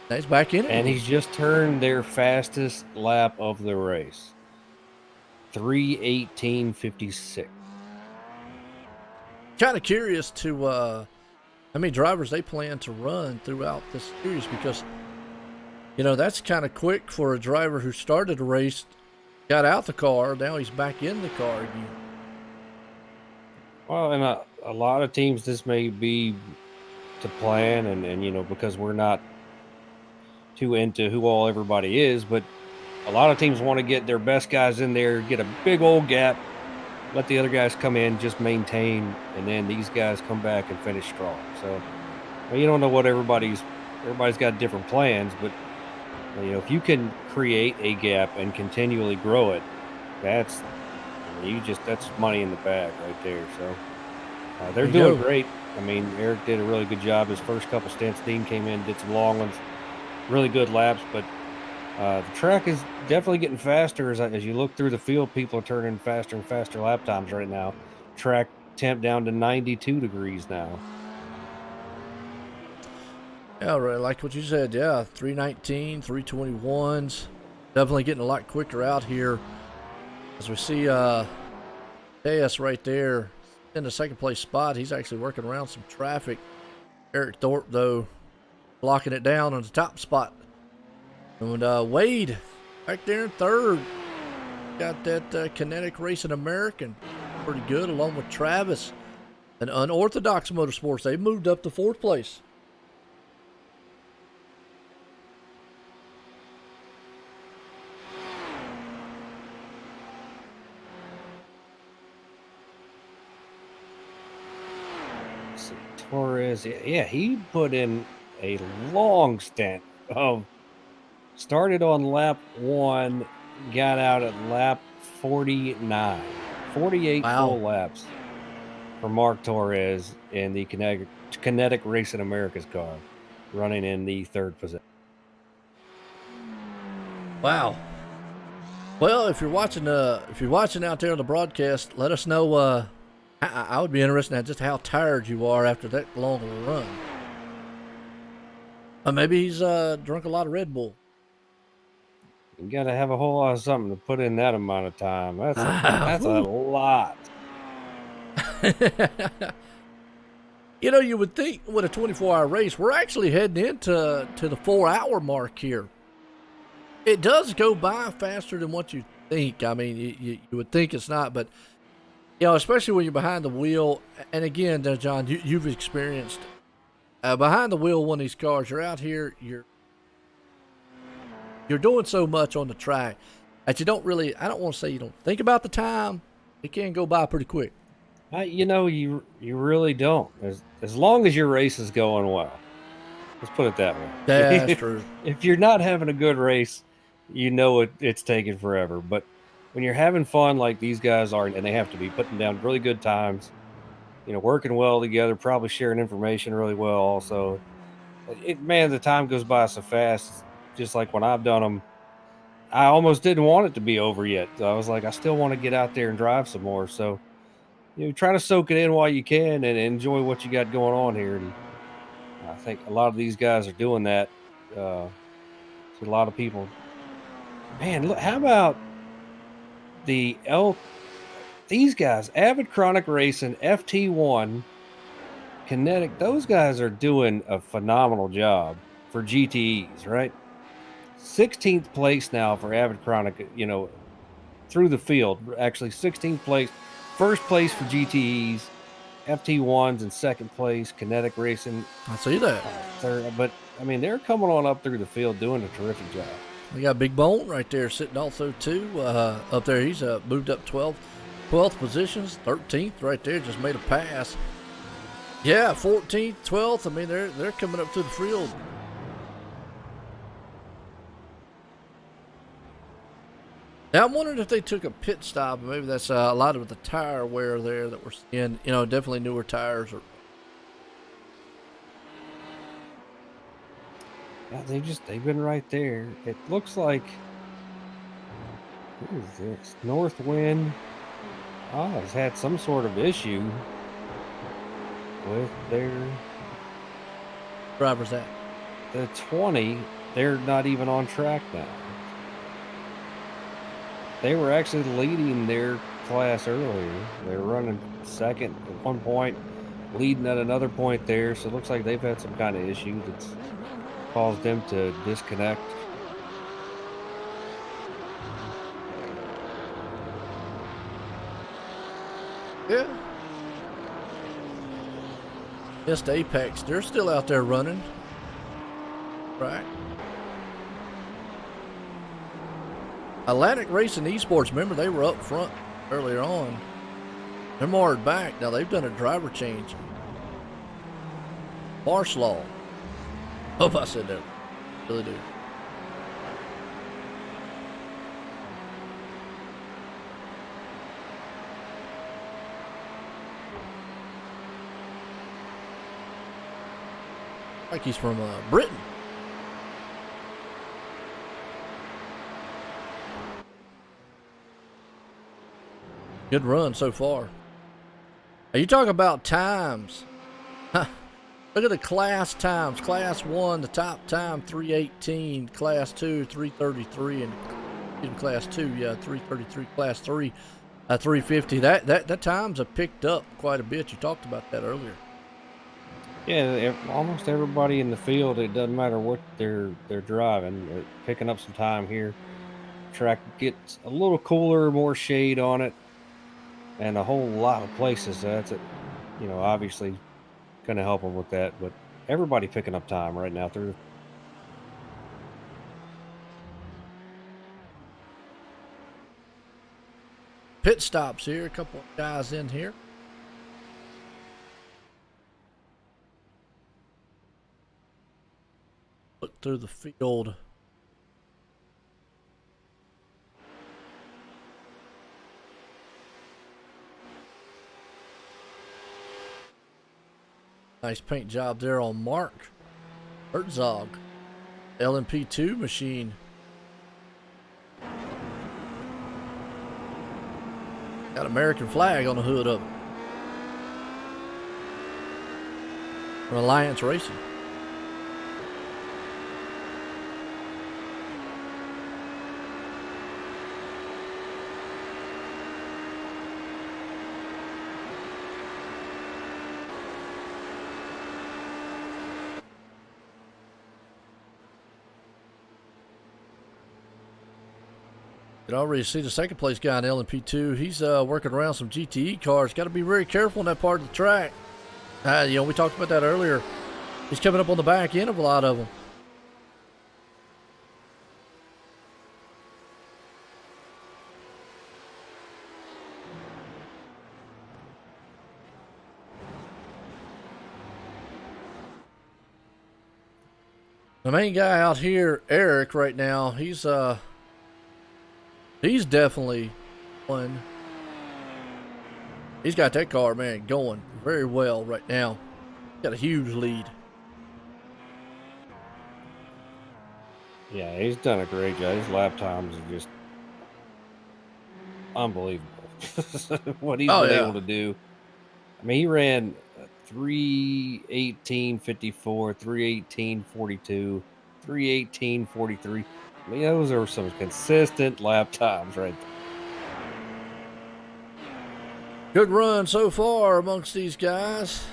He's back in it. And he's just turned their fastest lap of the race. 3:18.56. Kind of curious to how many drivers they plan to run throughout this series, because that's kind of quick for a driver who started the race, got out the car, now he's back in the car again. Well, and a lot of teams, this may be to plan, and because we're not too into who all everybody is, but a lot of teams want to get their best guys in there, get a big old gap, let the other guys come in, just maintain, and then these guys come back and finish strong. So you don't know what everybody's got different plans, but if you can create a gap and continually grow it, that's money in the bag right there. So they're doing great. I mean, Eric did a really good job his first couple stints. Dean came in, did some long ones, really good laps, but the track is definitely getting faster as you look through the field. People are turning faster and faster lap times right now. Track temp down to 92 degrees now. Yeah, right. Like what you said. Yeah, 319, 321s. Definitely getting a lot quicker out here. As we see JS right there in the second place spot. He's actually working around some traffic. Eric Thorpe, though, locking it down on the top spot. And Wade back there in third. Got that Kinetic Racing American pretty good, along with Travis and Unorthodox Motorsports. They moved up to fourth place. Torres, yeah, he put in a long stint of started on lap 1, got out at lap 49. 48 full laps for Mark Torres in the Kinetic Racing America's car, running in the third position. Wow. Well, if you're watching out there on the broadcast, let us know. I would be interested in just how tired you are after that long of a run. Maybe he's drunk a lot of Red Bull. You got to have a whole lot of something to put in that amount of time. That's a lot. You would think with a 24-hour race, we're actually heading into the 4-hour mark here. It does go by faster than what you think. I mean, you would think it's not, but especially when you're behind the wheel. And again, John, you've experienced behind the wheel of one of these cars. You're out here, you're doing so much on the track that you don't really, I don't want to say you don't think about the time. It can go by pretty quick. You really don't. As long as your race is going well. Let's put it that way. That's true. If you're not having a good race, it's taking forever. But when you're having fun like these guys are, and they have to be putting down really good times, working well together, probably sharing information really well also. The time goes by so fast. Just like when I've done them, I almost didn't want it to be over yet. I was like, I still want to get out there and drive some more. So, try to soak it in while you can and enjoy what you got going on here. And I think a lot of these guys are doing that. A lot of people. Man, look, how about these guys, Avid Chronic Racing, FT1, Kinetic, those guys are doing a phenomenal job for GTEs, right? 16th place now for Avid Chronic, through the field. Actually, 16th place. First place for GTEs, FT1s in second place, Kinetic Racing. I see that. Third, but, they're coming on up through the field doing a terrific job. We got Big Bone right there sitting also, too. Up there, he's moved up 12th positions, 13th right there, just made a pass. Yeah, 14th, 12th. They're coming up to the field. Now, I'm wondering if they took a pit stop. Maybe that's a lot of the tire wear there that we're seeing. Definitely newer tires. They've been right there. It looks like, what is this? Northwind has had some sort of issue with their Driver's at. the 20. They're not even on track now. They were actually leading their class earlier. They were running second at one point, leading at another point there. So it looks like they've had some kind of issue that's caused them to disconnect. Yeah. Just Apex. They're still out there running. Right. Atlantic Racing Esports, remember they were up front earlier on. They're more back. Now they've done a driver change. Barslaw. Hope I said that. Really do. Like he's from Britain. Good run so far. Are you talking about times? Huh. Look at the class times. Class 1, the top time, 3:18. Class 2, 3:33. And in Class 2, yeah, 3:33. Class 3, 3:50. That times have picked up quite a bit. You talked about that earlier. Yeah, almost everybody in the field, it doesn't matter what they're driving, they're picking up some time here. Track gets a little cooler, more shade on it, and a whole lot of places. That's it, obviously going to help them with that. But everybody picking up time right now through. Pit stops here. A couple of guys in here. Look through the field. Nice paint job there on Mark Herzog. LMP2 machine. Got American flag on the hood of it. From Alliance Racing. You can already see the second place guy in LMP2. He's working around some GTE cars. Got to be very careful in that part of the track. We talked about that earlier. He's coming up on the back end of a lot of them. The main guy out here, Eric, right now, he's definitely one. He's got that car, man, going very well right now. Got a huge lead. Yeah, he's done a great job. His lap times are just unbelievable. What he's been able to do. I mean, he ran 3:18.54, 3:18.42, 3:18.43. I mean, those are some consistent lap times right there. Good run so far amongst these guys.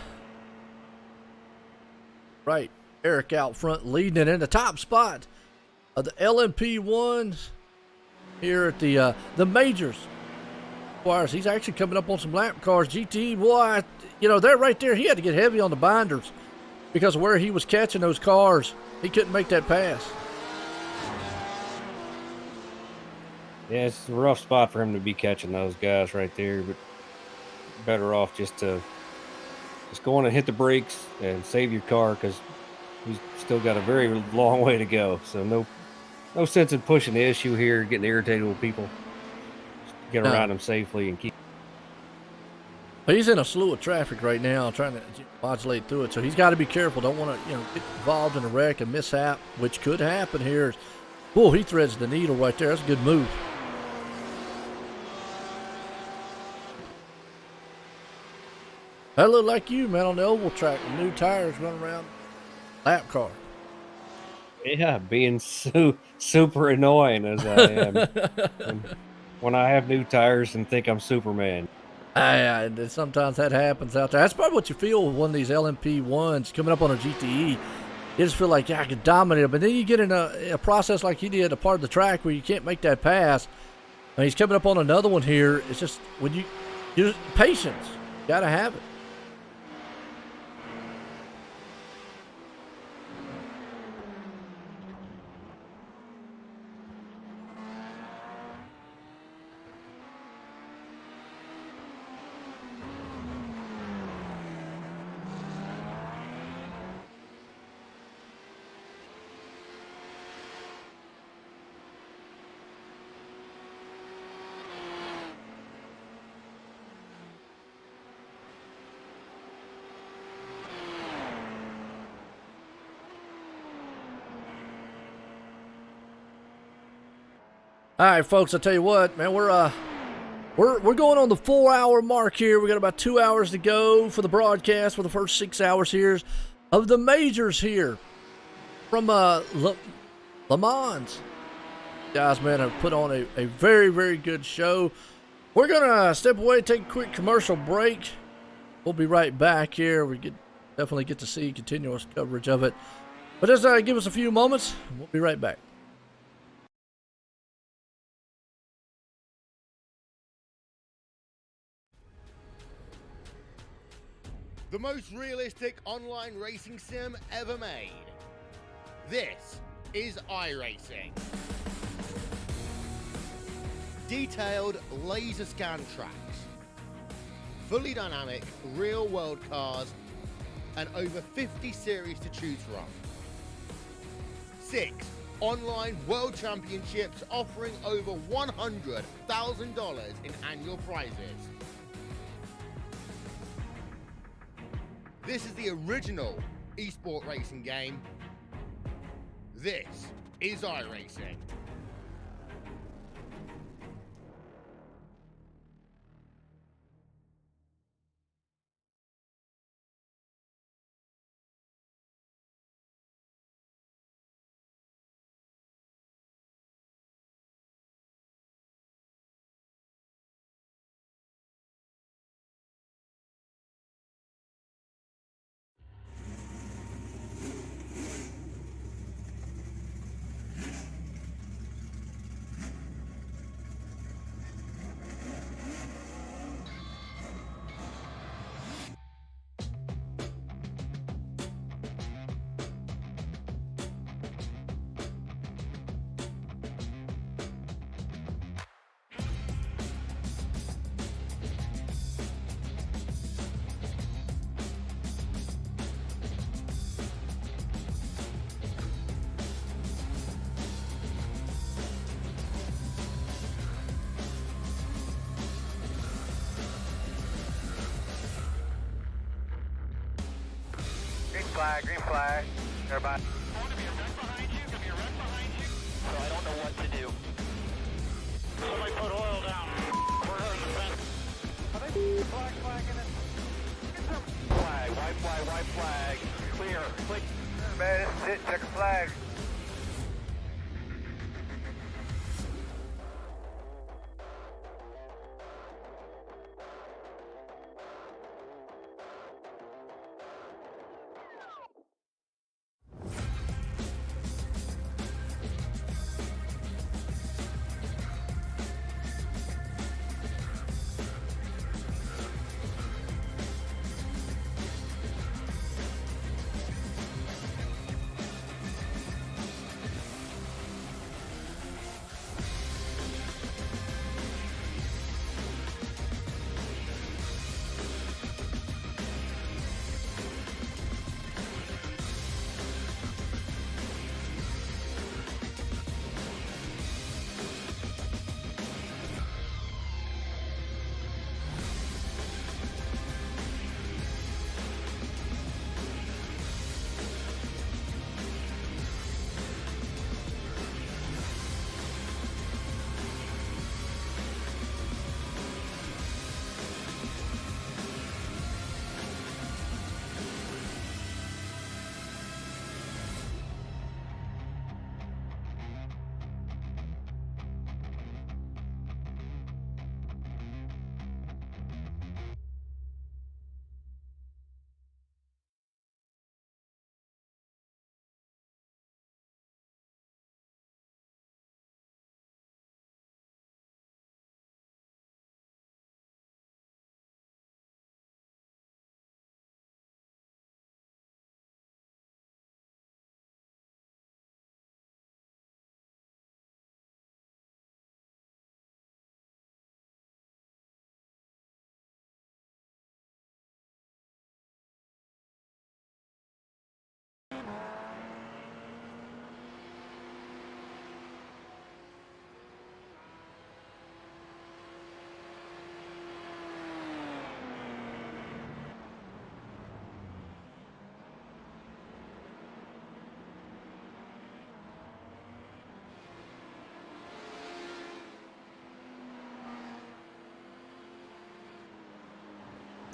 Right, Eric out front leading it in the top spot of the LMP1 here at the majors. He's actually coming up on some lap cars. GT, boy, they're right there. He had to get heavy on the binders because of where he was catching those cars. He couldn't make that pass. Yeah, it's a rough spot for him to be catching those guys right there, but better off just go on and hit the brakes and save your car because he's still got a very long way to go. So no sense in pushing the issue here, getting irritated with people. Just get around them safely and keep. He's in a slew of traffic right now, trying to modulate through it. So he's got to be careful. Don't want to, get involved in a wreck, a mishap, which could happen here. Oh, he threads the needle right there. That's a good move. That looked like you, man, on the oval track with new tires running around. Lap car. Yeah, being super annoying as I am when I have new tires and think I'm Superman. Sometimes that happens out there. That's probably what you feel with one of these LMP ones coming up on a GTE. You just feel like, I could dominate him. But then you get in a process like he did, a part of the track where you can't make that pass. And he's coming up on another one here. It's just, when you patience. You got to have it. All right, folks, I'll tell you what, man, we're going on the 4-hour mark here. We got about 2 hours to go for the broadcast for the first 6 hours here of the majors here from Le Mans. Guys, man, have put on a very, very good show. We're gonna step away, take a quick commercial break. We'll be right back here. We definitely get to see continuous coverage of it. But just give us a few moments, and we'll be right back. The most realistic online racing sim ever made. This is iRacing. Detailed laser scan tracks, fully dynamic real world cars, and over 50 series to choose from. 6 online world championships offering over $100,000 in annual prizes. This is the original esport racing game. This is iRacing. Green flag, everybody. Going to be a wreck behind you, So I don't know what to do. Somebody put oil down. We're hurting the fence. Are they flagging it? Get some white flag. Clear. Man, this is it, check a flag.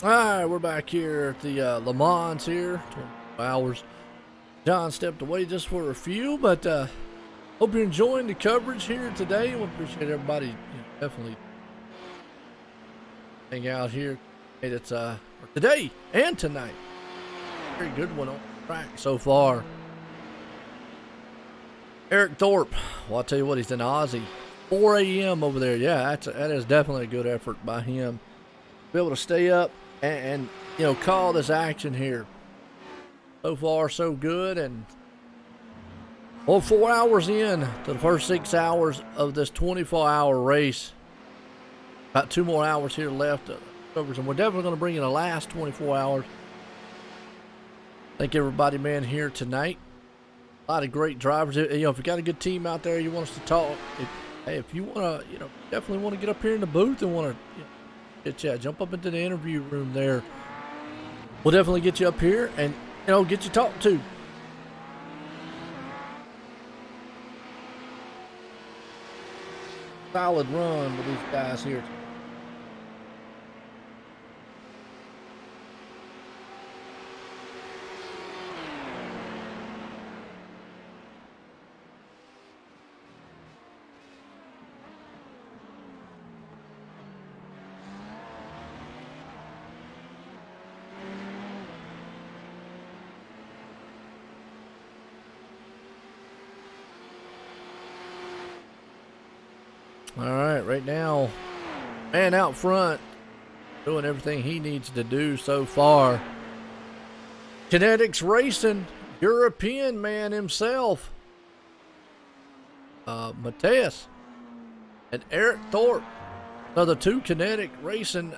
All right, we're back here at the Le Mans here. 24 hours. John stepped away just for a few, but hope you're enjoying the coverage here today. We appreciate everybody definitely hang out here. It's today and tonight. Very good one on track so far. Eric Thorpe, well, I'll tell you what, he's an Aussie. 4 a.m. over there. Yeah, that is definitely a good effort by him. Be able to stay up and call this action here. So far, so good. And 4 hours in to the first 6 hours of this 24-hour race. About 2 more hours here left. And we're definitely going to bring in the last 24 hours. Thank everybody, man, here tonight. A lot of great drivers. If you got a good team out there, you want us to talk. If you want to, definitely want to get up here in the booth and want to jump up into the interview room there. We'll definitely get you up here and, get you talked to. Solid run with these guys here. All right, right now, man out front, doing everything he needs to do so far. Kinetics Racing, European man himself, Mateus and Eric Thorpe. So the two Kinetic Racing,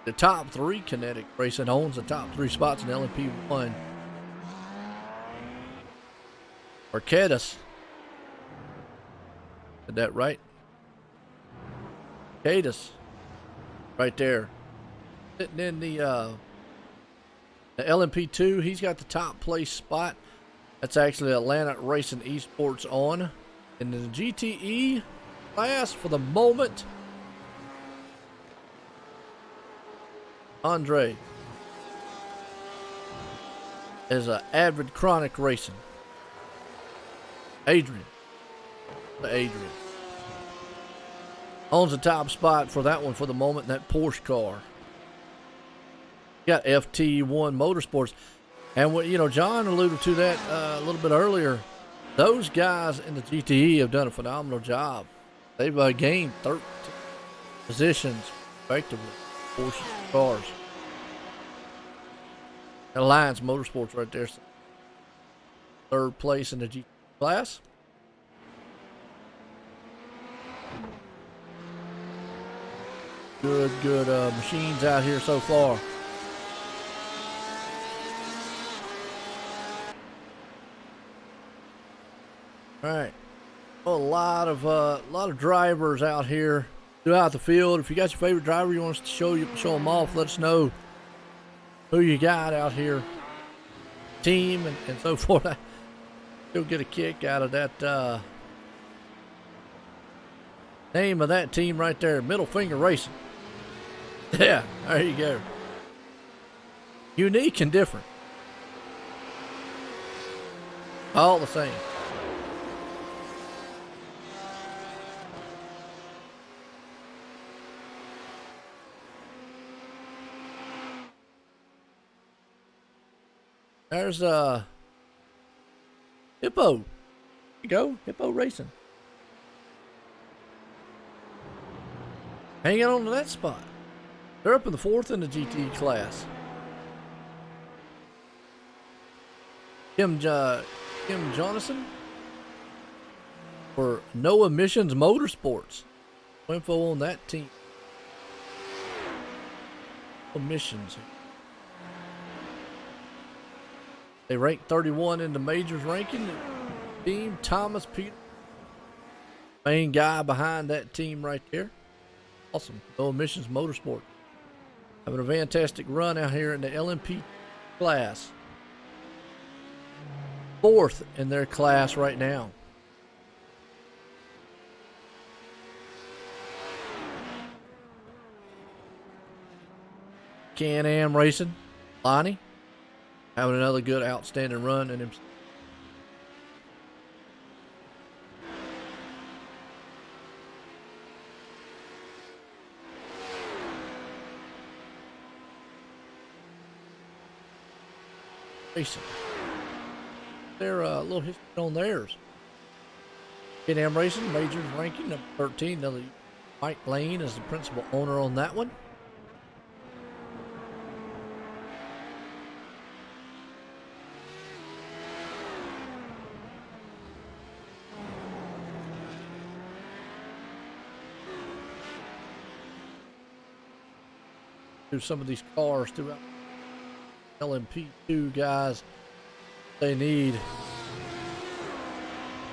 the top 3 Kinetic Racing owns the top 3 spots in LMP1. Arcadis. Did that right? Arcadis. Right there. Sitting in the LMP2, he's got the top place spot. That's actually Atlanta Racing Esports on. In the GTE class for the moment, Andre is a avid Chronic Racing. Adrian owns the top spot for that one for the moment, that Porsche car. You got FT1 Motorsports. And what John alluded to that a little bit earlier. Those guys in the GTE have done a phenomenal job. They've gained 13 positions, effectively, Porsche cars. Alliance Motorsports right there. 3rd place in the GTE class. Good machines out here so far. All right, well, a lot of drivers out here throughout the field. If you got your favorite driver, you want us to show them off. Let us know who you got out here, team and so forth. You'll get a kick out of that name of that team right there, Middle Finger Racing. Yeah, there you go. Unique and different. All the same. There's Hippo. There you go, Hippo Racing. Hanging on to that spot. They're up in the 4th in the GT class. Kim Jonathan for No Emissions Motorsports. Info on that team. Emissions. They ranked 31 in the majors ranking. Team Thomas Peter, main guy behind that team right there. Awesome. No Emissions Motorsport. Having a fantastic run out here in the LMP class. 4th in their class right now. Can-Am Racing, Lonnie, having another good, outstanding run in him. Racing. They're a little history on theirs. Can-Am Racing, Majors ranking number 13. Another Mike Lane is the principal owner on that one. Through some of these cars throughout LMP2 guys, they need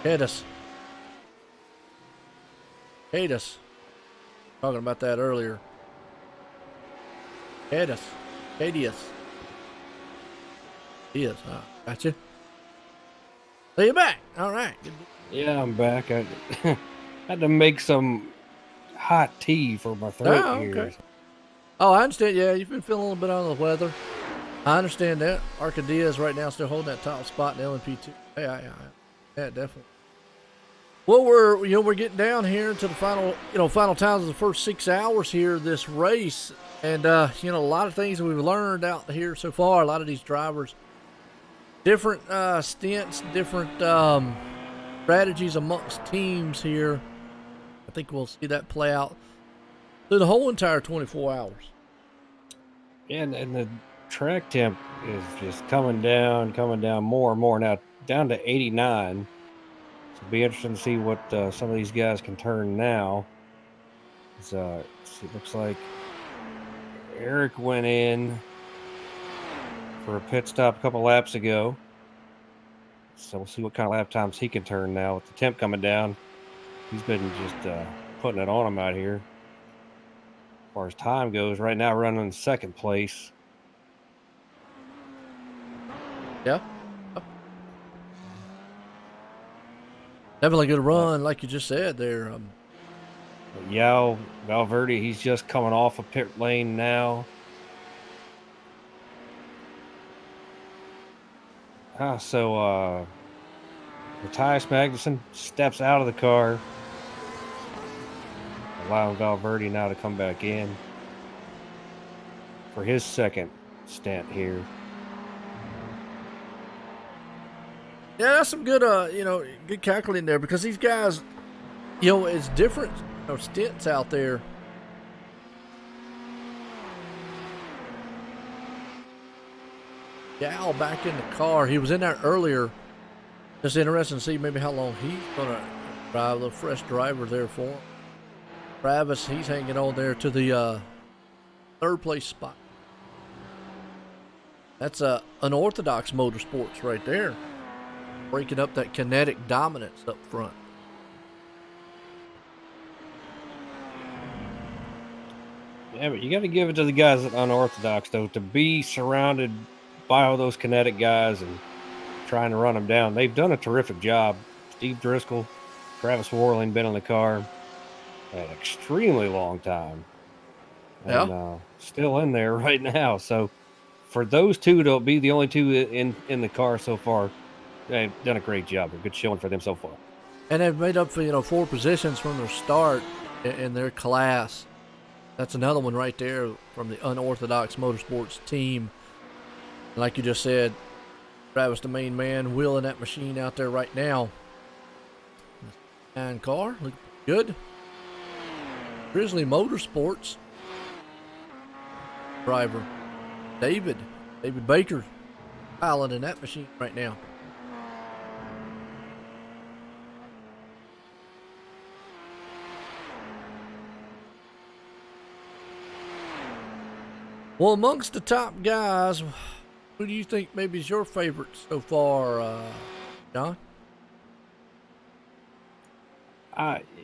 Cadus. Talking about that earlier. Cadius. He is, huh? Gotcha. So you're back. All right. Yeah, I'm back. I had to make some hot tea for my throat Oh, here. okay. Oh, I understand. Yeah, you've been feeling a little bit under the weather. I understand that. Arcadia is right now still holding that top spot in LMP2. Yeah, definitely. Well, we're getting down here to the final times of the first 6 hours here of this race, and a lot of things that we've learned out here so far. A lot of these drivers, different stints, different strategies amongst teams here. I think we'll see that play out through the whole entire 24 hours. And the track temp is just coming down more and more now, down to 89. So it'll be interesting to see what some of these guys can turn now. It looks like Eric went in for a pit stop a couple laps ago. So we'll see what kind of lap times he can turn now with the temp coming down. He's been just putting it on him out here. As far as time goes, right now running in second place. Yeah. Definitely good run, like you just said there. Yao Valverde, he's just coming off a pit lane now. So Matthias Magnussen steps out of the car, allowing Valverde now to come back in for his second stint here. Yeah, that's some good, good calculating there, because these guys, it's different, stints out there. Gal back in the car. He was in there earlier. Just interesting to see maybe how long he's gonna drive. A little fresh driver there for him. Travis, he's hanging on there to the third place spot. That's unorthodox motorsports right there. Breaking up that kinetic dominance up front. Yeah, but you got to give it to the guys at Unorthodox, though, to be surrounded by all those kinetic guys and trying to run them down. They've done a terrific job. Steve Driscoll, Travis Warling been in the car an extremely long time. And still in there right now. So for those two to be the only two in the car so far, they've done a great job. A good showing for them so far. And they've made up for, 4 positions from their start in their class. That's another one right there from the Unorthodox Motorsports team. Like you just said, Travis, the main man, wheeling that machine out there right now. And car, look good. Grizzly Motorsports driver, David Baker, piloting that machine right now. Well, amongst the top guys, who do you think maybe is your favorite so far, John?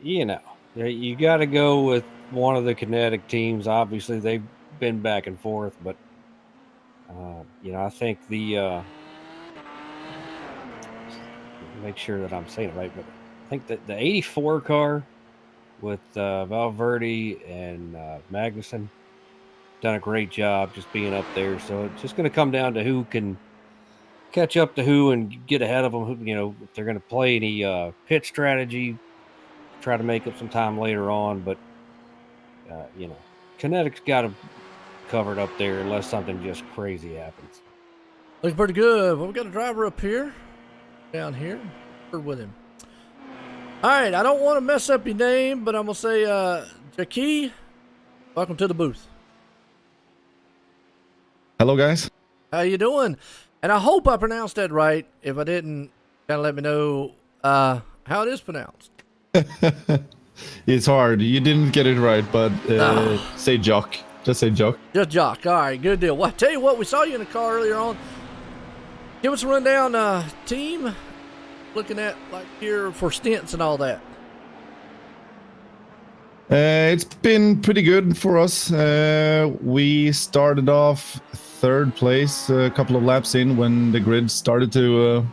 You got to go with one of the kinetic teams. Obviously, they've been back and forth, but I think make sure that I'm saying it right, but I think that the 84 car with Valverde and Magnussen, done a great job just being up there. So it's just going to come down to who can catch up to who and get ahead of them. If they're going to play any pit strategy, try to make up some time later on. But, Kinetic's got them covered up there unless something just crazy happens. Looking pretty good. Well, we got a driver up here, down here. We're with him. All right, I don't want to mess up your name, but I'm going to say, Jackie, welcome to the booth. Hello, guys. How you doing? And I hope I pronounced that right. If I didn't, kind of let me know how it is pronounced. It's hard. You didn't get it right, but say Jock. Just say Jock. Just Jock. All right, good deal. Well, I tell you what, we saw you in the car earlier on. Give us a rundown, team. Looking at like here for stints and all that. It's been pretty good for us. We started off third place a couple of laps in when the grid started to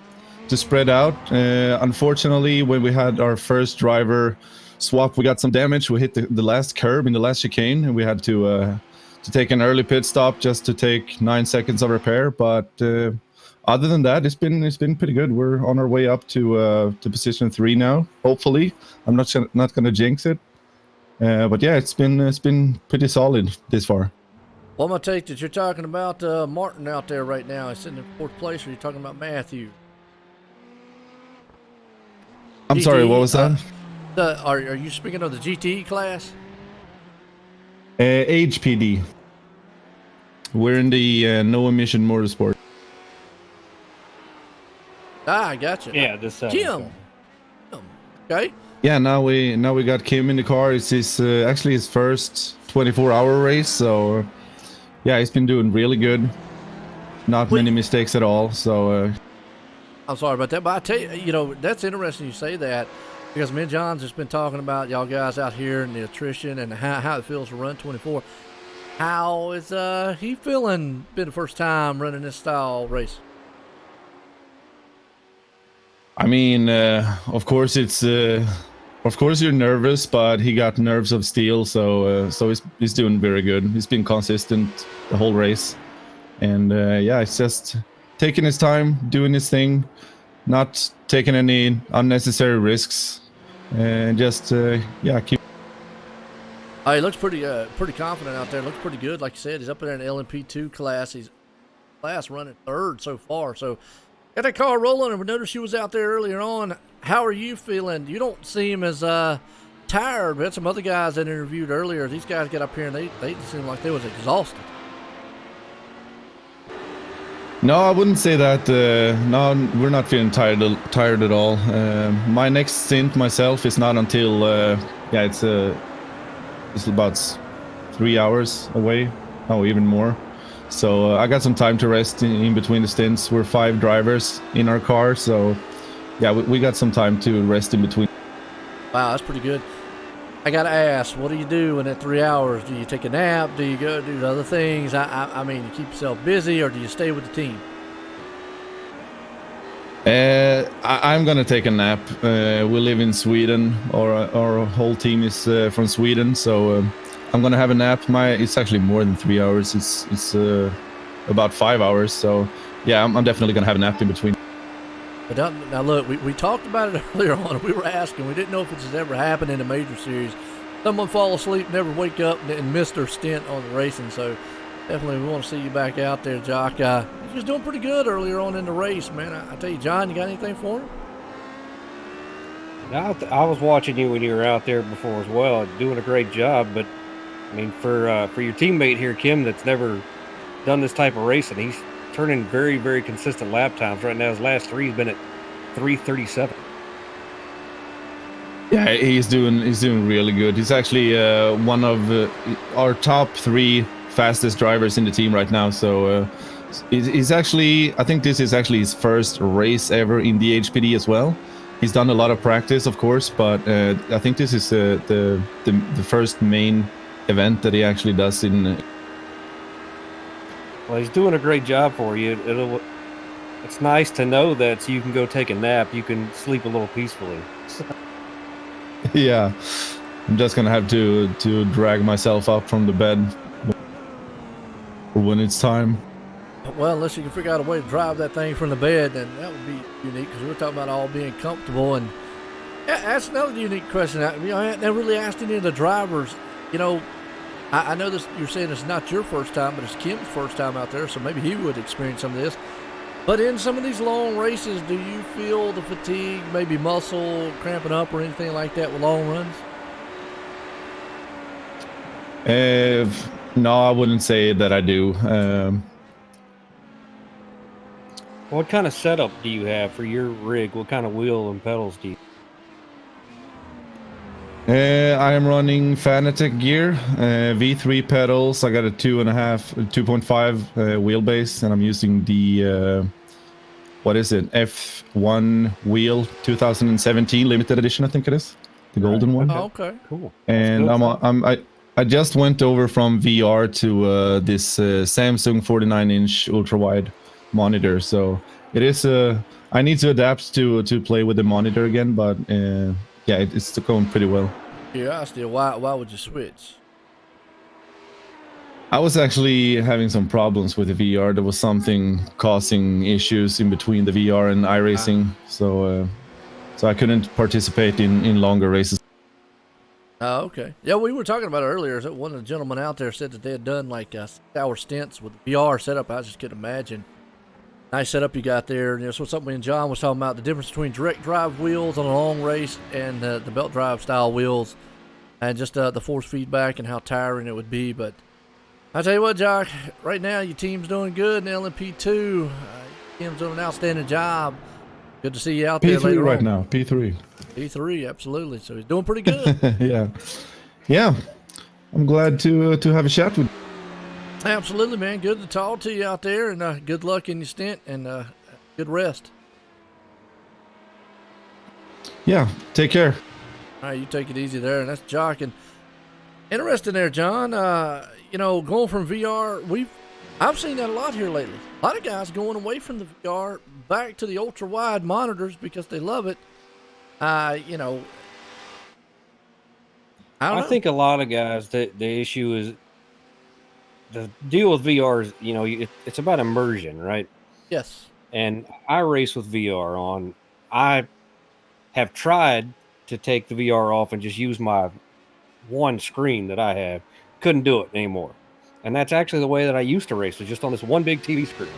spread out. Unfortunately, when we had our first driver swap, we got some damage. We hit the last curb in the last chicane, and we had to take an early pit stop just to take 9 seconds of repair. But other than that, it's been pretty good. We're on our way up to position 3 now. Hopefully, I'm not going to jinx it. But yeah, it's been pretty solid this far. Well, I'm going to take that you're talking about Martin out there right now. He's sitting in 4th place, or you're talking about Matthew? I'm sorry, what was that? Are you speaking of the GTE class? HPD. We're in the no emission motorsport. Ah, I gotcha. Yeah, this Kim. Okay. Yeah, now we got Kim in the car. It's actually his first 24-hour race, so yeah, he's been doing really good. Not many mistakes at all. So I'm sorry about that, but I tell you, that's interesting you say that, because me and John's just been talking about y'all guys out here and the attrition and how it feels to run 24. How is he feeling? Been the first time running this style race. I mean, of course you're nervous, but he got nerves of steel, so he's doing very good. He's been consistent the whole race, and yeah, it's just taking his time, doing his thing, not taking any unnecessary risks, and just keep. He looks pretty confident out there. Looks pretty good, like you said. He's up there in the LMP2 class. He's running 3rd so far. So got that car rolling, and we noticed you was out there earlier on. How are you feeling? You don't seem as tired. We had some other guys that interviewed earlier. These guys get up here and they seem like they was exhausted. No, I wouldn't say that. No, we're not feeling tired at all. My next stint myself is not until it's about 3 hours away. Oh, even more. So I got some time to rest in between the stints. We're 5 drivers in our car, so yeah, we got some time to rest in between. Wow, that's pretty good. I gotta ask, what do you do in that 3 hours? Do you take a nap? Do you go do other things? I mean, you keep yourself busy, or do you stay with the team? I'm gonna take a nap. We live in Sweden. Our whole team is from Sweden, so I'm gonna have a nap. It's actually more than 3 hours. It's about 5 hours. So yeah, I'm definitely gonna have a nap in between. But now look, we talked about it earlier on. We were asking. We didn't know if it's ever happened in a major series. Someone fall asleep, never wake up, and miss their stint on the racing. So definitely we want to see you back out there, Jock. You was doing pretty good earlier on in the race, man. I tell you, John, you got anything for him? I was watching you when you were out there before as well, doing a great job. But I mean, for your teammate here, Kim, that's never done this type of racing, he's turning very, very consistent lap times. Right now, his last 3 has been at 3:37. Yeah, he's doing really good. He's actually one of our top 3 fastest drivers in the team right now. So he's actually, I think this is actually his first race ever in the HPD as well. He's done a lot of practice, of course, but I think this is the first main event that he actually does in. Well, he's doing a great job for you. It's nice to know that so you can go take a nap. You can sleep a little peacefully. Yeah, I'm just gonna have to drag myself up from the bed. for when it's time. Well, unless you can figure out a way to drive that thing from the bed, then that would be unique, because we're talking about all being comfortable. And that's another unique question. I haven't really asked any of the drivers. I know this. You're saying it's not your first time, but it's Kim's first time out there, so maybe he would experience some of this. But in some of these long races, do you feel the fatigue, maybe muscle cramping up or anything like that with long runs? No, I wouldn't say that I do. What kind of setup do you have for your rig? What kind of wheel and pedals do you? I am running Fanatec gear, V3 pedals. I got a 2.5 wheelbase, and I'm using the what is it? F1 wheel 2017 limited edition, I think it is, the golden one. Oh, okay, cool. And I just went over from VR to this Samsung 49-inch ultra wide monitor, so it is I need to adapt to play with the monitor again, but yeah, it's going pretty well. Yeah, still. Why would you switch? I was actually having some problems with the VR. There was something causing issues in between the VR and iRacing, so I couldn't participate in longer races. Oh, okay. Yeah, we were talking about it earlier. That one of the gentlemen out there said that they had done like 6-hour stints with the VR setup. I just couldn't imagine. Nice setup you got there. So something me and John was talking about, the difference between direct drive wheels on a long race and the belt drive style wheels, and just the force feedback and how tiring it would be. But I tell you what, Jock, right now your team's doing good in LMP2. Tim's doing an outstanding job. Good to see you out there later right on. now, P3. P3, absolutely. So he's doing pretty good. Yeah. I'm glad to have a chat with you. Absolutely, man. Good to talk to you out there, and good luck in your stint, and good rest. Yeah, take care. All right, you take it easy there, and that's Jock. And interesting there, John. Going from VR, I've seen that a lot here lately. A lot of guys going away from the VR back to the ultra wide monitors because they love it. I think a lot of guys, the issue is the deal with VR is, it's about immersion, right? Yes. And I race with VR on. I have tried to take the VR off and just use my one screen that I have. Couldn't do it anymore. And that's actually the way that I used to race, was just on this one big TV screen.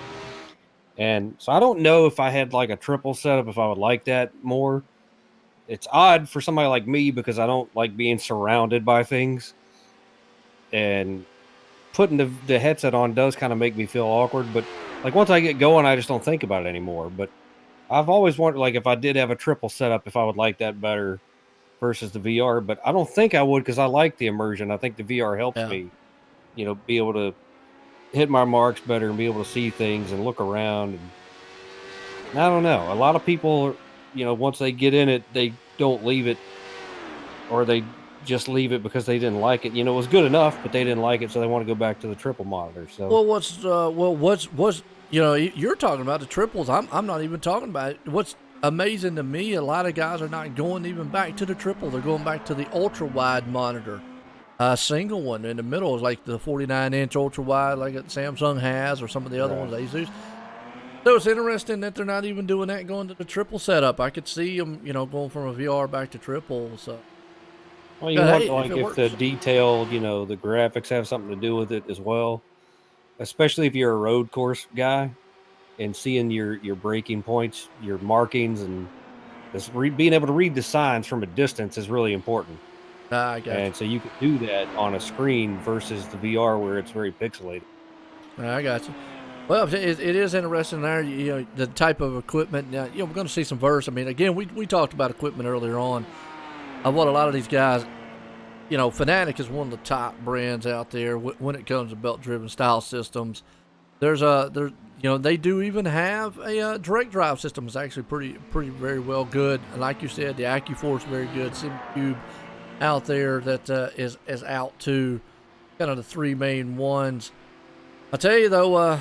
And so I don't know if I had like a triple setup, if I would like that more. It's odd for somebody like me because I don't like being surrounded by things. And putting the headset on does kind of make me feel awkward. But like once I get going, I just don't think about it anymore. But I've always wondered, like, if I did have a triple setup, if I would like that better versus the VR. But I don't think I would, because I like the immersion. I think the VR helps me, be able to hit my marks better and be able to see things and look around. And I don't know. A lot of people, once they get in it, they don't leave it, or they just leave it because they didn't like it. It was good enough, but they didn't like it, so they want to go back to the triple monitor. So what's you're talking about the triples. I'm not even talking about it. What's amazing to me, a lot of guys are not going even back to the triple. They're going back to the ultra wide monitor. Single one in the middle is like the 49-inch ultra wide, like Samsung has, or some of the other ones Asus. So it's interesting that they're not even doing that, going to the triple setup. I could see them, going from a VR back to triple. So, well, you want if the detail, the graphics have something to do with it as well. Especially if you're a road course guy, and seeing your braking points, your markings, and being able to read the signs from a distance is really important. I got you. And so you can do that on a screen versus the VR where it's very pixelated. I got you. Well, it is interesting there, the type of equipment. Now, we're going to see some verse. I mean, again, we talked about equipment earlier on, of what a lot of these guys, Fanatec is one of the top brands out there when it comes to belt-driven style systems. They do even have a direct drive system. It's actually pretty very well good. And like you said, the AccuForce very good. SimCube out there that is out too. Kind of the three main ones. I tell you though,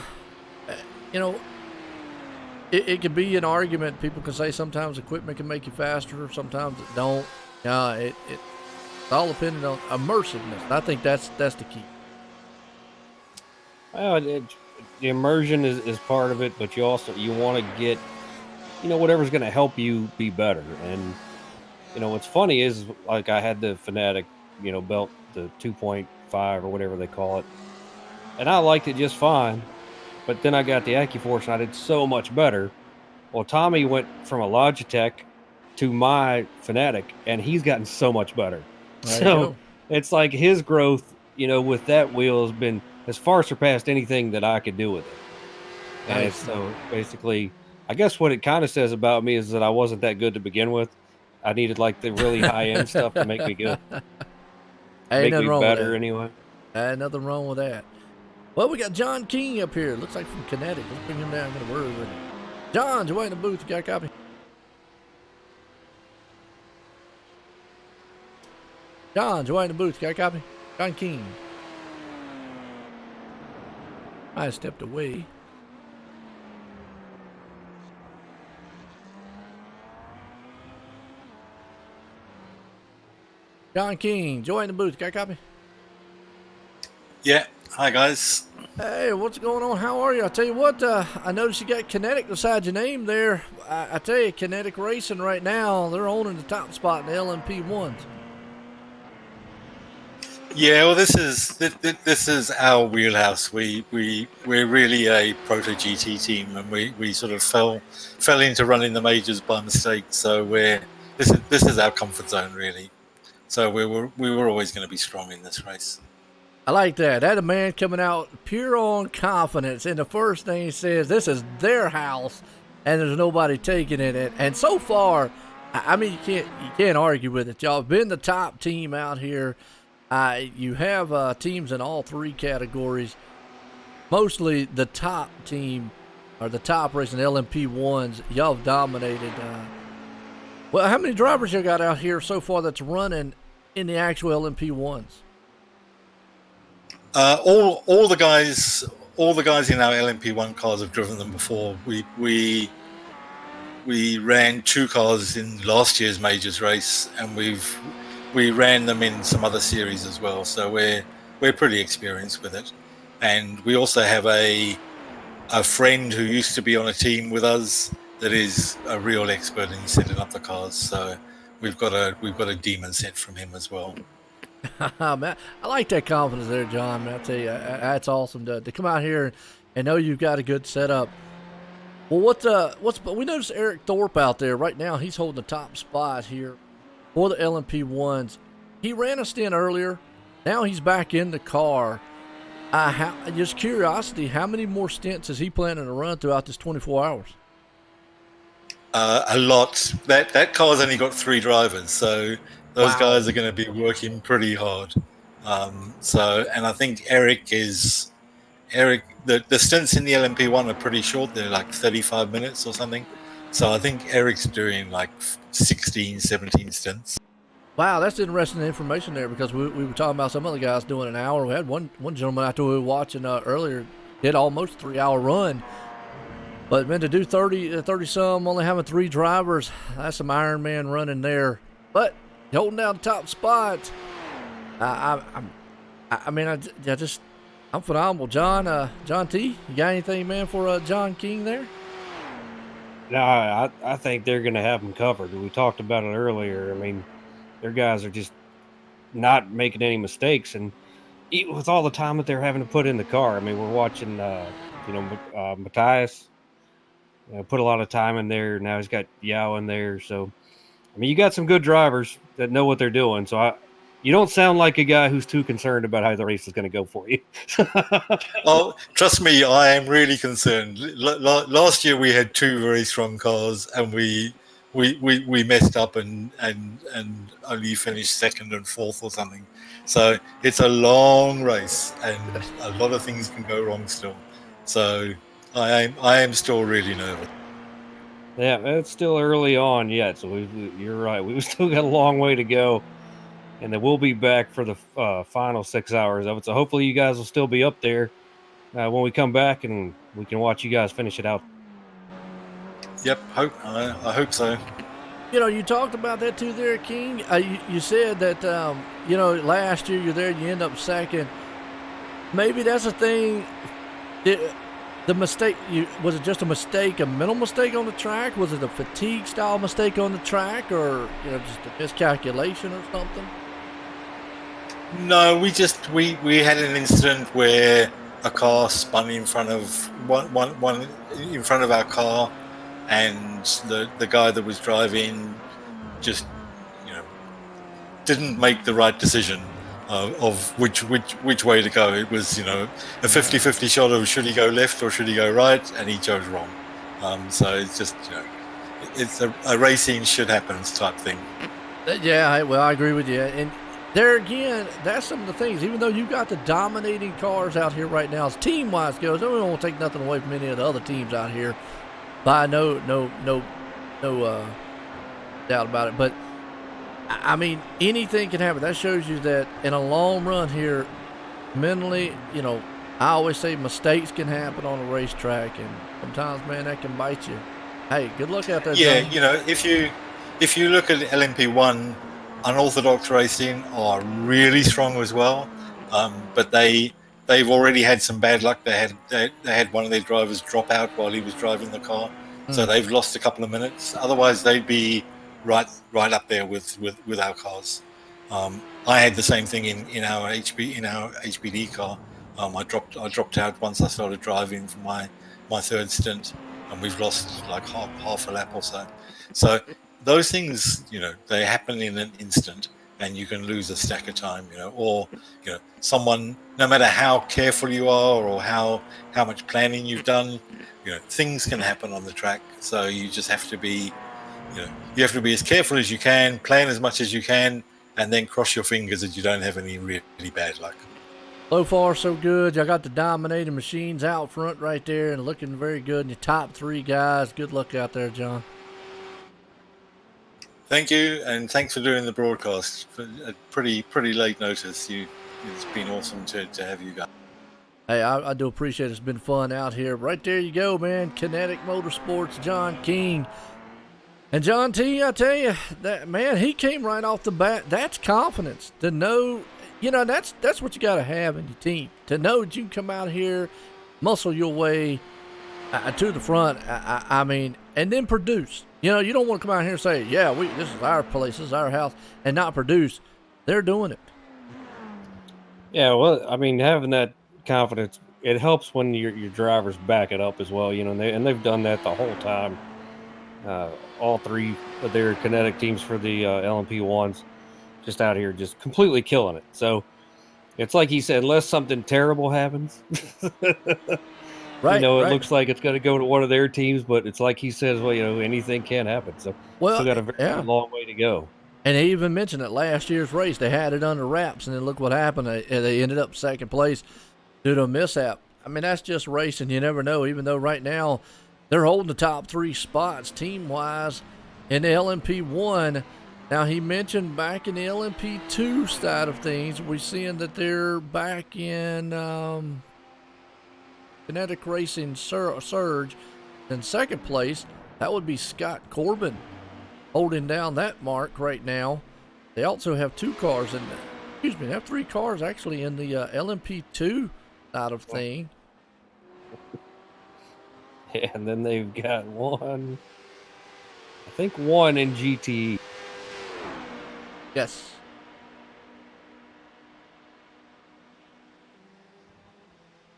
it could be an argument. People can say sometimes equipment can make you faster, sometimes it don't. It's all dependent on immersiveness. I think that's the key. Well, the immersion is part of it, but you want to get, whatever's going to help you be better. And what's funny is, like, I had the Fanatic, belt, the 2.5 or whatever they call it, and I liked it just fine. But then I got the AccuForce and I did so much better. Well, Tommy went from a Logitech to my Fanatic, and he's gotten so much better. There you So go. it's like his growth, with that wheel has far surpassed anything that I could do with it. And Nice. so basically, I guess what it kind of says about me is that I wasn't that good to begin with. I needed like the really high end stuff to make me good. Ain't Make nothing me wrong better with that. anyway. Ain't nothing wrong with that. Well, we got John King up here. Looks like from Kinetic. Let's bring him down to the word with him. John, you in the booth? You got a copy? John, you in the booth? You got a copy? John King. I stepped away. John King, join the booth. Got a copy? Yeah. Hi, guys. Hey, what's going on? How are you? I tell you what, I noticed you got Kinetic beside your name there. I tell you, Kinetic Racing right now, they're owning the top spot in the LMP ones. Yeah. Well, this is our wheelhouse. We're really a proto GT team, and we sort of fell into running the majors by mistake. So this is our comfort zone, really. So we were always going to be strong in this race. I like that. That a man coming out pure on confidence, and the first thing he says, this is their house, and there's nobody taking it. And so far, I mean, you can't argue with it. Y'all have been the top team out here. You have teams in all three categories. Mostly the top team, or the top race in LMP ones. Y'all have dominated. Well, how many drivers you got out here so far that's running in the actual LMP ones? All the guys in our LMP1 cars have driven them before. We ran 2 cars in last year's majors race, and we ran them in some other series as well. So we're pretty experienced with it. And we also have a friend who used to be on a team with us that is a real expert in setting up the cars. So we've got a demon set from him as well. Man, I like that confidence there, John. Man, I tell you, that's awesome to come out here and know you've got a good setup. Well, we noticed Eric Thorpe out there right now. He's holding the top spot here for the LMP ones. He ran a stint earlier. Now he's back in the car. Just curiosity, how many more stints is he planning to run throughout this 24 hours? A lot. That car's only got 3 drivers, so those guys are going to be working pretty hard. And I think Eric, the stints in the LMP1 are pretty short. They're like 35 minutes or something. So I think Eric's doing like 16, 17 stints. Wow, that's interesting information there, because we were talking about some other guys doing an hour. We had one gentleman out there we were watching earlier did almost a 3-hour run. But man, to do 30 some, only having 3 drivers, that's some Iron Man running there. But holding down the top spot. I'm phenomenal. John T, you got anything, man, for John King there? No, I think they're going to have them covered. We talked about it earlier. I mean, their guys are just not making any mistakes, and with all the time that they're having to put in the car. I mean, we're watching, Matthias put a lot of time in there. Now he's got Yao in there. So, I mean, you got some good drivers that know what they're doing. So you don't sound like a guy who's too concerned about how the race is going to go for you. Oh, trust me, I am really concerned. Last year we had 2 very strong cars, and we messed up and only finished 2nd and 4th or something. So it's a long race, and a lot of things can go wrong still. So I am still really nervous. Yeah, it's still early on yet, so you're right. We've still got a long way to go, and then we'll be back for the final 6 hours of it. So hopefully you guys will still be up there when we come back, and we can watch you guys finish it out. Yep, I hope so. You talked about that too there, King. You said that, last year you're there, you end up second. Maybe that's a thing The mistake, was it just a mistake, a mental mistake on the track? Was it a fatigue style mistake on the track, or just a miscalculation or something? No, we had an incident where a car spun in front of one in front of our car, and the guy that was driving just didn't make the right decision of which way to go. It was a 50-50 shot of should he go left or should he go right, and he chose wrong. So it's just it's a racing shit happens type thing. Yeah, well, I agree with you. And there again, that's some of the things. Even though you've got the dominating cars out here right now, as team-wise goes, I don't want to take nothing away from any of the other teams out here. By no doubt about it. But I mean, anything can happen. That shows you that in a long run here, mentally, I always say mistakes can happen on a racetrack, and sometimes, man, that can bite you. Hey, good luck out there. Yeah, Johnny. if you look at LMP1, unorthodox racing are really strong as well, but they've already had some bad luck. They had one of their drivers drop out while he was driving the car, so they've lost a couple of minutes. Otherwise, they'd be right up there with our cars. I had the same thing in our HPD car. I dropped out once I started driving for my third stint, and we've lost like half a lap or so. So those things, they happen in an instant, and you can lose a stack of time, or someone, no matter how careful you are or how much planning you've done, things can happen on the track. So you just have to be, you have to be as careful as you can, plan as much as you can, and then cross your fingers that you don't have any really bad luck. So far, so good. Y'all got the dominating machines out front right there and looking very good. And your top three guys, good luck out there, John. Thank you, and thanks for doing the broadcast at pretty late notice. It's been awesome to have you guys. Hey, I do appreciate it. It's been fun out here. Right there you go, man. Kinetic Motorsports, John King. And John T, I tell you, that man, he came right off the bat. That's confidence to know, that's what you got to have in your team. To know that you can come out here, muscle your way to the front. I mean, and then produce. You don't want to come out here and say, yeah, this is our place, this is our house, and not produce. They're doing it. Yeah, well, I mean, having that confidence, it helps when your drivers back it up as well, and they've done that the whole time. All three of their kinetic teams for the LMP1s just out here just completely killing it. So it's like he said, unless something terrible happens, right, it looks like it's going to go to one of their teams, but it's like he says, well, anything can happen. So still got a very long way to go. And they even mentioned it last year's race. They had it under wraps, and then look what happened. They ended up second place due to a mishap. I mean, that's just racing. You never know, even though right now they're holding the top three spots team-wise in the LMP1. Now, he mentioned back in the LMP2 side of things, we're seeing that they're back in Kinetic Racing Surge. In second place, that would be Scott Corbin holding down that mark right now. They also have two cars in there. Excuse me, they have three cars actually in the LMP2 side of thing. Yeah, and then they've got one in GTE. Yes.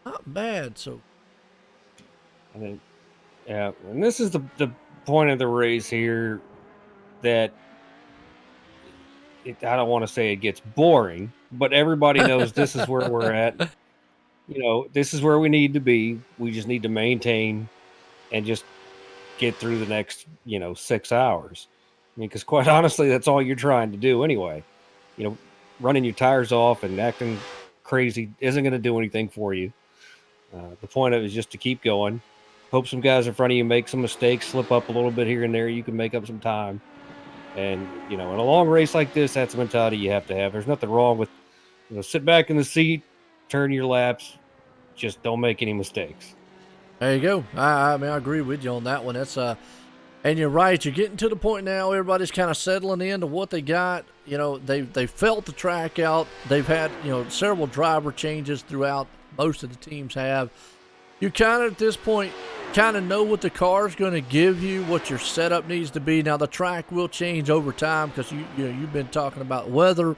Not bad, so. And this is the point of the race here that I don't want to say it gets boring, but everybody knows this is where we're at. This is where we need to be. We just need to maintain and just get through the next, 6 hours. I mean, because quite honestly, that's all you're trying to do anyway. Running your tires off and acting crazy isn't going to do anything for you. The point of it is just to keep going. Hope some guys in front of you make some mistakes, slip up a little bit here and there. You can make up some time. And, in a long race like this, that's the mentality you have to have. There's nothing wrong with, sit back in the seat, turn your laps, just don't make any mistakes. There you go. I mean, I agree with you on that one. That's and you're right. You're getting to the point now. Everybody's kind of settling into what they got. They felt the track out. They've had several driver changes throughout. Most of the teams have, you kind of at this point kind of know what the car is going to give you, what your setup needs to be. Now the track will change over time because you've been talking about weather.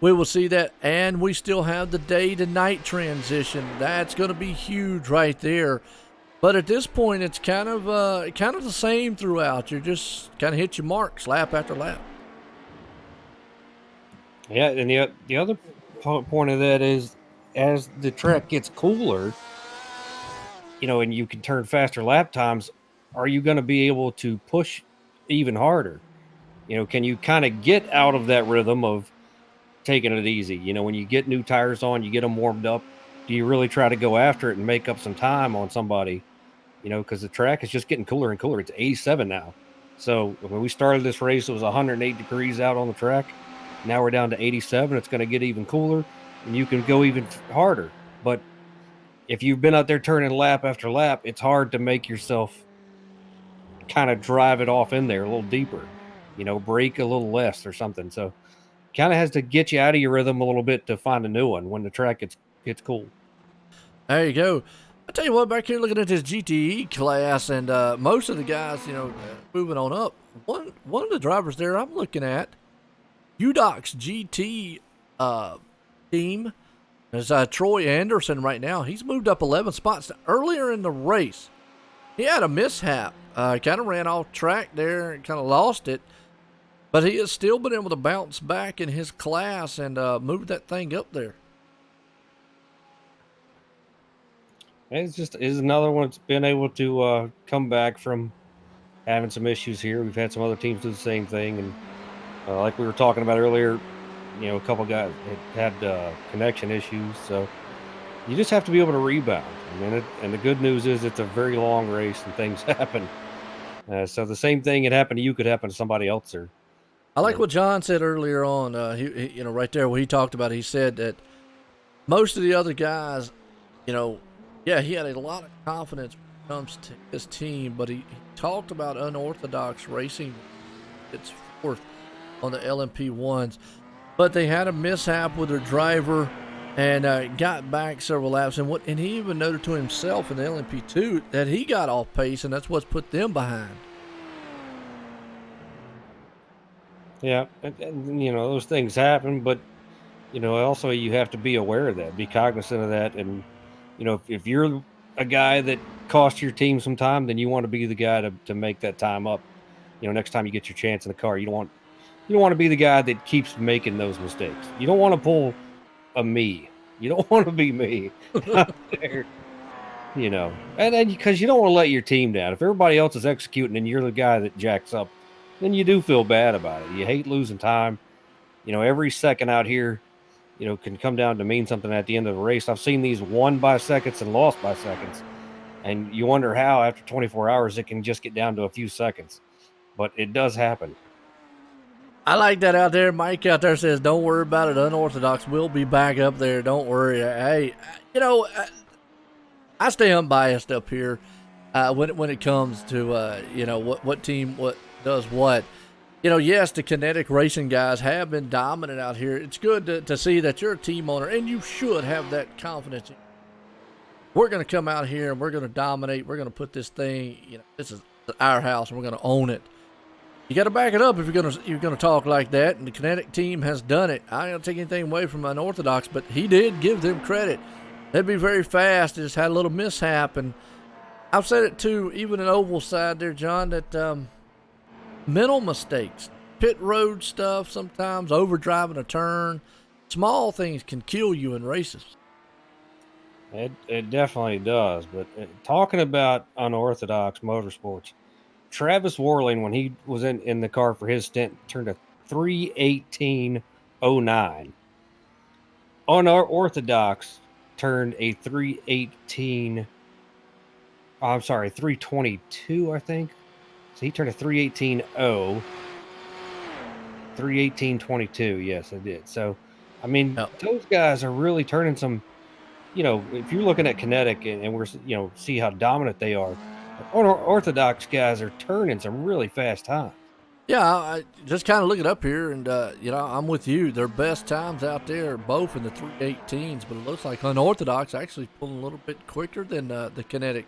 We will see that, and we still have the day to night transition. That's going to be huge right there. But at this point, it's kind of the same throughout. You're just kind of hit your marks lap after lap. Yeah, and the other point of that is, as the track gets cooler, and you can turn faster lap times, are you going to be able to push even harder? Can you kind of get out of that rhythm of taking it easy? When you get new tires on, you get them warmed up. Do you really try to go after it and make up some time on somebody? Because the track is just getting cooler and cooler. It's 87 now. So when we started this race, it was 108 degrees out on the track. Now we're down to 87. It's going to get even cooler, and you can go even harder. But if you've been out there turning lap after lap, it's hard to make yourself kind of drive it off in there a little deeper, brake a little less or something. So kind of has to get you out of your rhythm a little bit to find a new one when the track gets cool. There you go. I tell you what, back here looking at this GTE class, and most of the guys, moving on up. One of the drivers there I'm looking at, UDOC's GT team, is Troy Anderson right now. He's moved up 11 spots. Earlier in the race, he had a mishap. Kind of ran off track there and kind of lost it. But he has still been able to bounce back in his class and move that thing up there. Is another one that's been able to come back from having some issues here. We've had some other teams do the same thing, and like we were talking about earlier, a couple guys had connection issues. So you just have to be able to rebound. And the good news is it's a very long race and things happen. So the same thing that happened to you could happen to somebody else. I like what John said earlier on. He right there where he talked about it, he said that most of the other guys, yeah, he had a lot of confidence when it comes to his team, but he talked about unorthodox racing. It's fourth on the LMP1s, but they had a mishap with their driver and got back several laps. And he even noted to himself in the LMP2 that he got off pace, and that's what's put them behind. Yeah, and those things happen, but also you have to be aware of that, be cognizant of that, and if you're a guy that costs your team some time, then you want to be the guy to make that time up. Next time you get your chance in the car, you don't want to be the guy that keeps making those mistakes. You don't want to pull a me. You don't want to be me out there. And then because you don't want to let your team down. If everybody else is executing and you're the guy that jacks up, then you do feel bad about it. You hate losing time. Every second out here, can come down to mean something at the end of the race. I've seen these won by seconds and lost by seconds. And you wonder how after 24 hours it can just get down to a few seconds. But it does happen. I like that out there. Mike out there says, don't worry about it. Unorthodox will be back up there. Don't worry. Hey, I stay unbiased up here when it comes to, what team what does what. Yes, the Kinetic Racing guys have been dominant out here. It's good to see that you're a team owner, and you should have that confidence. We're going to come out here, and we're going to dominate. We're going to put this thing, this is our house, and we're going to own it. You got to back it up if you're going to talk like that, and the Kinetic team has done it. I don't take anything away from Unorthodox, but he did give them credit. They'd be very fast. They just had a little mishap, and I've said it too, even in oval side there, John, that mental mistakes, pit road stuff, sometimes overdriving a turn, small things can kill you in races. It definitely does. But talking about Unorthodox Motorsports, Travis Warling, when he was in the car for his stint, turned a 3:18:09. Unorthodox turned a 3:22, I think. So he turned a 3:18:0. 3:18:22. Yes, I did. So, those guys are really turning some. If you're looking at Kinetic and we're see how dominant they are, Orthodox guys are turning some really fast times. Yeah, I just kind of look it up here, and I'm with you. Their best times out there, both in the 3:18s, but it looks like Unorthodox actually pulling a little bit quicker than the Kinetic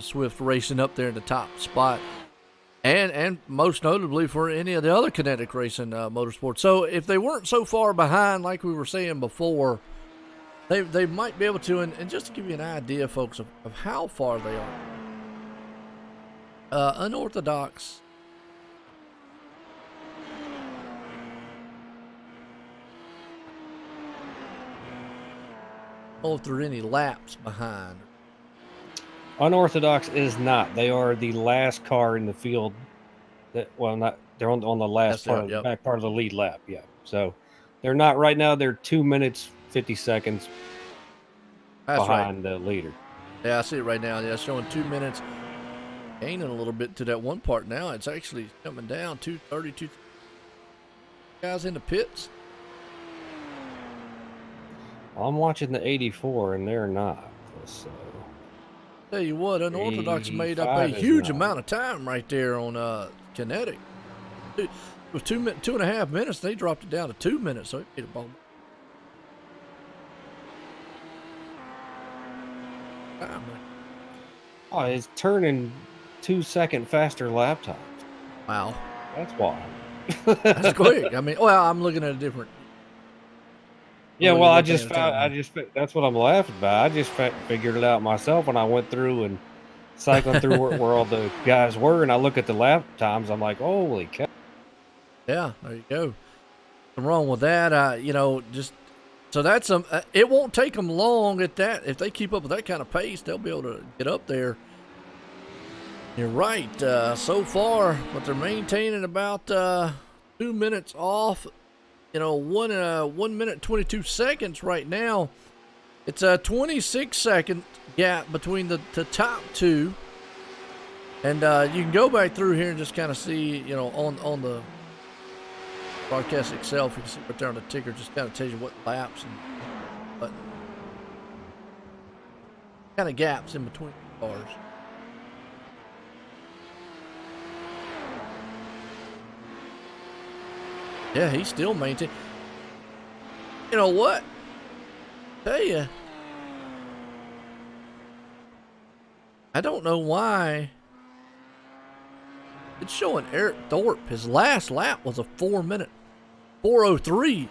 Swift racing up there in the top spot, and most notably for any of the other Kinetic racing motorsports. So if they weren't so far behind, like we were saying before, they might be able to. And just to give you an idea, folks, of how far they are, Unorthodox. Oh, if there are any laps behind. Unorthodox is not. They are the last car in the field. They're on the last back part of the lead lap. Yeah. So they're not right now. They're 2 minutes 50 seconds behind the leader. Yeah, I see it right now. Yeah, showing 2 minutes, gaining a little bit to that one part now. It's actually coming down 2:32. Guys in the pits. I'm watching the 84, and they're not. So. Tell you what, Unorthodox made up a huge amount of time right there on Kinetic. It was 2.5 minutes. They dropped it down to 2 minutes, so it made a ball. Oh, it's turning 2 second faster lap times. Wow, that's why. That's quick. I mean, well, I'm looking at a different. Yeah, well, that's what I'm laughing about. I just figured it out myself when I went through and cycling through where all the guys were, and I look at the lap times. I'm like, holy cow. Yeah, there you go. Nothing wrong with that. Just so that's it won't take them long at that. If they keep up with that kind of pace, they'll be able to get up there. You're right. So far, but they're maintaining about 2 minutes off. 1 minute 22 seconds right now. It's a 26-second gap between the top two, and you can go back through here and just kind of see, on the broadcast itself, you can see right there on the ticker, just kind of tells you what laps and what kind of gaps in between cars. Yeah, he's still maintaining. You know what? Tell you, I don't know why it's showing Eric Thorpe. His last lap was a 4 minute 4:03.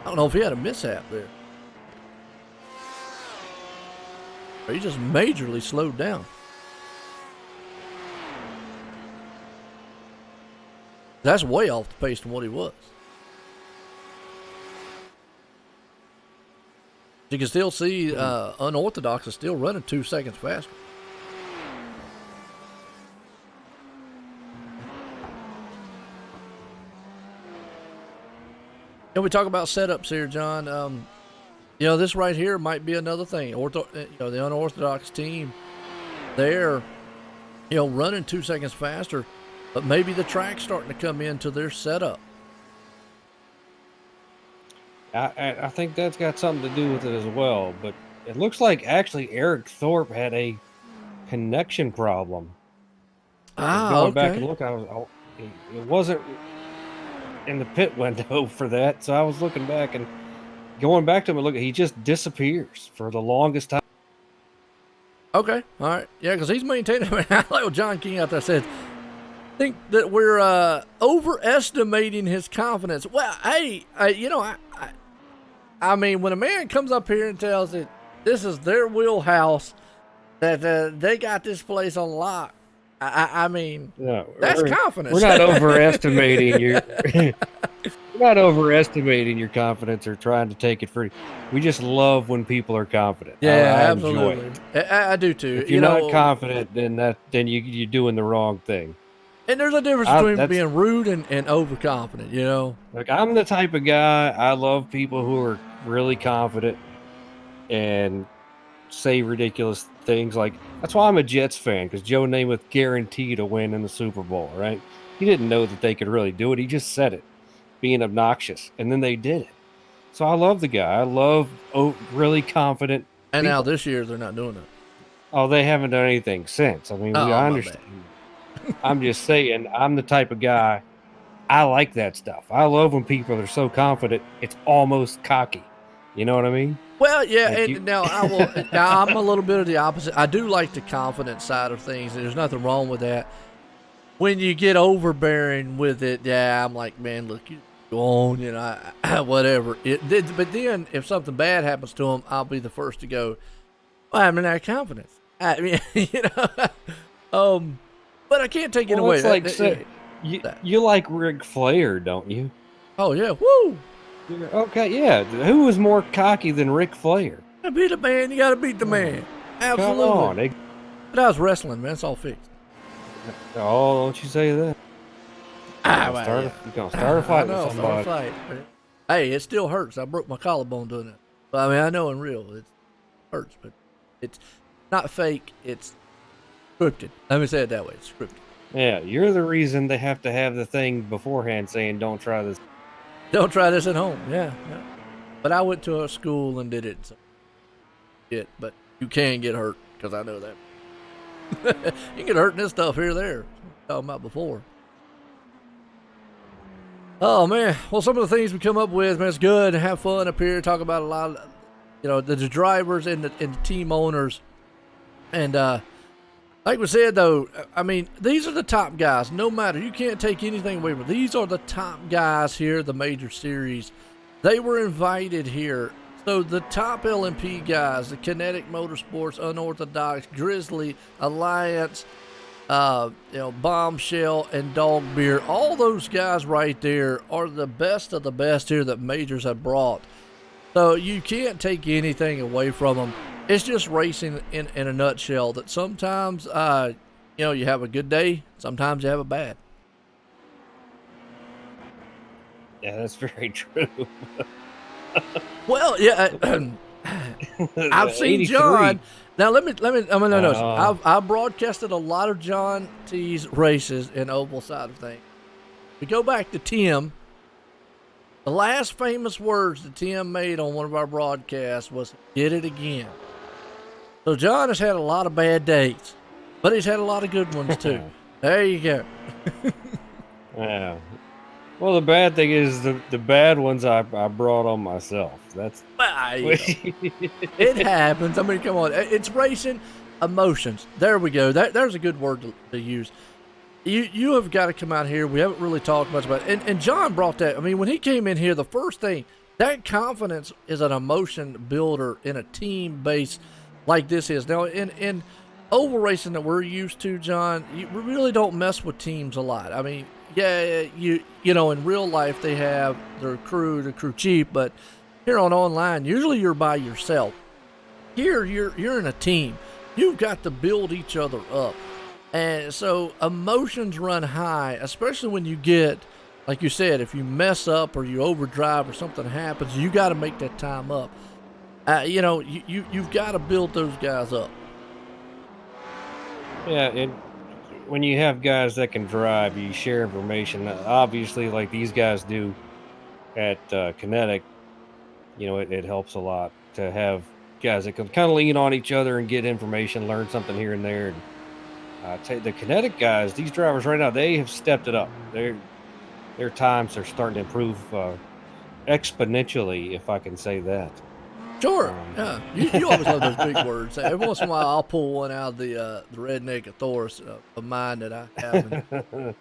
I don't know if he had a mishap there. Or he just majorly slowed down. That's way off the pace from what he was. You can still see Unorthodox is still running 2 seconds faster. And we talk about setups here, John. This right here might be another thing. The Unorthodox team, they're, running 2 seconds faster. But maybe the track's starting to come into their setup. I think that's got something to do with it as well. But it looks like actually Eric Thorpe had a connection problem. Going back and look, it wasn't in the pit window for that. So I was looking back and going back to him and look, he just disappears for the longest time. Okay, all right, yeah, because he's maintaining. Like John King out there said. Think that we're overestimating his confidence. Well, hey, I mean, when a man comes up here and tells it this is their wheelhouse, that they got this place on lock, I mean, that's confidence. We're not overestimating we're not overestimating your confidence or trying to take it free. We just love when people are confident. Yeah, I absolutely. Enjoy it. I do too. If you're not confident, then you're doing the wrong thing. And there's a difference between being rude and overconfident, Like, I'm the type of guy, I love people who are really confident and say ridiculous things. Like, that's why I'm a Jets fan, because Joe Namath guaranteed a win in the Super Bowl, right? He didn't know that they could really do it. He just said it, being obnoxious. And then they did it. So I love the guy. I love really confident And people. now this year, they're not doing it. Oh, they haven't done anything since. I mean, I understand. I'm just saying, I'm the type of guy, I like that stuff. I love when people are so confident, it's almost cocky. You know what I mean? Well, yeah, Like and you- now I will. Now I'm a little bit of the opposite. I do like the confident side of things. There's nothing wrong with that. When you get overbearing with it, yeah, I'm like, man, look, you go on, you know, whatever. But then if something bad happens to them, I'll be the first to go. Well, I'm in that confidence. I mean, you know, but I can't take it Well, away. it's like say, you like Ric Flair, don't you? Oh yeah, woo! Okay, yeah. Who was more cocky than Ric Flair? To beat the man, you got to beat the man. Absolutely. Come on. But I was wrestling, man. It's all fixed. Oh, don't you say that. You're going to start a fight with somebody. Start a fight. Hey, it still hurts. I broke my collarbone doing it. But, I mean, I know in real it hurts, but it's not fake. It's scripted. Let me say it that way. It's scripted. Yeah, you're the reason they have to have the thing beforehand saying, don't try this. Don't try this at home. Yeah. But I went to a school and did it. So but you can get hurt because I know that. You can get hurt in this stuff here or there. Talking about before. Oh man, well, some of the things we come up with, man, it's good. Have fun up here. Talk about a lot of, you know, the drivers and the team owners, and like we said though, I mean, these are the top guys. No matter, you can't take anything away from them. These are the top guys here at the Major Series. They were invited here. So the top LMP guys, the Kinetic Motorsports, Unorthodox, Grizzly, Alliance, Bombshell, and Dog Beer, all those guys right there are the best of the best here that Majors have brought. So you can't take anything away from them. It's just racing in a nutshell, that sometimes, you have a good day, sometimes you have a bad. Yeah, that's very true. Well, yeah, I've seen 83. John. Now let me. No. I've broadcasted a lot of John T's races in oval side of things. We go back to Tim. The last famous words that Tim made on one of our broadcasts was "Did it again." So John has had a lot of bad days, but he's had a lot of good ones too. There you go. Yeah. Well, the bad thing is the bad ones I brought on myself. That's it happens. I mean, come on. It's racing emotions. There we go. There's a good word to use. You have got to come out here. We haven't really talked much about it. And John brought that. I mean, when he came in here, the first thing, that confidence is an emotion builder in a team base like this is. Now, in oval racing that we're used to, John, we really don't mess with teams a lot. I mean, yeah, you know, in real life they have their crew, the crew chief, but here on online, usually you're by yourself. Here, you're in a team. You've got to build each other up. And so emotions run high, especially when you get, like you said, if you mess up or you overdrive or something happens, you got to make that time up. You've got to build those guys up. Yeah, and when you have guys that can drive, you share information. Obviously, like these guys do at Kinetic, you know, it helps a lot to have guys that can kind of lean on each other and get information, learn something here and there. And the Kinetic guys, these drivers right now, they have stepped it up. Their times are starting to improve exponentially, if I can say that. Sure, yeah. You always love those big words. Every once in a while, I'll pull one out of the redneck authority of mine that I have.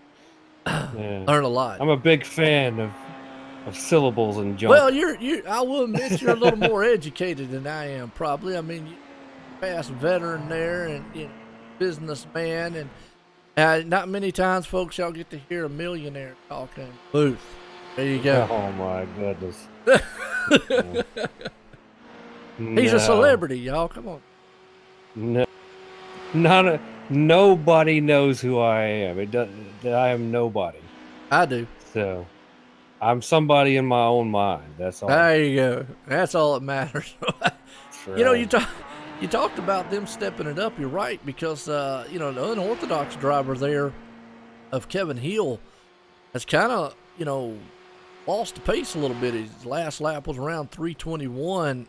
And learn a lot. I'm a big fan of syllables and junk. Well, I will admit you're a little more educated than I am, probably. I mean, you're past veteran there, and businessman, and not many times, folks, y'all get to hear a millionaire talking booth. There you go. Oh my goodness. He's a celebrity, y'all. Come on. No, nobody knows who I am. I am nobody. I do. So, I'm somebody in my own mind. That's all. There you go. That's all that matters. Right. You know, you talked about them stepping it up. You're right, because the unorthodox driver there of Kevin Hill has kind of lost the pace a little bit. His last lap was around 321.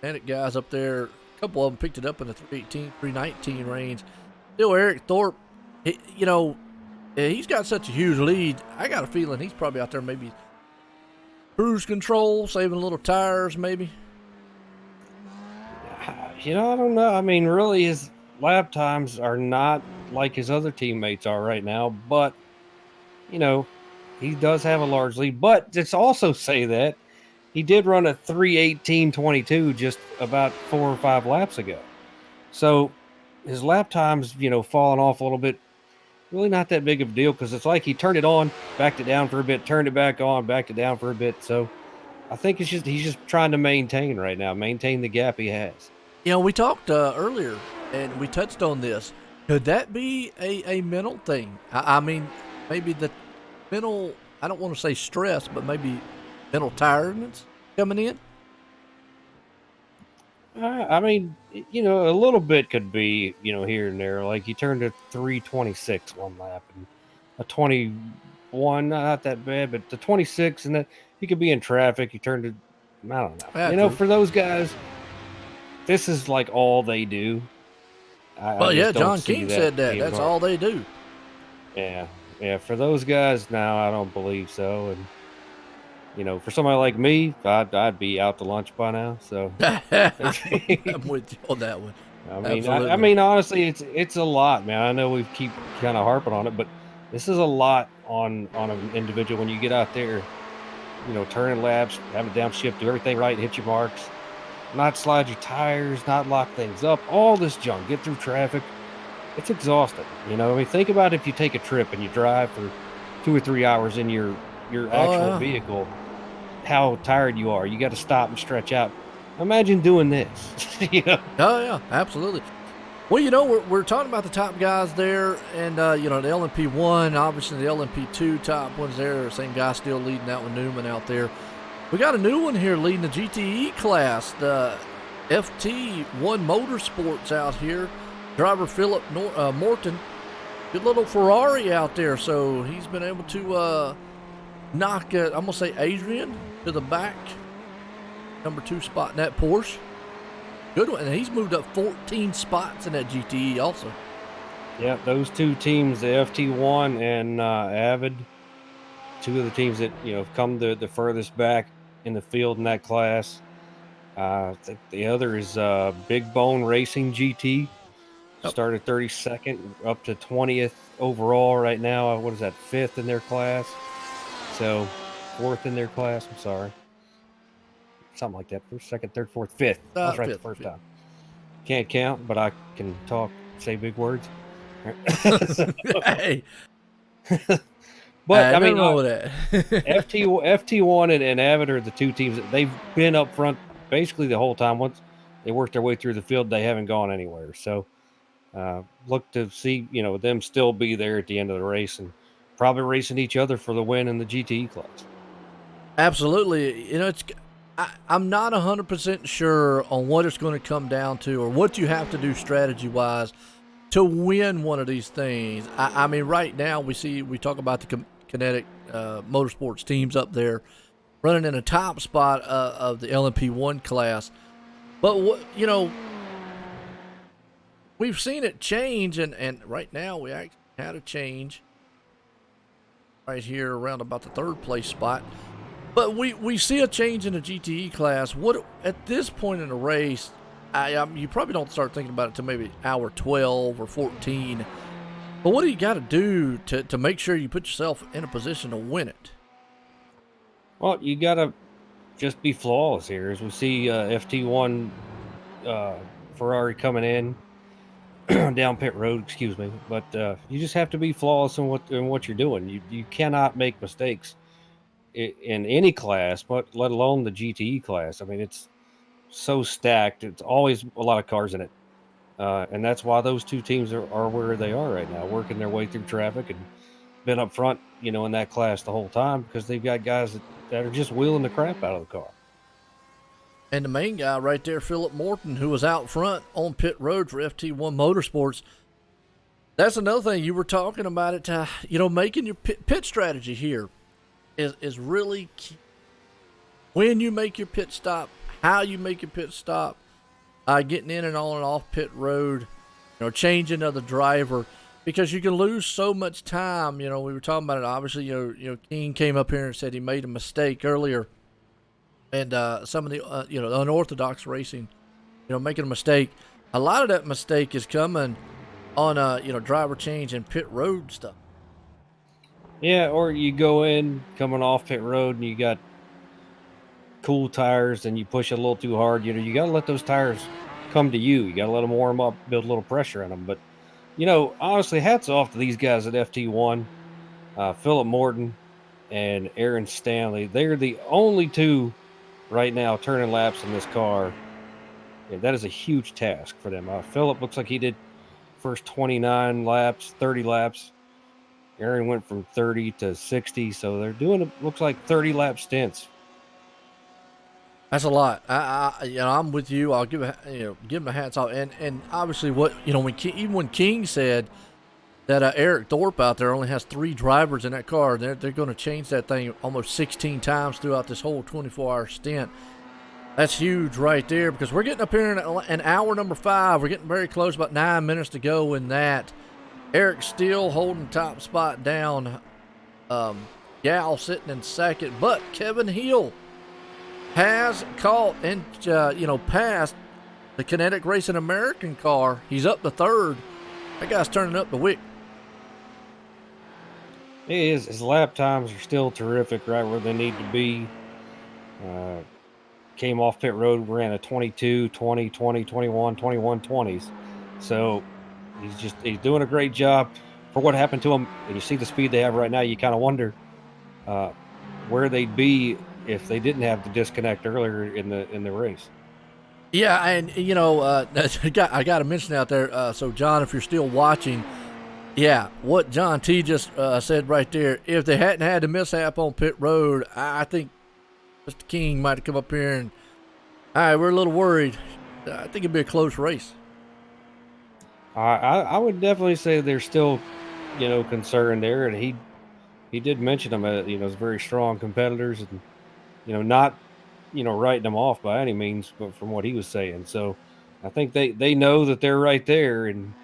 And it guys up there, a couple of them picked it up in the 318, 319 range. Still, Eric Thorpe, he's got such a huge lead. I got a feeling he's probably out there maybe cruise control, saving little tires, maybe. I don't know. I mean, really, his lap times are not like his other teammates are right now, but he does have a large lead. But let's also say that he did run a 3:18.22 just about 4 or 5 laps ago. So his lap times, falling off a little bit, really not that big of a deal, because it's like he turned it on, backed it down for a bit, turned it back on, backed it down for a bit. So I think he's just trying to maintain right now, maintain the gap he has. We talked earlier, and we touched on this. Could that be a mental thing? I mean, maybe the mental, I don't want to say stress, but maybe mental tiredness coming in? I mean, a little bit could be, here and there. Like he turned a 3:26 one lap and a 21, not that bad, but the 26, and then he could be in traffic. He turned it, I don't know. Yeah, For those guys, this is like all they do. Well, yeah, John King said that. That's all they do. Yeah. For those guys, now I don't believe so. And for somebody like me, I'd be out to lunch by now. So I'm with you on that one. I mean, honestly, it's a lot, man. I know we keep kind of harping on it, but this is a lot on an individual when you get out there. Turning laps, having to downshift, do everything right, hit your marks, not slide your tires, not lock things up, all this junk, get through traffic. It's exhausting. Think about if you take a trip and you drive for 2 or 3 hours in your actual vehicle, how tired you are. You got to stop and stretch out. Imagine doing this. Oh yeah, absolutely. Well, we're talking about the top guys there, and the LMP1, obviously the LMP2 top ones there. The same guy still leading that one, Newman out there. We got a new one here leading the GTE class, the FT1 Motorsports out here. Driver Philip Morton, good little Ferrari out there, so he's been able to knock, I'm going to say Adrian to the back. Number 2 spot in that Porsche. Good one. And he's moved up 14 spots in that GTE also. Yeah, those two teams, the FT1 and Avid, two of the teams that have come the furthest back in the field in that class. I think the other is Big Bone Racing GT. Started 32nd, up to 20th overall right now. What is that, 5th in their class? So 4th in their class, I'm sorry. Something like that. First, second, third, fourth, fifth. I was right the first time. Can't count, but I can talk, say big words. Hey. But I mean, know that. FT1 and Avid are the two teams that they've been up front basically the whole time. Once they worked their way through the field, they haven't gone anywhere. So look to see, them still be there at the end of the race and probably racing each other for the win in the GTE class. Absolutely. I'm not 100% sure on what it's going to come down to or what you have to do strategy-wise to win one of these things. I mean, right now we talk about the Kinetic Motorsports teams up there running in a top spot of the LMP1 class. But, we've seen it change, and right now we actually had a change right here around about the 3rd place spot. But we see a change in the GTE class. What at this point in the race, you probably don't start thinking about it until maybe hour 12 or 14. But what do you got to do to make sure you put yourself in a position to win it? Well, you got to just be flawless here. As we see FT1 Ferrari coming in down pit road, excuse me. But you just have to be flawless in what you're doing. You cannot make mistakes in any class, but let alone the GTE class. I mean, it's so stacked. It's always a lot of cars in it. And that's why those two teams are where they are right now, working their way through traffic and been up front, in that class the whole time because they've got guys that are just wheeling the crap out of the car. And the main guy right there, Philip Morton, who was out front on pit road for FT1 Motorsports. That's another thing you were talking about it, making your pit strategy here is really key. When you make your pit stop, how you make your pit stop, getting in and on and off pit road, changing of the driver. because you can lose so much time. We were talking about it. Obviously, King came up here and said he made a mistake earlier, and some of the unorthodox racing, making a mistake. A lot of that mistake is coming on driver change and pit road stuff. Yeah, or you go in coming off pit road and you got cool tires and you push it a little too hard. You got to let those tires come to you. You got to let them warm up, build a little pressure in them. But honestly, hats off to these guys at FT1, Philip Morton and Aaron Stanley. They're the only two right now turning laps in this car. Yeah, that is a huge task for them. Philip looks like he did first 29 laps, 30 laps. Aaron went from 30 to 60, so they're doing looks like 30 lap stints. That's a lot. I'm with you. I'll give him a hats off. And obviously, when King said that Eric Thorpe out there only has 3 drivers in that car, they're going to change that thing almost 16 times throughout this whole 24-hour stint. That's huge right there, because we're getting up here in hour number 5. We're getting very close, about 9 minutes to go in that. Eric's still holding top spot down. Gal sitting in second, but Kevin Hill has caught and passed the Kinetic Racing American car. He's up to 3rd. That guy's turning up the wick. He is. His lap times are still terrific, right where they need to be. Came off pit road, ran a 22, 20, 20, 21, 21, 20s. So he's doing a great job for what happened to him. And you see the speed they have right now, you kind of wonder where they'd be if they didn't have the disconnect earlier in the race. Yeah, and I got to mention out there. So John, if you're still watching, yeah, what John T just said right there. If they hadn't had the mishap on pit road, I think Mr. King might have come up here and, all right, we're a little worried. I think it'd be a close race. I would definitely say they're still, concerned there, and he did mention them as very strong competitors, and not writing them off by any means, but from what he was saying. So I think they know that they're right there, and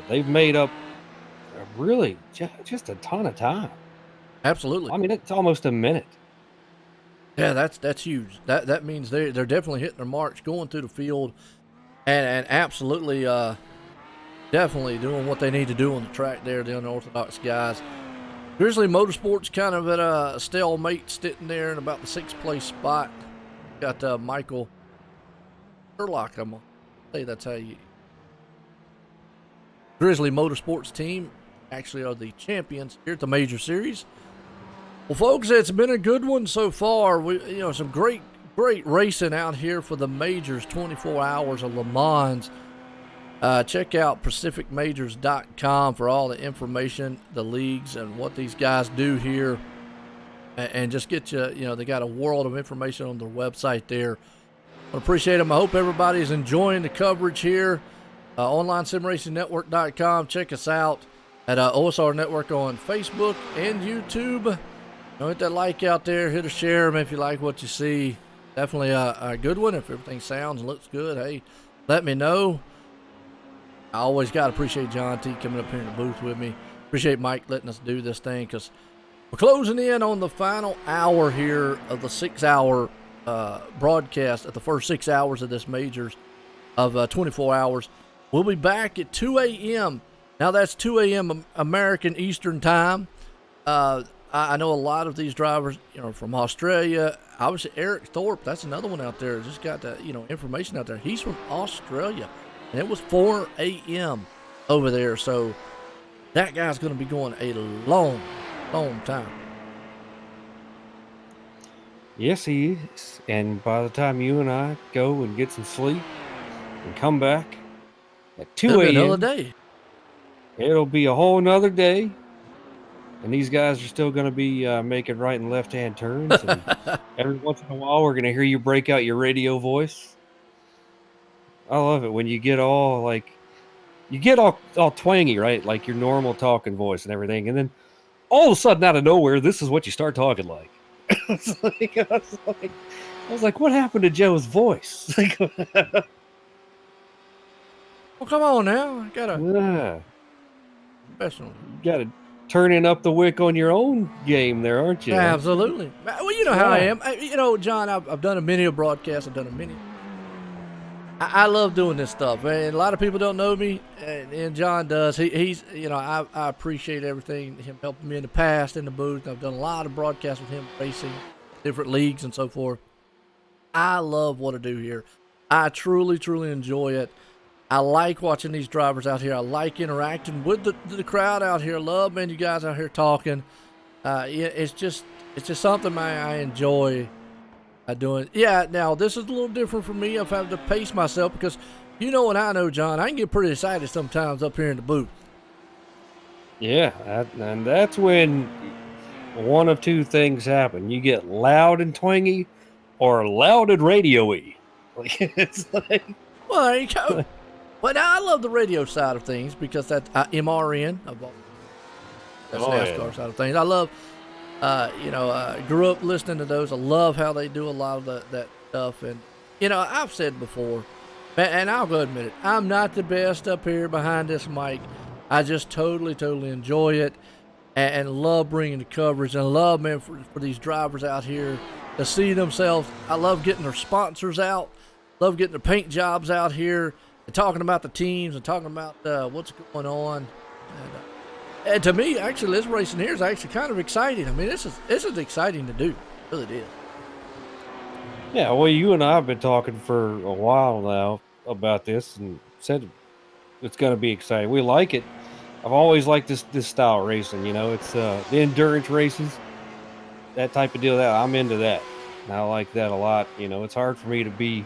they've made up really just a ton of time. Absolutely. I mean, it's almost a minute. Yeah, that's huge. That means they're definitely hitting their marks, going through the field, and absolutely definitely doing what they need to do on the track there, the unorthodox guys. Grizzly Motorsports kind of at a stalemate, sitting there in about the 6th place spot. Got Michael Sherlock, I'm going to say that's how you... Grizzly Motorsports team actually are the champions here at the Major Series. Well, folks, it's been a good one so far. Some great racing out here for the Majors, 24 hours of Le Mans. Check out PacificMajors.com for all the information, the leagues, and what these guys do here. And just get they got a world of information on their website there. I appreciate them. I hope everybody's enjoying the coverage here. OnlineSimRacingNetwork.com. Check us out at OSR Network on Facebook and YouTube. Hit that like out there. Hit a share if you like what you see. Definitely a good one. If everything sounds and looks good, hey, let me know. I always got to appreciate John T coming up here in the booth with me. Appreciate Mike letting us do this thing, because we're closing in on the final hour here of the 6-hour broadcast, at the first 6 hours of this Majors of 24 hours. We'll be back at 2 a.m. Now, that's 2 a.m. American Eastern Time. I know a lot of these drivers, from Australia. Obviously, Eric Thorpe, that's another one out there. Just got the, information out there. He's from Australia, and it was 4 a.m. over there. So that guy's going to be going a long, long time. Yes, he is. And by the time you and I go and get some sleep and come back at 2 a.m., another day. It'll be a whole nother day. And these guys are still going to be making right and left-hand turns. And every once in a while, we're going to hear you break out your radio voice. I love it when you get all all twangy, right? Like your normal talking voice and everything. And then all of a sudden, out of nowhere, this is what you start talking like. I was like, what happened to Joe's voice? Well, come on now. I gotta. Yeah. Professional. You got to turning up the wick on your own game there, aren't you? Absolutely. Well, you know how I am. John, I've done a many a broadcast. I've done a many. I love doing this stuff, man. A lot of people don't know me, and John does. He's, I appreciate everything, him helping me in the past in the booth. I've done a lot of broadcasts with him, racing, different leagues and so forth. I love what I do here. I truly, truly enjoy it. I like watching these drivers out here. I like interacting with the crowd out here. Love, man, you guys out here talking. It's just something I enjoy doing. Yeah, now this is a little different for me. I've had to pace myself because and I know, John, I can get pretty excited sometimes up here in the booth. Yeah, and that's when one of two things happen. You get loud and twangy or loud and radio-y. It's like... Well, there you go. Well, now I love the radio side of things because that's MRN. That's NASCAR side of things. I love, grew up listening to those. I love how they do a lot of that stuff. And, I've said before, and I'll go admit it, I'm not the best up here behind this mic. I just totally, totally enjoy it and love bringing the coverage. And love, man, for these drivers out here to see themselves. I love getting their sponsors out. Love getting their paint jobs out here. And talking about the teams and talking about what's going on, and to me, actually, this racing here is actually kind of exciting. I mean, this is exciting to do. It really is. Yeah, well, you and I have been talking for a while now about this, and said it's going to be exciting. We like it. I've always liked this style of racing. It's the endurance races, that type of deal. That I'm into that. And I like that a lot. It's hard for me to be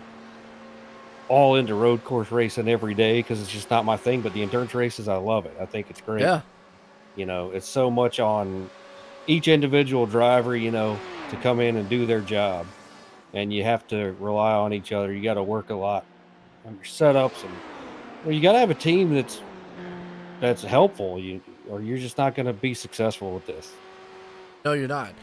all into road course racing every day because it's just not my thing, but the endurance races, I love it. I think it's great. Yeah. It's so much on each individual driver, to come in and do their job, and you have to rely on each other. You got to work a lot on your setups, and you got to have a team that's helpful, or you're just not going to be successful with this. No, you're not.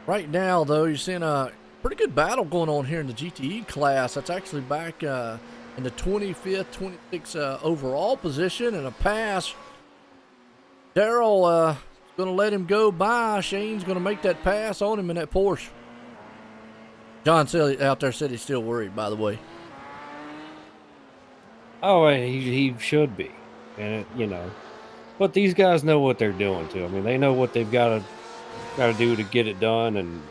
Right now, though, you're seeing a pretty good battle going on here in the GTE class. That's actually back in the 25th, 26th overall position, and a pass. Darrell going to let him go by. Shane's going to make that pass on him in that Porsche. John out there said he's still worried, by the way. Oh, he should be. And, but these guys know what they're doing, too. I mean, they know what they've got to do to get it done, and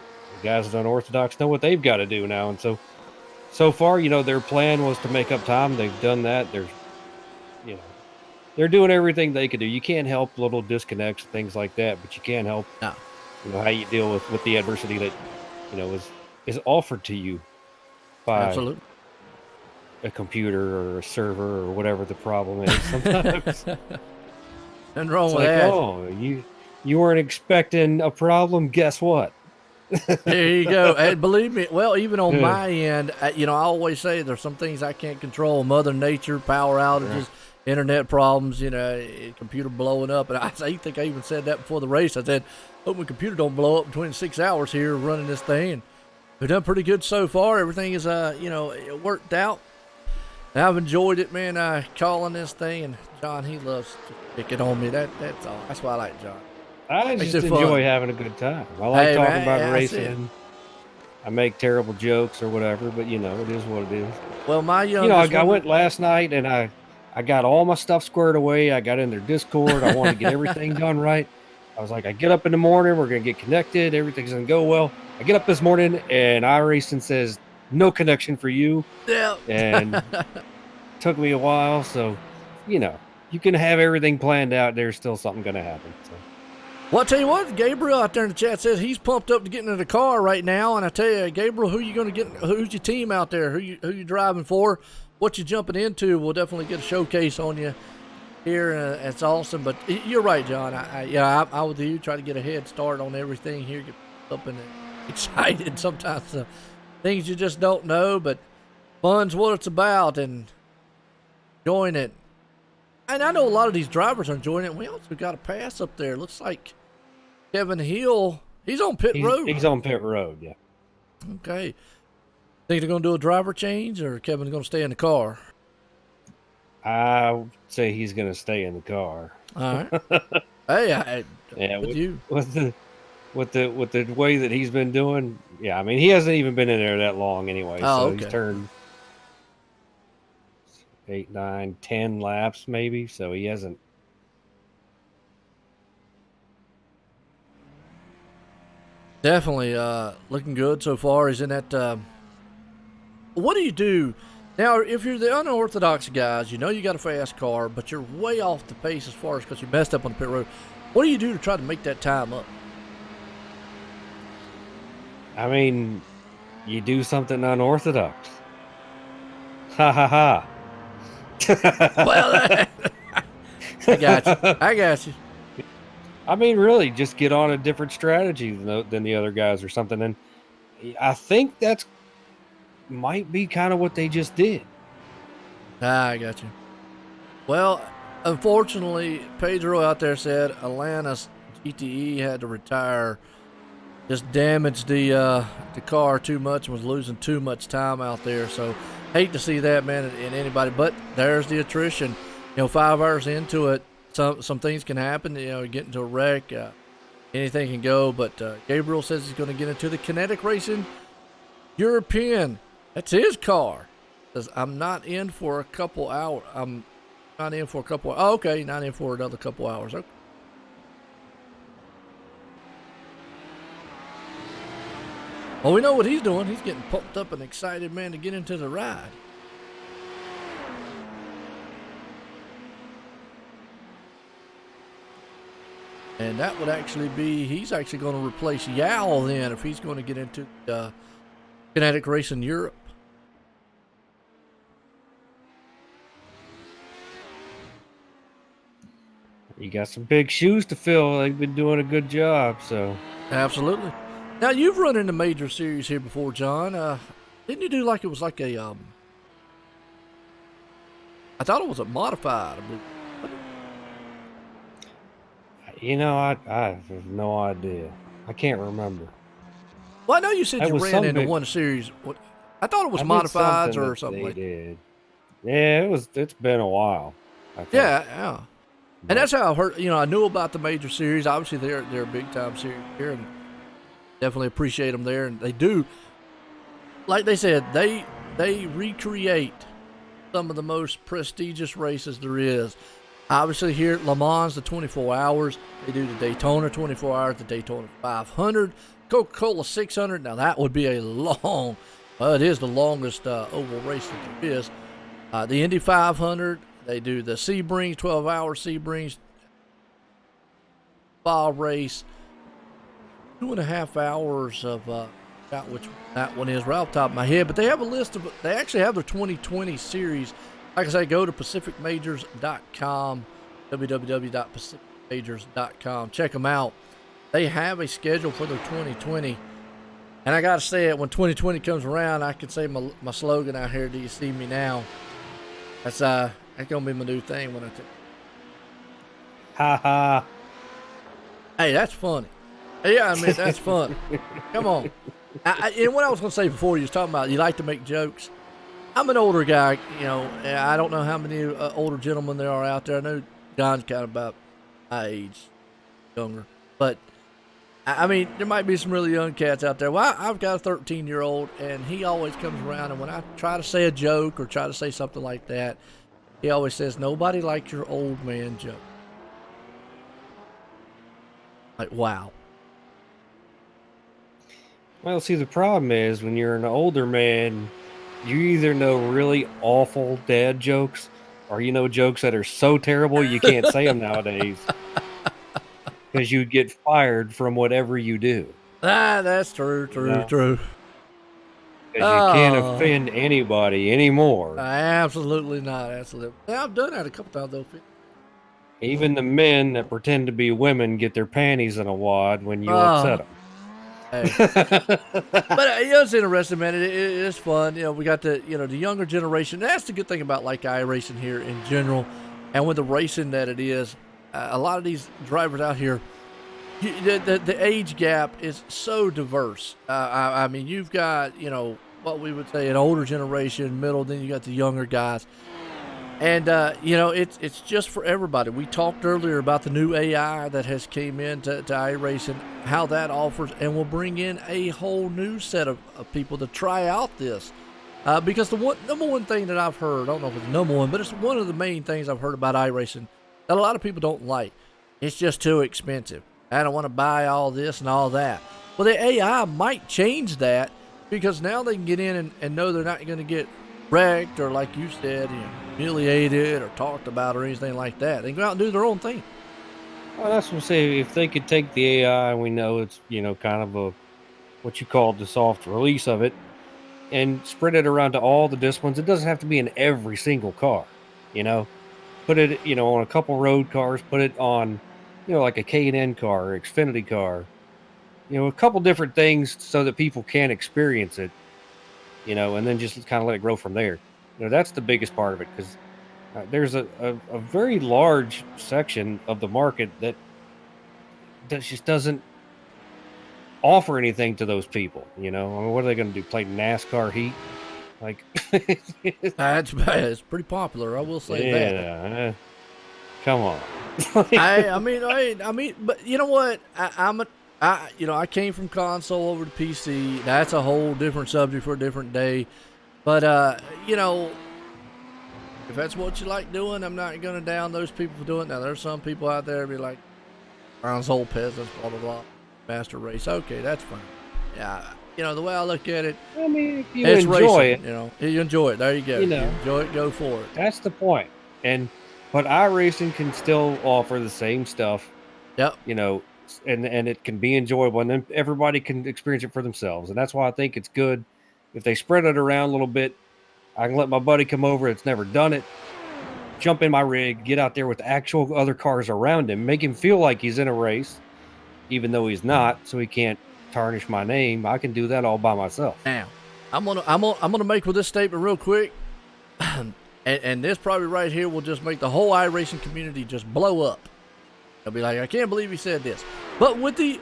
guys that are unorthodox know what they've got to do now. And so far, their plan was to make up time. They've done that. They're doing everything they could do. You can't help little disconnects and things like that, but you can help how you deal with the adversity that is offered to you by Absolutely. a computer or a server or whatever the problem is sometimes. Nothing wrong It's with like, that. oh, you weren't expecting a problem. Guess what? There you go. And believe me, well, even on my end, I always say there's some things I can't control. Mother Nature, power outages, internet problems, computer blowing up. And I think I even said that before the race. I said, hope my computer don't blow up between 6 hours here running this thing. And we've done pretty good so far. Everything is, it worked out. And I've enjoyed it, man, calling this thing. And John, he loves to pick it on me. That's all. That's why I like John. I just enjoy having a good time. I like talking about racing. I make terrible jokes or whatever, but it is what it is. Well, my youngest, I went last night and I got all my stuff squared away. I got in their Discord. I wanted to get everything done right. I was like, I get up in the morning, we're gonna get connected, everything's gonna go well. I get up this morning and iRacing says no connection for you. Yeah. And took me a while, so you can have everything planned out. There's still something gonna happen. So. Well, I'll tell you what, Gabriel out there in the chat says he's pumped up to get into the car right now. And I tell you, Gabriel, who you going to get? Who's your team out there? Who you driving for? What you jumping into? We'll definitely get a showcase on you here. It's awesome. But you're right, John. I with you try to get a head start on everything here. Get up and excited. Sometimes things you just don't know, but fun's what it's about, and enjoying it. And I know a lot of these drivers are enjoying it. We also got a pass up there. Looks like Kevin Hill, he's on pit road. He's on pit road, yeah. Okay. Think they're going to do a driver change, or Kevin's going to stay in the car? I would say he's going to stay in the car. All right. Hey, Yeah, with you. with the way that he's been doing. Yeah, I mean, he hasn't even been in there that long anyway. Oh, So okay. he's turned 8, 9, 10 laps maybe. So he hasn't. Definitely looking good so far. He's in that. What do you do now if you're the unorthodox guys? You know you got a fast car, but you're way off the pace as far as because you messed up on the pit road. What do you do to try to make that time up? I mean, you do something unorthodox. Ha ha ha. Well, I got you. I got you. I mean, really, just get on a different strategy than the other guys or something. And I think that's might be kind of what they just did. I got you. Well, unfortunately, Pedro out there said Atlanta's GTE had to retire. Just damaged the car too much and was losing too much time out there. So hate to see that, man, in anybody. But there's the attrition. You know, 5 hours into it, some things can happen. You know, get into a wreck, anything can go. But Gabriel says he's going to get into the Kinetic Racing European. That's his car. Says I'm not in for a couple hours. I'm not in for a couple. Oh, okay, not in for another couple hours. Okay. Well, we know what he's doing. He's getting pumped up and excited, man, to get into the ride. And that would actually be, he's actually going to replace Yao then if he's going to get into Kinetic Racing Europe. You got some big shoes to fill. They've been doing a good job, so. Absolutely. Now, you've run in the major series here before, John. Didn't you do like it was like a, I thought it was a modified, I believe. You know, I have no idea. I can't remember. Well, I know you said That you was ran some into big- one series. I thought it was I did modifieds or that something they like that. did. Yeah, it's been a while. I think. Yeah. And that's how I heard. You know, I knew about the major series. Obviously, they're a big time series here, and definitely appreciate them there. And they do, like they said, they recreate some of the most prestigious races there is. Obviously, here at Le Mans, the 24 hours. They do the Daytona 24 hours, the Daytona 500, Coca-Cola 600. Now that would be a long. Well, it is the longest oval race that there is. The Indy 500. They do the Sebring, 12-hour Sebring spa race. 2.5 hours of, got which that one is right off the top of my head. But they have a list of, they actually have their 2020 series. Like I say, go to PacificMajors.com, www.PacificMajors.com. Check them out. They have a schedule for their 2020. And I got to say it, when 2020 comes around, I can say my slogan out here, do you see me now? That's going to be my new thing when I take. Ha ha. Hey, that's funny. Yeah, I mean, that's fun. Come on. And what I was going to say before, you was talking about you like to make jokes. I'm an older guy, you know. I don't know how many older gentlemen there are out there. I know John's kind of about my age, younger. But, I mean, there might be some really young cats out there. Well, I've got a 13-year-old, and he always comes around, and when I try to say a joke or try to say something like that, he always says, nobody likes your old man joke. Like, wow. Well, see, the problem is when you're an older man, you either know really awful dad jokes or you know jokes that are so terrible you can't say them nowadays because you get fired from whatever you do. That's true. Because you can't offend anybody anymore. Absolutely not. Absolutely. Yeah, I've done that a couple times, though. Even the men that pretend to be women get their panties in a wad when you upset them. Hey. But it's interesting, man. It is fun. You know, we got the younger generation. That's the good thing about like iRacing here in general, and with the racing that it is. A lot of these drivers out here, the age gap is so diverse. I mean, you've got what we would say an older generation, middle, then you got the younger guys. And it's just for everybody. We talked earlier about the new AI that has came into iRacing, how that offers, and will bring in a whole new set of people to try out this. Because the number one thing that I've heard, I don't know if it's number one, but it's one of the main things I've heard about iRacing that a lot of people don't like. It's just too expensive. I don't want to buy all this and all that. Well, the AI might change that, because now they can get in and know they're not going to get wrecked or, like you said, humiliated or talked about or anything like that. They can go out and do their own thing. Well, that's what I'm saying. If they could take the AI, and we know it's, kind of what you call the soft release of it, and spread it around to all the disciplines. It doesn't have to be in every single car, Put it, on a couple road cars. Put it on, like a K&N car or Xfinity car. A couple different things so that people can experience it, and then just kind of let it grow from there. That's the biggest part of it, because there's a very large section of the market that just doesn't offer anything to those people. I mean, what are they going to do? Play NASCAR Heat? Like, that's bad. It's pretty popular, I will say that. Yeah, come on. I mean, but you know what? I came from console over to PC. That's a whole different subject for a different day. But if that's what you like doing, I'm not going to down those people for doing it. Now, there's some people out there be like, old peasants, blah, blah, blah, master race. Okay, that's fine. Yeah, the way I look at it, I mean, if you it's enjoy racing, you enjoy it. There you go. You enjoy it, go for it. That's the point. But iRacing can still offer the same stuff. Yep. And it can be enjoyable, and then everybody can experience it for themselves. And that's why I think it's good if they spread it around a little bit. I can let my buddy come over that's never done it, jump in my rig, get out there with actual other cars around him, make him feel like he's in a race, even though he's not, so he can't tarnish my name. I can do that all by myself. Now, I'm gonna make with this statement real quick, and this probably right here will just make the whole iRacing community just blow up. They'll be like, I can't believe he said this. But with the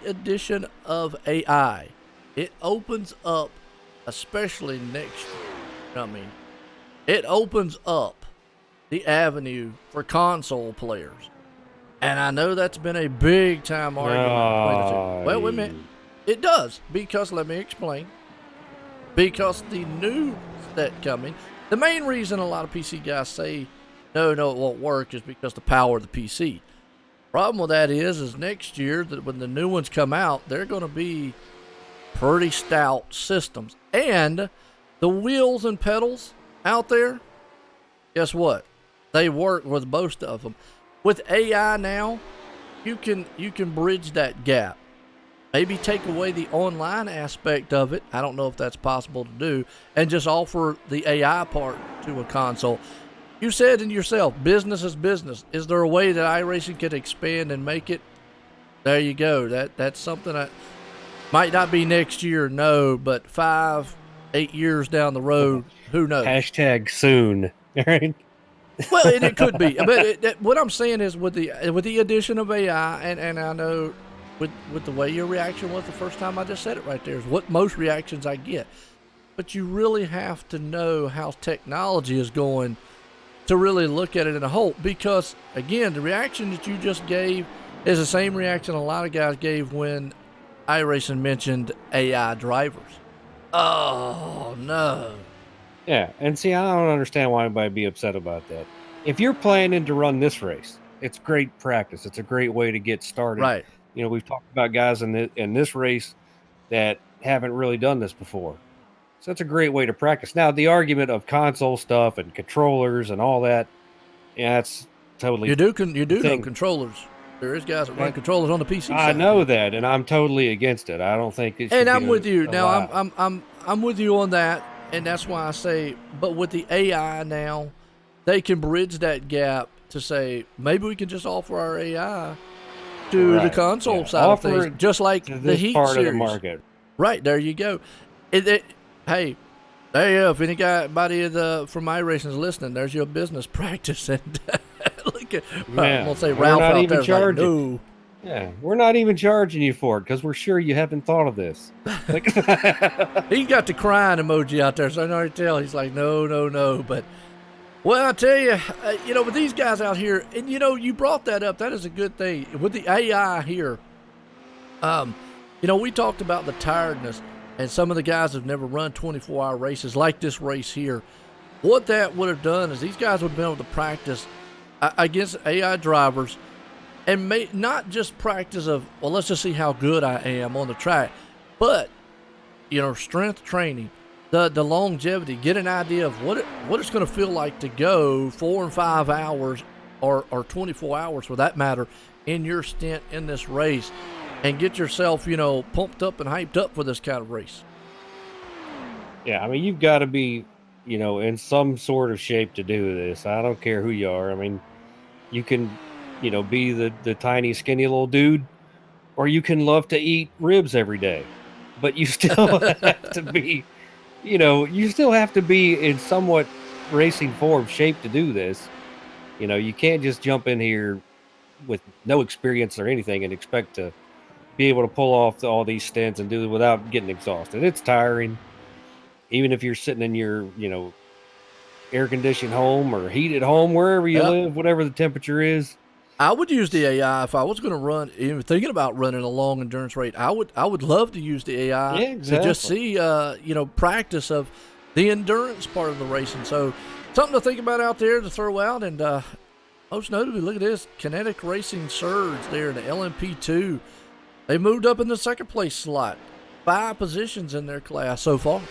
addition of AI, it opens up, especially next year. It opens up the avenue for console players. And I know that's been a big time argument between the two. Well, wait a minute. It does, because let me explain. Because the news that's coming, the main reason a lot of PC guys say, no, it won't work, is because the power of the PC. Problem with that is next year, that when the new ones come out, they're going to be pretty stout systems. And the wheels and pedals out there, guess what? They work with most of them. With AI now, you can bridge that gap. Maybe take away the online aspect of it. I don't know if that's possible to do, and just offer the AI part to a console. You said in yourself, business is business. Is there a way that iRacing could expand and make it? There you go. That's something that might not be next year, no, but 5-8 years down the road, who knows? Hashtag soon. Right? Well, and it could be. But what I'm saying is with the addition of AI, and I know with the way your reaction was the first time I just said it right there, is what most reactions I get. But you really have to know how technology is going to really look at it in a whole. Because, again, the reaction that you just gave is the same reaction a lot of guys gave when iRacing mentioned AI drivers. Oh, no. Yeah, and see, I don't understand why anybody would be upset about that. If you're planning to run this race, it's great practice. It's a great way to get started. Right. We've talked about guys in this race that haven't really done this before. So it's a great way to practice. Now, the argument of console stuff and controllers and all that, yeah, that's totally... You do know controllers. There is guys that run controllers on the PC side. I know that, and I'm totally against it. I don't think it should And be I'm with you. Now, allowed. I'm with you on that, and that's why I say, but with the AI now, they can bridge that gap to say, maybe we can just offer our AI to the console side of things, just like the Heat part series. Of the market. Right, there you go. Hey, there you go. If anybody from iRacing is listening, there's your business practice. And look at, I'm going to say Ralph out there. Like, no. Yeah, we're not even charging you for it because we're sure you haven't thought of this. He got the crying emoji out there, so I can already tell. He's like, no. But Well, I tell you, with these guys out here, and you brought that up. That is a good thing with the AI here. We talked about the tiredness, and some of the guys have never run 24-hour races like this race here. What that would have done is these guys would have been able to practice against AI drivers, and not just practice of, well, let's just see how good I am on the track, but strength training. The longevity, get an idea of what it's going to feel like to go 4 and 5 hours or 24 hours for that matter in your stint in this race, and get yourself, pumped up and hyped up for this kind of race. Yeah, I mean, you've got to be, in some sort of shape to do this. I don't care who you are. I mean, you can, be the tiny, skinny little dude, or you can love to eat ribs every day, but you still have to be, you still have to be in somewhat racing form shape to do this. You can't just jump in here with no experience or anything and expect to be able to pull off all these stints and do it without getting exhausted. It's tiring. Even if you're sitting in your, air-conditioned home or heated home, wherever you live, whatever the temperature is. I would use the AI if I was going to run. Even thinking about running a long endurance race, I would love to use the AI to just see, practice of the endurance part of the racing. So something to think about out there to throw out. And most notably, look at this Kinetic Racing Surge there in the LMP2. They moved up in the second place slot, 5 positions in their class so far.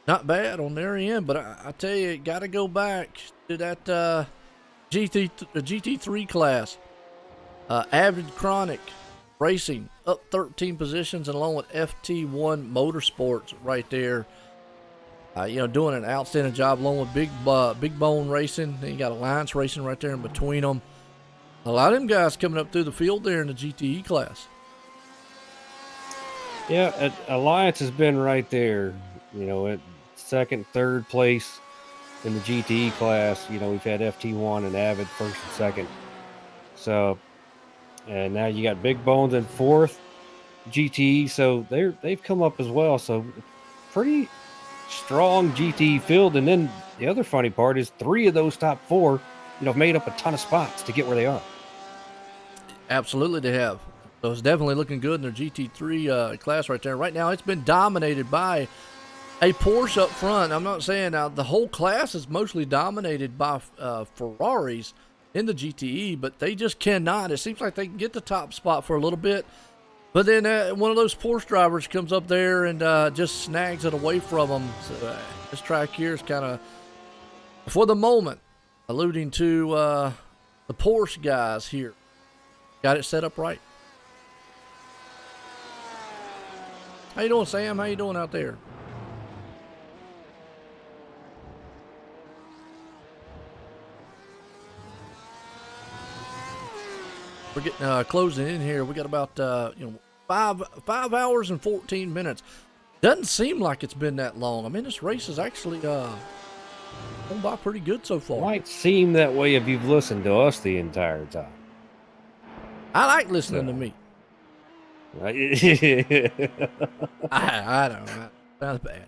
Not bad on their end, but I tell you, got to go back to that GT3 class. Avid Chronic Racing up 13 positions, and along with FT1 Motorsports right there. Doing an outstanding job along with Big Bone Racing. Then you got Alliance Racing right there in between them. A lot of them guys coming up through the field there in the GTE class. Yeah, Alliance has been right there, at second, third place in the GTE class. We've had FT1 and Avid first and second. So, and now you got Big Bones in fourth, GTE. So they've come up as well. So pretty strong GTE field. And then the other funny part is 3 of those top 4, made up a ton of spots to get where they are. Absolutely, they have. So it's definitely looking good in their GT3 class right there. Right now, it's been dominated by a Porsche up front. I'm not saying now the whole class is mostly dominated by Ferraris in the GTE, but they just cannot. It seems like they can get the top spot for a little bit, but then one of those Porsche drivers comes up there and just snags it away from them. So, this track here is kind of, for the moment, alluding to the Porsche guys here. Got it set up right. How you doing, Sam? How you doing out there? We're getting closing in here. We got about 5 hours and 14 minutes. Doesn't seem like it's been that long. I mean, this race is actually going by pretty good so far. Might seem that way if you've listened to us the entire time. I like listening to me. I don't know. Sounds bad.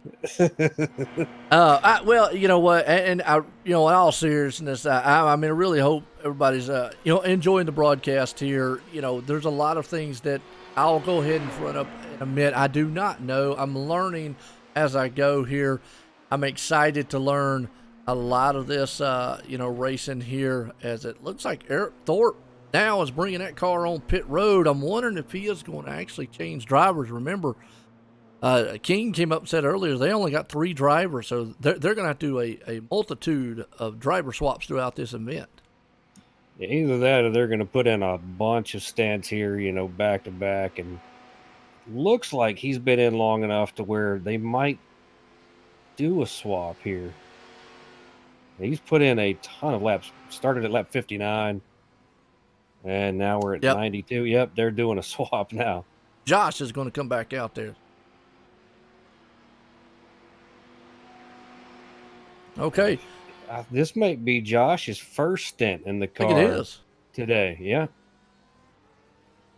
Well, you know what, and I, in all seriousness, I mean, I really hope everybody's, enjoying the broadcast here. There's a lot of things that I'll go ahead and front up and admit I do not know. I'm learning as I go here. I'm excited to learn a lot of this, racing here, as it looks like Eric Thorpe now is bringing that car on pit road. I'm wondering if he is going to actually change drivers. Remember, King came up and said earlier they only got 3 drivers, so they're going to have to do a multitude of driver swaps throughout this event. Either that or they're going to put in a bunch of stints here, back to back. And looks like he's been in long enough to where they might do a swap here. He's put in a ton of laps, started at lap 59. And now we're at 92. Yep, they're doing a swap now. Josh is going to come back out there. Okay. This might be Josh's first stint in the car. I think it is. Today, yeah.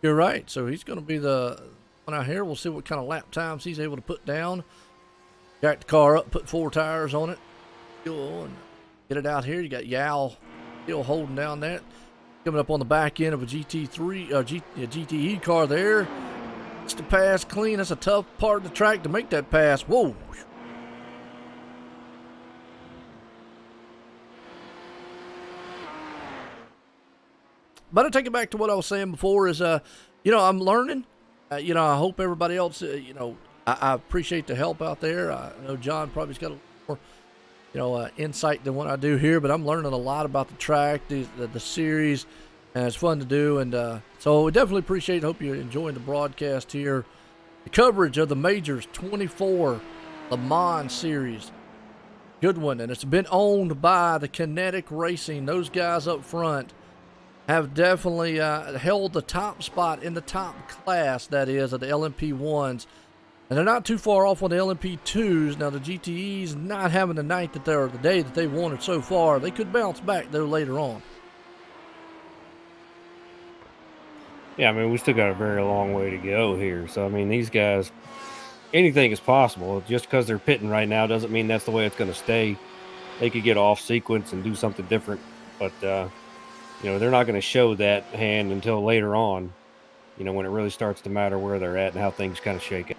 You're right. So he's going to be the one out here. We'll see what kind of lap times he's able to put down. Jack the car up, put 4 tires on it, and get it out here. You got Yao still holding down that. Coming up on the back end of a GTE car there. It's the pass clean. That's a tough part of the track to make that pass. Whoa. But I take it back to what I was saying before is, I'm learning. I hope everybody else, I appreciate the help out there. I know John probably's got a little more, insight than what I do here, but I'm learning a lot about the track, the series, and it's fun to do. And so we definitely appreciate it. Hope you're enjoying the broadcast here. The coverage of the Majors 24 Le Mans Series. Good one. And it's been owned by the Kinetic Racing. Those guys up front have definitely held the top spot in the top class, that is, of the LMP1s. And they're not too far off on the LMP2s. Now, the GTEs not having the night the day that they wanted so far. They could bounce back, though, later on. Yeah, I mean, we still got a very long way to go here. So, I mean, these guys, anything is possible. Just because they're pitting right now doesn't mean that's the way it's going to stay. They could get off sequence and do something different. But, they're not going to show that hand until later on, when it really starts to matter where they're at and how things kind of shake out.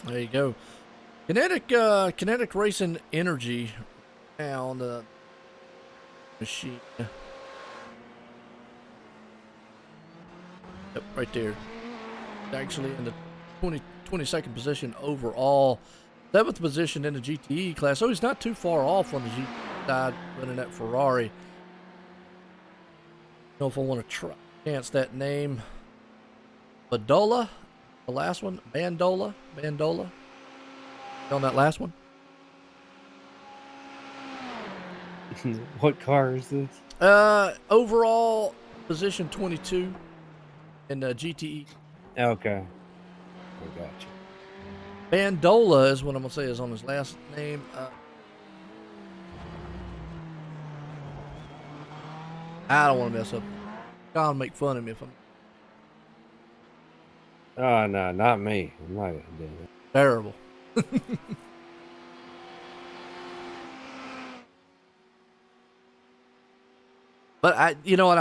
There you go. Kinetic Racing Energy on the machine. Yep, right there. Actually in the 22nd position overall. 7th position in the GTE class. So he's not too far off on the GTE side running that Ferrari. I don't know if I want to chance that name. Badola, the last one. Bandola. On that last one. What car is this? Overall position 22 in the GTE. Okay. I got you. Bandola is what I'm going to say is on his last name. I don't want to mess up. I'll make fun of me if I'm... Oh, no, not me. I'm not going to do that. Terrible. But I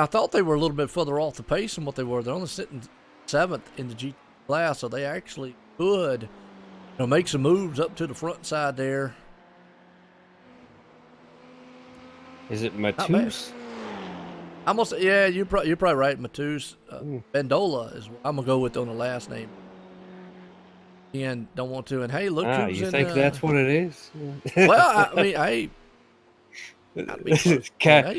thought they were a little bit further off the pace than what they were. They're only sitting 7th in the GT class, so they actually could, make some moves up to the front side there. Is it Matus? Yeah, you're probably right. Matus. Bandola is what I'm gonna go with on the last name. And don't want to. And hey, look who's you in. Think that's what it is? Well, I mean, you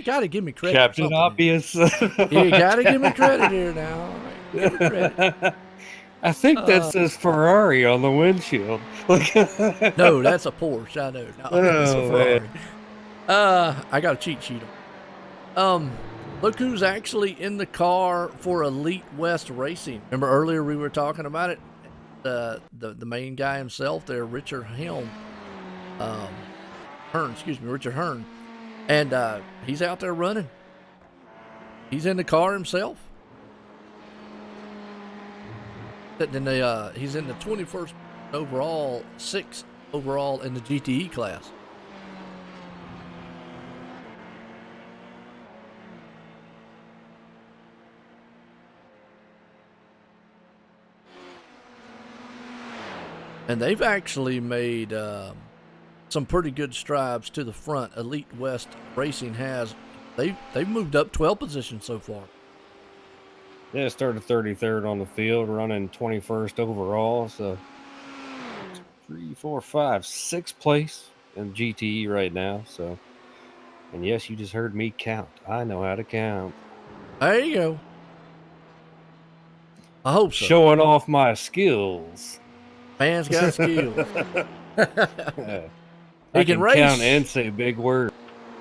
got to give me credit. Captain Obvious. You got to give me credit here now. Give me credit. I think that says Ferrari on the windshield. No, that's a Porsche. I know. No, that's a Ferrari. I got a cheat sheet on. Look who's actually in the car for Elite West Racing. Remember earlier we were talking about it? The main guy himself there, Richard Hearn. Richard Hearn. And he's out there running. He's in the car himself. Then he's in the 21st overall, 6th overall in the GTE class. And they've actually made some pretty good strides to the front. Elite West Racing has. They've moved up 12 positions so far. Yeah, started 33rd on the field, running 21st overall. So 3, 4, 5, 6th place in GTE right now. So, and yes, you just heard me count. I know how to count. There you go. I hope so. Showing off my skills. Man's got skills. He can race. Count and say big words.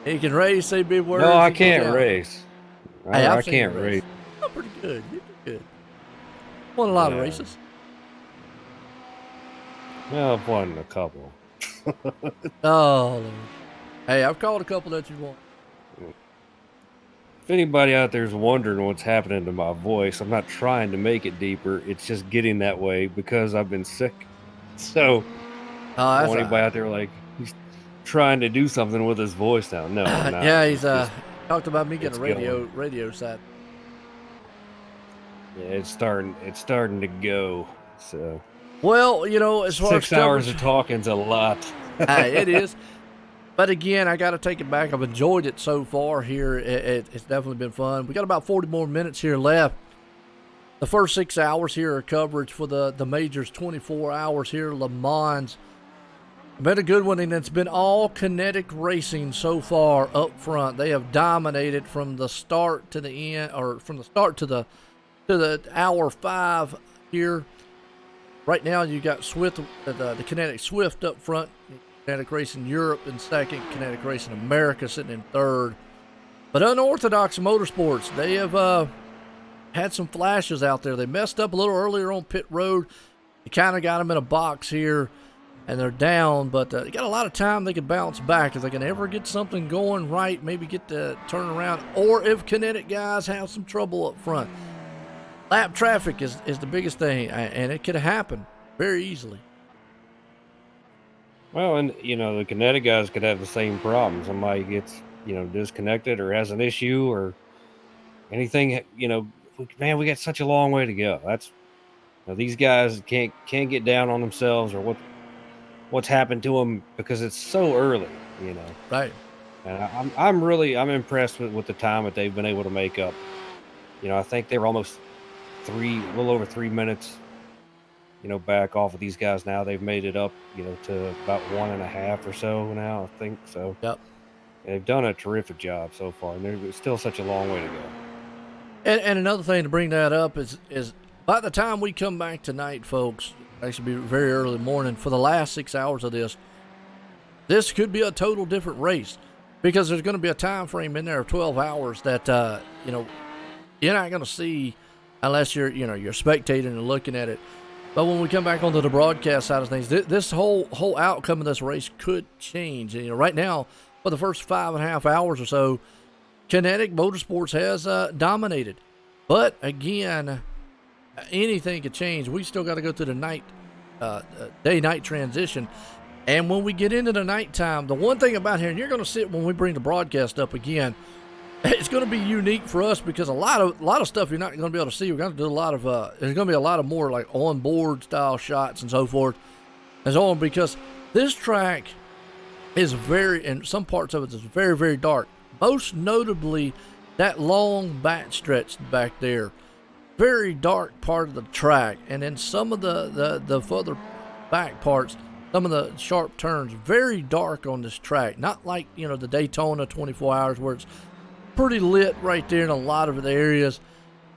He can race, say big words. No, I can't race. Hey, I can't race. Oh, pretty good. You did good. Won a lot of races. Well, I've won a couple. Oh, Lord. Hey, I've called a couple that you won. If anybody out there is wondering what's happening to my voice, I'm not trying to make it deeper. It's just getting that way because I've been sick. So, I don't want anybody out there like he's trying to do something with his voice now. No, I'm not. Yeah, he's talked about me getting a radio set. Yeah, it's starting to go. So, well, you know, as far 6 hours of talking's a lot. It is. But again, I got to take it back. I've enjoyed it so far here. It's definitely been fun. We got about 40 more minutes here left. The first 6 hours here are coverage for the majors, 24 hours here, Le Mans. Been a good one, and it's been all kinetic racing so far up front. They have dominated from the start to the end, or from the start to the hour 5 here. Right now, you got Swift, the Kinetic Swift up front. Kinetic Racing Europe in second, Kinetic Racing America sitting in third. But Unorthodox Motorsports, they have had some flashes out there. They messed up a little earlier on pit road. You kind of got them in a box here, and they're down. But they got a lot of time they can bounce back. If they can ever get something going right, maybe get the turn around, or if Kinetic guys have some trouble up front. Lap traffic is the biggest thing, and it could happen very easily. Well, and, you know, the Kinetic guys could have the same problem. Somebody gets, you know, disconnected or has an issue or anything, you know, man, we got such a long way to go. That's, you know, these guys can't get down on themselves or what's happened to them because it's so early, you know. Right. And I'm impressed with the time that they've been able to make up. You know, I think they were almost a little over 3 minutes, you know, back off of these guys now. They've made it up, you know, to about 1.5 or so now, I think. So yep. They've done a terrific job so far, and there's still such a long way to go. And another thing to bring that up is by the time we come back tonight, folks, actually be very early morning, for the last 6 hours of this could be a total different race, because there's going to be a time frame in there of 12 hours that, you know, you're not going to see unless you're spectating and looking at it. But when we come back onto the broadcast side of things, this whole outcome of this race could change. And, you know, right now, for the first 5.5 hours or so, Kinetic Motorsports has dominated. But again, anything could change. We still got to go through the day-night transition. And when we get into the nighttime, the one thing about here, and you're going to see it when we bring the broadcast up again, it's going to be unique for us because a lot of stuff you're not going to be able to see. We're going to do a lot of there's going to be a lot of more like on-board style shots and so forth and so on, because this track is and some parts of it is very, very dark. Most notably, that long back stretch back there, very dark part of the track, and then some of the further back parts, some of the sharp turns, very dark on this track. Not like, you know, the Daytona 24 hours where it's pretty lit right there in a lot of the areas.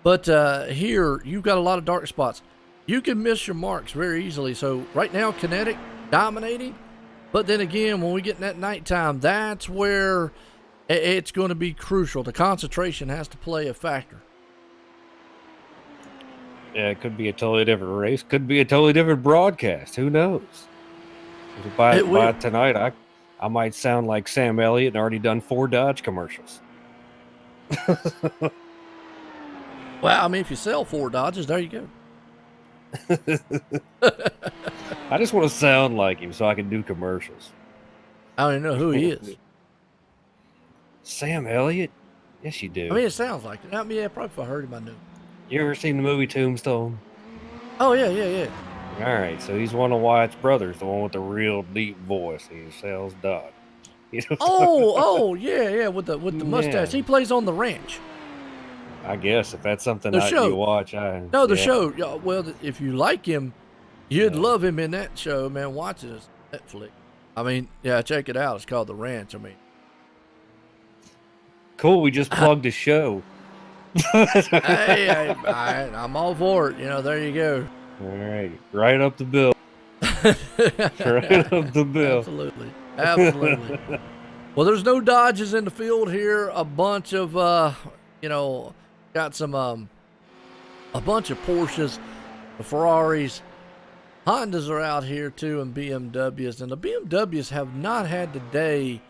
But here, you've got a lot of dark spots. You can miss your marks very easily. So right now, Kinetic dominating. But then again, when we get in that nighttime, that's where it's going to be crucial. The concentration has to play a factor. Yeah, it could be a totally different race. Could be a totally different broadcast. Who knows? By tonight, I might sound like Sam Elliott and already done 4 Dodge commercials. Well, I mean, if you sell 4 Dodges, there you go. I just want to sound like him so I can do commercials. I don't even know who he is. Sam Elliott? Yes, you do. I mean, it sounds like it. I mean, yeah, probably if I heard him, I knew. You ever seen the movie Tombstone? Oh, yeah. All right, so he's one of Wyatt's brothers, the one with the real deep voice. He sells Dodge. You know yeah, with the mustache. Yeah. He plays on the ranch. I guess if that's something you watch, show. Well, if you like him, you'd love him in that show, man. Watch it. It's Netflix. I mean, yeah, check it out. It's called The Ranch. I mean, cool. We just plugged a show. Hey, I'm all for it. You know, there you go. All right, right up the bill. Right up the bill. Absolutely. Well, there's no Dodges in the field here. A bunch of, got some, a bunch of Porsches, the Ferraris, Hondas are out here too, and BMWs. And the BMWs have not had the day,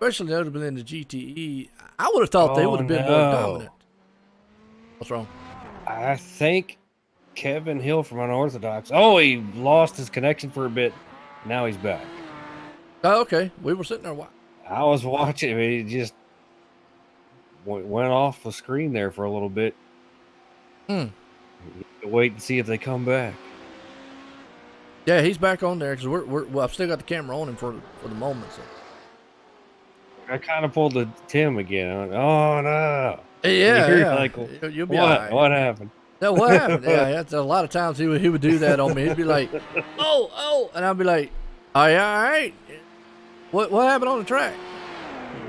especially notably in the GTE, I would have thought they would have been more dominant. What's wrong? I think Kevin Hill from Unorthodox. Oh, he lost his connection for a bit. Now he's back. Oh, okay. We were sitting there watching. I was watching him. He just went off the screen there for a little bit. Wait and see if they come back. Yeah, he's back on there because I've still got the camera on him for the moment. So. I kind of pulled the Tim again. I went, oh no! Yeah. Like, you'll be all right. What happened? No, what happened? Yeah, a lot of times he would do that on me. He'd be like, "Oh," and I'd be like, "Are you all right? What happened on the track?"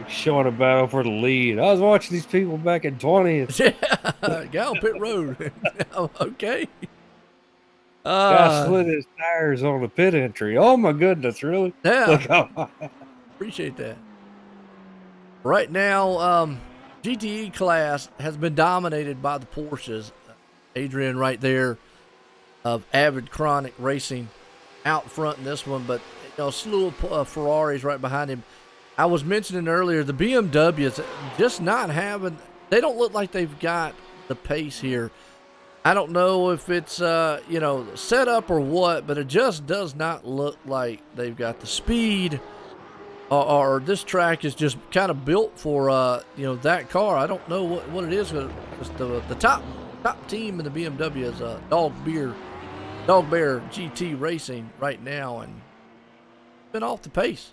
Showing a battle for the lead. I was watching these people back in 20th. Yeah, guy on pit road. Okay. Guy slid his tires on the pit entry. Oh my goodness, really? Yeah. Appreciate that. Right now, GTE class has been dominated by the Porsches. Adrian right there of Avid Chronic Racing out front in this one, but a slew of Ferraris right behind him. I was mentioning earlier, the BMWs just not having, they don't look like they've got the pace here. I don't know if it's, set up or what, but it just does not look like they've got the speed or this track is just kind of built for, that car. I don't know what it is. The top team in the BMW is Dog Bear GT Racing right now, and been off the pace.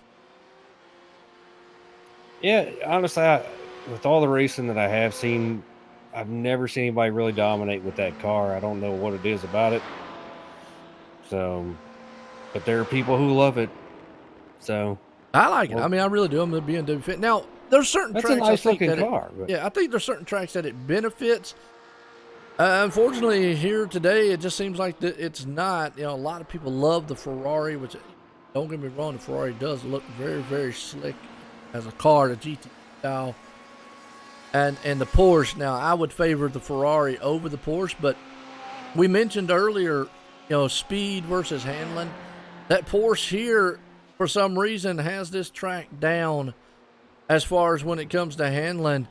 Yeah, honestly, with all the racing that I have seen, I've never seen anybody really dominate with that car. I don't know what it is about it. So, but there are people who love it. So I like it. I mean, I really do. I'm a BMW fan. Now, there's certain that's tracks a nice looking car. But. I think there's certain tracks that it benefits. Unfortunately, here today, it just seems like it's not. A lot of people love the Ferrari, which, don't get me wrong, the Ferrari does look very, very slick as a car, the GT style. And the Porsche. Now, I would favor the Ferrari over the Porsche, but we mentioned earlier, speed versus handling. That Porsche here, for some reason, has this track down as far as when it comes to handling.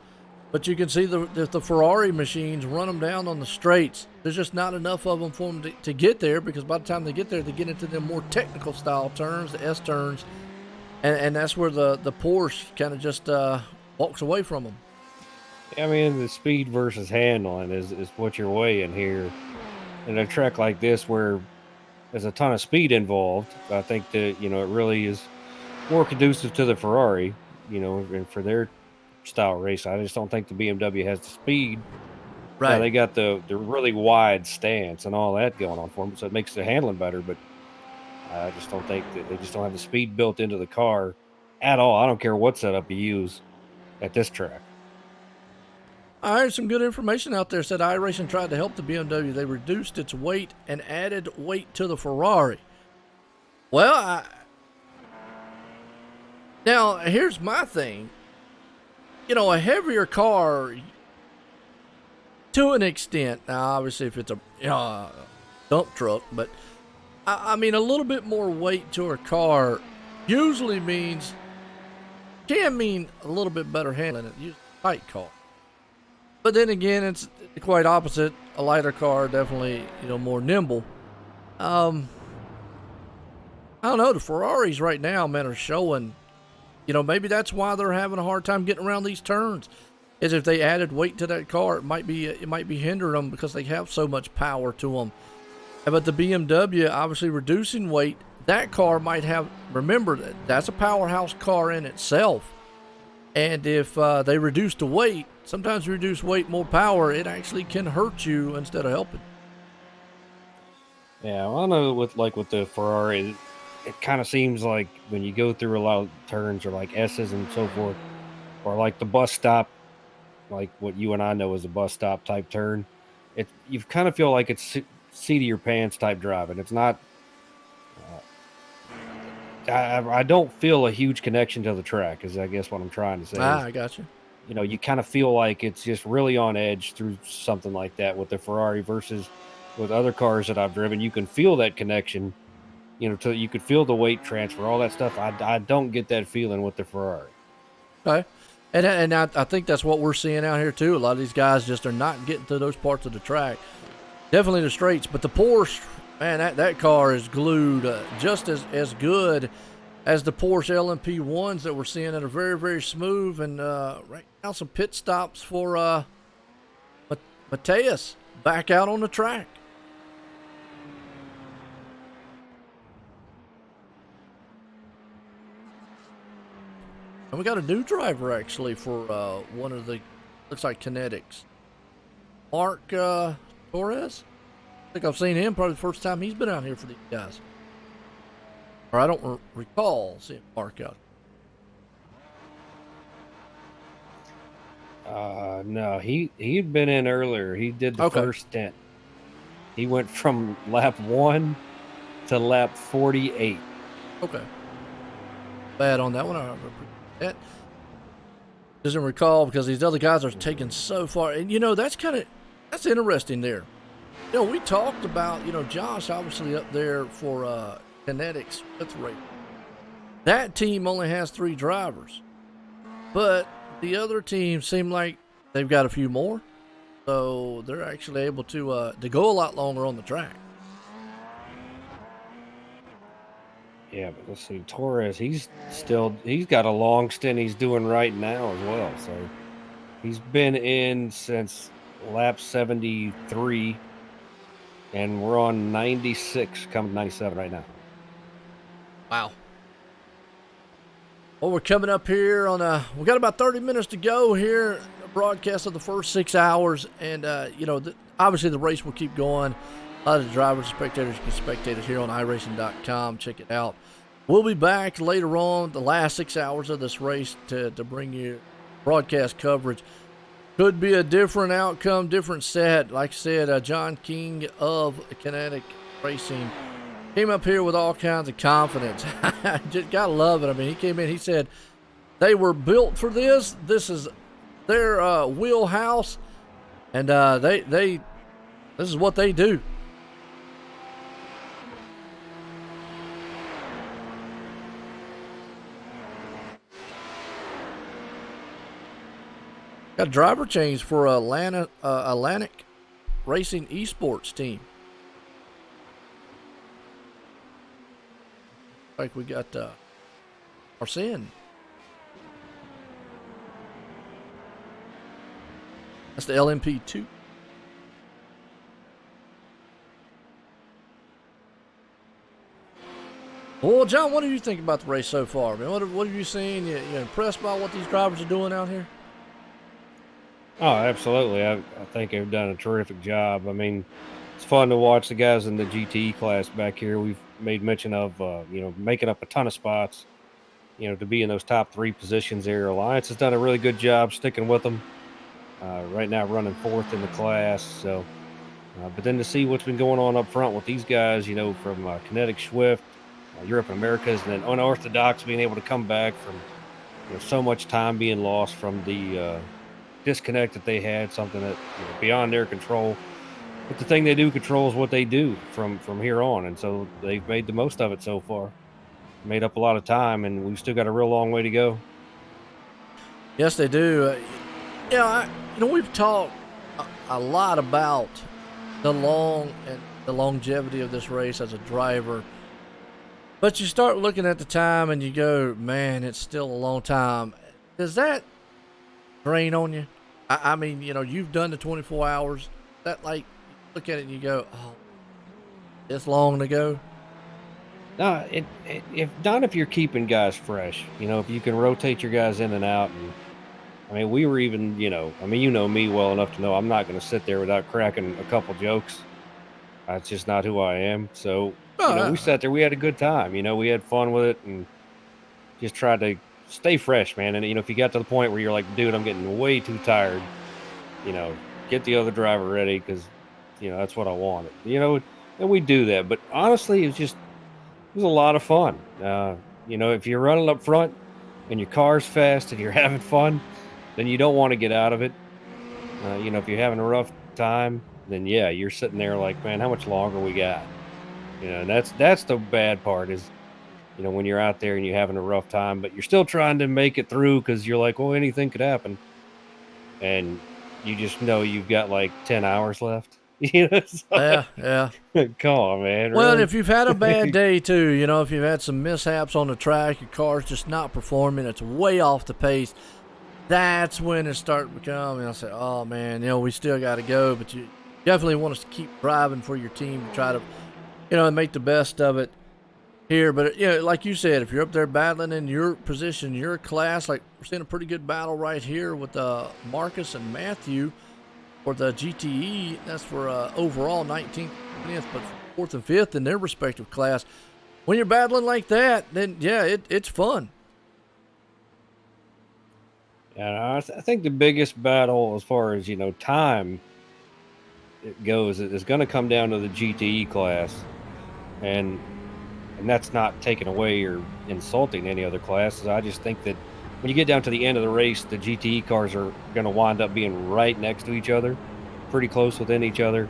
But you can see the Ferrari machines run them down on the straights. There's just not enough of them for them to get there, because by the time they get there, they get into the more technical style turns, the S turns, and that's where the Porsche kind of just walks away from them. I mean, the speed versus handling is what you're weighing here. In a track like this where there's a ton of speed involved, I think that, it really is more conducive to the Ferrari, and for their style race. I just don't think the BMW has the speed. Right. They got the really wide stance and all that going on for them, so it makes the handling better, but I just don't think that they just don't have the speed built into the car at all. I don't care what setup you use at this track. I heard some good information out there. Said iRacing tried to help the BMW. They reduced its weight and added weight to the Ferrari. Well, now here's my thing. A heavier car, to an extent. Now, obviously, if it's a dump truck, but I mean, a little bit more weight to a car usually can mean a little bit better handling. It usually a tight car. But then again, it's quite opposite. A lighter car, definitely, more nimble. I don't know. The Ferraris right now, man, are showing, maybe that's why they're having a hard time getting around these turns. Is if they added weight to that car, it might be hindering them because they have so much power to them. But the BMW, obviously reducing weight, that car might have, remember, that's a powerhouse car in itself. And if they reduce the weight, sometimes reduce weight, more power, it actually can hurt you instead of helping. Yeah, well, I know with the Ferrari, it kind of seems like when you go through a lot of turns or like S's and so forth, or like the bus stop, like what you and I know is a bus stop type turn, you kind of feel like it's seat of your pants type driving. It's not. I don't feel a huge connection to the track, is I guess what I'm trying to say. I got you. You kind of feel like it's just really on edge through something like that with the Ferrari versus with other cars that I've driven. You can feel that connection, you could feel the weight transfer, all that stuff. I don't get that feeling with the Ferrari. Okay. And I think that's what we're seeing out here too. A lot of these guys just are not getting to those parts of the track. Definitely the straights, but the Porsche, man, that car is glued just as good as the Porsche LMP ones that we're seeing that are very, very smooth. And right now, some pit stops for Mateus back out on the track. And we got a new driver actually for one of the, looks like Kinetics. Mark Torres. I think I've seen him probably the first time he's been out here for these guys. Or I don't recall seeing Mark out. No, he'd been in earlier. He did the first stint. He went from lap 1 to lap 48. Okay. Bad on that one. I remember that. Doesn't recall because these other guys are taking so far. And, that's interesting there. We talked about, Josh obviously up there for Kinetics fifth rate. That team only has 3 drivers. But the other teams seem like they've got a few more. So they're actually able to go a lot longer on the track. Yeah, but let's see. Torres, he's got a long stint he's doing right now as well. So he's been in since lap 73, and we're on 96, coming to 97 right now. Wow. Well, we're coming up here on we got about 30 minutes to go here, a broadcast of the first 6 hours, and obviously the race will keep going. A lot of the drivers and spectators can spectate it here on iRacing.com. Check it out. We'll be back later on, the last 6 hours of this race to bring you broadcast coverage. Could be a different outcome, different set. Like I said, John King of Kinetic Racing came up here with all kinds of confidence. Just gotta love it. I mean, he came in, he said they were built for this. This is their wheelhouse, and this is what they do. Got a driver change for Atlantic Racing Esports team. Like we got Arsene. That's the LMP2. Well, John, what do you think about the race so far? Man, what have you seen? You impressed by what these drivers are doing out here? Oh, absolutely. I think they've done a terrific job. I mean, it's fun to watch the guys in the GTE class back here. We've made mention of, making up a ton of spots, to be in those top 3 positions there. Alliance has done a really good job sticking with them. Right now running 4th in the class. So, but then to see what's been going on up front with these guys, from Kinetic Swift, Europe and Americas, and then Unorthodox being able to come back from so much time being lost from the disconnect that they had, something that beyond their control. But the thing they do control is what they do from here on, and so they've made the most of it so far. Made up a lot of time, and we've still got a real long way to go. Yes, they do. We've talked a lot about the longevity of this race as a driver. But you start looking at the time and you go, man, it's still a long time. Does that drain on you? I mean, you've done the 24 hours. That, like, look at it and you go, oh, it's long to go. No, if you're keeping guys fresh, if you can rotate your guys in and out. And I mean, we were even, you know me well enough to know I'm not going to sit there without cracking a couple jokes. That's just not who I am. So, we sat there, we had a good time. We had fun with it and just tried to stay fresh, man. And, if you got to the point where you're like, dude, I'm getting way too tired, get the other driver ready because, that's what I wanted. And we do that. But honestly, it was a lot of fun. If you're running up front and your car's fast and you're having fun, then you don't want to get out of it. If you're having a rough time, then yeah, you're sitting there like, man, how much longer we got? And that's the bad part is, you know, when you're out there and you're having a rough time, but you're still trying to make it through because you're like, well, anything could happen. And you just know you've got like 10 hours left. You know, Yeah. Come on, man. Well, and Really? if you've had a bad day too, you know, if you've had some mishaps on the track, your car's just not performing, it's way off the pace, that's when it starts becoming, I say, oh man, you know, we still got to go, but you definitely want us to keep driving for your team to try to, you know, make the best of it here. But, you know, like you said, if you're up there battling in your position, your class, like we're seeing a pretty good battle right here with Marcus and Matthew for the GTE. That's for overall 19th, 20th, but 4th and 5th in their respective class. When you're battling like that, then, yeah, it's fun. Yeah, I think the biggest battle as far as, you know, time it goes is going to come down to the GTE class. And that's not taking away or insulting any other classes. I just think that when you get down to the end of the race, the GTE cars are going to wind up being right next to each other, pretty close within each other.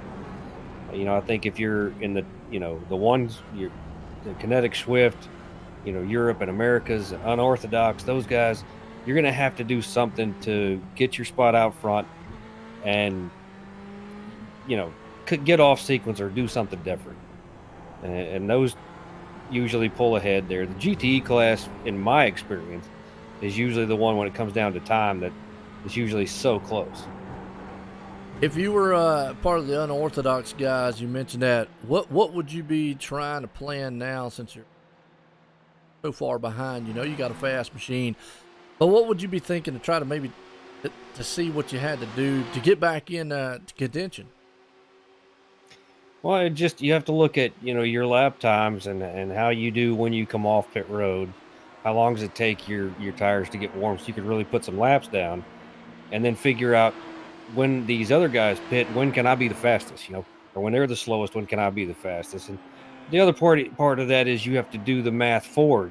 You know, I think if you're in the, you know, the Kinetic Swift, you know, Europe and Americas, unorthodox, those guys, you're going to have to do something to get your spot out front and, you know, get off sequence or do something different. And those usually pull ahead there. The GTE class, in my experience, is usually the one when it comes down to time that is usually so close. If you were part of the unorthodox guys, you mentioned that. What would you be trying to plan now since you're so far behind? You know, you got a fast machine, but what would you be thinking to try to maybe to see what you had to do to get back in contention? Well, you have to look at, you know, your lap times and how you do when you come off pit road. How long does it take your tires to get warm so you can really put some laps down, and then figure out when these other guys pit, when can I be the fastest, you know, or when they're the slowest, when can I be the fastest? And the other part of that is you have to do the math forward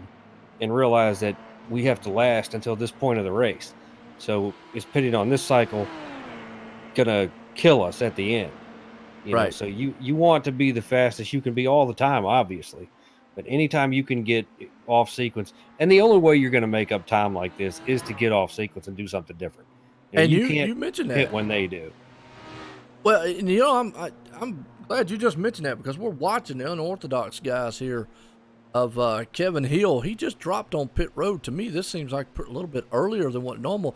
and realize that we have to last until this point of the race. So is pitting on this cycle gonna kill us at the end? You know, so you want to be the fastest you can be all the time, obviously. But anytime you can get off sequence, and the only way you're going to make up time like this is to get off sequence and do something different. And you you can't mentioned hit that when they do. Well, and you know, I'm glad you just mentioned that because we're watching the unorthodox guys here of Kevin Hill. He just dropped on pit road. To me, this seems like a little bit earlier than what normal.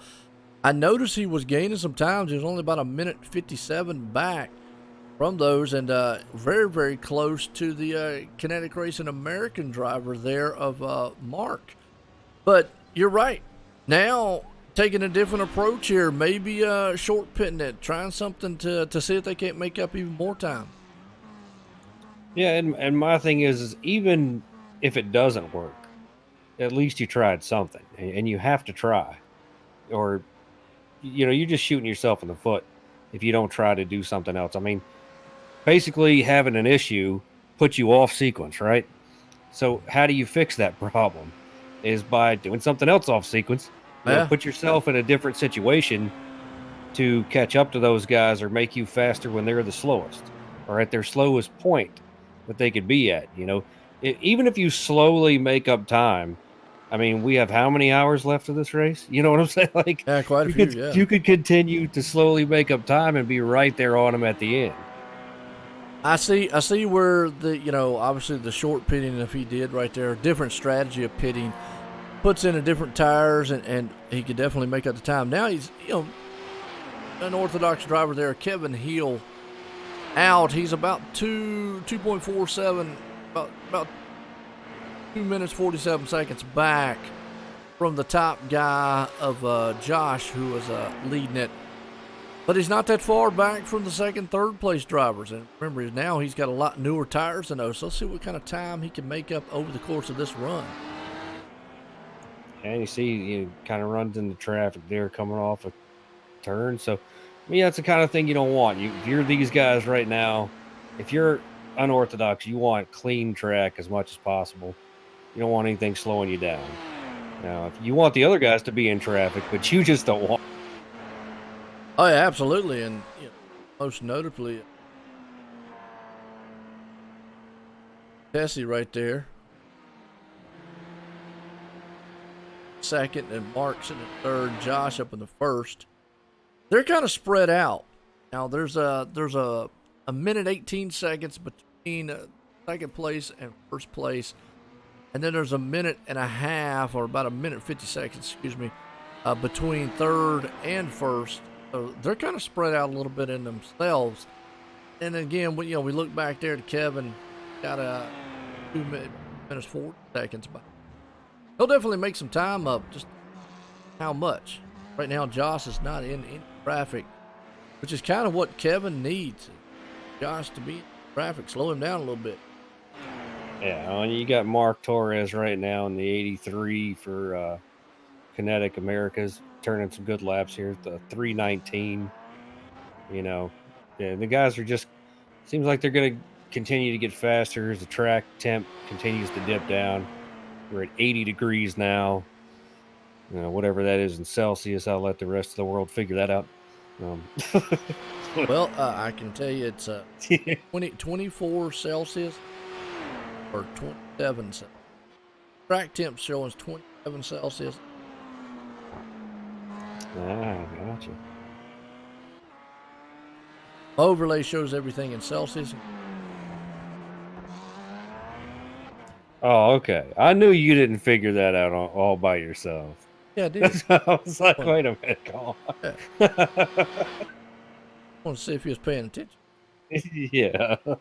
I noticed he was gaining some times. He was only about a minute 57 back from those, and very, very close to the Kinetic Racing American driver there of Mark. But you're right. Now, taking a different approach here, maybe short pitting it, trying something to see if they can't make up even more time. Yeah, and my thing is even if it doesn't work, at least you tried something, and you have to try. Or, you know, you're just shooting yourself in the foot if you don't try to do something else. I mean, basically having an issue puts you off sequence, right? So how do you fix that problem? Is by doing something else off sequence. You know, put yourself in a different situation to catch up to those guys or make you faster when they're the slowest or at their slowest point that they could be at. You know, even if you slowly make up time, I mean, we have how many hours left of this race? You know what I'm saying? Like, quite a few. You could continue to slowly make up time and be right there on them at the end. I see where the, you know, obviously the short pitting, if he did right there, different strategy of pitting, puts in a different tires, and he could definitely make up the time. Now he's, you know, an orthodox driver there, Kevin Hill, out. He's about 2.47, about 2 minutes 47 seconds back from the top guy of Josh, who was leading it. But he's not that far back from the second, third place drivers. And remember, now he's got a lot newer tires than those. So let's see what kind of time he can make up over the course of this run. And you see, he kind of runs into traffic there coming off a turn. So, I mean, that's the kind of thing you don't want. If you're these guys right now, if you're unorthodox, you want clean track as much as possible. You don't want anything slowing you down. Now, if you want the other guys to be in traffic, but you just don't want. Oh, yeah, absolutely. And you know, most notably, Tessie right there. second, and Mark's in the third, Josh up in the first. They're kind of spread out. Now there's a minute 18 seconds between second place and first place, and then there's a minute and a half, or about a minute 50 seconds, excuse me, between third and first. So they're kind of spread out a little bit in themselves. And again, we look back there to Kevin, got a 2 minutes 40 seconds, but he'll definitely make some time up. Just how much? Right now, Josh is not in any traffic, which is kind of what Kevin needs. Josh to be in traffic, slow him down a little bit. Yeah, you got Mark Torres right now in the 83 for Kinetic Americas, turning some good laps here. The 319. Yeah, the guys are just seems like they're going to continue to get faster as the track temp continues to dip down. We're at 80 degrees now. Whatever that is in Celsius, I'll let the rest of the world figure that out. Well, I can tell you it's 24 Celsius or 27 Celsius. Track temp showing 27 Celsius. Gotcha. Overlay shows everything in Celsius. Oh, okay. I knew you didn't figure that out all by yourself. Yeah, I did. I was like, wait a minute, Colin. Yeah. I want to see if he was paying attention. Yeah. I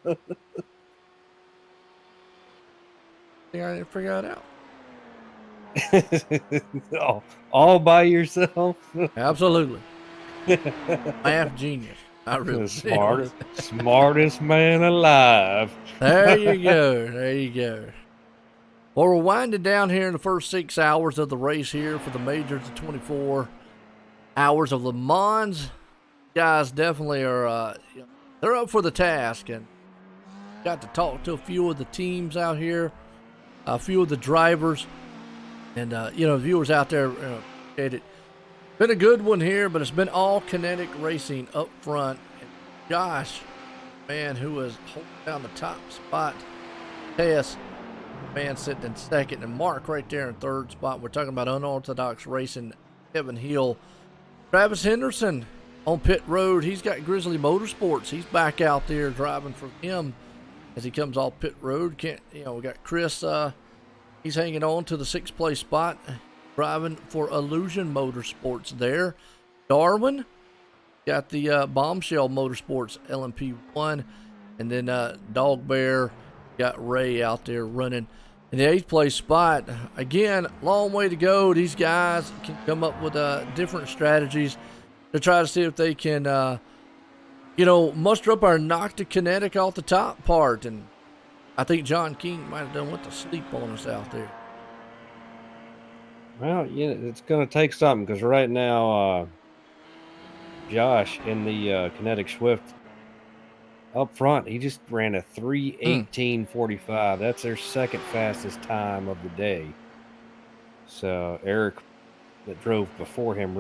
think I didn't figure it out. all by yourself? Absolutely. Math genius. I really smartest man alive. There you go. There you go. Well, we're winding down here in the first 6 hours of the race here for the majors, the 24 hours of Le Mans. Guys definitely are, they're up for the task, and got to talk to a few of the teams out here, a few of the drivers, and, viewers out there, it been a good one here, but it's been all Kinetic Racing up front. And Josh, man, who was holding down the top spot. Tess, man, sitting in second, and Mark right there in third spot. We're talking about Unorthodox Racing, Kevin Hill. Travis Henderson on pit road. He's got Grizzly Motorsports. He's back out there driving for him as he comes off pit road. We got Chris, he's hanging on to the 6th place spot, driving for Illusion Motorsports there. Darwin got the Bombshell Motorsports LMP1, and then Dog Bear got Ray out there running in the 8th place spot. Again, long way to go. These guys can come up with different strategies to try to see if they can, muster up our knock to Kinetic off the top part. And I think John King might have done what to sleep on us out there. Well, it's going to take something, because right now, Josh in the Kinetic Swift up front, he just ran a 3:18.45. That's their second fastest time of the day. So Eric, that drove before him,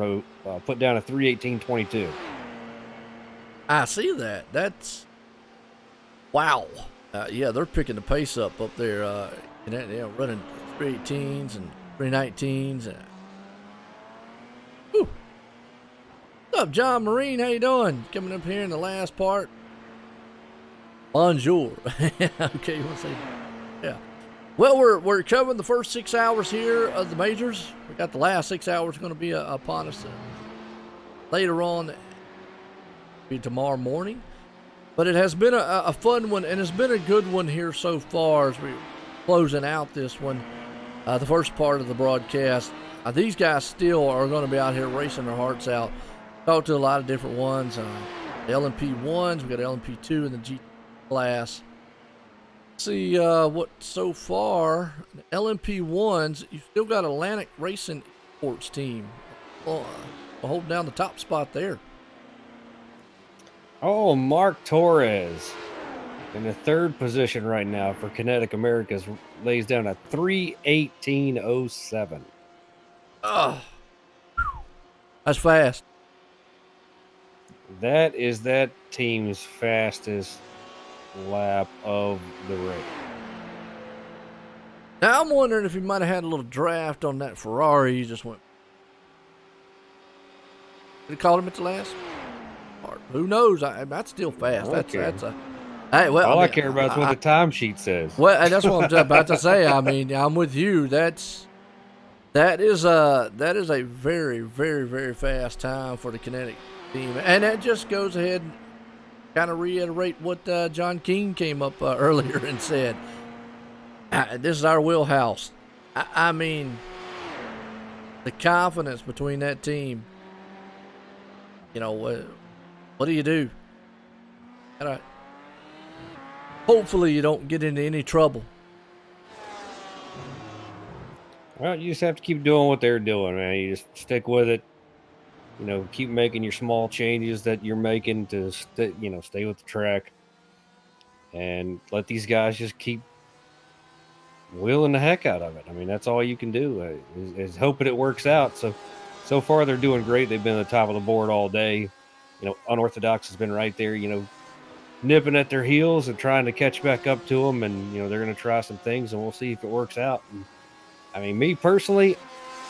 put down a 3:18.22. I see that. That's wow. They're picking the pace up there. Running 3:18s and 3:19s. What's up, John Marine? How you doing? Coming up here in the last part. Bonjour. Okay, you want to say that? Yeah. Well, we're covering the first 6 hours here of the majors. We got the last 6 hours going to be upon us later on, be tomorrow morning. But it has been a fun one, and it's been a good one here so far as we're closing out this one. The first part of the broadcast. These guys still are going to be out here racing their hearts out. Talked to a lot of different ones. The LMP1s, we got LMP2 in the G class. See what so far. The LMP1s, you've still got Atlantic Racing Sports team holding down the top spot there. Oh, Mark Torres in the 3rd position right now for Kinetic Americas, lays down a 3:18.07. Oh, that's fast. That is that team's fastest lap of the race. Now I'm wondering if he might have had a little draft on that Ferrari. He just went. Did he call him at the last part? Who knows? That's still fast. That's a. Hey, well, All I care about is what the timesheet says. Well, that's what I'm about to say. I mean, I'm with you. That is a very, very, very fast time for the Kinetic team, and that just goes ahead and kind of reiterate what John King came up earlier and said. This is our wheelhouse. I mean, the confidence between that team. You know what do you do? Hopefully, you don't get into any trouble. Well, you just have to keep doing what they're doing, man. You just stick with it. You know, keep making your small changes that you're making to stay with the track, and let these guys just keep wheeling the heck out of it. I mean, that's all you can do is hoping it works out. So far they're doing great. They've been at the top of the board all day. You know, Unorthodox has been right there, nipping at their heels and trying to catch back up to them. And, they're going to try some things and we'll see if it works out. And, I mean, me personally,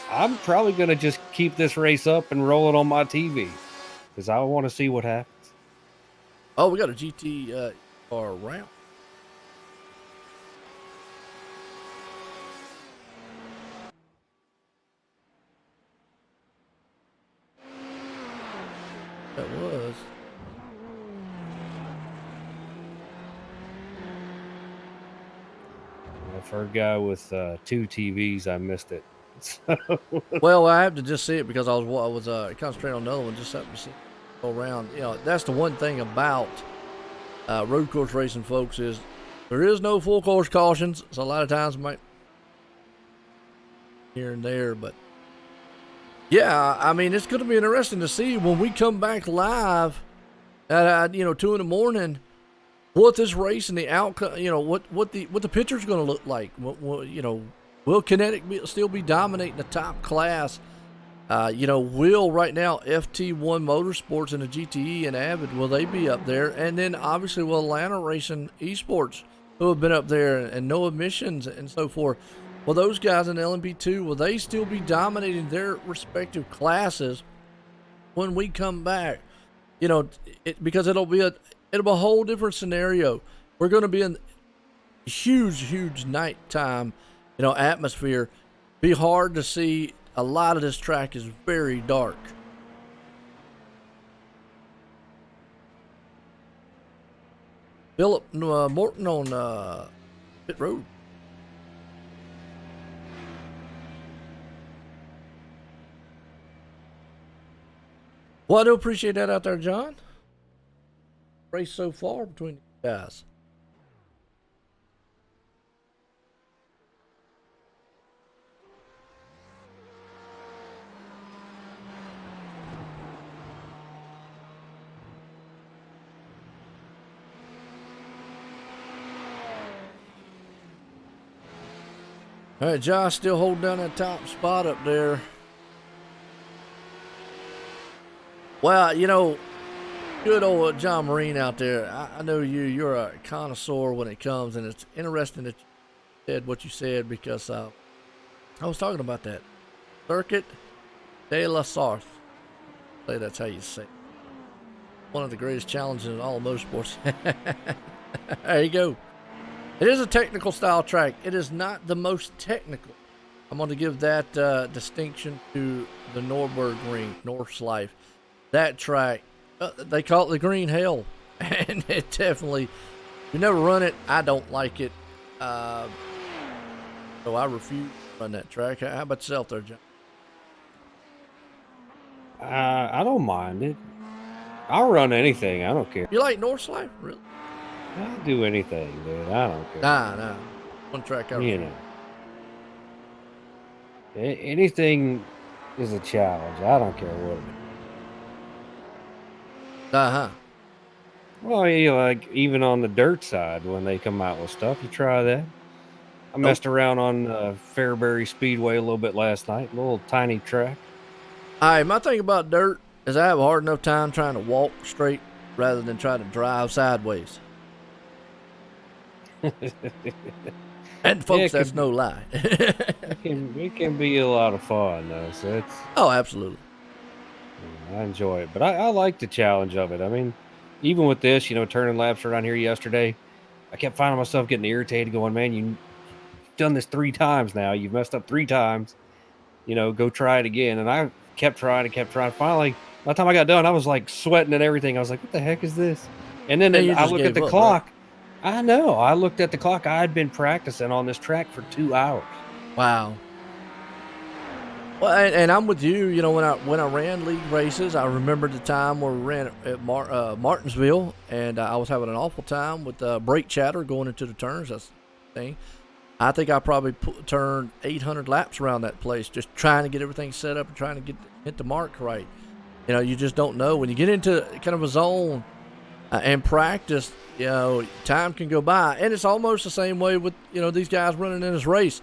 I'm probably going to just keep this race up and roll it on my TV because I want to see what happens. Oh, we got a GT car round. That was. For a guy with 2 TVs, I missed it. Well, I have to just see it because I was concentrating on another one, just happened to see it go around. That's the one thing about road course racing, folks, is there is no full course cautions. So a lot of times might here and there, but yeah, I mean, it's going to be interesting to see when we come back live at 2 in the morning. What this race and the outcome, what the picture's going to look like. Will Kinetic still be dominating the top class? Will right now FT1 Motorsports and the GTE and Avid, will they be up there? And then obviously will Atlanta Racing Esports, who have been up there, and no emissions and so forth. Well, those guys in LMP2, will they still be dominating their respective classes when we come back? Because it'll be a whole different scenario. We're going to be in huge nighttime, atmosphere. Be hard to see. A lot of this track is very dark. Philip Morton on pit road. Well, I do appreciate that out there, John. Race so far between the guys. All right, Josh still holding down that top spot up there. Well, good old John Marine out there. I know you're a connoisseur when it comes, and it's interesting that you said what you said because I was talking about that. Circuit de la Sarthe. I say that's how you say it. One of the greatest challenges in all of motorsports. There you go. It is a technical style track. It is not the most technical. I'm going to give that distinction to the Nürburgring, Nordschleife. That track, they call it the green hell, and it definitely, you never run it. I don't like it, so I refuse to run that track. How about yourself there, John? I don't mind it. I'll run anything. I don't care. You like Nordschleife, really? I'll do anything, dude. I don't care. Nah. One track I refuse. Anything is a challenge. I don't care what it is. Well, like even on the dirt side, when they come out with stuff, you try that. I messed around on Fairbury Speedway a little bit last night, a little tiny track. All right, my thing about dirt is I have a hard enough time trying to walk straight rather than try to drive sideways. And folks, it that's could, no lie. it can be a lot of fun though. So it's Oh, absolutely. I enjoy it, but I like the challenge of it. I mean, even with this, turning laps around here yesterday, I kept finding myself getting irritated, going, "Man, you've done this 3 times now. You've messed up 3 times. Go try it again." And I kept trying and kept trying. Finally, by the time I got done, I was like sweating and everything. I was like, "What the heck is this?" And then And you I just look at gave the up, clock. I know. I looked at the clock. I had been practicing on this track for 2 hours. Wow. Well, and I'm with you. When I ran league races, I remember the time where we ran at Martinsville, and I was having an awful time with brake chatter going into the turns. That's the thing. I think I probably turned 800 laps around that place, just trying to get everything set up and trying to hit the mark right. You just don't know when you get into kind of a zone and practice. Time can go by, and it's almost the same way with these guys running in this race.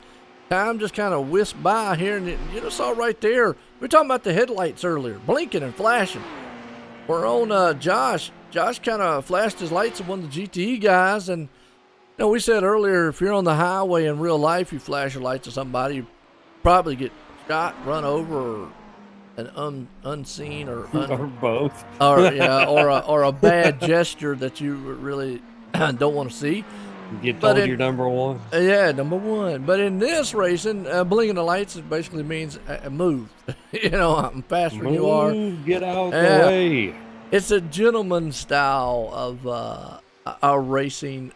Time just kind of whisked by here, and you saw right there. We were talking about the headlights earlier, blinking and flashing. We're on Josh. Josh kind of flashed his lights at one of the GTE guys, and we said earlier, if you're on the highway in real life, you flash your lights at somebody, you probably get shot, run over, or an unseen or both, or a bad gesture that you really don't want to see. Get told you're number one. Yeah, number one. But in this racing, blinking the lights basically means move. I'm faster than you are. Get out the way. It's a gentleman style of racing,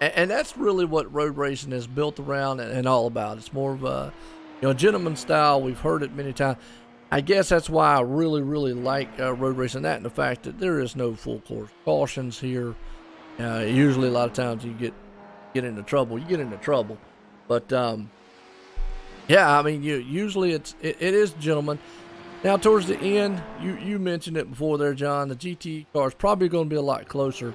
and that's really what road racing is built around and all about. It's more of a gentleman style. We've heard it many times. I guess that's why I really, really like road racing. That and the fact that there is no full course cautions here. Usually, a lot of times you get into trouble. You get into trouble, but yeah, I mean, usually it is gentlemen. Now, towards the end, you mentioned it before there, John. The GT cars probably going to be a lot closer.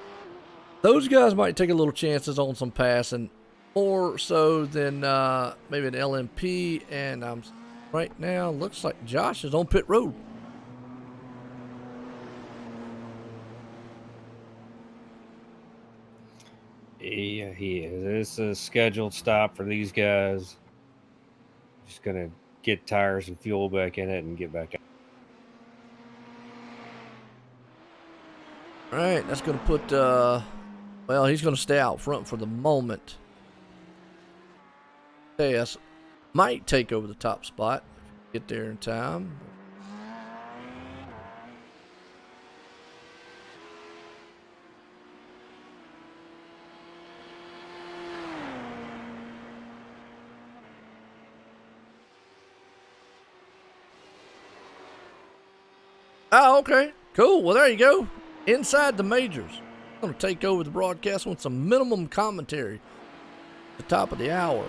Those guys might take a little chances on some passing, more so than maybe an LMP. And right now, looks like Josh is on pit road. Yeah, he is. It's a scheduled stop for these guys. Just gonna get tires and fuel back in it and get back out. All right, that's gonna put. He's gonna stay out front for the moment. KS might take over the top spot if you get there in time. Oh, okay. Cool. Well, there you go. Inside the majors. I'm going to take over the broadcast with some minimum commentary at the top of the hour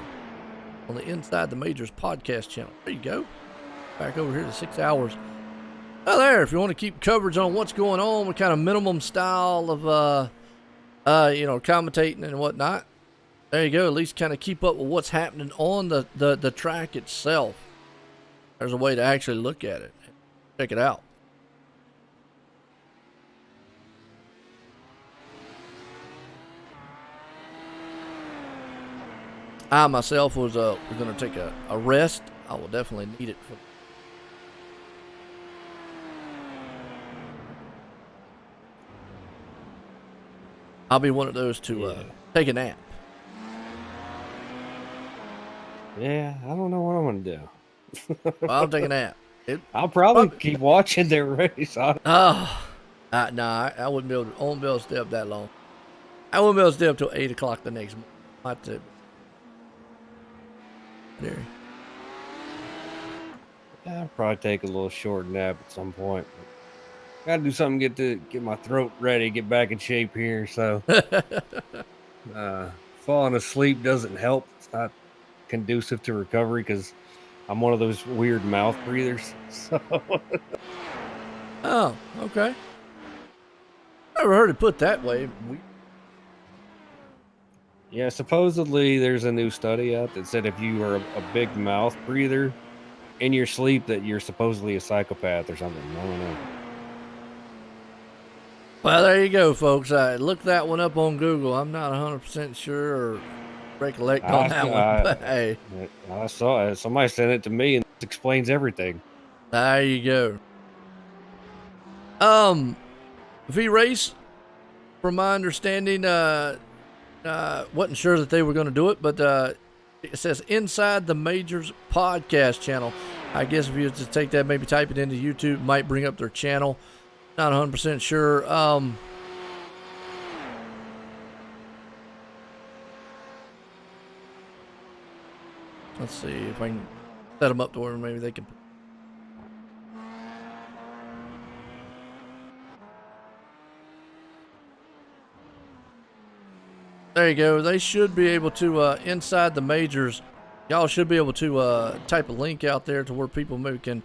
on the Inside the Majors podcast channel. There you go. Back over here to 6 hours. Oh, there. If you want to keep coverage on what's going on, what kind of minimum style of, commentating and whatnot, there you go. At least kind of keep up with what's happening on the track itself. There's a way to actually look at it. Check it out. I myself was going to take a rest. I will definitely need it. I'll be one of those to take a nap. Yeah, I don't know what I'm going to do. I'll take a nap. I'll probably keep watching their race. I wouldn't be able to stay up that long. I wouldn't be able to stay up till 8 o'clock the next morning. There. I'll probably take a little short nap at some point. Gotta do something to get my throat ready, get back in shape here. So falling asleep doesn't help. It's not conducive to recovery because I'm one of those weird mouth breathers. So oh, okay. Never heard it put that way. Yeah, supposedly there's a new study out that said if you are a big mouth breather in your sleep that you're supposedly a psychopath or something. I don't know. Well, there you go, folks. I looked that one up on Google. I'm not 100% sure or recollect on that one, but hey. I saw it. Somebody sent it to me, and it explains everything. There you go. V-Race, from my understanding, wasn't sure that they were going to do it, but it says Inside the Majors podcast channel. I guess if you just take that, maybe type it into YouTube, might bring up their channel. Not 100% sure. Let's see if I can set them up to where maybe they can. There you go. They should be able to, Inside the Majors, y'all should be able to type a link out there to where people maybe can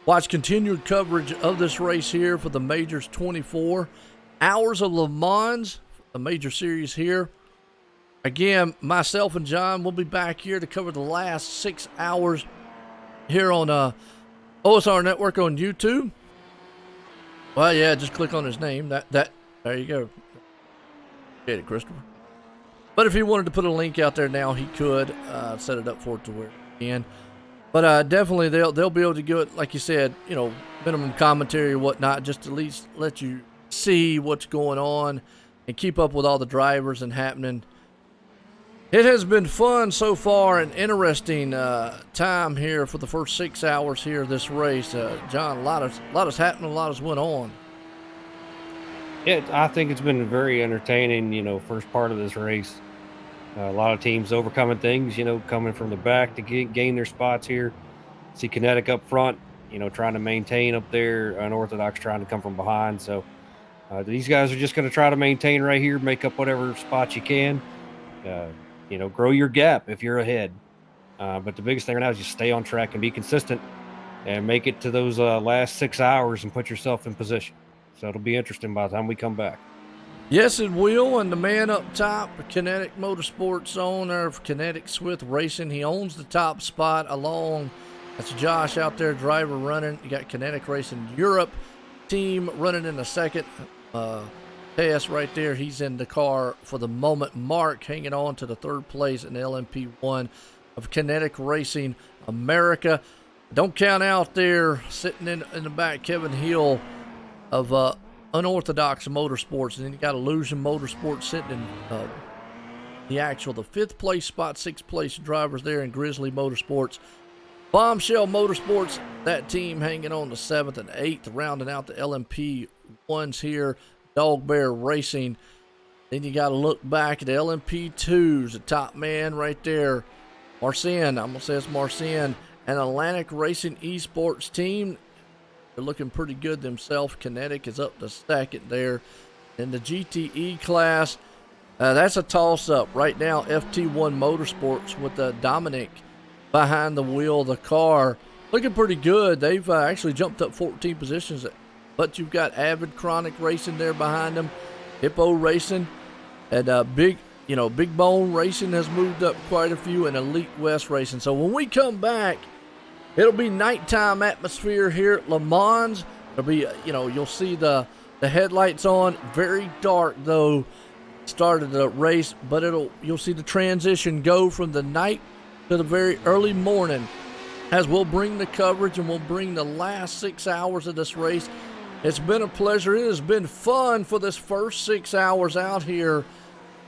watch continued coverage of this race here for the Majors 24 Hours of Le Mans, the major series here. Again, myself and John will be back here to cover the last 6 hours here on OSR Network on YouTube. Well, yeah, just click on his name. That there you go. Get it, Christopher. But if he wanted to put a link out there now, he could set it up for it to where he can. But definitely they'll be able to do it, like you said, you know, minimum commentary or whatnot, just at least let you see what's going on and keep up with all the drivers and happening. It has been fun so far, and interesting time here for the first 6 hours here of this race. John, a lot has happened, a lot has went on. Yeah, I think it's been very entertaining, you know, first part of this race. A lot of teams overcoming things, you know, coming from the back to gain their spots here. See Kinetic up front, you know, trying to maintain up there. Unorthodox trying to come from behind. So these guys are just going to try to maintain right here, make up whatever spots you can. You know, grow your gap if you're ahead. But the biggest thing right now is just stay on track and be consistent and make it to those last 6 hours and put yourself in position. So it'll be interesting by the time we come back. Yes, it will. And the man up top, Kinetic Motorsports owner of Kinetic Swift Racing, he owns the top spot along. That's Josh out there, driver running. You got Kinetic Racing Europe team running in the second. Tess right there, he's in the car for the moment. Mark hanging on to the third place in LMP1 of Kinetic Racing America. Don't count out there, sitting in the back, Kevin Hill of Unorthodox Motorsports. And then you got Illusion Motorsports sitting in the fifth place spot, sixth place drivers there in Grizzly Motorsports. Bombshell Motorsports, that team hanging on the 7th and 8th, rounding out the LMP1s here. Dog Bear Racing. Then you got to look back at the LMP2s, the top man right there. Marcin, I'm going to say it's Marcin. And Atlantic Racing Esports team, they're looking pretty good themselves. Kinetic is up to second there. In the GTE class, that's a toss-up. Right now, FT1 Motorsports with Dominic behind the wheel of the car. Looking pretty good. They've actually jumped up 14 positions. But you've got Avid Chronic Racing there behind them, Hippo Racing, and Big Bone Racing has moved up quite a few, and Elite West Racing. So when we come back, it'll be nighttime atmosphere here at Le Mans. It'll be, you'll see the headlights on, very dark though. Started the race, but you'll see the transition go from the night to the very early morning, as we'll bring the coverage and we'll bring the last 6 hours of this race. It's been a pleasure. It has been fun for this first 6 hours out here.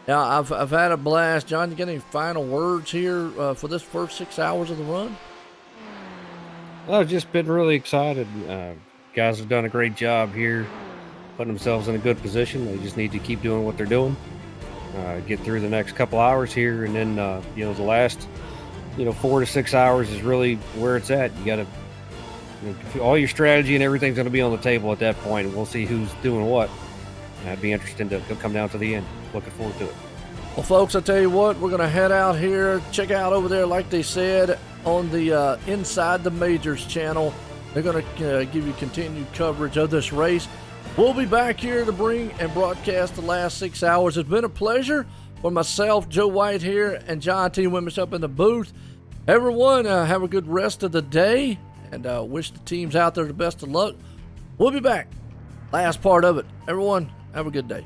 Now, I've had a blast. John, you got any final words here for this first 6 hours of the run? Well, I've just been really excited. Guys have done a great job here, putting themselves in a good position. They just need to keep doing what they're doing, get through the next couple hours here, and then, the last, 4 to 6 hours is really where it's at. You got to, all your strategy and everything's going to be on the table at that point, and we'll see who's doing what. It'd be interesting to come down to the end. Looking forward to it. Well, folks, I tell you what, we're going to head out here. Check out over there, like they said, on the Inside the Majors channel. They're going to give you continued coverage of this race. We'll be back here to bring and broadcast the last 6 hours. It's been a pleasure for myself, Joe White here, and John T. Wimmish up in the booth. Everyone, have a good rest of the day, and wish the teams out there the best of luck. We'll be back. Last part of it. Everyone, Have a good day.